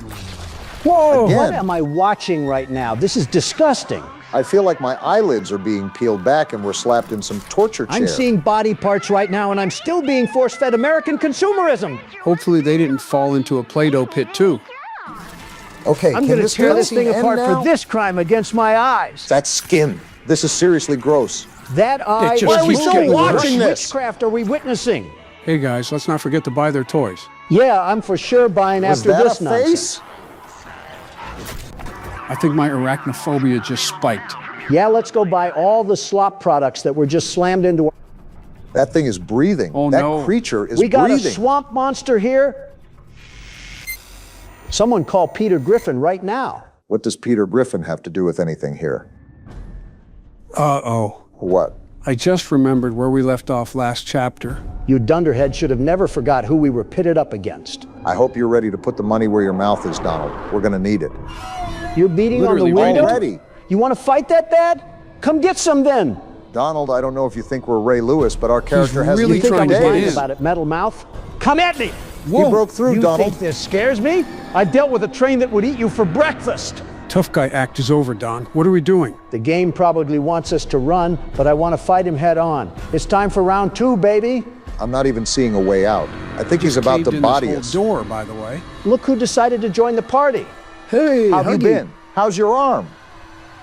Speaker 2: Whoa!
Speaker 1: Again.
Speaker 2: What am I watching right now? This is disgusting.
Speaker 1: I feel like my eyelids are being peeled back and we're slapped in some torture chair.
Speaker 2: I'm seeing body parts right now, and I'm still being force-fed American consumerism.
Speaker 3: Hopefully they didn't fall into a Play-Doh pit too.
Speaker 1: Okay,
Speaker 2: I'm
Speaker 1: can
Speaker 2: going to
Speaker 1: this
Speaker 2: tear this
Speaker 1: cutscene
Speaker 2: thing
Speaker 1: end
Speaker 2: apart
Speaker 1: now?
Speaker 2: for this crime against my eyes.
Speaker 1: That's skin. This is seriously gross.
Speaker 2: That eye.
Speaker 3: just
Speaker 2: Why are we
Speaker 3: keeps
Speaker 2: still
Speaker 3: getting worse.
Speaker 2: watching this? Witchcraft are we witnessing?
Speaker 3: Hey guys, let's not forget to buy their toys.
Speaker 2: Yeah, I'm for sure buying
Speaker 1: Was
Speaker 2: after
Speaker 1: that
Speaker 2: this
Speaker 1: a
Speaker 2: nonsense.
Speaker 1: face?
Speaker 3: I think my arachnophobia just spiked.
Speaker 2: Yeah, let's go buy all the slop products that were just slammed into our...
Speaker 1: That thing is breathing.
Speaker 3: Oh,
Speaker 1: that
Speaker 3: no.
Speaker 1: creature is
Speaker 2: We got
Speaker 1: breathing.
Speaker 2: a swamp monster here? Someone call Peter Griffin right now.
Speaker 1: What does Peter Griffin have to do with anything here?
Speaker 3: Uh-oh.
Speaker 1: What?
Speaker 3: I just remembered where we left off last chapter.
Speaker 2: You dunderhead should have never forgot who we were pitted up against.
Speaker 1: I hope you're ready to put the money where your mouth is, Donald. We're gonna need it.
Speaker 2: You're beating
Speaker 3: Literally
Speaker 2: on the window?
Speaker 1: Already.
Speaker 2: You want to fight that bad? Come get some then.
Speaker 1: Donald, I don't know if you think we're Ray Lewis, but our character has
Speaker 3: really
Speaker 2: You think I'm
Speaker 3: trying to
Speaker 2: lying
Speaker 3: get in.
Speaker 2: about it, metal mouth? Come at me!
Speaker 1: He broke through,
Speaker 2: You
Speaker 1: Donald.
Speaker 2: think this scares me? I dealt with a train that would eat you for breakfast.
Speaker 3: Tough guy act is over, Don. What are we doing?
Speaker 2: The game probably wants us to run, but I want to fight him head on. It's time for round 2, baby.
Speaker 1: I'm not even seeing a way out. I think he's about
Speaker 3: Caved
Speaker 1: to
Speaker 3: in
Speaker 1: body
Speaker 3: this
Speaker 1: us.
Speaker 3: whole door, by the way.
Speaker 2: Look who decided to join the party.
Speaker 3: Hey,
Speaker 1: How have you
Speaker 3: Huggy.
Speaker 1: been? How's your arm?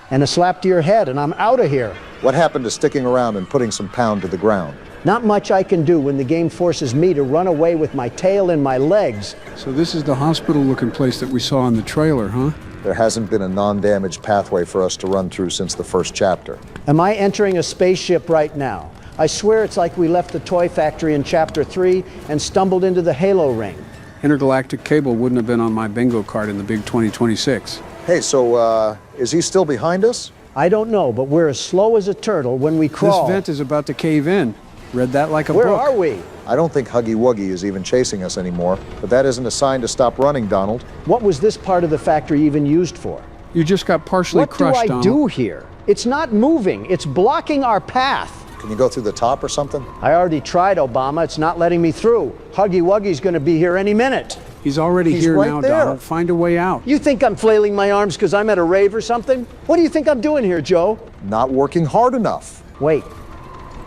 Speaker 2: And a slap to your head, and I'm out of here.
Speaker 1: What happened to sticking around and putting some pound to the ground?
Speaker 2: Not much I can do when the game forces me to run away with my tail in my legs.
Speaker 3: So this is the hospital-looking place that we saw in the trailer, huh?
Speaker 1: There hasn't been a non-damaged pathway for us to run through since the first chapter.
Speaker 2: Am I entering a spaceship right now? I swear it's like we left the toy factory in Chapter 3 and stumbled into the Halo ring.
Speaker 3: Intergalactic cable wouldn't have been on my bingo card in the big 2026.
Speaker 1: Hey, so, is he still behind us?
Speaker 2: I don't know, but we're as slow as a turtle when we crawl.
Speaker 3: This vent is about to cave in. Read that like a
Speaker 2: Where
Speaker 3: book.
Speaker 2: are we?
Speaker 1: I don't think Huggy Wuggy is even chasing us anymore, but that isn't a sign to stop running, Donald.
Speaker 2: What was this part of the factory even used for?
Speaker 3: You just got partially
Speaker 2: What
Speaker 3: crushed,
Speaker 2: do I
Speaker 3: Donald.
Speaker 2: do here? It's not moving. It's blocking our path.
Speaker 1: Can you go through the top or something?
Speaker 2: I already tried, Obama. It's not letting me through. Huggy Wuggy's going to be here any minute.
Speaker 3: He's already
Speaker 1: He's
Speaker 3: here
Speaker 1: right
Speaker 3: now,
Speaker 1: there.
Speaker 3: Donald. Find a way out.
Speaker 2: You think I'm flailing my arms because I'm at a rave or something? What do you think I'm doing here, Joe?
Speaker 1: Not working hard enough.
Speaker 2: Wait.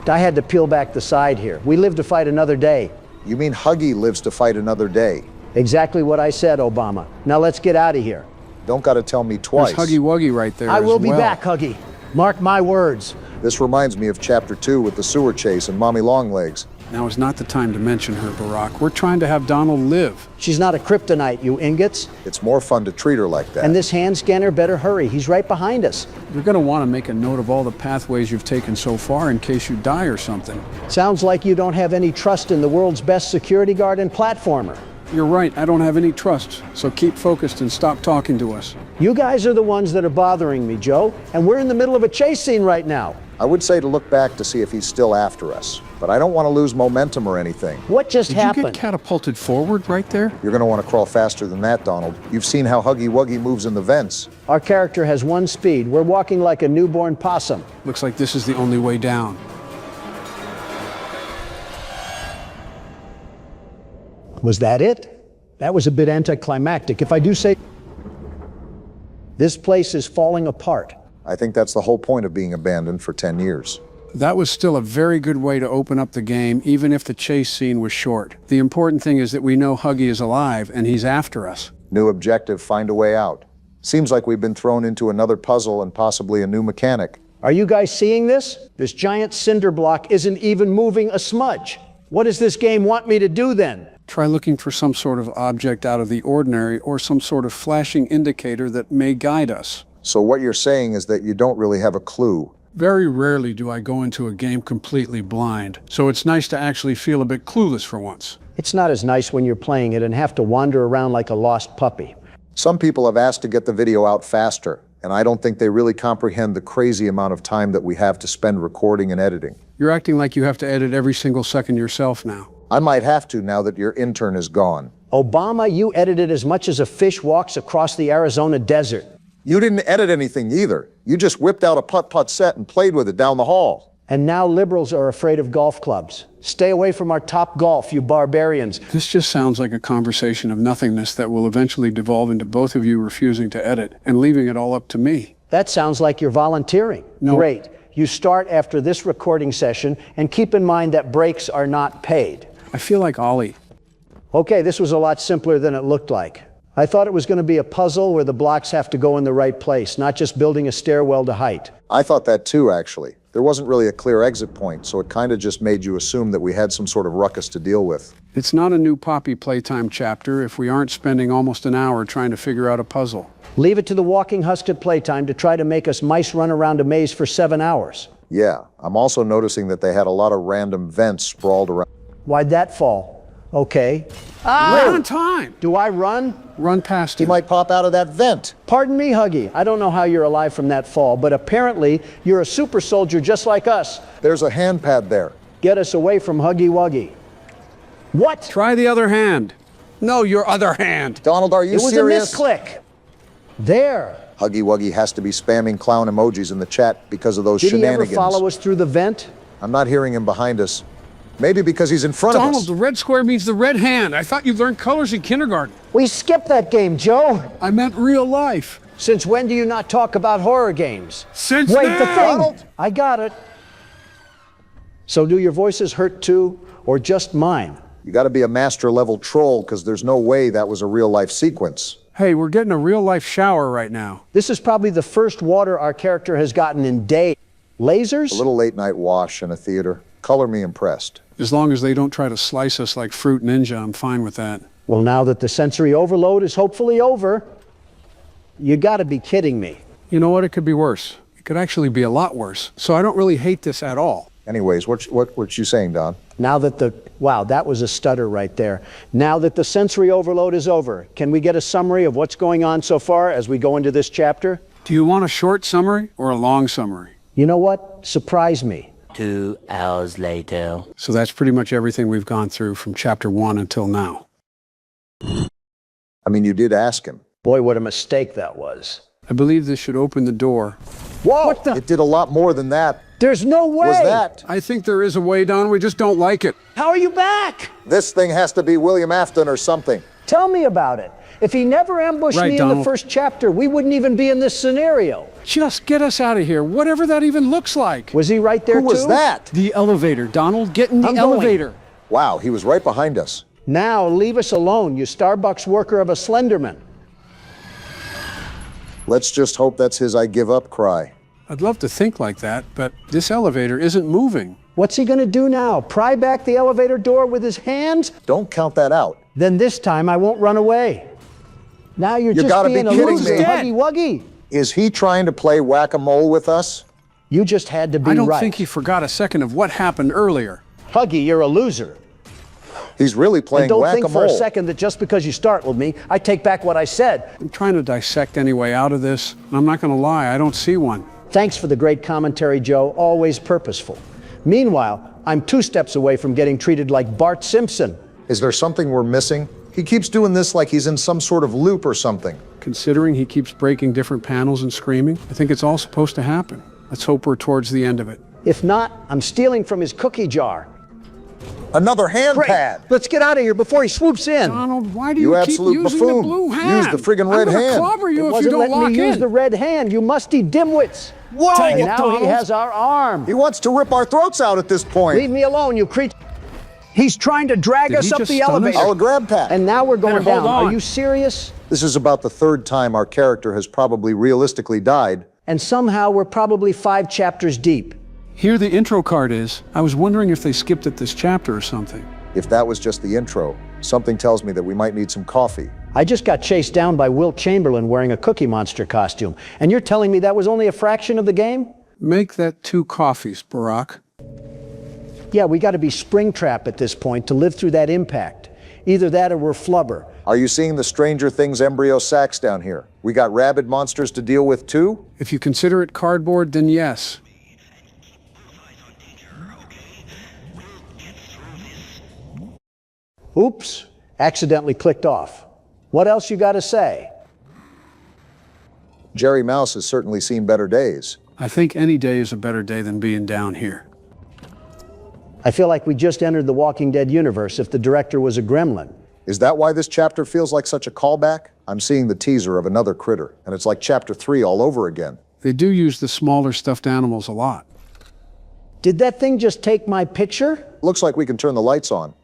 Speaker 2: I had to peel back the side here. We live to fight another day.
Speaker 1: You mean Huggy lives to fight another day?
Speaker 2: Exactly what I said, Obama. Now let's get out of here.
Speaker 1: Don't gotta tell me twice.
Speaker 3: There's Huggy Wuggy right there
Speaker 2: I
Speaker 3: as
Speaker 2: will be
Speaker 3: well.
Speaker 2: back, Huggy. Mark my words.
Speaker 1: This reminds me of Chapter 2 with the sewer chase and Mommy Longlegs.
Speaker 3: Now is not the time to mention her, Barack. We're trying to have Donald live.
Speaker 2: She's not a kryptonite, you ingots.
Speaker 1: It's more fun to treat her like that.
Speaker 2: And this hand scanner better hurry. He's right behind us.
Speaker 3: You're going to want to make a note of all the pathways you've taken so far in case you die or something.
Speaker 2: Sounds like you don't have any trust in the world's best security guard and platformer.
Speaker 3: You're right, I don't have any trust. So keep focused and stop talking to us.
Speaker 2: You guys are the ones that are bothering me, Joe. And we're in the middle of a chase scene right now.
Speaker 1: I would say to look back to see if he's still after us, but I don't want to lose momentum or anything.
Speaker 2: What just
Speaker 3: Did
Speaker 2: happened?
Speaker 3: you get catapulted forward right there?
Speaker 1: You're going to want to crawl faster than that, Donald. You've seen how Huggy Wuggy moves in the vents.
Speaker 2: Our character has one speed. We're walking like a newborn possum.
Speaker 3: Looks like this is the only way down.
Speaker 2: Was that it? That was a bit anticlimactic. If I do say, this place is falling apart.
Speaker 1: I think that's the whole point of being abandoned for 10 years.
Speaker 3: That was still a very good way to open up the game, even if the chase scene was short. The important thing is that we know Huggy is alive and he's after us.
Speaker 1: New objective, find a way out. Seems like we've been thrown into another puzzle and possibly a new mechanic.
Speaker 2: Are you guys seeing this? This giant cinder block isn't even moving a smudge. What does this game want me to do then?
Speaker 3: Try looking for some sort of object out of the ordinary or some sort of flashing indicator that may guide us.
Speaker 1: So what you're saying is that you don't really have a clue.
Speaker 3: Very rarely do I go into a game completely blind, so it's nice to actually feel a bit clueless for once.
Speaker 2: It's not as nice when you're playing it and have to wander around like a lost puppy.
Speaker 1: Some people have asked to get the video out faster, and I don't think they really comprehend the crazy amount of time that we have to spend recording and editing.
Speaker 3: You're acting like you have to edit every single second yourself now.
Speaker 1: I might have to now that your intern is gone.
Speaker 2: Obama, you edited as much as a fish walks across the Arizona desert.
Speaker 1: You didn't edit anything either. You just whipped out a putt-putt set and played with it down the hall.
Speaker 2: And now liberals are afraid of golf clubs. Stay away from our top golf, you barbarians.
Speaker 3: This just sounds like a conversation of nothingness that will eventually devolve into both of you refusing to edit and leaving it all up to me.
Speaker 2: That sounds like you're volunteering.
Speaker 3: No.
Speaker 2: Great. You start after this recording session, and keep in mind that breaks are not paid.
Speaker 3: I feel like Ollie.
Speaker 2: Okay, this was a lot simpler than it looked like. I thought it was going to be a puzzle where the blocks have to go in the right place, not just building a stairwell to height.
Speaker 1: I thought that too, actually. There wasn't really a clear exit point, so it kind of just made you assume that we had some sort of ruckus to deal with.
Speaker 3: It's not a new Poppy Playtime chapter if we aren't spending almost an hour trying to figure out a puzzle.
Speaker 2: Leave it to the walking husk at Playtime to try to make us mice run around a maze for 7 hours.
Speaker 1: Yeah, I'm also noticing that they had a lot of random vents sprawled around.
Speaker 2: Why'd that fall? Okay.
Speaker 3: Right on time.
Speaker 2: Do I run?
Speaker 3: Run past him.
Speaker 1: He might pop out of that vent.
Speaker 2: Pardon me, Huggy. I don't know how you're alive from that fall, but apparently you're a super soldier just like us.
Speaker 1: There's a hand pad there.
Speaker 2: Get us away from Huggy Wuggy. What?
Speaker 3: Try the other hand. No, your other hand.
Speaker 1: Donald, are you serious?
Speaker 2: It was a misclick. There.
Speaker 1: Huggy Wuggy has to be spamming clown emojis in the chat because of those shenanigans.
Speaker 2: Did he ever follow us through the vent?
Speaker 1: I'm not hearing him behind us. Maybe because he's in front of us.
Speaker 3: Donald, the red square means the red hand. I thought you learned colors in kindergarten.
Speaker 2: We skipped that game, Joe.
Speaker 3: I meant real life.
Speaker 2: Since when do you not talk about horror games?
Speaker 3: Since
Speaker 2: Wait,
Speaker 3: now.
Speaker 2: the thing. Donald. I got it. So do your voices hurt too, or just mine?
Speaker 1: You got to be a master level troll because there's no way that was a real life sequence.
Speaker 3: Hey, we're getting a real life shower right now.
Speaker 2: This is probably the first water our character has gotten in days. Lasers?
Speaker 1: A little late night wash in a theater. Color me impressed.
Speaker 3: As long as they don't try to slice us like Fruit Ninja, I'm fine with that.
Speaker 2: Well, now that the sensory overload is hopefully over, you gotta be kidding me.
Speaker 3: You know what? It could be worse. It could actually be a lot worse. So I don't really hate this at all.
Speaker 1: Anyways, what you saying, Don?
Speaker 2: Now that wow, that was a stutter right there. Now that the sensory overload is over, can we get a summary of what's going on so far as we go into this chapter?
Speaker 3: Do you want a short summary or a long summary?
Speaker 2: You know what? Surprise me.
Speaker 12: 2 hours later.
Speaker 3: So that's pretty much everything we've gone through from chapter 1 until now.
Speaker 1: I mean, you did ask him.
Speaker 2: Boy, what a mistake that was.
Speaker 3: I believe this should open the door.
Speaker 2: Whoa! What the?
Speaker 1: It did a lot more than that.
Speaker 2: There's no way!
Speaker 1: Was that?
Speaker 3: I think there is a way, Don. We just don't like it.
Speaker 2: How are you back?
Speaker 1: This thing has to be William Afton or something.
Speaker 2: Tell me about it. If he never ambushed me in the first chapter, we wouldn't even be in this scenario.
Speaker 3: Just get us out of here, whatever that even looks like.
Speaker 2: Was he right there
Speaker 1: Who was that?
Speaker 3: The elevator, Donald. Get in the elevator.
Speaker 1: Wow, he was right behind us.
Speaker 2: Now leave us alone, you Starbucks worker of a Slenderman.
Speaker 1: Let's just hope that's his I give up cry.
Speaker 3: I'd love to think like that, but this elevator isn't moving.
Speaker 2: What's he gonna do now? Pry back the elevator door with his hands?
Speaker 1: Don't count that out.
Speaker 2: Then this time I won't run away. Now you're just
Speaker 1: gotta
Speaker 2: being
Speaker 1: be
Speaker 2: a
Speaker 1: kidding
Speaker 2: loser,
Speaker 1: me.
Speaker 2: Huggy Wuggy.
Speaker 1: Is he trying to play whack-a-mole with us?
Speaker 2: You just had to be
Speaker 3: I don't
Speaker 2: right.
Speaker 3: think he forgot a second of what happened earlier.
Speaker 2: Huggy, you're a loser.
Speaker 1: He's really playing
Speaker 2: And don't
Speaker 1: whack-a-mole.
Speaker 2: think for a second that just because you startled me, I take back what I said.
Speaker 3: I'm trying to dissect any way out of this, and I'm not going to lie, I don't see one.
Speaker 2: Thanks for the great commentary, Joe. Always purposeful. Meanwhile, I'm 2 steps away from getting treated like Bart Simpson.
Speaker 1: Is there something we're missing? He keeps doing this like he's in some sort of loop or something.
Speaker 3: Considering he keeps breaking different panels and screaming, I think it's all supposed to happen. Let's hope we're towards the end of it.
Speaker 2: If not, I'm stealing from his cookie jar.
Speaker 1: Another hand pad.
Speaker 2: Let's get out of here before he swoops in.
Speaker 3: Donald, why do you keep
Speaker 1: absolute
Speaker 3: using
Speaker 1: buffoon.
Speaker 3: the blue hand?
Speaker 1: Use the friggin' red
Speaker 3: I'm gonna
Speaker 1: hand.
Speaker 3: clobber you
Speaker 2: It
Speaker 3: if you
Speaker 2: wasn't
Speaker 3: don't
Speaker 2: letting
Speaker 3: lock
Speaker 2: me use
Speaker 3: in.
Speaker 2: the red hand, you musty dimwits.
Speaker 1: Whoa!
Speaker 2: And now he has our arm.
Speaker 1: He wants to rip our throats out at this point.
Speaker 2: Leave me alone, you creature. He's trying to drag
Speaker 3: Did
Speaker 2: us
Speaker 3: he
Speaker 2: up
Speaker 3: just
Speaker 2: the
Speaker 3: stun us?
Speaker 2: elevator.
Speaker 1: Our grab pack.
Speaker 2: And now we're going
Speaker 3: Better hold
Speaker 2: down.
Speaker 3: on.
Speaker 2: Are you serious?
Speaker 1: This is about the 3rd time our character has probably realistically died.
Speaker 2: And somehow we're probably 5 chapters deep.
Speaker 3: Here the intro card is. I was wondering if they skipped at this chapter or something.
Speaker 1: If that was just the intro, something tells me that we might need some coffee.
Speaker 2: I just got chased down by Wilt Chamberlain wearing a Cookie Monster costume. And you're telling me that was only a fraction of the game?
Speaker 3: Make that 2 coffees, Barack.
Speaker 2: Yeah, we got to be Springtrap at this point to live through that impact. Either that or we're flubber.
Speaker 1: Are you seeing the Stranger Things embryo sacs down here? We got rabid monsters to deal with too?
Speaker 3: If you consider it cardboard, then yes.
Speaker 2: Oops, accidentally clicked off. What else you got to say?
Speaker 1: Jerry Mouse has certainly seen better days.
Speaker 3: I think any day is a better day than being down here.
Speaker 2: I feel like we just entered the Walking Dead universe if the director was a gremlin.
Speaker 1: Is that why this chapter feels like such a callback? I'm seeing the teaser of another critter, and it's like chapter 3 all over again.
Speaker 3: They do use the smaller stuffed animals a lot.
Speaker 2: Did that thing just take my picture?
Speaker 1: Looks like we can turn the lights on.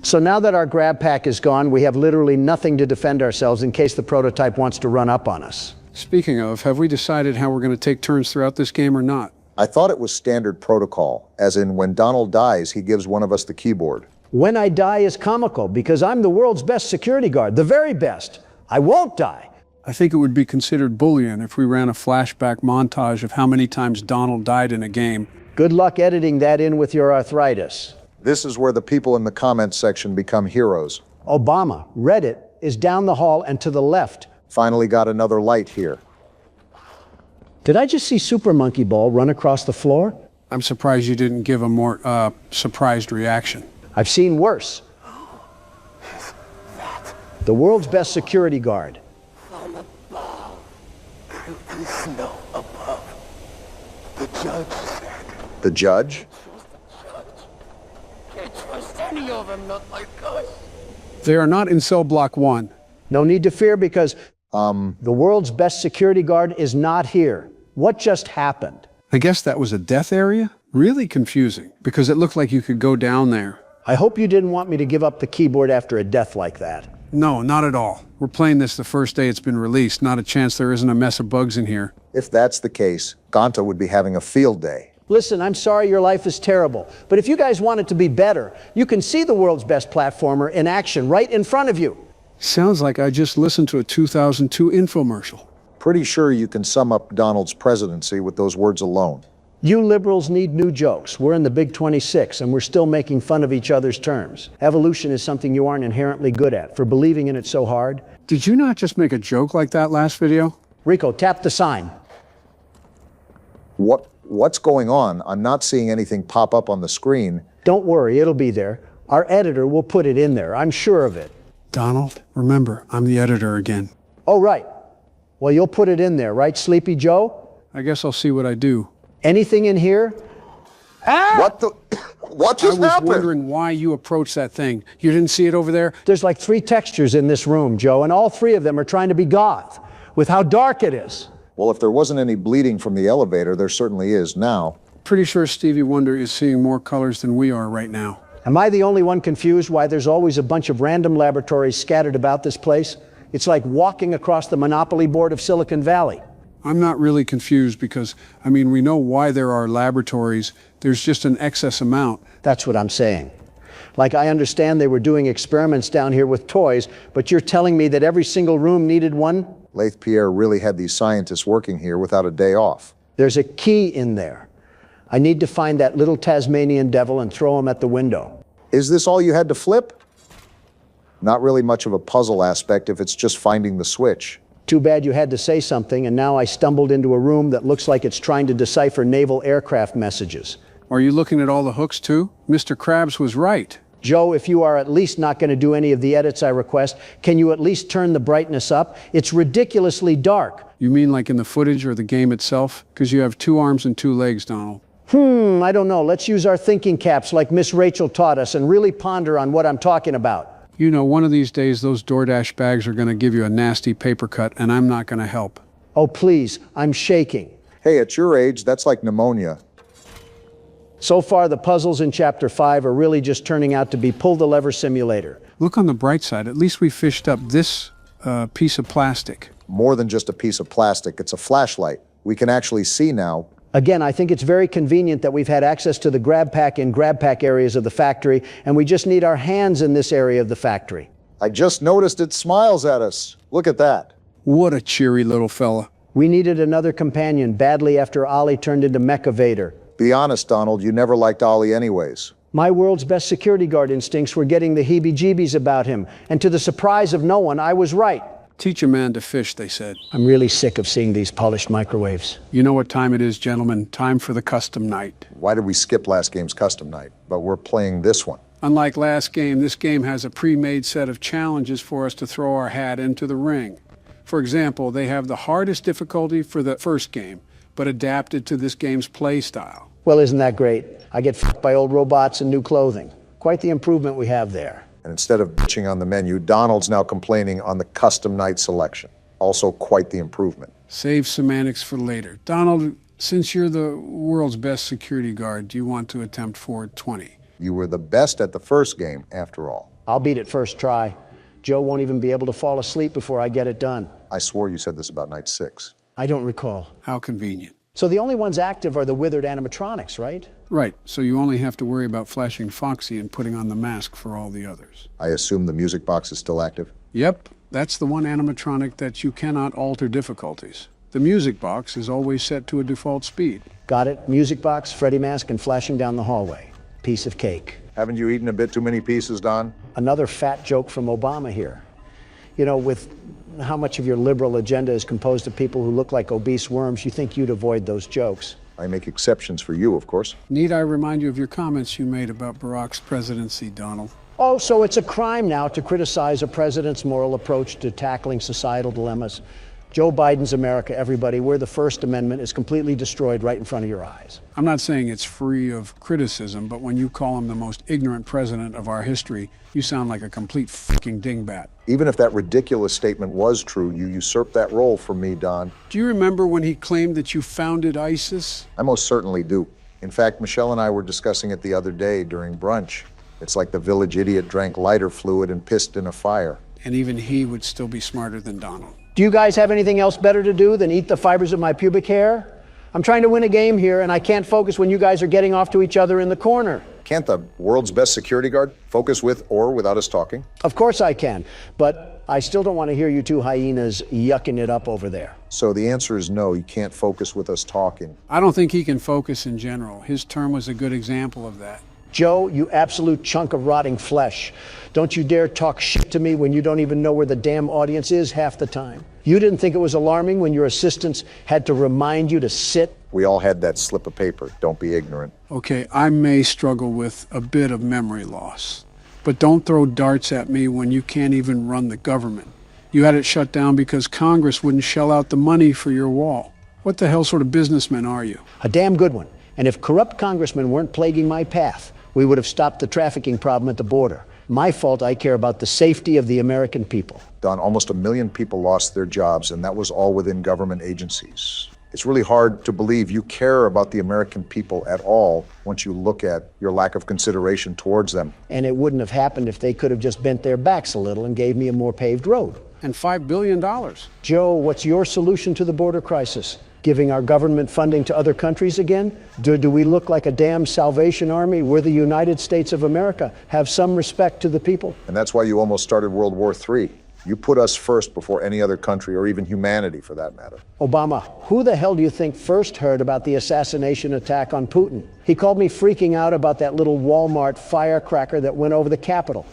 Speaker 2: So now that our grab pack is gone, we have literally nothing to defend ourselves in case the prototype wants to run up on us.
Speaker 3: Speaking of, have we decided how we're going to take turns throughout this game or not?
Speaker 1: I thought it was standard protocol, as in when Donald dies, he gives one of us the keyboard.
Speaker 2: When I die is comical because I'm the world's best security guard, the very best. I won't die.
Speaker 3: I think it would be considered bullying if we ran a flashback montage of how many times Donald died in a game.
Speaker 2: Good luck editing that in with your arthritis.
Speaker 1: This is where the people in the comments section become heroes.
Speaker 2: Obama, Reddit, is down the hall and to the left.
Speaker 1: Finally got another light here.
Speaker 2: Did I just see Super Monkey Ball run across the floor?
Speaker 3: I'm surprised you didn't give a more surprised reaction.
Speaker 2: I've seen worse. The world's best security guard.
Speaker 10: From above, through the snow above, the judge said.
Speaker 1: The judge?
Speaker 10: Can't trust any of them, not like us.
Speaker 3: They are not in cell block 1.
Speaker 2: No need to fear because the world's best security guard is not here. What just happened?
Speaker 3: I guess that was a death area? Really confusing, because it looked like you could go down there.
Speaker 2: I hope you didn't want me to give up the keyboard after a death like that.
Speaker 3: No, not at all. We're playing this the first day it's been released. Not a chance there isn't a mess of bugs in here.
Speaker 1: If that's the case, Gonta would be having a field day.
Speaker 2: Listen, I'm sorry your life is terrible, but if you guys want it to be better, you can see the world's best platformer in action right in front of you.
Speaker 3: Sounds like I just listened to a 2002 infomercial.
Speaker 1: Pretty sure you can sum up Donald's presidency with those words alone.
Speaker 2: You liberals need new jokes. We're in the Big 26, and we're still making fun of each other's terms. Evolution is something you aren't inherently good at, for believing in it so hard.
Speaker 3: Did you not just make a joke like that last video?
Speaker 2: Rico, tap the sign.
Speaker 1: What's going on? I'm not seeing anything pop up on the screen.
Speaker 2: Don't worry, it'll be there. Our editor will put it in there, I'm sure of it.
Speaker 3: Donald, remember, I'm the editor again.
Speaker 2: Oh, right. Well, you'll put it in there, right, Sleepy Joe?
Speaker 3: I guess I'll see what I do.
Speaker 2: Anything in here?
Speaker 1: Ah! What just happened?
Speaker 3: I was wondering why you approached that thing. You didn't see it over there?
Speaker 2: There's like 3 textures in this room, Joe, and all 3 of them are trying to be goth, with how dark it is.
Speaker 1: Well, if there wasn't any bleeding from the elevator, there certainly is now.
Speaker 3: Pretty sure Stevie Wonder is seeing more colors than we are right now.
Speaker 2: Am I the only one confused why there's always a bunch of random laboratories scattered about this place? It's like walking across the Monopoly board of Silicon Valley.
Speaker 3: I'm not really confused because, I mean, we know why there are laboratories. There's just an excess amount.
Speaker 2: That's what I'm saying. Like, I understand they were doing experiments down here with toys, but you're telling me that every single room needed one?
Speaker 1: Lathe Pierre really had these scientists working here without a day off.
Speaker 2: There's a key in there. I need to find that little Tasmanian devil and throw him at the window.
Speaker 1: Is this all you had to flip? Not really much of a puzzle aspect if it's just finding the switch.
Speaker 2: Too bad you had to say something, and now I stumbled into a room that looks like it's trying to decipher naval aircraft messages.
Speaker 3: Are you looking at all the hooks too? Mr. Krabs was right.
Speaker 2: Joe, if you are at least not going to do any of the edits I request, can you at least turn the brightness up? It's ridiculously dark.
Speaker 3: You mean like in the footage or the game itself? Because you have 2 arms and 2 legs, Donald.
Speaker 2: I don't know. Let's use our thinking caps like Miss Rachel taught us and really ponder on what I'm talking about.
Speaker 3: You know, one of these days those DoorDash bags are going to give you a nasty paper cut, and I'm not going to help.
Speaker 2: Oh, please, I'm shaking.
Speaker 1: Hey, at your age, that's like pneumonia.
Speaker 2: So far, the puzzles in Chapter 5 are really just turning out to be pull-the-lever simulator.
Speaker 3: Look on the bright side. At least we fished up this piece of plastic.
Speaker 1: More than just a piece of plastic. It's a flashlight. We can actually see now.
Speaker 2: Again, I think it's very convenient that we've had access to the grab pack and grab pack areas of the factory, and we just need our hands in this area of the factory.
Speaker 1: I just noticed it smiles at us. Look at that.
Speaker 3: What a cheery little fella.
Speaker 2: We needed another companion badly after Ollie turned into Mecha Vader.
Speaker 1: Be honest, Donald, you never liked Ollie anyways.
Speaker 2: My world's best security guard instincts were getting the heebie-jeebies about him, and to the surprise of no one, I was right.
Speaker 3: Teach a man to fish, they said.
Speaker 2: I'm really sick of seeing these polished microwaves.
Speaker 3: You know what time it is, gentlemen. Time for the custom night.
Speaker 1: Why did we skip last game's custom night? But we're playing this one.
Speaker 3: Unlike last game, this game has a pre-made set of challenges for us to throw our hat into the ring. For example, they have the hardest difficulty for the first game, but adapted to this game's play style.
Speaker 2: Well, isn't that great? I get f***ed by old robots and new clothing. Quite the improvement we have there.
Speaker 1: And instead of bitching on the menu, Donald's now complaining on the custom night selection. Also quite the improvement.
Speaker 3: Save semantics for later. Donald, since you're the world's best security guard, do you want to attempt Ford 20?
Speaker 1: You were the best at the first game, after all.
Speaker 2: I'll beat it first try. Joe won't even be able to fall asleep before I get it done.
Speaker 1: I swore you said this about night 6.
Speaker 2: I don't recall.
Speaker 3: How convenient.
Speaker 2: So the only ones active are the withered animatronics, right?
Speaker 3: Right, so you only have to worry about flashing Foxy and putting on the mask for all the others.
Speaker 1: I assume the music box is still active?
Speaker 3: Yep, that's the one animatronic that you cannot alter difficulties. The music box is always set to a default speed.
Speaker 2: Got it. Music box, Freddy mask, and flashing down the hallway. Piece of cake.
Speaker 1: Haven't you eaten a bit too many pieces, Don?
Speaker 2: Another fat joke from Obama here. You know, with how much of your liberal agenda is composed of people who look like obese worms, you think you'd avoid those jokes.
Speaker 1: I make exceptions for you, of course.
Speaker 3: Need I remind you of your comments you made about Barack's presidency, Donald?
Speaker 2: Oh, so it's a crime now to criticize a president's moral approach to tackling societal dilemmas. Joe Biden's America, everybody, where the First Amendment is completely destroyed right in front of your eyes.
Speaker 3: I'm not saying it's free of criticism, but when you call him the most ignorant president of our history, you sound like a complete fucking dingbat.
Speaker 1: Even if that ridiculous statement was true, you usurped that role from me, Don.
Speaker 3: Do you remember when he claimed that you founded ISIS?
Speaker 1: I most certainly do. In fact, Michelle and I were discussing it the other day during brunch. It's like the village idiot drank lighter fluid and pissed in a fire.
Speaker 3: And even he would still be smarter than Donald.
Speaker 2: Do you guys have anything else better to do than eat the fibers of my pubic hair? I'm trying to win a game here, and I can't focus when you guys are getting off to each other in the corner.
Speaker 1: Can't the world's best security guard focus with or without us talking?
Speaker 2: Of course I can, but I still don't want to hear you two hyenas yucking it up over there.
Speaker 1: So the answer is no, you can't focus with us talking.
Speaker 3: I don't think he can focus in general. His term was a good example of that.
Speaker 2: Joe, you absolute chunk of rotting flesh. Don't you dare talk shit to me when you don't even know where the damn audience is half the time. You didn't think it was alarming when your assistants had to remind you to sit?
Speaker 1: We all had that slip of paper. Don't be ignorant.
Speaker 3: Okay, I may struggle with a bit of memory loss, but don't throw darts at me when you can't even run the government. You had it shut down because Congress wouldn't shell out the money for your wall. What the hell sort of businessman are you?
Speaker 2: A damn good one. And if corrupt congressmen weren't plaguing my path, we would have stopped the trafficking problem at the border. My fault I care about the safety of the American people.
Speaker 1: Don, almost 1 million people lost their jobs, and that was all within government agencies. It's really hard to believe you care about the American people at all once you look at your lack of consideration towards them.
Speaker 2: And it wouldn't have happened if they could have just bent their backs a little and gave me a more paved road.
Speaker 3: And $5 billion.
Speaker 2: Joe, what's your solution to the border crisis? Giving our government funding to other countries again? Do we look like a damn Salvation Army? We're the United States of America. Have some respect to the people.
Speaker 1: And that's why you almost started World War III. You put us first before any other country, or even humanity for that matter.
Speaker 2: Obama, who the hell do you think first heard about the assassination attack on Putin? He called me freaking out about that little Walmart firecracker that went over the Capitol.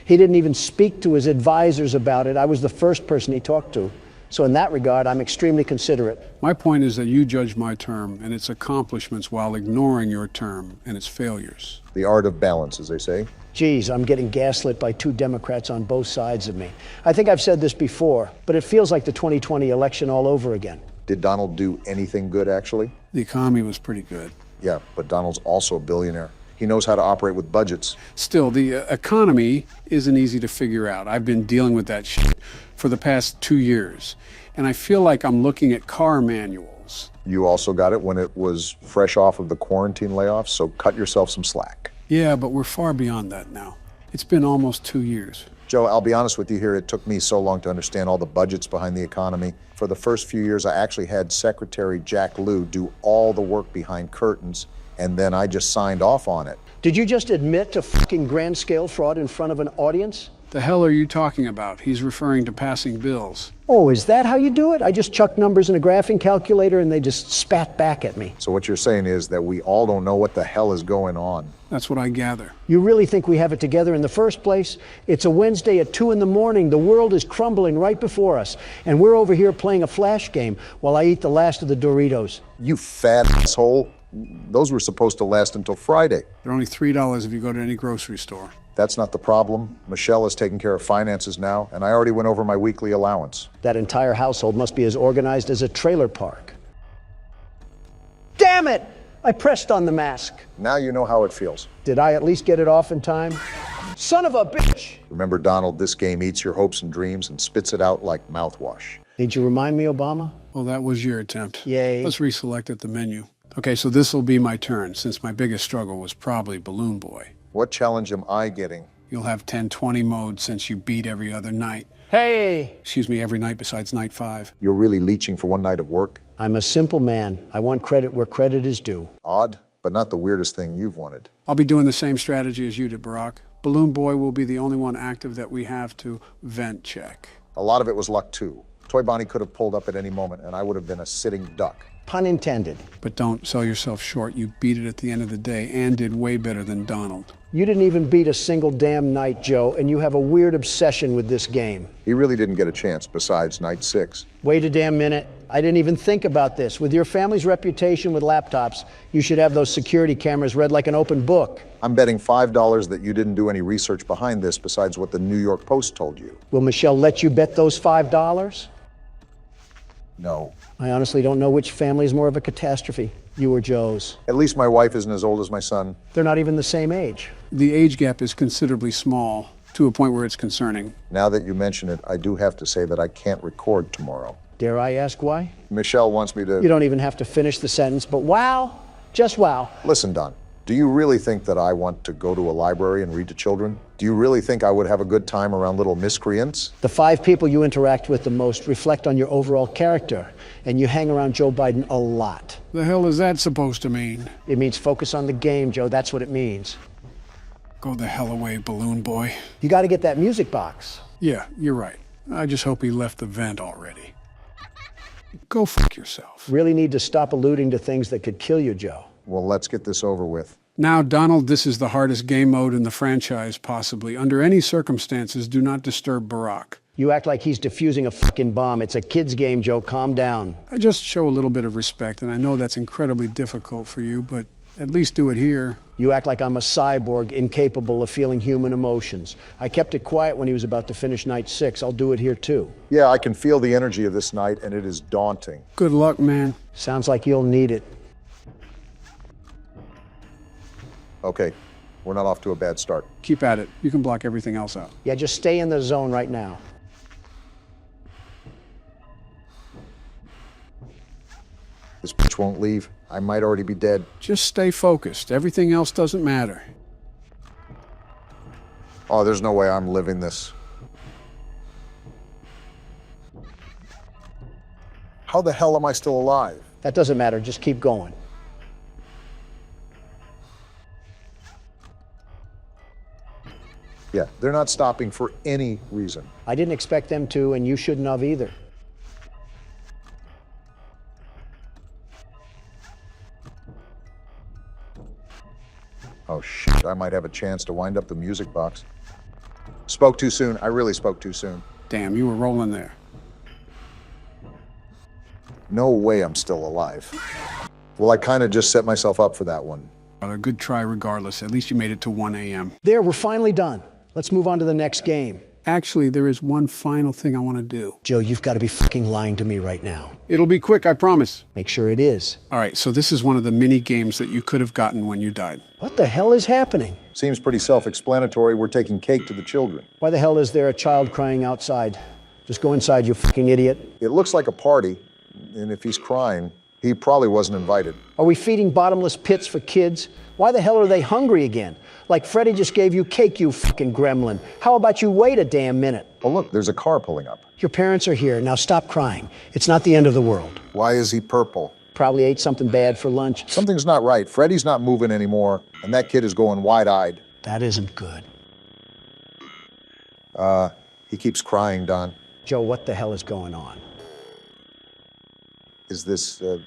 Speaker 2: He didn't even speak to his advisors about it. I was the first person he talked to. So in that regard, I'm extremely considerate.
Speaker 3: My point is that you judge my term and its accomplishments while ignoring your term and its failures.
Speaker 1: The art of balance, as they say.
Speaker 2: Geez, I'm getting gaslit by two Democrats on both sides of me. I think I've said this before, but it feels like the 2020 election all over again.
Speaker 1: Did Donald do anything good, actually?
Speaker 3: The economy was pretty good.
Speaker 1: Yeah, but Donald's also a billionaire. He knows how to operate with budgets.
Speaker 3: Still, the economy isn't easy to figure out. I've been dealing with that shit for the past 2 years, and I feel like I'm looking at car manuals.
Speaker 1: You also got it when it was fresh off of the quarantine layoffs, so cut yourself some slack.
Speaker 3: Yeah, but we're far beyond that now. It's been almost 2 years.
Speaker 1: Joe, I'll be honest with you here, it took me so long to understand all the budgets behind the economy. For the first few years, I actually had Secretary Jack Lew do all the work behind curtains, and then I just signed off on it.
Speaker 2: Did you just admit to fucking grand scale fraud in front of an audience?
Speaker 3: The hell are you talking about? He's referring to passing bills.
Speaker 2: Oh, is that how you do it? I just chucked numbers in a graphing calculator and they just spat back at me.
Speaker 1: So what you're saying is that we all don't know what the hell is going on.
Speaker 3: That's what I gather.
Speaker 2: You really think we have it together in the first place? It's a Wednesday at 2 in the morning. The world is crumbling right before us. And we're over here playing a flash game while I eat the last of the Doritos.
Speaker 1: You fat asshole. Those were supposed to last until Friday.
Speaker 3: They're only $3 if you go to any grocery store.
Speaker 1: That's not the problem. Michelle is taking care of finances now, and I already went over my weekly allowance.
Speaker 2: That entire household must be as organized as a trailer park. Damn it! I pressed on the mask.
Speaker 1: Now you know how it feels.
Speaker 2: Did I at least get it off in time? Son of a bitch!
Speaker 1: Remember, Donald, this game eats your hopes and dreams and spits it out like mouthwash.
Speaker 2: Need you remind me, Obama?
Speaker 3: Well, that was your attempt.
Speaker 2: Yay.
Speaker 3: Let's reselect at the menu. Okay, so this will be my turn, since my biggest struggle was probably Balloon Boy.
Speaker 1: What challenge am I getting?
Speaker 3: You'll have 10-20 modes since you beat every other night.
Speaker 2: Hey!
Speaker 3: Excuse me, every night besides night 5.
Speaker 1: You're really leeching for one night of work?
Speaker 2: I'm a simple man. I want credit where credit is due.
Speaker 1: Odd, but not the weirdest thing you've wanted.
Speaker 3: I'll be doing the same strategy as you did, Barack. Balloon Boy will be the only one active that we have to vent check.
Speaker 1: A lot of it was luck, too. Toy Bonnie could have pulled up at any moment, and I would have been a sitting duck.
Speaker 2: Pun intended.
Speaker 3: But don't sell yourself short. You beat it at the end of the day and did way better than Donald.
Speaker 2: You didn't even beat a single damn night, Joe, and you have a weird obsession with this game.
Speaker 1: He really didn't get a chance besides night 6.
Speaker 2: Wait a damn minute. I didn't even think about this. With your family's reputation with laptops, you should have those security cameras read like an open book.
Speaker 1: I'm betting $5 that you didn't do any research behind this besides what the New York Post told you.
Speaker 2: Will Michelle let you bet those $5?
Speaker 1: No.
Speaker 2: I honestly don't know which family is more of a catastrophe, you or Joe's.
Speaker 1: At least my wife isn't as old as my son.
Speaker 2: They're not even the same age.
Speaker 3: The age gap is considerably small, to a point where it's concerning.
Speaker 1: Now that you mention it, I do have to say that I can't record tomorrow.
Speaker 2: Dare I ask why?
Speaker 1: Michelle wants me to...
Speaker 2: You don't even have to finish the sentence, but wow, just wow.
Speaker 1: Listen, Don, do you really think that I want to go to a library and read to children? Do you really think I would have a good time around little miscreants?
Speaker 2: The 5 people you interact with the most reflect on your overall character, and you hang around Joe Biden a lot.
Speaker 3: The hell is that supposed to mean?
Speaker 2: It means focus on the game, Joe. That's what it means.
Speaker 3: Go the hell away, Balloon Boy.
Speaker 2: You got to get that music box.
Speaker 3: Yeah, you're right. I just hope he left the vent already. Go fuck yourself.
Speaker 2: Really need to stop alluding to things that could kill you, Joe.
Speaker 1: Well, let's get this over with.
Speaker 3: Now, Donald, this is the hardest game mode in the franchise, possibly. Under any circumstances, do not disturb Barack.
Speaker 2: You act like he's defusing a fucking bomb. It's a kid's game, Joe. Calm down.
Speaker 3: I just show a little bit of respect, and I know that's incredibly difficult for you, but at least do it here.
Speaker 2: You act like I'm a cyborg, incapable of feeling human emotions. I kept it quiet when he was about to finish night 6. I'll do it here, too.
Speaker 1: Yeah, I can feel the energy of this night, and it is daunting.
Speaker 3: Good luck, man.
Speaker 2: Sounds like you'll need it.
Speaker 1: Okay, we're not off to a bad start.
Speaker 3: Keep at it. You can block everything else out.
Speaker 2: Yeah, just stay in the zone right now.
Speaker 1: This bitch won't leave. I might already be dead.
Speaker 3: Just stay focused. Everything else doesn't matter.
Speaker 1: Oh, there's no way I'm living this. How the hell am I still alive?
Speaker 2: That doesn't matter. Just keep going.
Speaker 1: Yeah, they're not stopping for any reason.
Speaker 2: I didn't expect them to, and you shouldn't have either.
Speaker 1: Oh, shit, I might have a chance to wind up the music box. Spoke too soon. I really spoke too soon.
Speaker 3: Damn, you were rolling there.
Speaker 1: No way I'm still alive. Well, I kind of just set myself up for that one.
Speaker 3: A good try regardless. At least you made it to 1 a.m.
Speaker 2: There, we're finally done. Let's move on to the next game.
Speaker 3: Actually, there is one final thing I want to do.
Speaker 2: Joe, you've got to be fucking lying to me right now.
Speaker 3: It'll be quick, I promise.
Speaker 2: Make sure it is.
Speaker 3: All right, so this is one of the mini games that you could have gotten when you died.
Speaker 2: What the hell is happening?
Speaker 1: Seems pretty self-explanatory. We're taking cake to the children.
Speaker 2: Why the hell is there a child crying outside? Just go inside, you fucking idiot.
Speaker 1: It looks like a party, and if he's crying, he probably wasn't invited.
Speaker 2: Are we feeding bottomless pits for kids? Why the hell are they hungry again? Like Freddy just gave you cake, you fucking gremlin. How about you wait a damn minute?
Speaker 1: Oh, look, there's a car pulling up.
Speaker 2: Your parents are here. Now stop crying. It's not the end of the world.
Speaker 1: Why is he purple?
Speaker 2: Probably ate something bad for lunch.
Speaker 1: Something's not right. Freddy's not moving anymore, and that kid is going wide-eyed.
Speaker 2: That isn't good.
Speaker 1: He keeps crying, Don.
Speaker 2: Joe, what the hell is going on?
Speaker 1: Is this,
Speaker 2: Did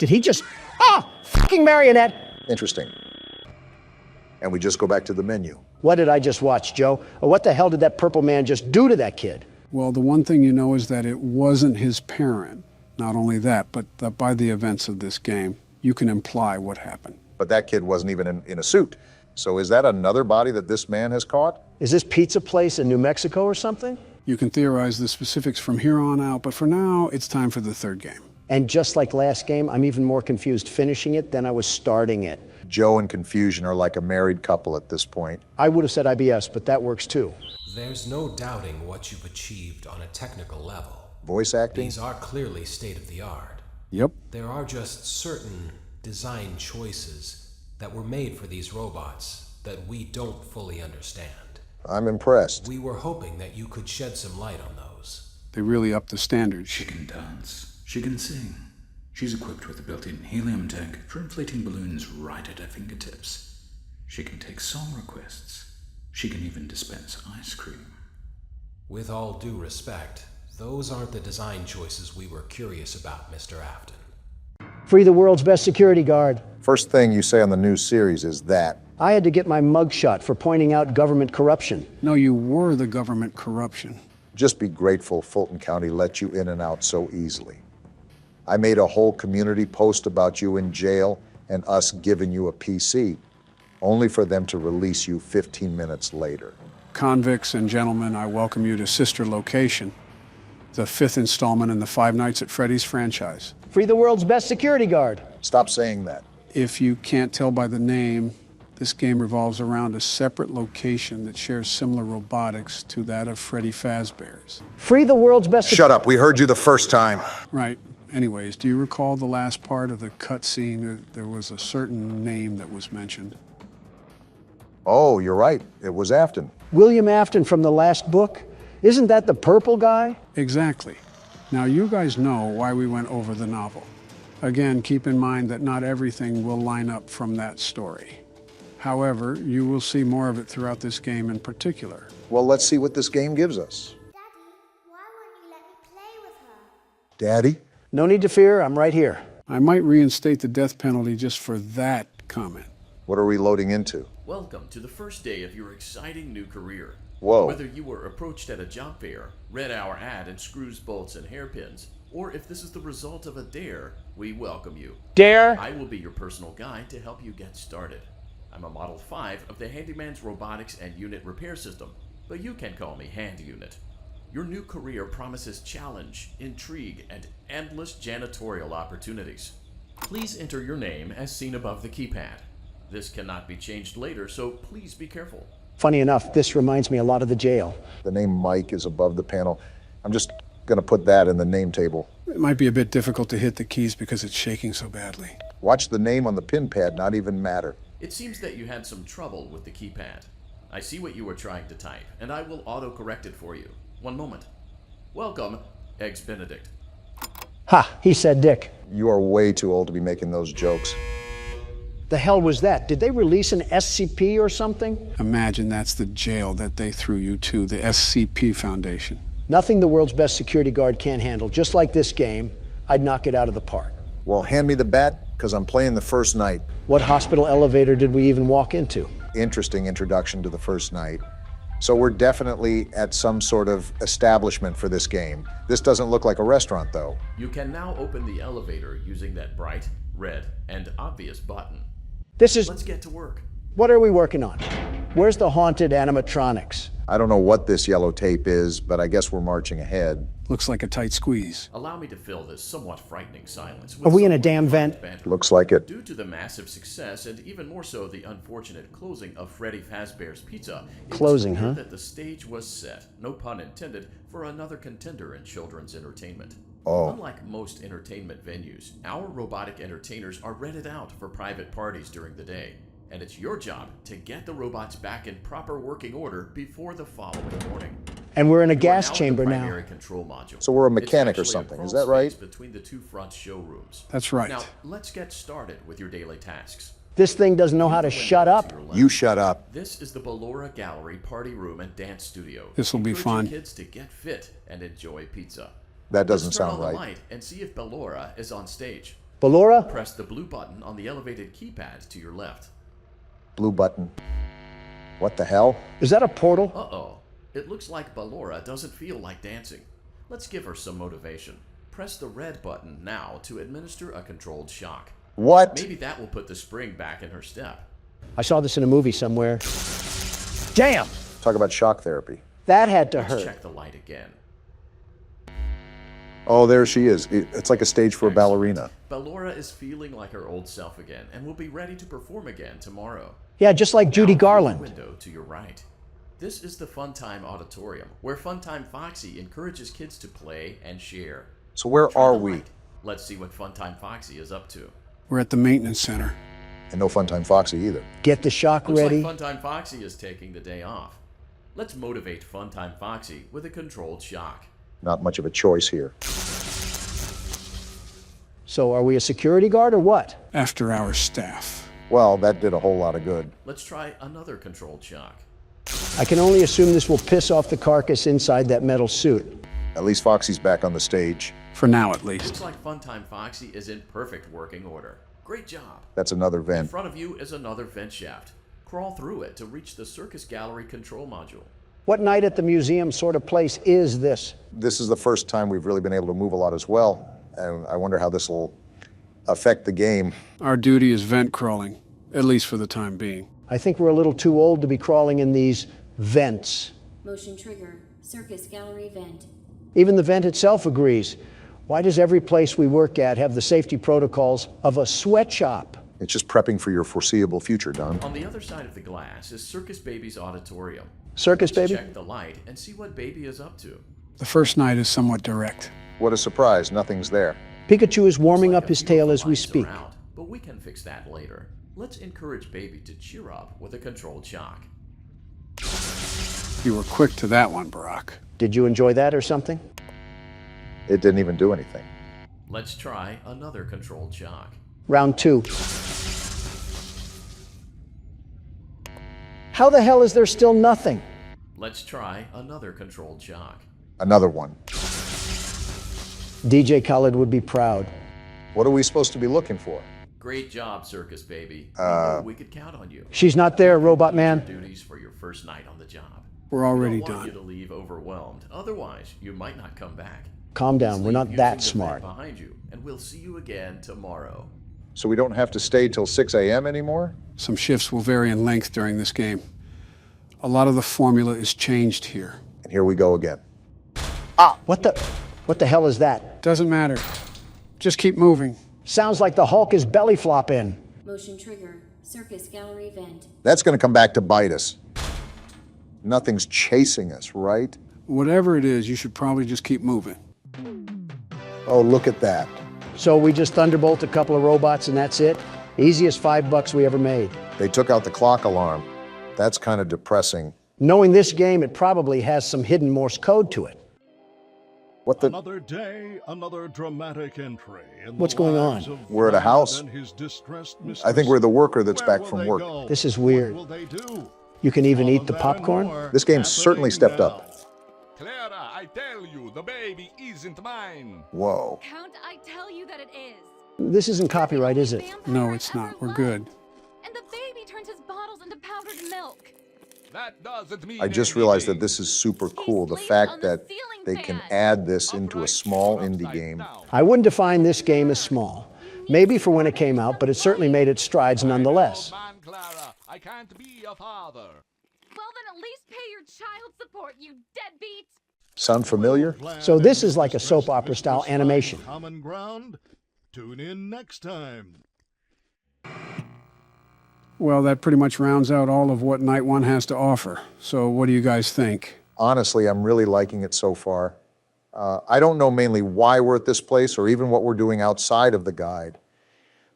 Speaker 2: he just... Ah! Fucking marionette!
Speaker 1: Interesting. And we just go back to the menu.
Speaker 2: What did I just watch, Joe? Or what the hell did that purple man just do to that kid?
Speaker 3: Well, the one thing you know is that it wasn't his parent. Not only that, but that by the events of this game, you can imply what happened.
Speaker 1: But that kid wasn't even in a suit. So is that another body that this man has caught?
Speaker 2: Is this pizza place in New Mexico or something?
Speaker 3: You can theorize the specifics from here on out, but for now, it's time for the third game.
Speaker 2: And just like last game, I'm even more confused finishing it than I was starting it.
Speaker 1: Joe and Confusion are like a married couple at this point.
Speaker 2: I would have said IBS, but that works too.
Speaker 15: There's no doubting what you've achieved on a technical level.
Speaker 1: Voice acting?
Speaker 15: These are clearly state-of-the-art.
Speaker 3: Yep.
Speaker 15: There are just certain design choices that were made for these robots that we don't fully understand.
Speaker 1: I'm impressed.
Speaker 15: We were hoping that you could shed some light on those.
Speaker 3: They really upped the standards.
Speaker 14: She can dance. She can sing. She's equipped with a built-in helium tank for inflating balloons right at her fingertips. She can take song requests. She can even dispense ice cream.
Speaker 15: With all due respect, those aren't the design choices we were curious about, Mr. Afton.
Speaker 2: Free the world's best security guard.
Speaker 1: First thing you say on the new series is that.
Speaker 2: I had to get my mugshot for pointing out government corruption.
Speaker 3: No, you were the government corruption.
Speaker 1: Just be grateful Fulton County let you in and out so easily. I made a whole community post about you in jail and us giving you a PC, only for them to release you 15 minutes later.
Speaker 3: Convicts and gentlemen, I welcome you to Sister Location, the 5th installment in the Five Nights at Freddy's franchise.
Speaker 2: Free the world's best security guard.
Speaker 1: Stop saying that.
Speaker 3: If you can't tell by the name, this game revolves around a separate location that shares similar robotics to that of Freddy Fazbear's.
Speaker 2: Free the world's best...
Speaker 1: Shut up, we heard you the first time.
Speaker 3: Right. Anyways, do you recall the last part of the cutscene? There was a certain name that was mentioned.
Speaker 1: Oh, you're right. It was Afton.
Speaker 2: William Afton from the last book? Isn't that the purple guy?
Speaker 3: Exactly. Now, you guys know why we went over the novel. Again, keep in mind that not everything will line up from that story. However, you will see more of it throughout this game in particular.
Speaker 1: Well, let's see what this game gives us.
Speaker 11: Daddy, why won't you let me play with her?
Speaker 1: Daddy?
Speaker 2: No need to fear, I'm right here.
Speaker 3: I might reinstate the death penalty just for that comment.
Speaker 1: What are we loading into?
Speaker 22: Welcome to the first day of your exciting new career.
Speaker 1: Whoa.
Speaker 22: Whether you were approached at a job fair, read our ad in screws, bolts, and hairpins, or if this is the result of a dare, we welcome you.
Speaker 2: Dare?
Speaker 22: I will be your personal guide to help you get started. I'm a Model 5 of the Handyman's Robotics and Unit Repair System, but you can call me Hand Unit. Your new career promises challenge, intrigue, and endless janitorial opportunities. Please enter your name as seen above the keypad. This cannot be changed later, so please be careful.
Speaker 2: Funny enough, this reminds me a lot of the jail.
Speaker 1: The name Mike is above the panel. I'm just going to put that in the name table.
Speaker 3: It might be a bit difficult to hit the keys because it's shaking so badly.
Speaker 1: Watch the name on the pin pad not even matter.
Speaker 22: It seems that you had some trouble with the keypad. I see what you were trying to type, and I will auto-correct it for you. One moment. Welcome, Eggs Benedict.
Speaker 2: Ha, he said Dick.
Speaker 1: You are way too old to be making those jokes.
Speaker 2: The hell was that? Did they release an SCP or something?
Speaker 3: Imagine that's the jail that they threw you to, the SCP Foundation.
Speaker 2: Nothing the world's best security guard can't handle. Just like this game, I'd knock it out of the park.
Speaker 1: Well, hand me the bat, because I'm playing the first night.
Speaker 2: What hospital elevator did we even walk into?
Speaker 1: Interesting introduction to the first night. So we're definitely at some sort of establishment for this game. This doesn't look like a restaurant, though.
Speaker 22: You can now open the elevator using that bright, red, and obvious button. Let's get to work.
Speaker 2: What are we working on? Where's the haunted animatronics?
Speaker 1: I don't know what this yellow tape is, but I guess we're marching ahead.
Speaker 3: Looks like a tight squeeze.
Speaker 22: Allow me to fill this somewhat frightening silence.
Speaker 2: Are we in a damn vent?
Speaker 1: Looks like it.
Speaker 22: Due to the massive success, and even more so the unfortunate closing of Freddy Fazbear's Pizza,
Speaker 2: Closing,
Speaker 22: it's clear
Speaker 2: huh?
Speaker 22: that the stage was set, no pun intended, for another contender in children's entertainment.
Speaker 1: Oh.
Speaker 22: Unlike most entertainment venues, our robotic entertainers are rented out for private parties during the day. And it's your job to get the robots back in proper working order before the following morning.
Speaker 2: And we're in a gas chamber now.
Speaker 22: Primary control module.
Speaker 1: So we're a mechanic or
Speaker 22: It's actually
Speaker 1: something,
Speaker 22: a
Speaker 1: is
Speaker 22: crawl
Speaker 1: that right?
Speaker 22: space between the two front showrooms.
Speaker 3: That's right.
Speaker 22: Now, let's get started with your daily tasks.
Speaker 2: This thing doesn't know how to shut up.
Speaker 1: You shut up.
Speaker 22: This is the Ballora Gallery Party Room and Dance Studio.
Speaker 3: This'll be
Speaker 22: Encouraging
Speaker 3: fun.
Speaker 22: kids to get fit and enjoy pizza.
Speaker 1: That doesn't
Speaker 22: Let's turn
Speaker 1: sound
Speaker 22: on
Speaker 1: right.
Speaker 22: the light and see if Ballora is on stage.
Speaker 2: Ballora?
Speaker 22: Press the blue button on the elevated keypad to your left.
Speaker 1: Blue button. What the hell?
Speaker 2: Is that a portal?
Speaker 22: Uh-oh. It looks like Ballora doesn't feel like dancing. Let's give her some motivation. Press the red button now to administer a controlled shock.
Speaker 1: What?
Speaker 22: Maybe that will put the spring back in her step.
Speaker 2: I saw this in a movie somewhere. Damn!
Speaker 1: Talk about shock therapy.
Speaker 2: That had to
Speaker 22: Let's
Speaker 2: hurt.
Speaker 22: check the light again.
Speaker 1: Oh, there she is. It's like a stage for a ballerina.
Speaker 22: Ballora is feeling like her old self again and will be ready to perform again tomorrow.
Speaker 2: Yeah, just like Judy
Speaker 22: Now,
Speaker 2: Garland.
Speaker 22: through the window to your right. This is the Funtime Auditorium, where Funtime Foxy encourages kids to play and share.
Speaker 1: So where
Speaker 22: Turn
Speaker 1: are
Speaker 22: the
Speaker 1: we?
Speaker 22: light. Let's see what Funtime Foxy is up to.
Speaker 3: We're at the maintenance center.
Speaker 1: And no Funtime Foxy either.
Speaker 2: Get the shock
Speaker 22: Looks
Speaker 2: ready.
Speaker 22: like Funtime Foxy is taking the day off. Let's motivate Funtime Foxy with a controlled shock.
Speaker 1: Not much of a choice here.
Speaker 2: So are we a security guard or what?
Speaker 3: After our staff.
Speaker 1: Well, that did a whole lot of good.
Speaker 22: Let's try another controlled shock.
Speaker 2: I can only assume this will piss off the carcass inside that metal suit.
Speaker 1: At least Foxy's back on the stage.
Speaker 3: For now, at least.
Speaker 22: Looks like Funtime Foxy is in perfect working order. Great job.
Speaker 1: That's another
Speaker 22: In
Speaker 1: vent.
Speaker 22: front of you is another vent shaft. Crawl through it to reach the circus gallery control module.
Speaker 2: What night at the museum sort of place is this?
Speaker 1: This is the first time we've really been able to move a lot as well. And I wonder how this will affect the game.
Speaker 3: Our duty is vent crawling, at least for the time being.
Speaker 2: I think we're a little too old to be crawling in these vents.
Speaker 7: Motion trigger. Circus gallery vent.
Speaker 2: Even the vent itself agrees. Why does every place we work at have the safety protocols of a sweatshop?
Speaker 1: It's just prepping for your foreseeable future, Don.
Speaker 22: On the other side of the glass is Circus Baby's auditorium.
Speaker 2: Circus
Speaker 22: Let's
Speaker 2: Baby?
Speaker 22: check the light and see what Baby is up to.
Speaker 3: The first night is somewhat direct.
Speaker 1: What a surprise, nothing's there.
Speaker 2: Pikachu is warming up his tail as we speak.
Speaker 22: Around, but we can fix that later. Let's encourage Baby to cheer up with a controlled shock.
Speaker 3: You were quick to that one, Barack.
Speaker 2: Did you enjoy that or something?
Speaker 1: It didn't even do anything.
Speaker 22: Let's try another controlled shock.
Speaker 2: Round 2. How the hell is there still nothing?
Speaker 22: Let's try another controlled shock.
Speaker 1: Another one.
Speaker 2: DJ Khaled would be proud.
Speaker 1: What are we supposed to be looking for?
Speaker 22: Great job, Circus Baby. We knew we could count on you.
Speaker 2: She's not there, Robot Man.
Speaker 22: Duties for your first night on the job.
Speaker 3: We're already
Speaker 22: We don't want
Speaker 3: done.
Speaker 22: you to leave overwhelmed. Otherwise, you might not come back.
Speaker 2: Calm down, we're not that smart.
Speaker 22: Behind you, and we'll see you again tomorrow.
Speaker 1: So we don't have to stay till 6 a.m. anymore?
Speaker 3: Some shifts will vary in length during this game. A lot of the formula is changed here.
Speaker 1: And here we go again.
Speaker 2: Ah, what the hell is that?
Speaker 3: Doesn't matter. Just keep moving.
Speaker 2: Sounds like the Hulk is belly flopping.
Speaker 7: Motion trigger. Circus gallery vent.
Speaker 1: That's going to come back to bite us. Nothing's chasing us, right?
Speaker 3: Whatever it is, you should probably just keep moving.
Speaker 1: Oh, look at that.
Speaker 2: So we just thunderbolt a couple of robots and that's it? Easiest $5 we ever made.
Speaker 1: They took out the clock alarm. That's kind of depressing.
Speaker 2: Knowing this game, it probably has some hidden Morse code to it.
Speaker 1: What the?
Speaker 17: Another day, another dramatic entry.
Speaker 2: What's going on?
Speaker 1: We're at a house. I think we're the worker that's back from work.
Speaker 2: This is weird. You can even eat the popcorn?
Speaker 1: This game's certainly stepped up.
Speaker 4: Clara, I tell you, the baby isn't mine.
Speaker 1: Whoa.
Speaker 11: Count, I tell you that it is.
Speaker 2: This isn't copyright, is it?
Speaker 3: No, it's not. We're good.
Speaker 11: And the baby turns his bottles into powdered milk.
Speaker 4: That doesn't mean
Speaker 1: I just realized that this is super cool. The fact that they can add this into a small indie game.
Speaker 2: I wouldn't define this game as small. Maybe for when it came out, but it certainly made its strides nonetheless.
Speaker 4: Clara, I can't be a father.
Speaker 11: Well, then at least pay your child support, you deadbeat.
Speaker 1: Sound familiar?
Speaker 2: So this is like a soap opera style animation.
Speaker 17: Common ground. Tune in next time.
Speaker 3: Well, that pretty much rounds out all of what Night 1 has to offer. So what do you guys think?
Speaker 1: Honestly, I'm really liking it so far. I don't know mainly why we're at this place or even what we're doing outside of the guide,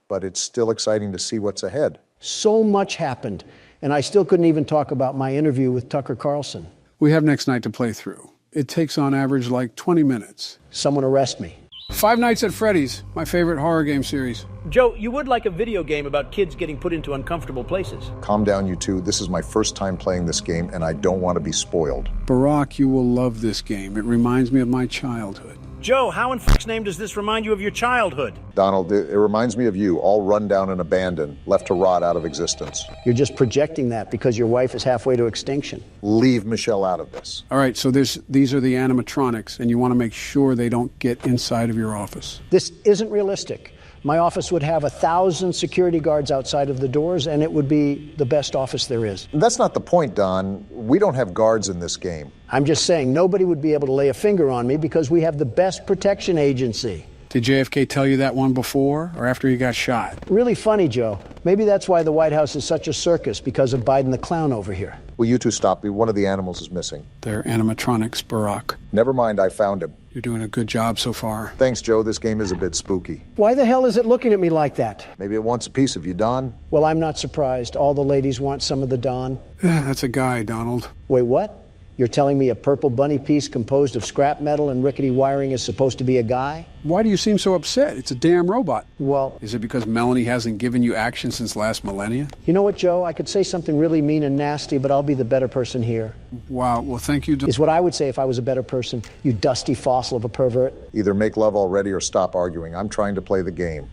Speaker 1: but it's still exciting to see what's ahead.
Speaker 2: So much happened, and I still couldn't even talk about my interview with Tucker Carlson.
Speaker 3: We have next night to play through. It takes on average like 20 minutes.
Speaker 2: Someone arrest me.
Speaker 3: Five Nights at Freddy's, my favorite horror game series.
Speaker 23: Joe, you would like a video game about kids getting put into uncomfortable places.
Speaker 1: Calm down, you two. This is my first time playing this game, and I don't want to be spoiled.
Speaker 3: Barack, you will love this game. It reminds me of my childhood.
Speaker 23: Joe, how in f***'s name does this remind you of your childhood?
Speaker 1: Donald, it reminds me of you, all run down and abandoned, left to rot out of existence.
Speaker 2: You're just projecting that because your wife is halfway to extinction.
Speaker 1: Leave Michelle out of this.
Speaker 3: All right, so these are the animatronics, and you want to make sure they don't get inside of your office.
Speaker 2: This isn't realistic. My office would have 1,000 security guards outside of the doors, and it would be the best office there is.
Speaker 1: That's not the point, Don. We don't have guards in this game.
Speaker 2: I'm just saying nobody would be able to lay a finger on me because we have the best protection agency.
Speaker 3: Did JFK tell you that one before or after he got shot?
Speaker 2: Really funny, Joe. Maybe that's why the White House is such a circus, because of Biden the clown over here.
Speaker 1: Will you two stop me? One of the animals is missing.
Speaker 3: They're animatronics, Barack.
Speaker 1: Never mind, I found him.
Speaker 3: You're doing a good job so far.
Speaker 1: Thanks, Joe. This game is a bit spooky.
Speaker 2: Why the hell is it looking at me like that?
Speaker 1: Maybe it wants a piece of you, Don.
Speaker 2: Well, I'm not surprised. All the ladies want some of the Don.
Speaker 3: That's a guy, Donald.
Speaker 2: Wait, what? You're telling me a purple bunny piece composed of scrap metal and rickety wiring is supposed to be a guy?
Speaker 3: Why do you seem so upset? It's a damn robot.
Speaker 2: Well...
Speaker 3: Is it because Melanie hasn't given you action since last millennia?
Speaker 2: You know what, Joe? I could say something really mean and nasty, but I'll be the better person here.
Speaker 3: Wow, well, thank you.
Speaker 2: Is what I would say if I was a better person, you dusty fossil of a pervert.
Speaker 1: Either make love already or stop arguing. I'm trying to play the game.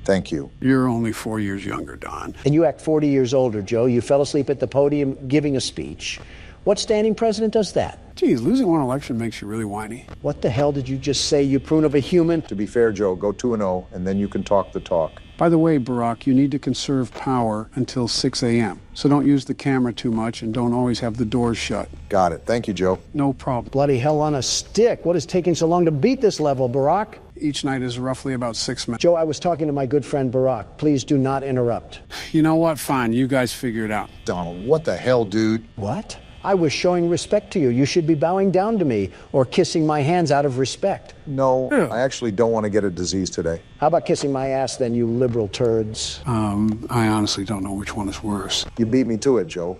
Speaker 1: Thank you.
Speaker 3: You're only 4 years younger, Don.
Speaker 2: And you act 40 years older, Joe. You fell asleep at the podium giving a speech. What standing president does that?
Speaker 3: Geez, losing one election makes you really whiny.
Speaker 2: What the hell did you just say, you prune of a human?
Speaker 1: To be fair, Joe, go 2-0, and then you can talk the talk.
Speaker 3: By the way, Barack, you need to conserve power until 6 a.m. So don't use the camera too much and don't always have the doors shut.
Speaker 1: Got it. Thank you, Joe.
Speaker 3: No problem.
Speaker 2: Bloody hell on a stick. What is taking so long to beat this level, Barack?
Speaker 3: Each night is roughly about 6 minutes.
Speaker 2: Joe, I was talking to my good friend Barack. Please do not interrupt.
Speaker 3: You know what? Fine. You guys figure it out.
Speaker 1: Donald, what the hell, dude?
Speaker 2: What? I was showing respect to you. You should be bowing down to me or kissing my hands out of respect.
Speaker 1: No, I actually don't want to get a disease today.
Speaker 2: How about kissing my ass then, you liberal turds?
Speaker 3: I honestly don't know which one is worse.
Speaker 1: You beat me to it, Joe.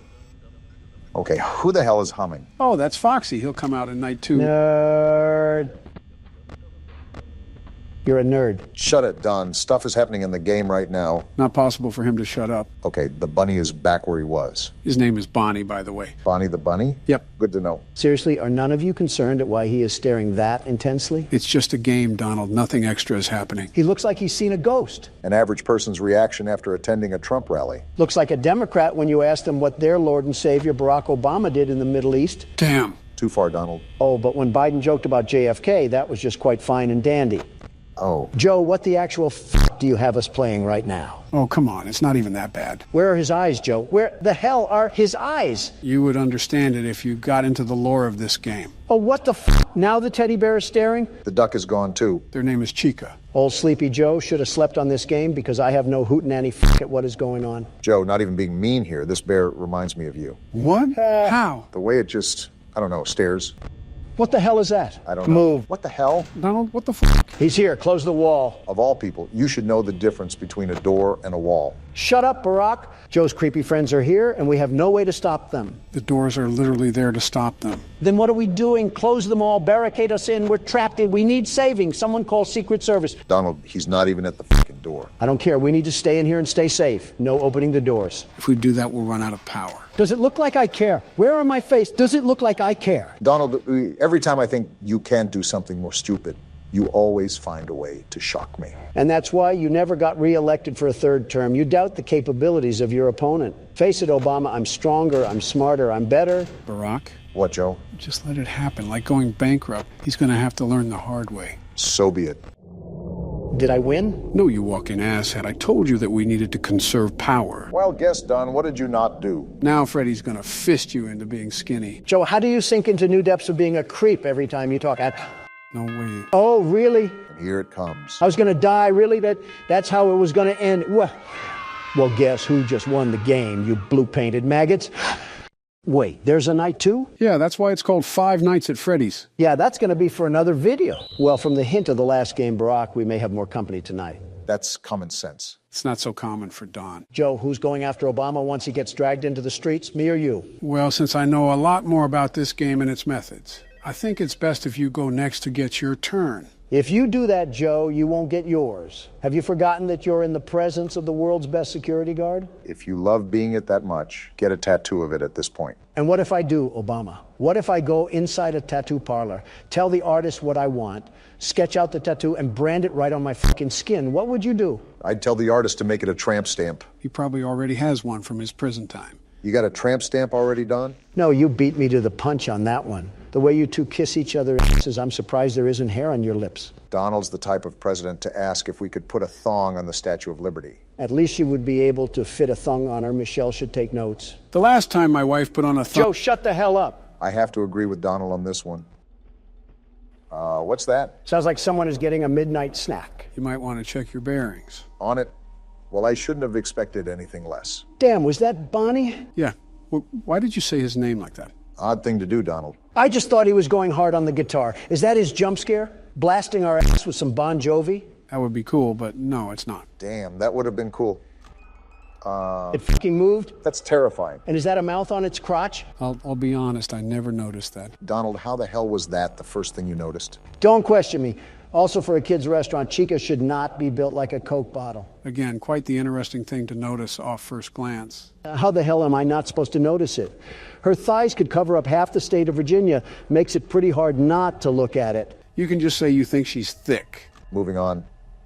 Speaker 1: Okay, who the hell is humming?
Speaker 3: Oh, that's Foxy. He'll come out in night 2.
Speaker 2: Nerd. You're a nerd.
Speaker 1: Shut it, Don. Stuff is happening in the game right now.
Speaker 3: Not possible for him to shut up.
Speaker 1: Okay, the bunny is back where he was.
Speaker 3: His name is Bonnie, by the way.
Speaker 1: Bonnie the bunny?
Speaker 3: Yep.
Speaker 1: Good to know.
Speaker 2: Seriously, are none of you concerned at why he is staring that intensely?
Speaker 3: It's just a game, Donald. Nothing extra is happening.
Speaker 2: He looks like he's seen a ghost.
Speaker 1: An average person's reaction after attending a Trump rally.
Speaker 2: Looks like a Democrat when you asked him what their Lord and Savior Barack Obama did in the Middle East.
Speaker 3: Damn.
Speaker 1: Too far, Donald.
Speaker 2: Oh, but when Biden joked about JFK, that was just quite fine and dandy.
Speaker 1: Oh.
Speaker 2: Joe, what the actual f*** do you have us playing right now?
Speaker 3: Oh, come on. It's not even that bad.
Speaker 2: Where are his eyes, Joe? Where the hell are his eyes?
Speaker 3: You would understand it if you got into the lore of this game.
Speaker 2: Oh, what the f***? Now the teddy bear is staring?
Speaker 1: The duck is gone, too.
Speaker 3: Their name is Chica.
Speaker 2: Old Sleepy Joe should have slept on this game because I have no hootenanny f*** at what is going on.
Speaker 1: Joe, not even being mean here. This bear reminds me of you.
Speaker 3: What? How?
Speaker 1: The way it just, I don't know, stares.
Speaker 2: What the hell is that?
Speaker 1: I don't know.
Speaker 2: Move.
Speaker 1: What the hell?
Speaker 3: Donald, what the f***?
Speaker 2: He's here. Close the wall.
Speaker 1: Of all people, you should know the difference between a door and a wall.
Speaker 2: Shut up, Barack. Joe's creepy friends are here, and we have no way to stop them.
Speaker 3: The doors are literally there to stop them.
Speaker 2: Then what are we doing? Close them all, barricade us in. We're trapped in. We need saving. Someone call Secret Service.
Speaker 1: Donald, he's not even at the fucking door.
Speaker 2: I don't care. We need to stay in here and stay safe. No opening the doors.
Speaker 3: If we do that, we'll run out of power.
Speaker 2: Does it look like I care? Where on my face does it look like I care?
Speaker 1: Donald, every time I think you can do something more stupid, you always find a way to shock me.
Speaker 2: And that's why you never got reelected for a third term. You doubt the capabilities of your opponent. Face it, Obama, I'm stronger, I'm smarter, I'm better.
Speaker 3: Barack?
Speaker 1: What, Joe?
Speaker 3: Just let it happen. Like going bankrupt. He's going to have to learn the hard way.
Speaker 1: So be it.
Speaker 2: Did I win?
Speaker 3: No, you walking asshat. I told you that we needed to conserve power.
Speaker 1: Well, guess, Don, what did you not do?
Speaker 3: Now Freddie's gonna fist you into being skinny.
Speaker 2: Joe, how do you sink into new depths of being a creep every time you talk?
Speaker 3: No way.
Speaker 2: Oh, really?
Speaker 1: And here it comes.
Speaker 2: I was gonna die, really? That's how it was gonna end? Well, guess who just won the game, you blue-painted maggots? Wait, there's a night 2?
Speaker 3: Yeah, that's why it's called Five Nights at Freddy's.
Speaker 2: Yeah, that's going to be for another video. Well, from the hint of the last game, Barack, we may have more company tonight.
Speaker 1: That's common sense.
Speaker 3: It's not so common for Don.
Speaker 2: Joe, who's going after Obama once he gets dragged into the streets, me or you?
Speaker 3: Well, since I know a lot more about this game and its methods, I think it's best if you go next to get your turn.
Speaker 2: If you do that, Joe, you won't get yours. Have you forgotten that you're in the presence of the world's best security guard?
Speaker 1: If you love being it that much, get a tattoo of it at this point.
Speaker 2: And what if I do, Obama? What if I go inside a tattoo parlor, tell the artist what I want, sketch out the tattoo, and brand it right on my fucking skin? What would you do?
Speaker 1: I'd tell the artist to make it a tramp stamp.
Speaker 3: He probably already has one from his prison time.
Speaker 1: You got a tramp stamp already, Don?
Speaker 2: No, you beat me to the punch on that one. The way you two kiss each other asses, I'm surprised there isn't hair on your lips.
Speaker 1: Donald's the type of president to ask if we could put a thong on the Statue of Liberty.
Speaker 2: At least you would be able to fit a thong on her. Michelle should take notes.
Speaker 3: The last time my wife put on a thong...
Speaker 2: Joe, shut the hell up.
Speaker 1: I have to agree with Donald on this one. What's that?
Speaker 2: Sounds like someone is getting a midnight snack.
Speaker 3: You might want to check your bearings.
Speaker 1: On it? Well, I shouldn't have expected anything less.
Speaker 2: Damn, was that Bonnie?
Speaker 3: Yeah. Well, why did you say his name like that?
Speaker 1: Odd thing to do, Donald.
Speaker 2: I just thought he was going hard on the guitar. Is that his jump scare? Blasting our ass with some Bon Jovi?
Speaker 3: That would be cool, but no, it's not.
Speaker 1: Damn, that would have been cool.
Speaker 2: It fucking moved?
Speaker 1: That's terrifying.
Speaker 2: And is that a mouth on its crotch?
Speaker 3: I'll be honest, I never noticed that.
Speaker 1: Donald, how the hell was that the first thing you noticed?
Speaker 2: Don't question me. Also, for a kid's restaurant, Chica should not be built like a Coke bottle.
Speaker 3: Again, quite the interesting thing to notice off first glance.
Speaker 2: How the hell am I not supposed to notice it? Her thighs could cover up half the state of Virginia. Makes it pretty hard not to look at it.
Speaker 3: You can just say you think she's thick.
Speaker 1: Moving on.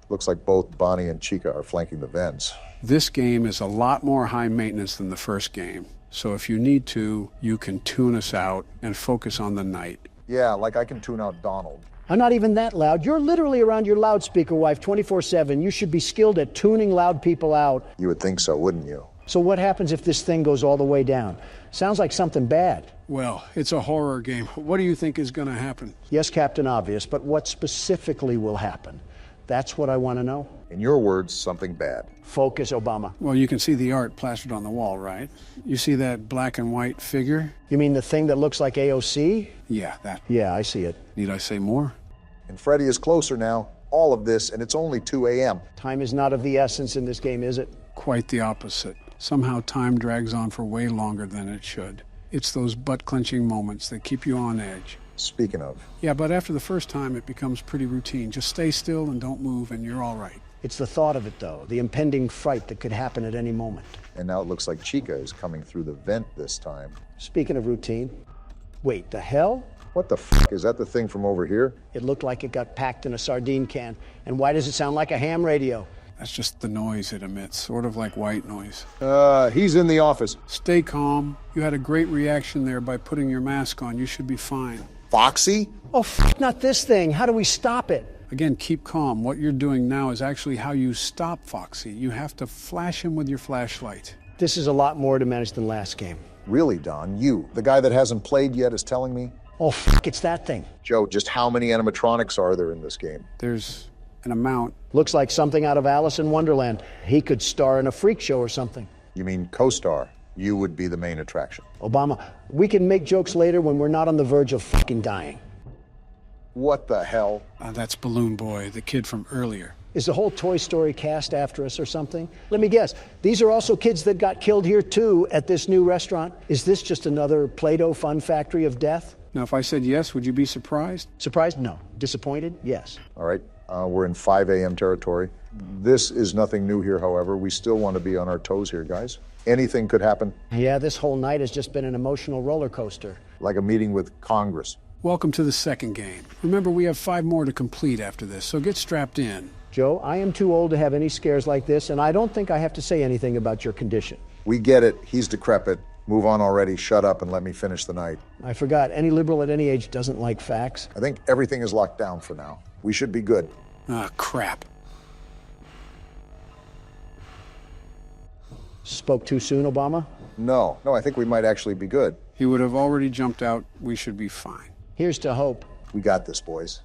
Speaker 1: Looks like both Bonnie and Chica are flanking the vents.
Speaker 3: This game is a lot more high maintenance than the first game. So if you need to, you can tune us out and focus on the night.
Speaker 1: Yeah, like I can tune out Donald.
Speaker 2: I'm not even that loud. You're literally around your loudspeaker wife 24/7. You should be skilled at tuning loud people out.
Speaker 1: You would think so, wouldn't you?
Speaker 2: So what happens if this thing goes all the way down? Sounds like something bad.
Speaker 3: Well, it's a horror game. What do you think is going to happen?
Speaker 2: Yes, Captain Obvious, but what specifically will happen? That's what I want to know.
Speaker 1: In your words, something bad.
Speaker 2: Focus, Obama.
Speaker 3: Well, you can see the art plastered on the wall, right? You see that black and white figure?
Speaker 2: You mean the thing that looks like AOC?
Speaker 3: Yeah, that.
Speaker 2: Yeah, I see it.
Speaker 3: Need I say more?
Speaker 1: And Freddy is closer now. All of this, and it's only 2 a.m.
Speaker 2: Time is not of the essence in this game, is it?
Speaker 3: Quite the opposite. Somehow time drags on for way longer than it should. It's those butt-clenching moments that keep you on edge.
Speaker 1: Speaking of.
Speaker 3: Yeah, but after the first time, it becomes pretty routine. Just stay still and don't move, and you're all right.
Speaker 2: It's the thought of it, though, the impending fright that could happen at any moment.
Speaker 1: And now it looks like Chica is coming through the vent this time.
Speaker 2: Speaking of routine, wait, the hell?
Speaker 1: What the f***? Is that the thing from over here?
Speaker 2: It looked like it got packed in a sardine can. And why does it sound like a ham radio?
Speaker 3: That's just the noise it emits, sort of like white noise.
Speaker 1: He's in the office.
Speaker 3: Stay calm. You had a great reaction there by putting your mask on. You should be fine.
Speaker 1: Foxy?
Speaker 2: Oh, not this thing. How do we stop it?
Speaker 3: Again, keep calm. What you're doing now is actually how you stop Foxy. You have to flash him with your flashlight.
Speaker 2: This is a lot more to manage than last game.
Speaker 1: Really, Don? You, the guy that hasn't played yet, is telling me?
Speaker 2: Oh, it's that thing.
Speaker 1: Joe, just how many animatronics are there in this game?
Speaker 3: There's an amount.
Speaker 2: Looks like something out of Alice in Wonderland. He could star in a freak show or something.
Speaker 1: You mean co-star? You would be the main attraction.
Speaker 2: Obama, we can make jokes later when we're not on the verge of fucking dying.
Speaker 1: What the hell?
Speaker 3: That's Balloon Boy, the kid from earlier.
Speaker 2: Is the whole Toy Story cast after us or something? Let me guess. These are also kids that got killed here, too, at this new restaurant. Is this just another Play-Doh fun factory of death?
Speaker 3: Now, if I said yes, would you be surprised?
Speaker 2: Surprised? No. Disappointed? Yes.
Speaker 1: All right. We're in 5 a.m. territory. This is nothing new here, however. We still want to be on our toes here, guys. Anything could happen.
Speaker 2: Yeah, this whole night has just been an emotional roller coaster.
Speaker 1: Like a meeting with Congress.
Speaker 3: Welcome to the second game. Remember, we have 5 more to complete after this, so get strapped in.
Speaker 2: Joe, I am too old to have any scares like this, and I don't think I have to say anything about your condition.
Speaker 1: We get it. He's decrepit. Move on already. Shut up and let me finish the night.
Speaker 2: I forgot. Any liberal at any age doesn't like facts.
Speaker 1: I think everything is locked down for now. We should be good.
Speaker 3: Ah, crap.
Speaker 2: Spoke too soon, Obama?
Speaker 1: No, I think we might actually be good.
Speaker 3: He would have already jumped out. We should be fine.
Speaker 2: Here's to hope.
Speaker 1: We got this, boys.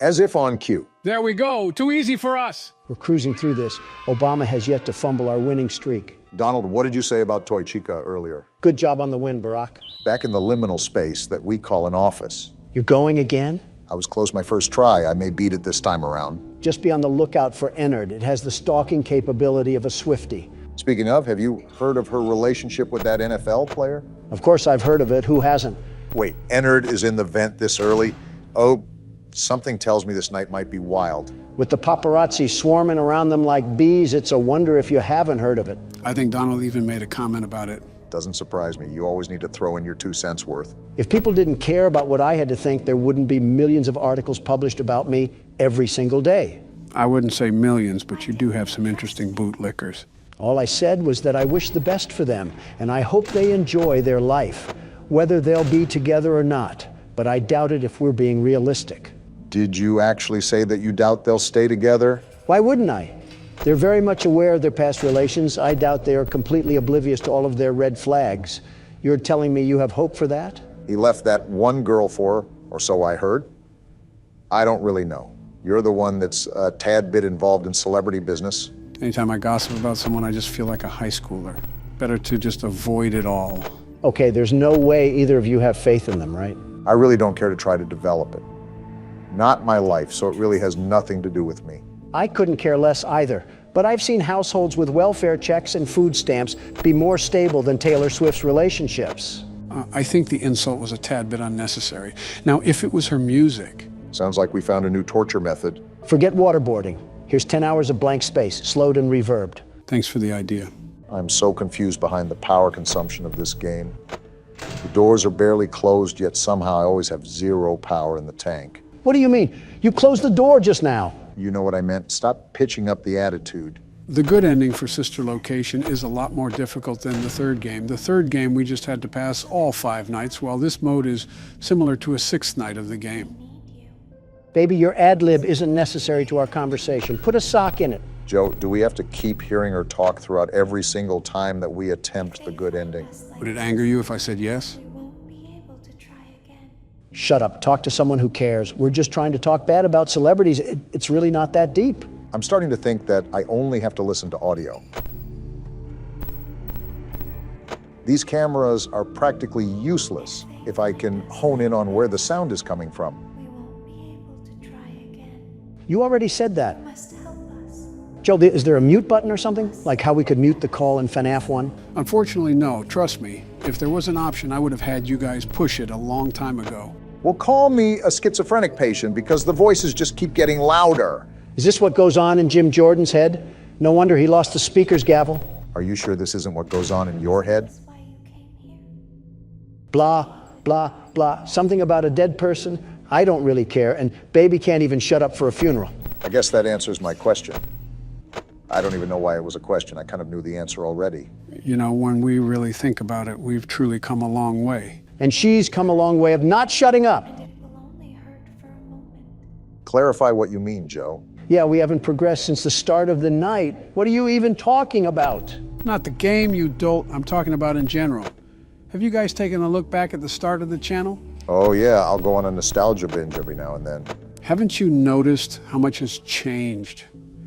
Speaker 1: As if on cue.
Speaker 3: There we go. Too easy for us.
Speaker 2: We're cruising through this. Obama has yet to fumble our winning streak.
Speaker 1: Donald, what did you say about Toy Chica earlier?
Speaker 2: Good job on the win, Barack.
Speaker 1: Back in the liminal space that we call an office.
Speaker 2: You're going again?
Speaker 1: I was close my first try. I may beat it this time around.
Speaker 2: Just be on the lookout for Ennard. It has the stalking capability of a Swiftie.
Speaker 1: Speaking of, have you heard of her relationship with that NFL player?
Speaker 2: Of course I've heard of it. Who hasn't?
Speaker 1: Wait, Ennard is in the vent this early? Oh, something tells me this night might be wild.
Speaker 2: With the paparazzi swarming around them like bees, it's a wonder if you haven't heard of it.
Speaker 3: I think Donald even made a comment about it.
Speaker 1: Doesn't surprise me. You always need to throw in your 2 cents worth.
Speaker 2: If people didn't care about what I had to think, there wouldn't be millions of articles published about me every single day.
Speaker 3: I wouldn't say millions, but you do have some interesting bootlickers.
Speaker 2: All I said was that I wish the best for them, and I hope they enjoy their life, whether they'll be together or not. But I doubt it if we're being realistic.
Speaker 1: Did you actually say that you doubt they'll stay together?
Speaker 2: Why wouldn't I? They're very much aware of their past relations. I doubt they are completely oblivious to all of their red flags. You're telling me you have hope for that?
Speaker 1: He left that one girl for her, or so I heard. I don't really know. You're the one that's a tad bit involved in celebrity business.
Speaker 3: Anytime I gossip about someone, I just feel like a high schooler. Better to just avoid it all.
Speaker 2: Okay, there's no way either of you have faith in them, right?
Speaker 1: I really don't care to try to develop it. Not my life, so it really has nothing to do with me.
Speaker 2: I couldn't care less either, But I've seen households with welfare checks and food stamps be more stable than Taylor Swift's relationships.
Speaker 3: I think the insult was a tad bit unnecessary. Now, if it was her music...
Speaker 1: Sounds like we found a new torture method.
Speaker 2: Forget waterboarding. Here's 10 hours of blank space, slowed and reverbed.
Speaker 3: Thanks for the idea.
Speaker 1: I'm so confused behind the power consumption of this game. The doors are barely closed, yet somehow I always have zero power in the tank.
Speaker 2: What do you mean? You closed the door just now.
Speaker 1: You know what I meant. Stop pitching up the attitude.
Speaker 3: The good ending for Sister Location is a lot more difficult than the third game. The third game, we just had to pass all 5 nights, while this mode is similar to a 6th night of the game.
Speaker 2: Baby, your ad-lib isn't necessary to our conversation. Put a sock in it.
Speaker 1: Joe, do we have to keep hearing her talk throughout every single time that we attempt the good ending?
Speaker 3: Would it anger you if I said yes?
Speaker 2: Shut up. Talk to someone who cares. We're just trying to talk bad about celebrities. It's really not that deep.
Speaker 1: I'm starting to think that I only have to listen to audio. These cameras are practically useless if I can hone in on where the sound is coming from.
Speaker 2: You already said that. Joe, is there a mute button or something? Like how we could mute the call in FNAF 1?
Speaker 3: Unfortunately, no. Trust me. If there was an option, I would have had you guys push it a long time ago.
Speaker 1: Well, call me a schizophrenic patient because the voices just keep getting louder.
Speaker 2: Is this what goes on in Jim Jordan's head? No wonder he lost the speaker's gavel.
Speaker 1: Are you sure this isn't what goes on in your head?
Speaker 2: Blah, blah, blah. Something about a dead person? I don't really care, and baby can't even shut up for a funeral.
Speaker 1: I guess that answers my question. I don't even know why it was a question. I kind of knew the answer already.
Speaker 3: You know, when we really think about it, we've truly come a long way.
Speaker 2: And she's come a long way of not shutting up.
Speaker 1: Clarify what you mean, Joe.
Speaker 2: Yeah, we haven't progressed since the start of the night. What are you even talking about?
Speaker 3: Not the game, you dolt. I'm talking about in general. Have you guys taken a look back at the start of the channel?
Speaker 1: Oh yeah, I'll go on a nostalgia binge every now and then.
Speaker 3: Haven't you noticed how much has changed?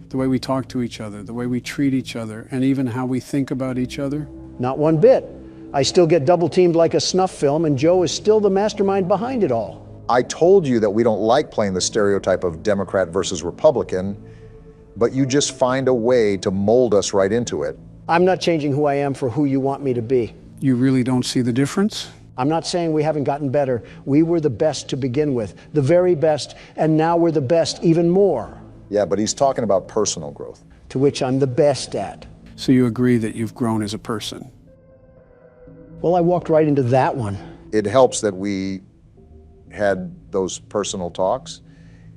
Speaker 3: The way we talk to each other, the way we treat each other, and even how we think about each other?
Speaker 2: Not one bit. I still get double-teamed like a snuff film, and Joe is still the mastermind behind it all.
Speaker 1: I told you that we don't like playing the stereotype of Democrat versus Republican, but you just find a way to mold us right into it.
Speaker 2: I'm not changing who I am for who you want me to be.
Speaker 3: You really don't see the difference?
Speaker 2: I'm not saying we haven't gotten better. We were the best to begin with, the very best, and now we're the best even more.
Speaker 1: Yeah, but he's talking about personal growth.
Speaker 2: To which I'm the best at.
Speaker 3: So you agree that you've grown as a person?
Speaker 2: Well, I walked right into that one.
Speaker 1: It helps that we had those personal talks.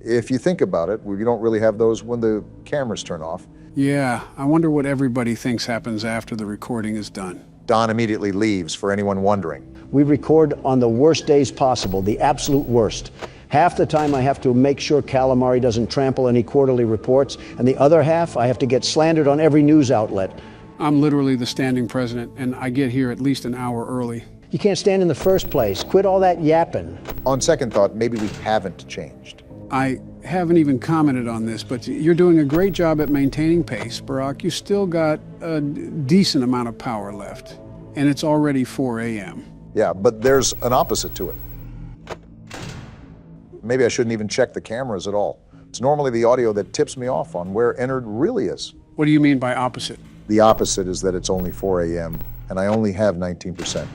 Speaker 1: If you think about it, we don't really have those when the cameras turn off.
Speaker 3: Yeah, I wonder what everybody thinks happens after the recording is done.
Speaker 1: Don immediately leaves, for anyone wondering.
Speaker 2: We record on the worst days possible, the absolute worst. Half the time I have to make sure Calamari doesn't trample any quarterly reports, and the other half I have to get slandered on every news outlet.
Speaker 3: I'm literally the standing president, and I get here at least an hour early.
Speaker 2: You can't stand in the first place. Quit all that yapping.
Speaker 1: On second thought, maybe we haven't changed.
Speaker 3: I haven't even commented on this, but you're doing a great job at maintaining pace, Barack. You still got a decent amount of power left, and it's already 4 a.m.
Speaker 1: Yeah, but there's an opposite to it. Maybe I shouldn't even check the cameras at all. It's normally the audio that tips me off on where Ennard really is.
Speaker 3: What do you mean by opposite?
Speaker 1: The opposite is that it's only 4 a.m. and I only have 19%.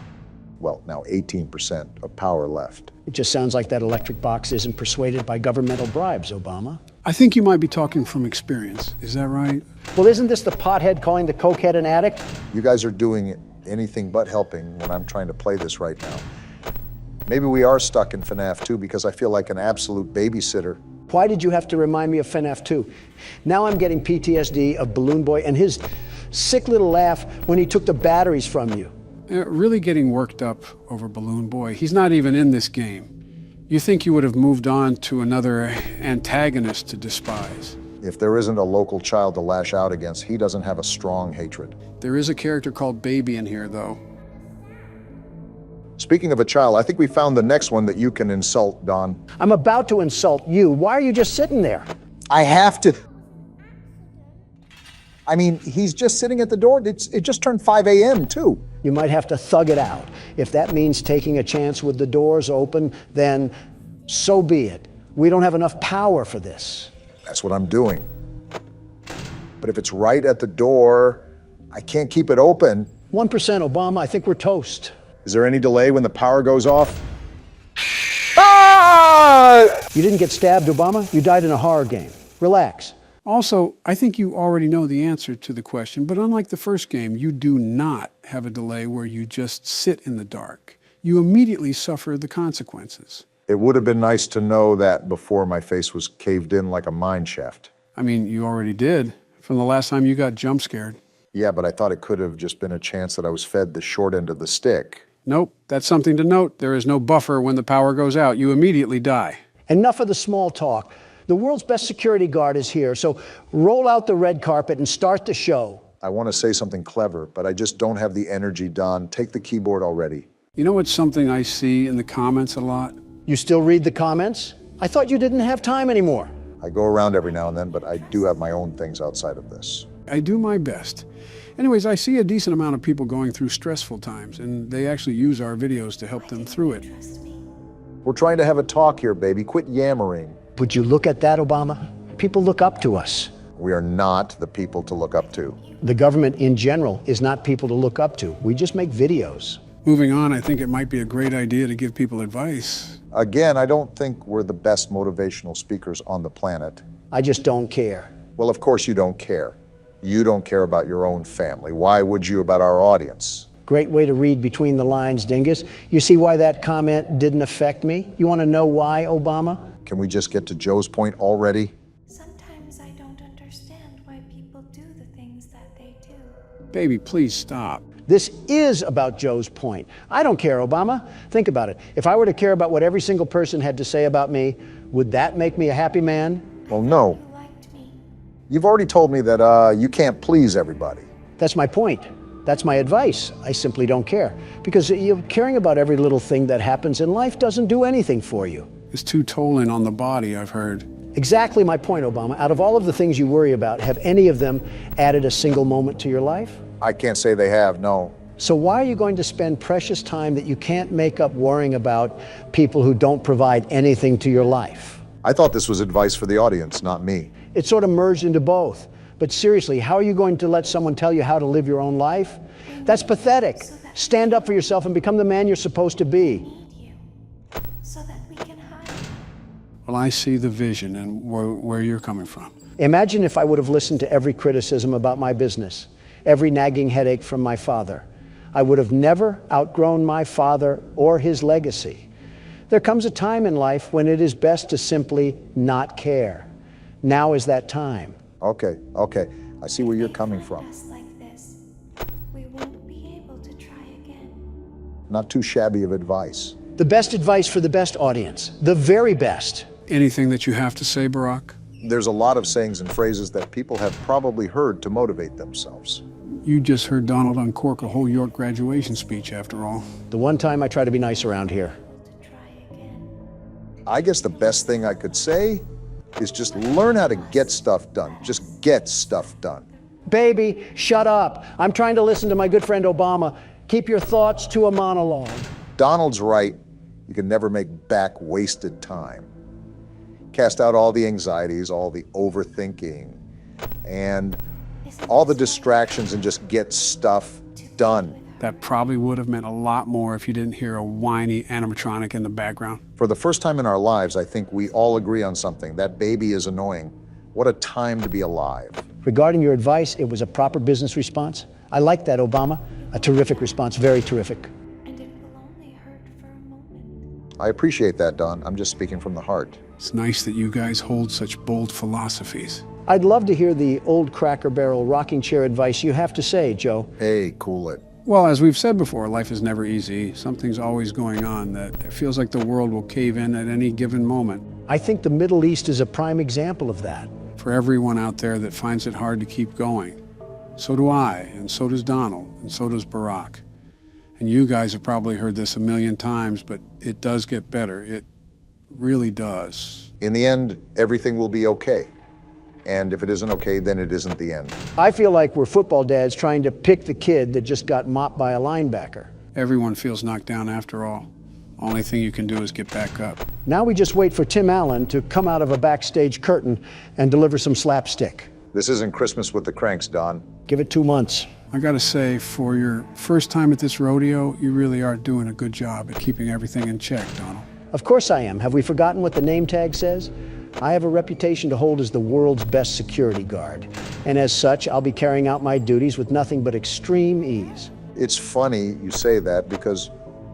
Speaker 1: Well, now 18% of power left.
Speaker 2: It just sounds like that electric box isn't persuaded by governmental bribes, Obama.
Speaker 3: I think you might be talking from experience. Is that right?
Speaker 2: Well, isn't this the pothead calling the cokehead an addict?
Speaker 1: You guys are doing anything but helping when I'm trying to play this right now. Maybe we are stuck in FNAF 2 because I feel like an absolute babysitter.
Speaker 2: Why did you have to remind me of FNAF 2? Now I'm getting PTSD of Balloon Boy and his sick little laugh when he took the batteries from you.
Speaker 3: Really getting worked up over Balloon Boy. He's not even in this game. You think you would have moved on to another antagonist to despise.
Speaker 1: If there isn't a local child to lash out against, he doesn't have a strong hatred.
Speaker 3: There is a character called Baby in here, though.
Speaker 1: Speaking of a child, I think we found the next one that you can insult, Don.
Speaker 2: I'm about to insult you. Why are you just sitting there?
Speaker 1: I have to. I mean, he's just sitting at the door. It just turned 5 a.m. too.
Speaker 2: You might have to thug it out. If that means taking a chance with the doors open, then so be it. We don't have enough power for this.
Speaker 1: That's what I'm doing. But if it's right at the door, I can't keep it open.
Speaker 2: 1%, Obama. I think we're toast.
Speaker 1: Is there any delay when the power goes off? Ah!
Speaker 2: You didn't get stabbed, Obama. You died in a horror game. Relax.
Speaker 3: Also, I think you already know the answer to the question, but unlike the first game, you do not have a delay where you just sit in the dark. You immediately suffer the consequences.
Speaker 1: It would have been nice to know that before my face was caved in like a mine shaft.
Speaker 3: I mean, you already did from the last time you got jump scared.
Speaker 1: Yeah, but I thought it could have just been a chance that I was fed the short end of the stick.
Speaker 3: Nope, that's something to note. There is no buffer when the power goes out. You immediately die.
Speaker 2: Enough of the small talk. The world's best security guard is here, so roll out the red carpet and start the show.
Speaker 1: I want to say something clever, but I just don't have the energy, Don. Take the keyboard already.
Speaker 3: You know what's something I see in the comments a lot?
Speaker 2: You still read the comments? I thought you didn't have time anymore.
Speaker 1: I go around every now and then, but I do have my own things outside of this.
Speaker 3: I do my best. Anyways, I see a decent amount of people going through stressful times, and they actually use our videos to help them through it.
Speaker 1: We're trying to have a talk here, baby. Quit yammering.
Speaker 2: Would you look at that, Obama? People look up to us.
Speaker 1: We are not the people to look up to.
Speaker 2: The government in general is not people to look up to. We just make videos.
Speaker 3: Moving on, I think it might be a great idea to give people advice.
Speaker 1: Again, I don't think we're the best motivational speakers on the planet.
Speaker 2: I just don't care.
Speaker 1: Well, of course you don't care. You don't care about your own family. Why would you about our audience?
Speaker 2: Great way to read between the lines, Dingus. You see why that comment didn't affect me? You want to know why, Obama?
Speaker 1: Can we just get to Joe's point already?
Speaker 11: Sometimes I don't understand why people do the things that they do.
Speaker 3: Baby, please stop.
Speaker 2: This is about Joe's point. I don't care, Obama. Think about it. If I were to care about what every single person had to say about me, would that make me a happy man?
Speaker 1: Well, no. You've already told me that you can't please everybody.
Speaker 2: That's my point. That's my advice. I simply don't care. Because caring about every little thing that happens in life doesn't do anything for you.
Speaker 3: It's too tolling on the body, I've heard.
Speaker 2: Exactly my point, Obama. Out of all of the things you worry about, have any of them added a single moment to your life?
Speaker 1: I can't say they have, no.
Speaker 2: So why are you going to spend precious time that you can't make up worrying about people who don't provide anything to your life?
Speaker 1: I thought this was advice for the audience, not me.
Speaker 2: It sort of merged into both. But seriously, how are you going to let someone tell you how to live your own life? That's pathetic. Stand up for yourself and become the man you're supposed to be.
Speaker 3: Well, I see the vision and where you're coming from.
Speaker 2: Imagine if I would have listened to every criticism about my business, every nagging headache from my father. I would have never outgrown my father or his legacy. There comes a time in life when it is best to simply not care. Now is that time.
Speaker 1: Okay. I see where you're coming from.
Speaker 11: We won't be able to try again.
Speaker 1: Not too shabby of advice.
Speaker 2: The best advice for the best audience. The very best.
Speaker 3: Anything that you have to say, Barack?
Speaker 1: There's a lot of sayings and phrases that people have probably heard to motivate themselves.
Speaker 3: You just heard Donald uncork a whole York graduation speech, after all.
Speaker 2: The one time I try to be nice around here.
Speaker 1: I guess the best thing I could say is just learn how to get stuff done. Just get stuff done.
Speaker 2: Baby, shut up. I'm trying to listen to my good friend Obama. Keep your thoughts to a monologue.
Speaker 1: Donald's right. You can never make back wasted time. Cast out all the anxieties, all the overthinking, and all the distractions and just get stuff done.
Speaker 3: That probably would have meant a lot more if you didn't hear a whiny animatronic in the background.
Speaker 1: For the first time in our lives, I think we all agree on something. That baby is annoying. What a time to be alive.
Speaker 2: Regarding your advice, it was a proper business response. I like that, Obama. A terrific response, very terrific.
Speaker 11: And it will only hurt for a moment.
Speaker 1: I appreciate that, Don. I'm just speaking from the heart.
Speaker 3: It's nice that you guys hold such bold philosophies.
Speaker 2: I'd love to hear the old Cracker Barrel rocking chair advice you have to say, Joe.
Speaker 1: Hey, cool it.
Speaker 3: Well, as we've said before, life is never easy. Something's always going on that it feels like the world will cave in at any given moment.
Speaker 2: I think the Middle East is a prime example of that.
Speaker 3: For everyone out there that finds it hard to keep going. So do I, and so does Donald, and so does Barack. And you guys have probably heard this a million times, but it does get better. It really does.
Speaker 1: In the end, everything will be okay. And if it isn't okay, then it isn't the end.
Speaker 2: I feel like we're football dads trying to pick the kid that just got mopped by a linebacker.
Speaker 3: Everyone feels knocked down after all. Only thing you can do is get back up.
Speaker 2: Now we just wait for Tim Allen to come out of a backstage curtain and deliver some slapstick.
Speaker 1: This isn't Christmas with the Cranks, Don.
Speaker 2: Give it 2 months.
Speaker 3: I gotta say, for your first time at this rodeo, you really are doing a good job at keeping everything in check, Donald.
Speaker 2: Of course I am. Have we forgotten what the name tag says? I have a reputation to hold as the world's best security guard. And as such, I'll be carrying out my duties with nothing but extreme ease.
Speaker 1: It's funny you say that because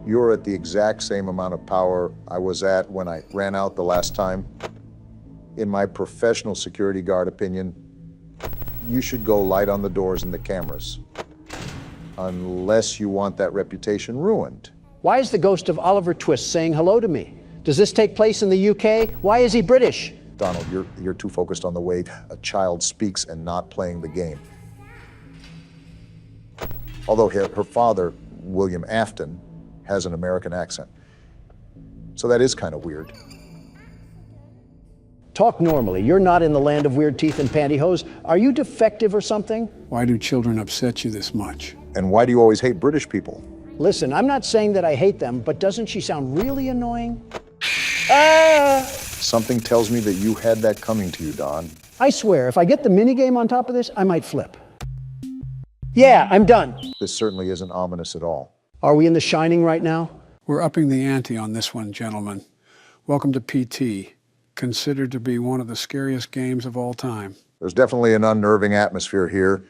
Speaker 1: you're at the exact same amount of power I was at when I ran out the last time. In my professional security guard opinion, you should go light on the doors and the cameras. Unless you want that reputation ruined.
Speaker 2: Why is the ghost of Oliver Twist saying hello to me? Does this take place in the UK? Why is he British?
Speaker 1: Donald, you're too focused on the way a child speaks and not playing the game. Although her father, William Afton, has an American accent. So that is kind of weird.
Speaker 2: Talk normally. You're not in the land of weird teeth and pantyhose. Are you defective or something?
Speaker 3: Why do children upset you this much?
Speaker 1: And why do you always hate British people?
Speaker 2: Listen, I'm not saying that I hate them, but doesn't she sound really annoying?
Speaker 1: Something tells me that you had that coming to you, Don.
Speaker 2: I swear, if I get the minigame on top of this, I might flip. Yeah, I'm done.
Speaker 1: This certainly isn't ominous at all.
Speaker 2: Are we in The Shining right now?
Speaker 3: We're upping the ante on this one, gentlemen. Welcome to PT, considered to be one of the scariest games of all time.
Speaker 1: There's definitely an unnerving atmosphere here.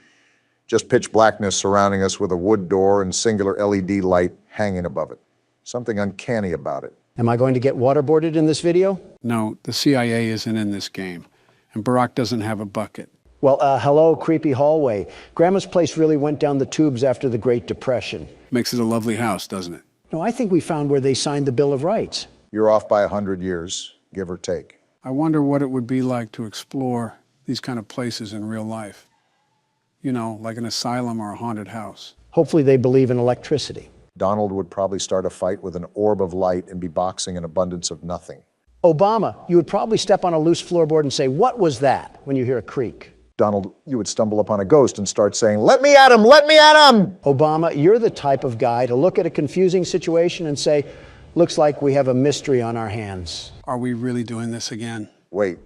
Speaker 1: Just pitch blackness surrounding us with a wood door and singular LED light hanging above it. Something uncanny about it.
Speaker 2: Am I going to get waterboarded in this video?
Speaker 3: No, the CIA isn't in this game, and Barack doesn't have a bucket.
Speaker 2: Well, hello, creepy hallway. Grandma's place really went down the tubes after the Great Depression.
Speaker 3: Makes it a lovely house, doesn't it?
Speaker 2: No, I think we found where they signed the Bill of Rights.
Speaker 1: You're off by 100 years, give or take.
Speaker 3: I wonder what it would be like to explore these kind of places in real life. You know, like an asylum or a haunted house.
Speaker 2: Hopefully they believe in electricity.
Speaker 1: Donald would probably start a fight with an orb of light and be boxing an abundance of nothing.
Speaker 2: Obama, you would probably step on a loose floorboard and say, "What was that?" when you hear a creak.
Speaker 1: Donald, you would stumble upon a ghost and start saying, "Let me at him, let me at him!"
Speaker 2: Obama, you're the type of guy to look at a confusing situation and say, "Looks like we have a mystery on our hands."
Speaker 3: Are we really doing this again?
Speaker 1: Wait.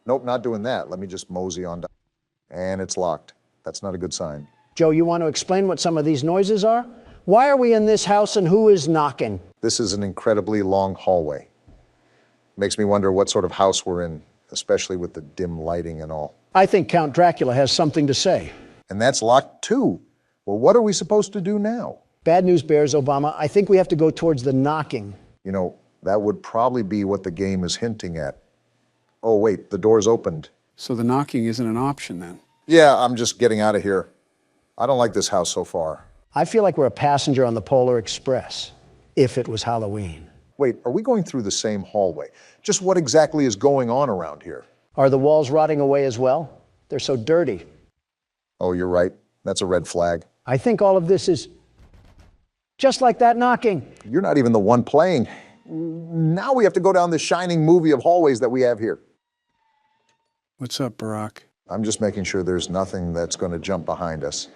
Speaker 1: Nope, not doing that. Let me just mosey on down. And it's locked. That's not a good sign.
Speaker 2: Joe, you want to explain what some of these noises are? Why are we in this house and who is knocking?
Speaker 1: This is an incredibly long hallway. Makes me wonder what sort of house we're in, especially with the dim lighting and all.
Speaker 2: I think Count Dracula has something to say.
Speaker 1: And that's locked too. Well, what are we supposed to do now?
Speaker 2: Bad news bears, Obama. I think we have to go towards the knocking.
Speaker 1: You know, that would probably be what the game is hinting at. Oh, wait, the door's opened.
Speaker 3: So the knocking isn't an option then?
Speaker 1: Yeah, I'm just getting out of here. I don't like this house so far.
Speaker 2: I feel like we're a passenger on the Polar Express, if it was Halloween.
Speaker 1: Wait, are we going through the same hallway? Just what exactly is going on around here?
Speaker 2: Are the walls rotting away as well? They're so dirty.
Speaker 1: Oh, you're right. That's a red flag.
Speaker 2: I think all of this is just like that knocking.
Speaker 1: You're not even the one playing. Now we have to go down this shining movie of hallways that we have here.
Speaker 3: What's up, Barack?
Speaker 1: I'm just making sure there's nothing that's going to jump behind us.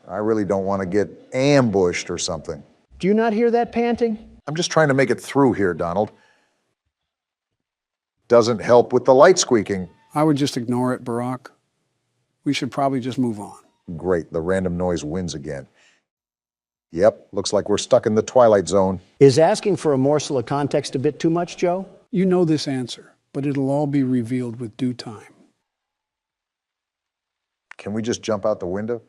Speaker 1: I really don't want to get ambushed or something.
Speaker 2: Do you not hear that panting?
Speaker 1: I'm just trying to make it through here, Donald. Doesn't help with the light squeaking.
Speaker 3: I would just ignore it, Barack. We should probably just move on.
Speaker 1: Great, the random noise wins again. Yep, looks like we're stuck in the Twilight Zone.
Speaker 2: Is asking for a morsel of context a bit too much, Joe?
Speaker 3: You know this answer, but it'll all be revealed with due time.
Speaker 1: Can we just jump out the window?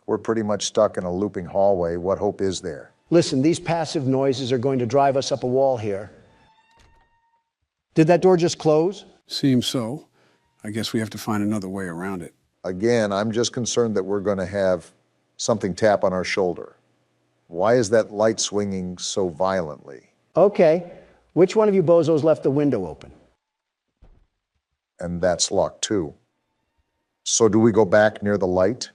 Speaker 1: We're pretty much stuck in a looping hallway. What hope is there?
Speaker 2: Listen, these passive noises are going to drive us up a wall here. Did that door just close?
Speaker 3: Seems so. I guess we have to find another way around it.
Speaker 1: Again, I'm just concerned that we're going to have something tap on our shoulder. Why is that light swinging so violently?
Speaker 2: Okay. Which one of you bozos left the window open?
Speaker 1: And that's locked too. So do we go back near the light?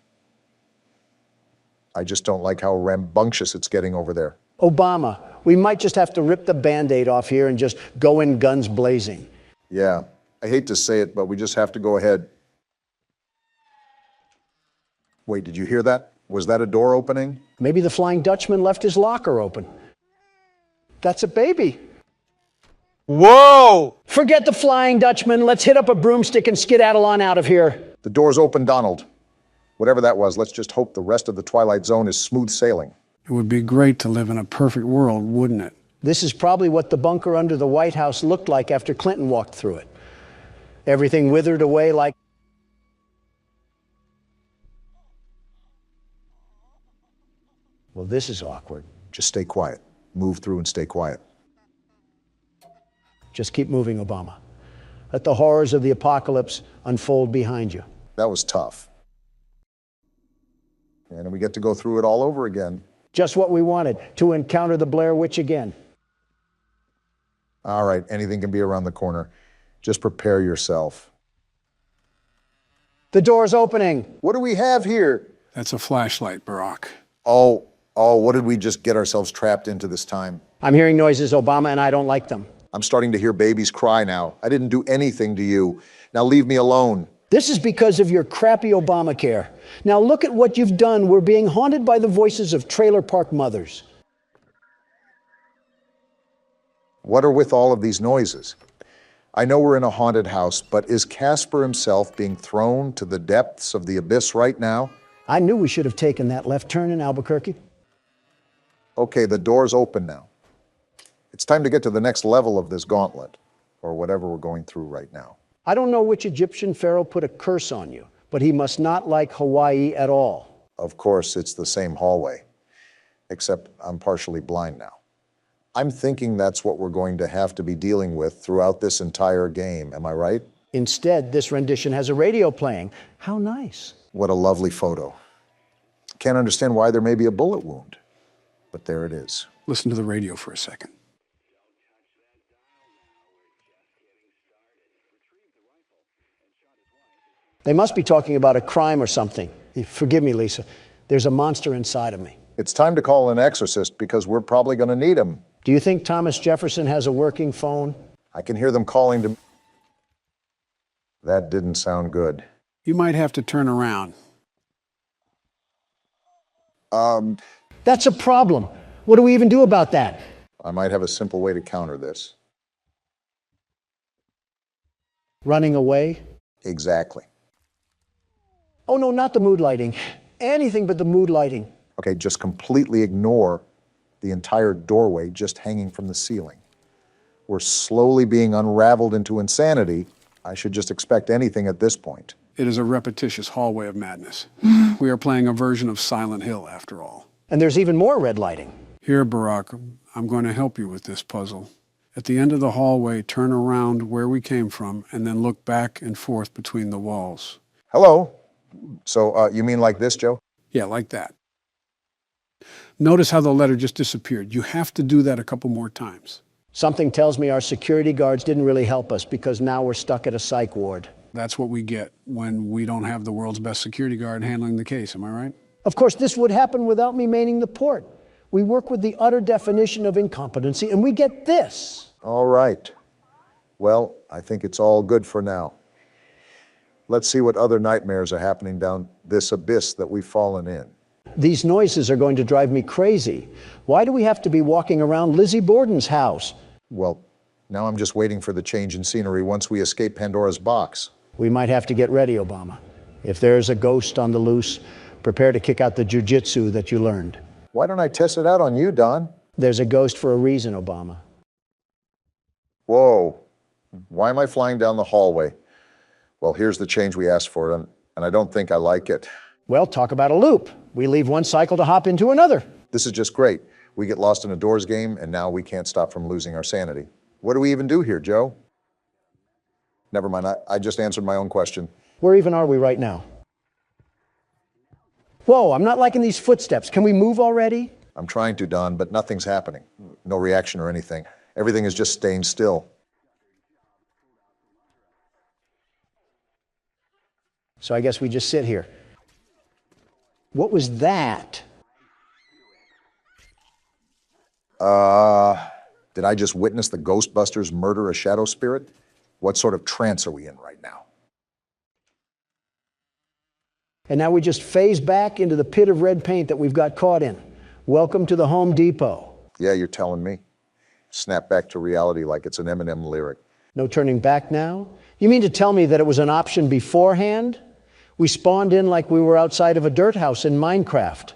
Speaker 1: I just don't like how rambunctious it's getting over there.
Speaker 2: Obama, we might just have to rip the Band-Aid off here and just go in guns blazing.
Speaker 1: Yeah, I hate to say it, but we just have to go ahead. Wait, did you hear that? Was that a door opening?
Speaker 2: Maybe the Flying Dutchman left his locker open. That's a baby. Whoa! Forget the Flying Dutchman. Let's hit up a broomstick and skedaddle on out of here.
Speaker 1: The door's open, Donald. Whatever that was, let's just hope the rest of the Twilight Zone is smooth sailing.
Speaker 3: It would be great to live in a perfect world, wouldn't it?
Speaker 2: This is probably what the bunker under the White House looked like after Clinton walked through it. Everything withered away like... Well, this is awkward.
Speaker 1: Just stay quiet. Move through and stay quiet.
Speaker 2: Just keep moving, Obama. Let the horrors of the apocalypse unfold behind you.
Speaker 1: That was tough. And we get to go through it all over again.
Speaker 2: Just what we wanted, to encounter the Blair Witch again.
Speaker 1: All right, anything can be around the corner. Just prepare yourself.
Speaker 2: The door's opening.
Speaker 1: What do we have here?
Speaker 3: That's a flashlight, Barack.
Speaker 1: Oh, what did we just get ourselves trapped into this time?
Speaker 2: I'm hearing noises, Obama, and I don't like them.
Speaker 1: I'm starting to hear babies cry now. I didn't do anything to you. Now leave me alone.
Speaker 2: This is because of your crappy Obamacare. Now look at what you've done. We're being haunted by the voices of trailer park mothers.
Speaker 1: What are with all of these noises? I know we're in a haunted house, but is Casper himself being thrown to the depths of the abyss right now?
Speaker 2: I knew we should have taken that left turn in Albuquerque.
Speaker 1: Okay, the door's open now. It's time to get to the next level of this gauntlet, or whatever we're going through right now.
Speaker 2: I don't know which Egyptian pharaoh put a curse on you, but he must not like Hawaii at all.
Speaker 1: Of course, it's the same hallway, except I'm partially blind now. I'm thinking that's what we're going to have to be dealing with throughout this entire game, am I right?
Speaker 2: Instead, this rendition has a radio playing. How nice.
Speaker 1: What a lovely photo. Can't understand why there may be a bullet wound, but there it is.
Speaker 3: Listen to the radio for a second.
Speaker 2: They must be talking about a crime or something. Forgive me, Lisa. There's a monster inside of me.
Speaker 1: It's time to call an exorcist because we're probably going to need him.
Speaker 2: Do you think Thomas Jefferson has a working phone?
Speaker 1: I can hear them calling to... That didn't sound good.
Speaker 3: You might have to turn around.
Speaker 2: That's a problem. What do we even do about that?
Speaker 1: I might have a simple way to counter this.
Speaker 2: Running away?
Speaker 1: Exactly.
Speaker 2: Oh, no, not the mood lighting. Anything but the mood lighting.
Speaker 1: Okay, just completely ignore the entire doorway just hanging from the ceiling. We're slowly being unraveled into insanity. I should just expect anything at this point.
Speaker 3: It is a repetitious hallway of madness. We are playing a version of Silent Hill, after all.
Speaker 2: And there's even more red lighting.
Speaker 3: Here, Barack, I'm going to help you with this puzzle. At the end of the hallway, turn around where we came from, and then look back and forth between the walls.
Speaker 1: Hello? So, you mean like this, Joe?
Speaker 3: Yeah, like that. Notice how the letter just disappeared. You have to do that a couple more times.
Speaker 2: Something tells me our security guards didn't really help us because now we're stuck at a psych ward.
Speaker 3: That's what we get when we don't have the world's best security guard handling the case, am I right?
Speaker 2: Of course, this would happen without me manning the port. We work with the utter definition of incompetency, and we get this.
Speaker 1: All right. Well, I think it's all good for now. Let's see what other nightmares are happening down this abyss that we've fallen in.
Speaker 2: These noises are going to drive me crazy. Why do we have to be walking around Lizzie Borden's house?
Speaker 1: Well, now I'm just waiting for the change in scenery once we escape Pandora's box.
Speaker 2: We might have to get ready, Obama. If there's a ghost on the loose, prepare to kick out the jujitsu that you learned.
Speaker 1: Why don't I test it out on you, Don?
Speaker 2: There's a ghost for a reason, Obama.
Speaker 1: Whoa. Why am I flying down the hallway? Well, here's the change we asked for, and I don't think I like it.
Speaker 2: Well, talk about a loop. We leave one cycle to hop into another.
Speaker 1: This is just great. We get lost in a doors game, and now we can't stop from losing our sanity. What do we even do here, Joe? Never mind, I just answered my own question.
Speaker 2: Where even are we right now? Whoa, I'm not liking these footsteps. Can we move already?
Speaker 1: I'm trying to, Don, but nothing's happening. No reaction or anything. Everything is just staying still.
Speaker 2: So I guess we just sit here. What was that?
Speaker 1: Did I just witness the Ghostbusters murder a shadow spirit? What sort of trance are we in right now?
Speaker 2: And now we just phase back into the pit of red paint that we've got caught in. Welcome to the Home Depot.
Speaker 1: Yeah, you're telling me. Snap back to reality like it's an Eminem lyric.
Speaker 2: No turning back now? You mean to tell me that it was an option beforehand? We spawned in like we were outside of a dirt house in Minecraft.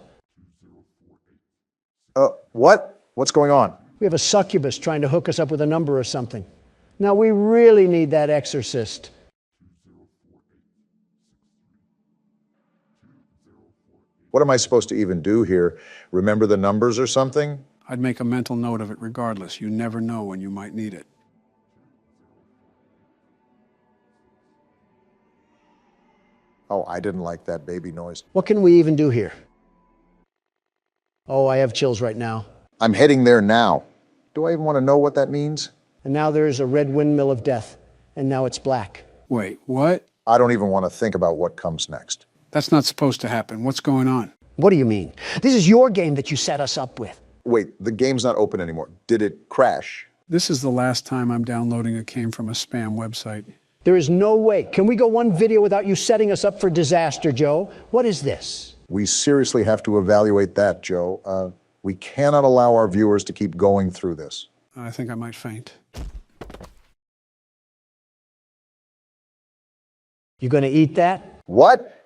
Speaker 1: What? What's going on?
Speaker 2: We have a succubus trying to hook us up with a number or something. Now we really need that exorcist.
Speaker 1: What am I supposed to even do here? Remember the numbers or something?
Speaker 3: I'd make a mental note of it regardless. You never know when you might need it.
Speaker 1: Oh, I didn't like that baby noise.
Speaker 2: What can we even do here? Oh, I have chills right now.
Speaker 1: I'm heading there now. Do I even want to know what that means?
Speaker 2: And now there's a red windmill of death, and now it's black.
Speaker 3: Wait, what?
Speaker 1: I don't even want to think about what comes next.
Speaker 3: That's not supposed to happen. What's going on?
Speaker 2: What do you mean? This is your game that you set us up with.
Speaker 1: Wait, the game's not open anymore. Did it crash?
Speaker 3: This is the last time I'm downloading a game from a spam website.
Speaker 2: There is no way. Can we go one video without you setting us up for disaster, Joe? What is this?
Speaker 1: We seriously have to evaluate that, Joe. We cannot allow our viewers to keep going through this.
Speaker 3: I think I might faint.
Speaker 2: You gonna eat that?
Speaker 1: What?